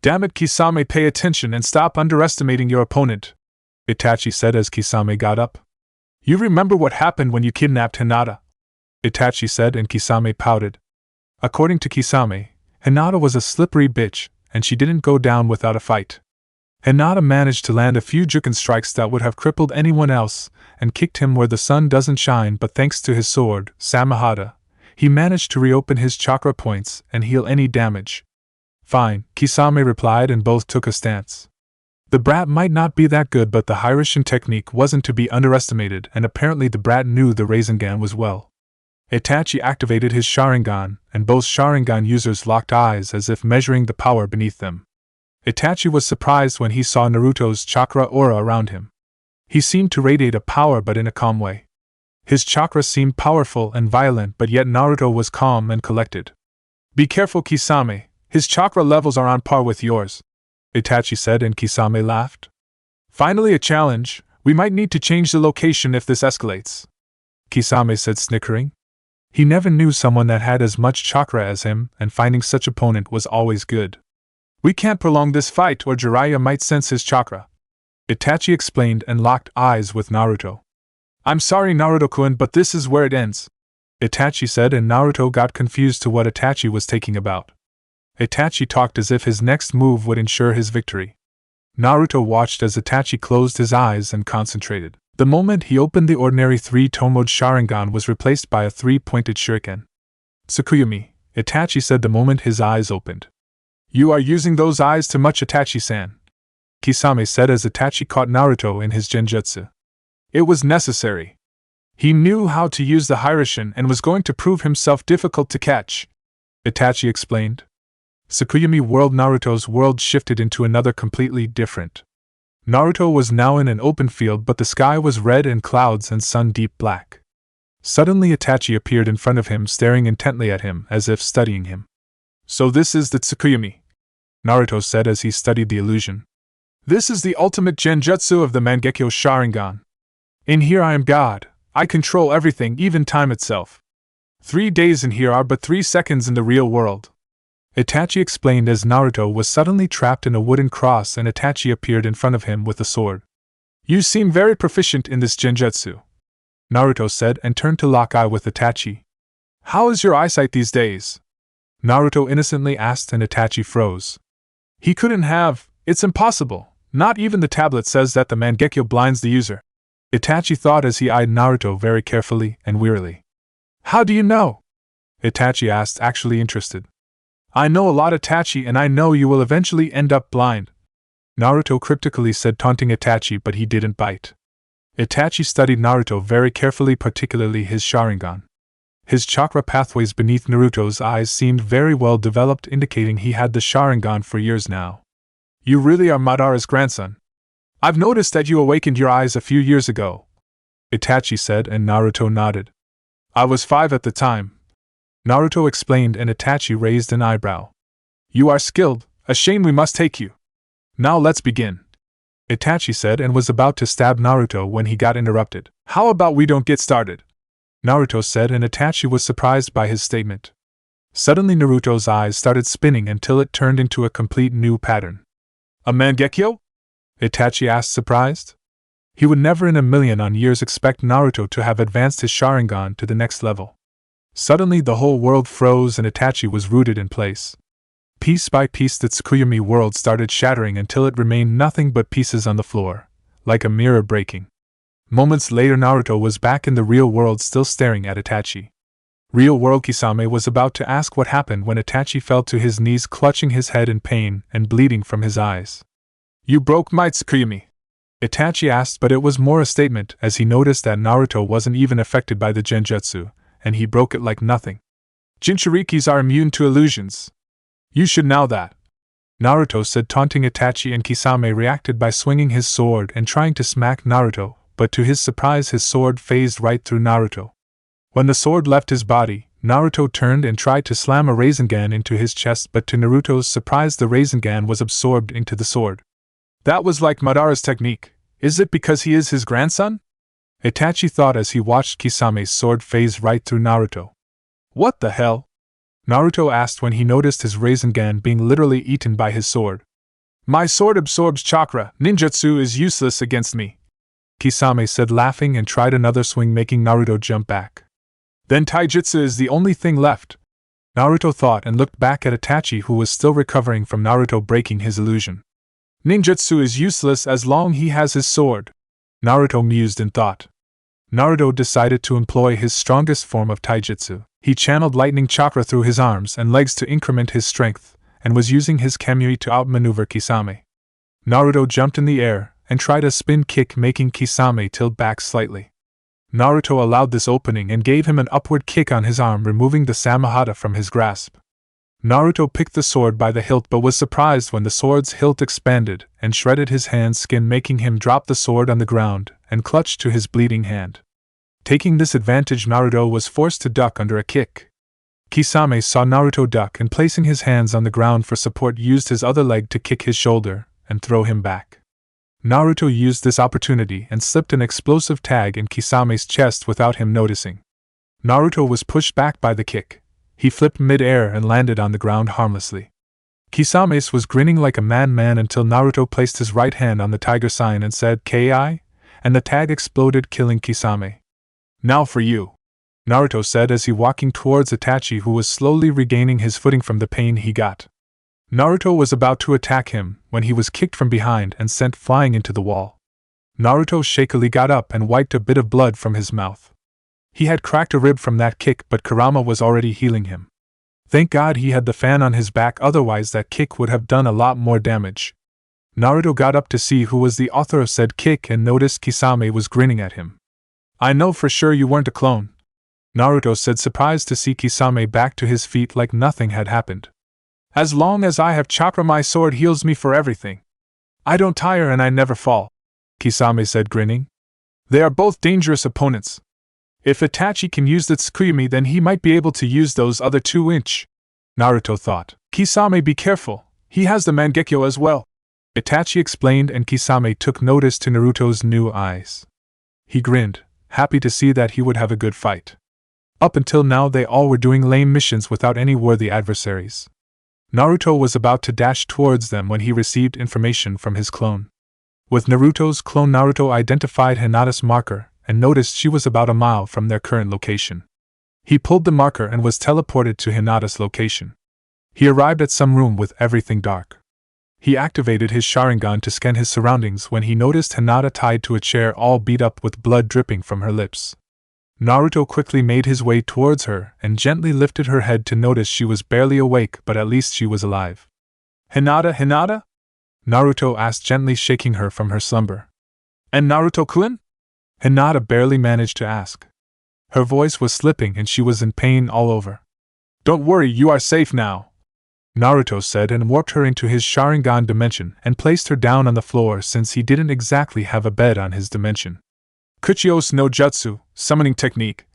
Damn it, Kisame, pay attention and stop underestimating your opponent, Itachi said as Kisame got up. You remember what happened when you kidnapped Hinata? Itachi said, and Kisame pouted. According to Kisame, Hinata was a slippery bitch, and she didn't go down without a fight. Hinata managed to land a few Juken strikes that would have crippled anyone else, and kicked him where the sun doesn't shine, but thanks to his sword, Samahata, he managed to reopen his chakra points and heal any damage. Fine, Kisame replied, and both took a stance. The brat might not be that good, but the Hiroshin technique wasn't to be underestimated, and apparently the brat knew the Rasengan was well. Itachi activated his Sharingan, and both Sharingan users locked eyes as if measuring the power beneath them. Itachi was surprised when he saw Naruto's chakra aura around him. He seemed to radiate a power, but in a calm way. His chakra seemed powerful and violent, but yet Naruto was calm and collected. Be careful, Kisame, his chakra levels are on par with yours, Itachi said, and Kisame laughed. Finally a challenge, we might need to change the location if this escalates, Kisame said, snickering. He never knew someone that had as much chakra as him, and finding such opponent was always good. We can't prolong this fight or Jeriah might sense his chakra, Itachi explained and locked eyes with Naruto. I'm sorry, Naruto-kun, but this is where it ends, Itachi said, and Naruto got confused to what Itachi was taking about. Itachi talked as if his next move would ensure his victory. Naruto watched as Itachi closed his eyes and concentrated. The moment he opened, the ordinary three-tomoed Sharingan was replaced by a three-pointed shuriken. Tsukuyomi, Itachi said the moment his eyes opened. You are using those eyes too much, Itachi-san, Kisame said as Itachi caught Naruto in his genjutsu. It was necessary. He knew how to use the Hiroshin and was going to prove himself difficult to catch, Itachi explained. Tsukuyomi whirled. Naruto's world shifted into another completely different. Naruto was now in an open field, but the sky was red and clouds and sun deep black. Suddenly Itachi appeared in front of him, staring intently at him as if studying him. So this is the Tsukuyomi, Naruto said as he studied the illusion. This is the ultimate genjutsu of the Mangekyo Sharingan. In here I am God, I control everything, even time itself. 3 days in here are but 3 seconds in the real world, Itachi explained as Naruto was suddenly trapped in a wooden cross and Itachi appeared in front of him with a sword. You seem very proficient in this genjutsu, Naruto said and turned to lock eye with Itachi. How is your eyesight these days? Naruto innocently asked and Itachi froze. He couldn't have, it's impossible, not even the tablet says that the Mangekyo blinds the user, Itachi thought as he eyed Naruto very carefully and wearily. How do you know? Itachi asked, actually interested. I know a lot, Itachi, and I know you will eventually end up blind, Naruto cryptically said, taunting Itachi, but he didn't bite. Itachi studied Naruto very carefully, particularly his Sharingan. His chakra pathways beneath Naruto's eyes seemed very well developed, indicating he had the Sharingan for years now. You really are Madara's grandson. I've noticed that you awakened your eyes a few years ago, Itachi said, and Naruto nodded. I was 5 at the time, Naruto explained, and Itachi raised an eyebrow. You are skilled, a shame we must take you. Now let's begin, Itachi said, and was about to stab Naruto when he got interrupted. How about we don't get started? Naruto said, and Itachi was surprised by his statement. Suddenly Naruto's eyes started spinning until it turned into a complete new pattern. A Mangekyo? Itachi asked, surprised. He would never in a million on years expect Naruto to have advanced his Sharingan to the next level. Suddenly the whole world froze and Itachi was rooted in place. Piece by piece the Tsukuyomi world started shattering until it remained nothing but pieces on the floor, like a mirror breaking. Moments later Naruto was back in the real world, still staring at Itachi. Real world Kisame was about to ask what happened when Itachi fell to his knees, clutching his head in pain and bleeding from his eyes. You broke my Tsukuyomi? Itachi asked, but it was more a statement as he noticed that Naruto wasn't even affected by the genjutsu, and he broke it like nothing. Jinchurikis are immune to illusions. You should know that, Naruto said, taunting Itachi, and Kisame reacted by swinging his sword and trying to smack Naruto, but to his surprise his sword phased right through Naruto. When the sword left his body, Naruto turned and tried to slam a Rasengan into his chest, but to Naruto's surprise the Rasengan was absorbed into the sword. That was like Madara's technique. Is it because he is his grandson? Itachi thought as he watched Kisame's sword phase right through Naruto. What the hell? Naruto asked when he noticed his Rasengan being literally eaten by his sword. My sword absorbs chakra, ninjutsu is useless against me, Kisame said, laughing, and tried another swing, making Naruto jump back. Then taijutsu is the only thing left, Naruto thought, and looked back at Itachi, who was still recovering from Naruto breaking his illusion. Ninjutsu is useless as long he has his sword, Naruto mused in thought. Naruto decided to employ his strongest form of taijutsu. He channeled lightning chakra through his arms and legs to increment his strength, and was using his Kamui to outmaneuver Kisame. Naruto jumped in the air and tried a spin kick, making Kisame tilt back slightly. Naruto allowed this opening and gave him an upward kick on his arm, removing the Samahata from his grasp. Naruto picked the sword by the hilt but was surprised when the sword's hilt expanded and shredded his hand's skin, making him drop the sword on the ground and clutch to his bleeding hand. Taking this advantage, Naruto was forced to duck under a kick. Kisame saw Naruto duck and, placing his hands on the ground for support, used his other leg to kick his shoulder and throw him back. Naruto used this opportunity and slipped an explosive tag in Kisame's chest without him noticing. Naruto was pushed back by the kick. He flipped mid-air and landed on the ground harmlessly. Kisame was grinning like a madman until Naruto placed his right hand on the tiger sign and said "Ki," and the tag exploded, killing Kisame. Now for you, Naruto said as he walking towards Itachi, who was slowly regaining his footing from the pain he got. Naruto was about to attack him when he was kicked from behind and sent flying into the wall. Naruto shakily got up and wiped a bit of blood from his mouth. He had cracked a rib from that kick, but Kurama was already healing him. Thank God he had the fan on his back, otherwise that kick would have done a lot more damage. Naruto got up to see who was the author of said kick and noticed Kisame was grinning at him. I know for sure you weren't a clone, Naruto said, surprised to see Kisame back to his feet like nothing had happened. As long as I have chakra, my sword heals me for everything. I don't tire and I never fall, Kisame said, grinning. They are both dangerous opponents. If Itachi can use the Tsukuyomi, then he might be able to use those other 2-inch, Naruto thought. Kisame, be careful, he has the Mangekyo as well, Itachi explained, and Kisame took notice to Naruto's new eyes. He grinned, happy to see that he would have a good fight. Up until now they all were doing lame missions without any worthy adversaries. Naruto was about to dash towards them when he received information from his clone. With Naruto's clone, Naruto identified Hinata's marker and noticed she was about a mile from their current location. He pulled the marker and was teleported to Hinata's location. He arrived at some room with everything dark. He activated his Sharingan to scan his surroundings when he noticed Hinata tied to a chair, all beat up with blood dripping from her lips. Naruto quickly made his way towards her and gently lifted her head to notice she was barely awake, but at least she was alive. Hinata, Hinata? Naruto asked, gently shaking her from her slumber. And Naruto-kun? Hinata barely managed to ask. Her voice was slipping and she was in pain all over. Don't worry, you are safe now, Naruto said, and warped her into his Sharingan dimension and placed her down on the floor since he didn't exactly have a bed on his dimension. Kuchios no Jutsu, summoning technique,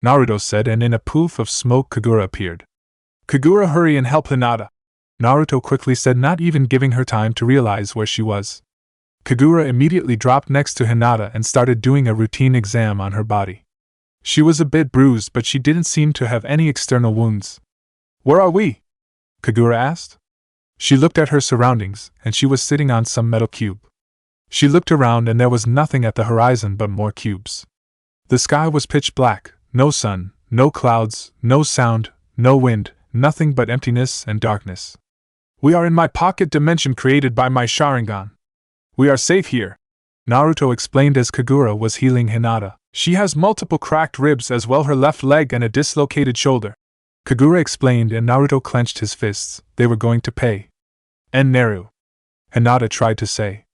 Naruto said, and in a poof of smoke Kagura appeared. Kagura, hurry and help Hinata, Naruto quickly said, not even giving her time to realize where she was. Kagura immediately dropped next to Hinata and started doing a routine exam on her body. She was a bit bruised, but she didn't seem to have any external wounds. Where are we? Kagura asked. She looked at her surroundings, and she was sitting on some metal cube. She looked around and there was nothing at the horizon but more cubes. The sky was pitch black, no sun, no clouds, no sound, no wind, nothing but emptiness and darkness. We are in my pocket dimension created by my Sharingan. We are safe here, Naruto explained as Kagura was healing Hinata. She has multiple cracked ribs as well, her left leg and a dislocated shoulder, Kagura explained, and Naruto clenched his fists. They were going to pay. And Naru, Hinata tried to say.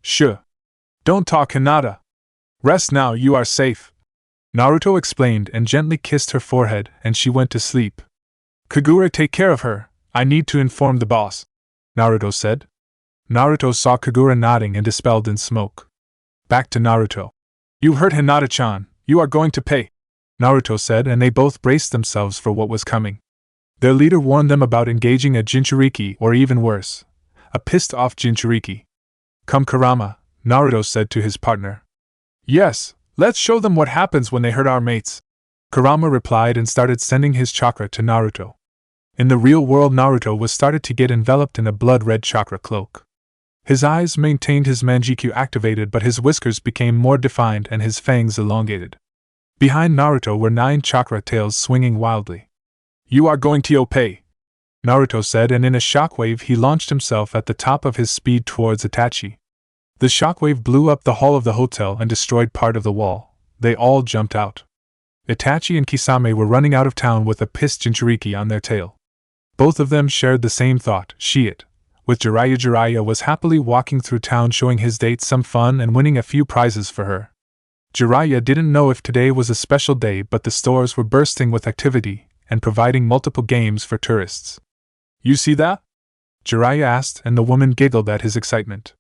Shh. Don't talk, Hinata. Rest now, you are safe, Naruto explained and gently kissed her forehead, and she went to sleep. Kagura, take care of her. I need to inform the boss, Naruto said. Naruto saw Kagura nodding and dispelled in smoke. Back to Naruto. You hurt Hinata-chan, you are going to pay, Naruto said, and they both braced themselves for what was coming. Their leader warned them about engaging a Jinchuriki, or even worse, a pissed-off Jinchuriki. Come Kurama, Naruto said to his partner. Yes, let's show them what happens when they hurt our mates, Kurama replied and started sending his chakra to Naruto. In the real world, Naruto was started to get enveloped in a blood-red chakra cloak. His eyes maintained his Mangekyo activated, but his whiskers became more defined and his fangs elongated. Behind Naruto were 9 chakra tails swinging wildly. You are going to pay, Naruto said, and in a shockwave he launched himself at the top of his speed towards Itachi. The shockwave blew up the hall of the hotel and destroyed part of the wall. They all jumped out. Itachi and Kisame were running out of town with a pissed Jinchuriki on their tail. Both of them shared the same thought, Shiit. With Jeriah, Jeriah was happily walking through town showing his date some fun and winning a few prizes for her. Jeriah didn't know if today was a special day, but the stores were bursting with activity and providing multiple games for tourists. You see that? Jeriah asked, and the woman giggled at his excitement.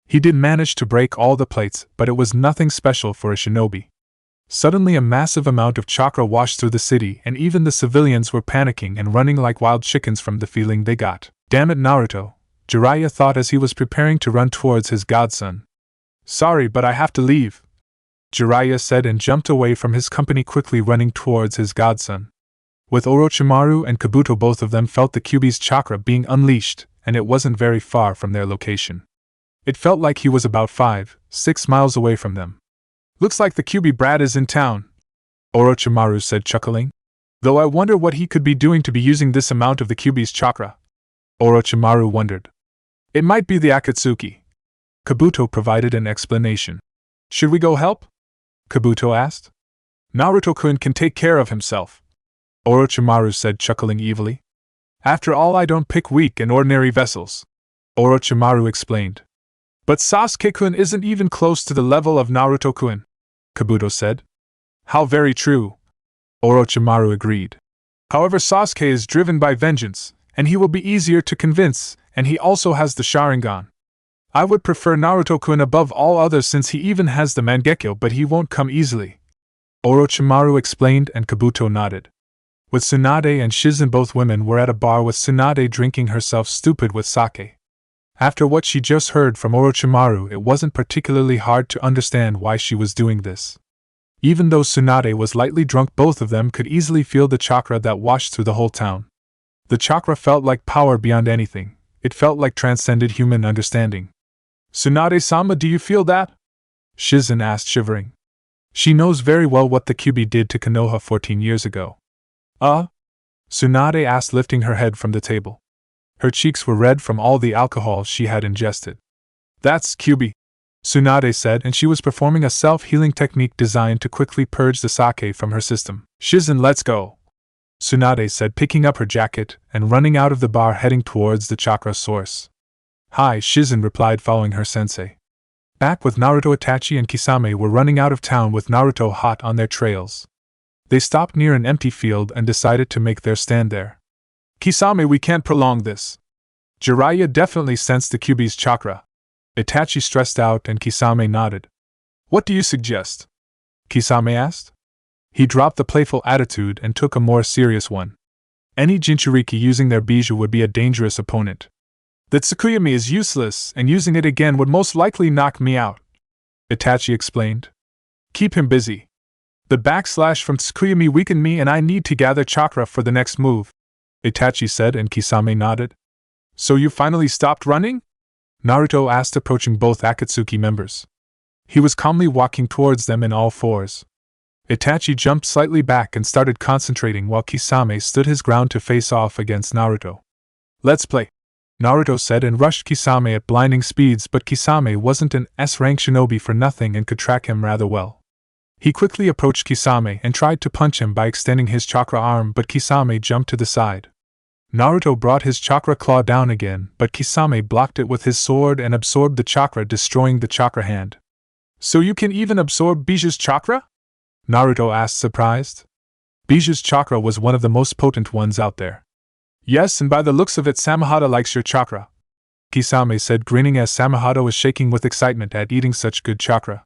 He did manage to break all the plates, but it was nothing special for a shinobi. Suddenly a massive amount of chakra washed through the city, and even the civilians were panicking and running like wild chickens from the feeling they got. Damn it, Naruto, Jeriah thought as he was preparing to run towards his godson. Sorry, but I have to leave, Jeriah said, and jumped away from his company, quickly running towards his godson. With Orochimaru and Kabuto, both of them felt the Kyuubi's chakra being unleashed, and it wasn't very far from their location. It felt like he was about 5-6 miles away from them. Looks like the Kyuubi brat is in town, Orochimaru said, chuckling. Though I wonder what he could be doing to be using this amount of the Kyuubi's chakra, Orochimaru wondered. It might be the Akatsuki. Kabuto provided an explanation. Should we go help? Kabuto asked. Naruto-kun can take care of himself, Orochimaru said, chuckling evilly. After all, I don't pick weak and ordinary vessels, Orochimaru explained. But Sasuke-kun isn't even close to the level of Naruto-kun, Kabuto said. How very true, Orochimaru agreed. However, Sasuke is driven by vengeance, and he will be easier to convince, and he also has the Sharingan. I would prefer Naruto-kun above all others since he even has the Mangekyo, but he won't come easily, Orochimaru explained, and Kabuto nodded. With Tsunade and Shizen, both women were at a bar with Tsunade drinking herself stupid with sake. After what she just heard from Orochimaru, it wasn't particularly hard to understand why she was doing this. Even though Tsunade was lightly drunk, both of them could easily feel the chakra that washed through the whole town. The chakra felt like power beyond anything. It felt like transcended human understanding. Tsunade-sama, do you feel that? Shizen asked, shivering. She knows very well what the Kyuubi did to Konoha 14 years ago. Tsunade asked, lifting her head from the table. Her cheeks were red from all the alcohol she had ingested. That's Kyuubi, Tsunade said, and she was performing a self-healing technique designed to quickly purge the sake from her system. Shizen, let's go, Tsunade said, picking up her jacket and running out of the bar, heading towards the chakra source. Hi, Shizen replied following her sensei. Back with Naruto, Itachi and Kisame were running out of town with Naruto hot on their trails. They stopped near an empty field and decided to make their stand there. Kisame, we can't prolong this. Jeriah definitely sensed the Kyuubi's chakra. Itachi stressed out and Kisame nodded. What do you suggest? Kisame asked. He dropped the playful attitude and took a more serious one. Any Jinchuriki using their Bijou would be a dangerous opponent. The Tsukuyomi is useless, and using it again would most likely knock me out, Itachi explained. Keep him busy. The backslash from Tsukuyomi weakened me and I need to gather chakra for the next move, Itachi said, and Kisame nodded. So you finally stopped running? Naruto asked, approaching both Akatsuki members. He was calmly walking towards them in all fours. Itachi jumped slightly back and started concentrating while Kisame stood his ground to face off against Naruto. Let's play, Naruto said and rushed Kisame at blinding speeds, but Kisame wasn't an S-rank shinobi for nothing and could track him rather well. He quickly approached Kisame and tried to punch him by extending his chakra arm, but Kisame jumped to the side. Naruto brought his chakra claw down again, but Kisame blocked it with his sword and absorbed the chakra, destroying the chakra hand. So you can even absorb Biju's chakra? Naruto asked, surprised. Biju's chakra was one of the most potent ones out there. Yes, and by the looks of it, Samahata likes your chakra, Kisame said, grinning as Samahata was shaking with excitement at eating such good chakra.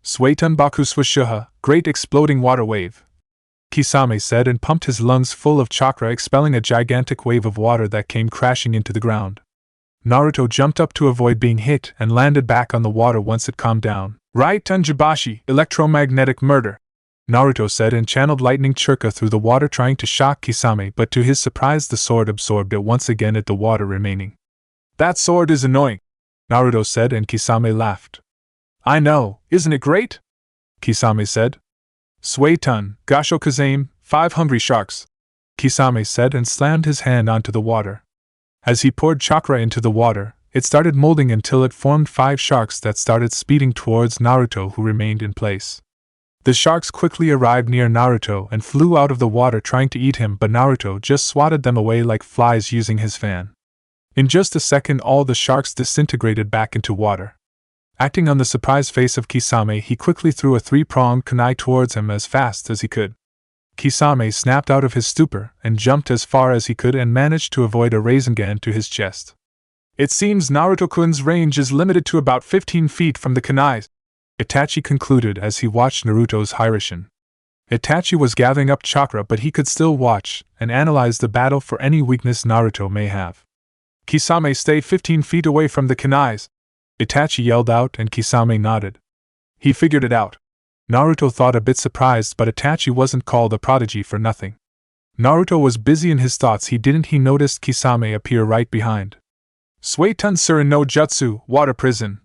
Suetun Baku Swishuha, great exploding water wave, Kisame said and pumped his lungs full of chakra, expelling a gigantic wave of water that came crashing into the ground. Naruto jumped up to avoid being hit and landed back on the water once it calmed down. Right, Tunjibashi, electromagnetic murder, Naruto said and channeled lightning churka through the water, trying to shock Kisame, but to his surprise the sword absorbed it once again at the water remaining. That sword is annoying, Naruto said, and Kisame laughed. I know, isn't it great? Kisame said. Suetun, Gasho Kazame, 5 hungry sharks, Kisame said and slammed his hand onto the water. As he poured chakra into the water, it started molding until it formed 5 sharks that started speeding towards Naruto, who remained in place. The sharks quickly arrived near Naruto and flew out of the water trying to eat him, but Naruto just swatted them away like flies using his fan. In just a second, all the sharks disintegrated back into water. Acting on the surprised face of Kisame, he quickly threw a 3-pronged kunai towards him as fast as he could. Kisame snapped out of his stupor and jumped as far as he could and managed to avoid a Rasengan to his chest. It seems Naruto-kun's range is limited to about 15 feet from the kunais, Itachi concluded as he watched Naruto's Hirishin. Itachi was gathering up chakra, but he could still watch and analyze the battle for any weakness Naruto may have. Kisame, stay 15 feet away from the kunais, Itachi yelled out, and Kisame nodded. He figured it out. Naruto thought, a bit surprised, but Itachi wasn't called a prodigy for nothing. Naruto was busy in his thoughts. He noticed Kisame appear right behind. Suetun Surin no Jutsu, water prison,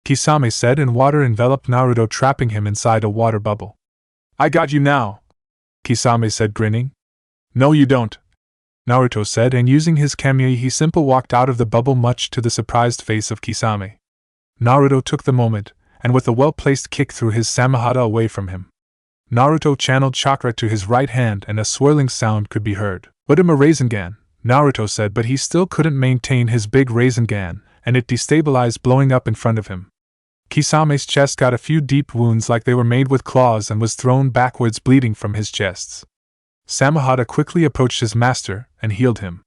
Kisame said, and water enveloped Naruto, trapping him inside a water bubble. I got you now, Kisame said, grinning. No you don't, Naruto said, and using his Kamui he simple walked out of the bubble, much to the surprised face of Kisame. Naruto took the moment, and with a well-placed kick threw his Samahata away from him. Naruto channeled chakra to his right hand and a swirling sound could be heard. What a Rasengan, Naruto said, but he still couldn't maintain his big Rasengan, and it destabilized, blowing up in front of him. Kisame's chest got a few deep wounds like they were made with claws and was thrown backwards, bleeding from his chest. Samahata quickly approached his master and healed him.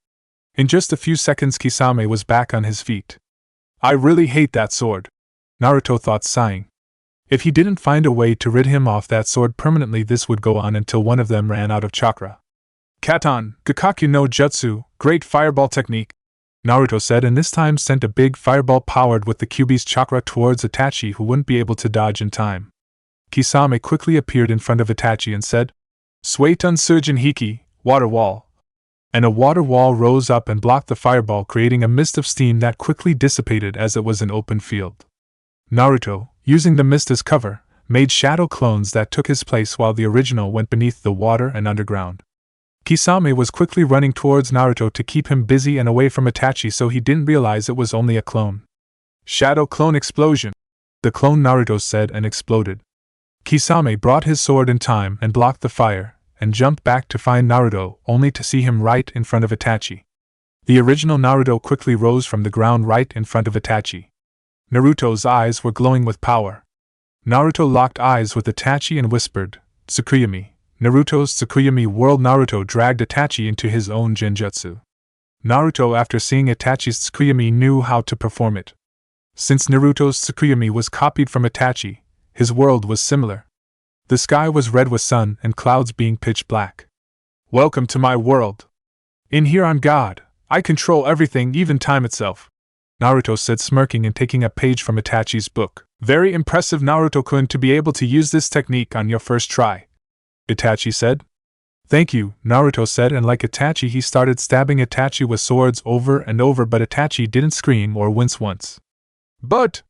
In just a few seconds Kisame was back on his feet. I really hate that sword, Naruto thought, sighing. If he didn't find a way to rid him off that sword permanently, this would go on until one of them ran out of chakra. Katan, Gakaku no Jutsu, great fireball technique, Naruto said, and this time sent a big fireball powered with the Kyuubi's chakra towards Itachi, who wouldn't be able to dodge in time. Kisame quickly appeared in front of Itachi and said, Suetun Surgeon Hiki, water wall. And a water wall rose up and blocked the fireball, creating a mist of steam that quickly dissipated as it was an open field. Naruto, using the mist as cover, made shadow clones that took his place while the original went beneath the water and underground. Kisame was quickly running towards Naruto to keep him busy and away from Itachi, so he didn't realize it was only a clone. Shadow clone explosion, the clone, Naruto said, and exploded. Kisame brought his sword in time and blocked the fire, and jumped back to find Naruto, only to see him right in front of Itachi. The original Naruto quickly rose from the ground right in front of Itachi. Naruto's eyes were glowing with power. Naruto locked eyes with Itachi and whispered, "Tsukuyomi." Naruto's Tsukuyomi world. Naruto dragged Itachi into his own genjutsu. Naruto, after seeing Itachi's Tsukuyomi, knew how to perform it. Since Naruto's Tsukuyomi was copied from Itachi, his world was similar. The sky was red with sun and clouds being pitch black. "Welcome to my world. In here I'm God. I control everything, even time itself," Naruto said, smirking and taking a page from Itachi's book. "Very impressive, Naruto-kun, to be able to use this technique on your first try," Itachi said. "Thank you," Naruto said, and like Itachi he started stabbing Itachi with swords over and over, but Itachi didn't scream or wince once. "But,"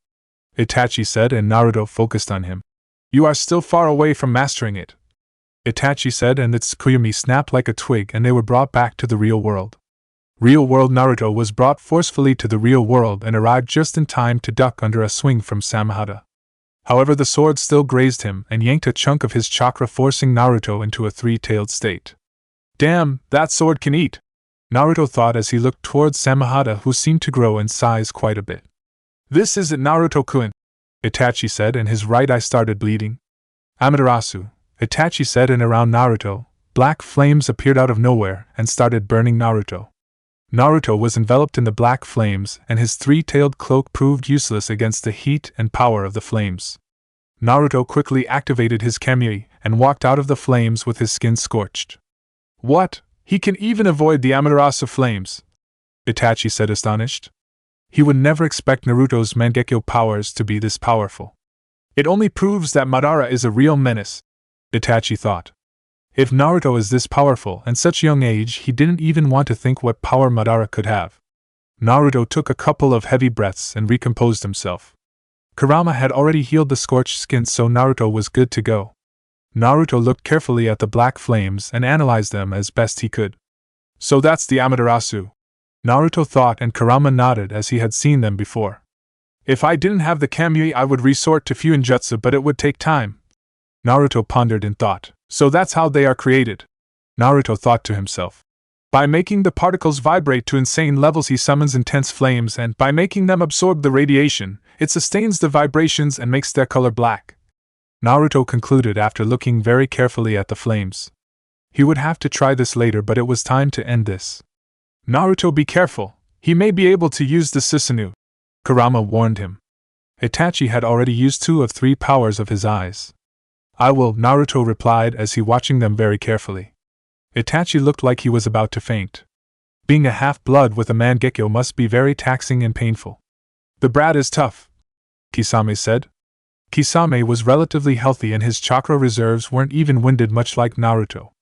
Itachi said, and Naruto focused on him. "You are still far away from mastering it," Itachi said, and the Tsukuyomi snapped like a twig and they were brought back to the real world. Real world. Naruto was brought forcefully to the real world and arrived just in time to duck under a swing from Samehada. However, the sword still grazed him and yanked a chunk of his chakra, forcing Naruto into a three-tailed state. "Damn, that sword can eat," Naruto thought as he looked towards Samehada, who seemed to grow in size quite a bit. "This isn't Naruto-kun," Itachi said, and his right eye started bleeding. "Amaterasu," Itachi said, and around Naruto, black flames appeared out of nowhere and started burning Naruto. Naruto was enveloped in the black flames, and his three-tailed cloak proved useless against the heat and power of the flames. Naruto quickly activated his Kamui and walked out of the flames with his skin scorched. "What? He can even avoid the Amaterasu flames?" Itachi said, astonished. He would never expect Naruto's Mangekyo powers to be this powerful. "It only proves that Madara is a real menace," Itachi thought. If Naruto is this powerful at such young age, he didn't even want to think what power Madara could have. Naruto took a couple of heavy breaths and recomposed himself. Kurama had already healed the scorched skin, so Naruto was good to go. Naruto looked carefully at the black flames and analyzed them as best he could. "So that's the Amaterasu," Naruto thought, and Kurama nodded as he had seen them before. "If I didn't have the Kamui, I would resort to Fuinjutsu, but it would take time," Naruto pondered in thought. "So that's how they are created," Naruto thought to himself. "By making the particles vibrate to insane levels, he summons intense flames, and by making them absorb the radiation, it sustains the vibrations and makes their color black," Naruto concluded after looking very carefully at the flames. He would have to try this later, but it was time to end this. "Naruto, be careful. He may be able to use the Susanoo," Kurama warned him. Itachi had already used 2 of 3 powers of his eyes. "I will," Naruto replied as he watching them very carefully. Itachi looked like he was about to faint. Being a half-blood with a Mangekyo must be very taxing and painful. "The brat is tough," Kisame said. Kisame was relatively healthy and his chakra reserves weren't even winded, much like Naruto.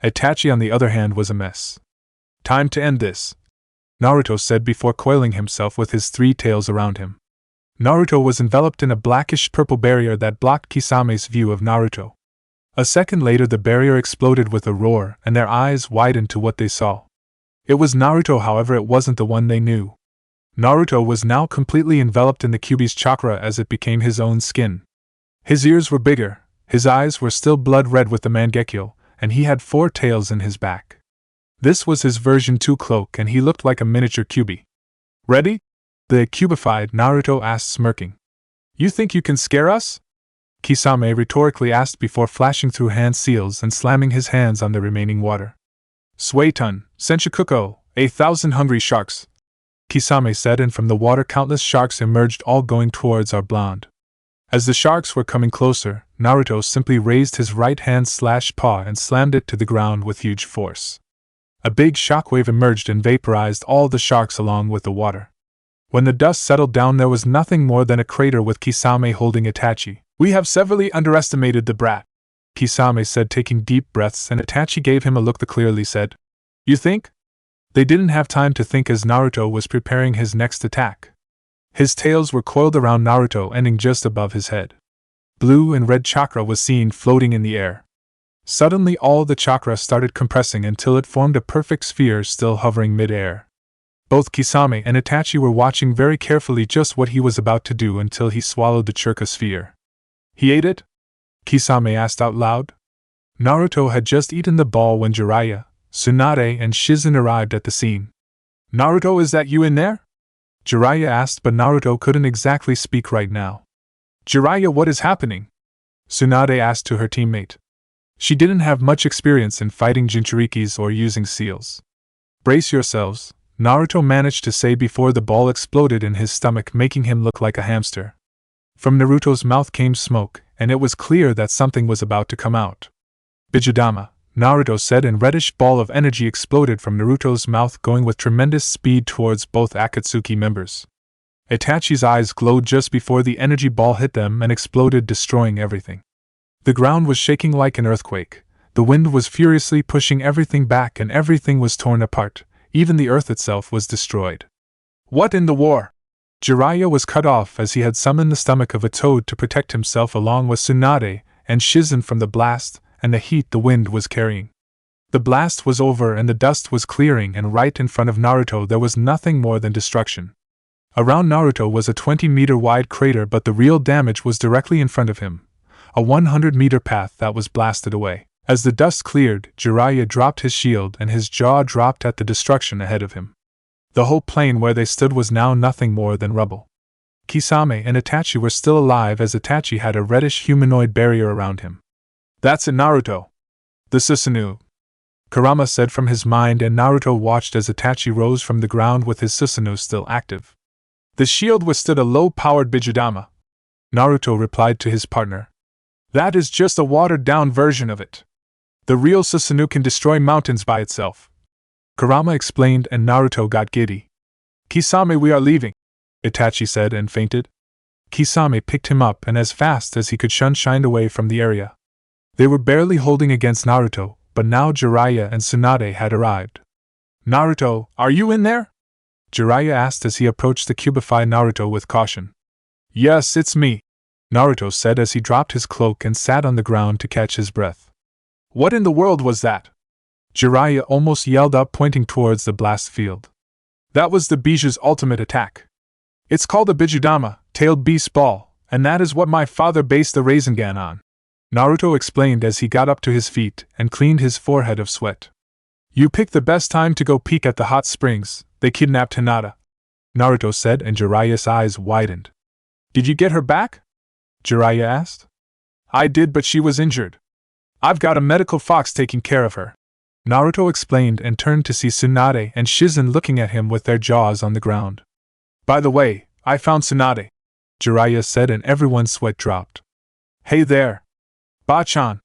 Itachi, on the other hand, was a mess. "Time to end this," Naruto said before coiling himself with his 3 tails around him. Naruto was enveloped in a blackish-purple barrier that blocked Kisame's view of Naruto. A second later the barrier exploded with a roar and their eyes widened to what they saw. It was Naruto, however it wasn't the one they knew. Naruto was now completely enveloped in the Kyuubi's chakra as it became his own skin. His ears were bigger, his eyes were still blood red with the Mangekyo, and he had 4 tails in his back. This was his version 2 cloak and he looked like a miniature Kyuubi. "Ready?" the cubified Naruto asked, smirking. "You think you can scare us?" Kisame rhetorically asked before flashing through hand seals and slamming his hands on the remaining water. "Suetun, Senshikuko, 1,000 hungry sharks," Kisame said, and from the water countless sharks emerged, all going towards our blonde. As the sharks were coming closer, Naruto simply raised his right hand/paw and slammed it to the ground with huge force. A big shockwave emerged and vaporized all the sharks along with the water. When the dust settled down, there was nothing more than a crater with Kisame holding Itachi. "We have severely underestimated the brat," Kisame said, taking deep breaths, and Itachi gave him a look that clearly said, "You think?" They didn't have time to think as Naruto was preparing his next attack. His tails were coiled around Naruto, ending just above his head. Blue and red chakra was seen floating in the air. Suddenly all the chakra started compressing until it formed a perfect sphere still hovering mid-air. Both Kisame and Itachi were watching very carefully just what he was about to do until he swallowed the chakra sphere. "He ate it?" Kisame asked out loud. Naruto had just eaten the ball when Jeriah, Tsunade, and Shizen arrived at the scene. Naruto, is that you in there? Jeriah asked, but Naruto couldn't exactly speak right now. Jeriah, what is happening? Tsunade asked to her teammate. She didn't have much experience in fighting Jinchurikis or using seals. Brace yourselves, Naruto managed to say before the ball exploded in his stomach, making him look like a hamster. From Naruto's mouth came smoke, and it was clear that something was about to come out. Bijudama, Naruto said, and reddish ball of energy exploded from Naruto's mouth, going with tremendous speed towards both Akatsuki members. Itachi's eyes glowed just before the energy ball hit them and exploded, destroying everything. The ground was shaking like an earthquake, the wind was furiously pushing everything back, and everything was torn apart, even the earth itself was destroyed. What in the war? Jeriah was cut off as he had summoned the stomach of a toad to protect himself along with Tsunade and Shizen from the blast and the heat the wind was carrying. The blast was over and the dust was clearing, and right in front of Naruto there was nothing more than destruction. Around Naruto was a 20-meter wide crater, but the real damage was directly in front of him, a 100-meter path that was blasted away. As the dust cleared, Jeriah dropped his shield and his jaw dropped at the destruction ahead of him. The whole plain where they stood was now nothing more than rubble. Kisame and Itachi were still alive, as Itachi had a reddish humanoid barrier around him. That's it, Naruto. The Susanoo, Kurama said from his mind, and Naruto watched as Itachi rose from the ground with his Susanoo still active. The shield withstood a low-powered Bijudama, Naruto replied to his partner. That is just a watered-down version of it. The real Susanoo can destroy mountains by itself, Kurama explained, and Naruto got giddy. Kisame, we are leaving, Itachi said and fainted. Kisame picked him up and as fast as he could shined away from the area. They were barely holding against Naruto, but now Jeriah and Tsunade had arrived. Naruto, are you in there? Jeriah asked as he approached the cubified Naruto with caution. Yes, it's me, Naruto said as he dropped his cloak and sat on the ground to catch his breath. What in the world was that? Jeriah almost yelled up, pointing towards the blast field. That was the Biju's ultimate attack. It's called a Bijudama, tailed beast ball, and that is what my father based the Rasengan on, Naruto explained as he got up to his feet and cleaned his forehead of sweat. You picked the best time to go peek at the hot springs. They kidnapped Hinata, Naruto said, and Jiraiya's eyes widened. Did you get her back? Jeriah asked. I did, but she was injured. I've got a medical fox taking care of her, Naruto explained, and turned to see Tsunade and Shizen looking at him with their jaws on the ground. By the way, I found Tsunade, Jeriah said, and everyone's sweat dropped. Hey there, Bachan,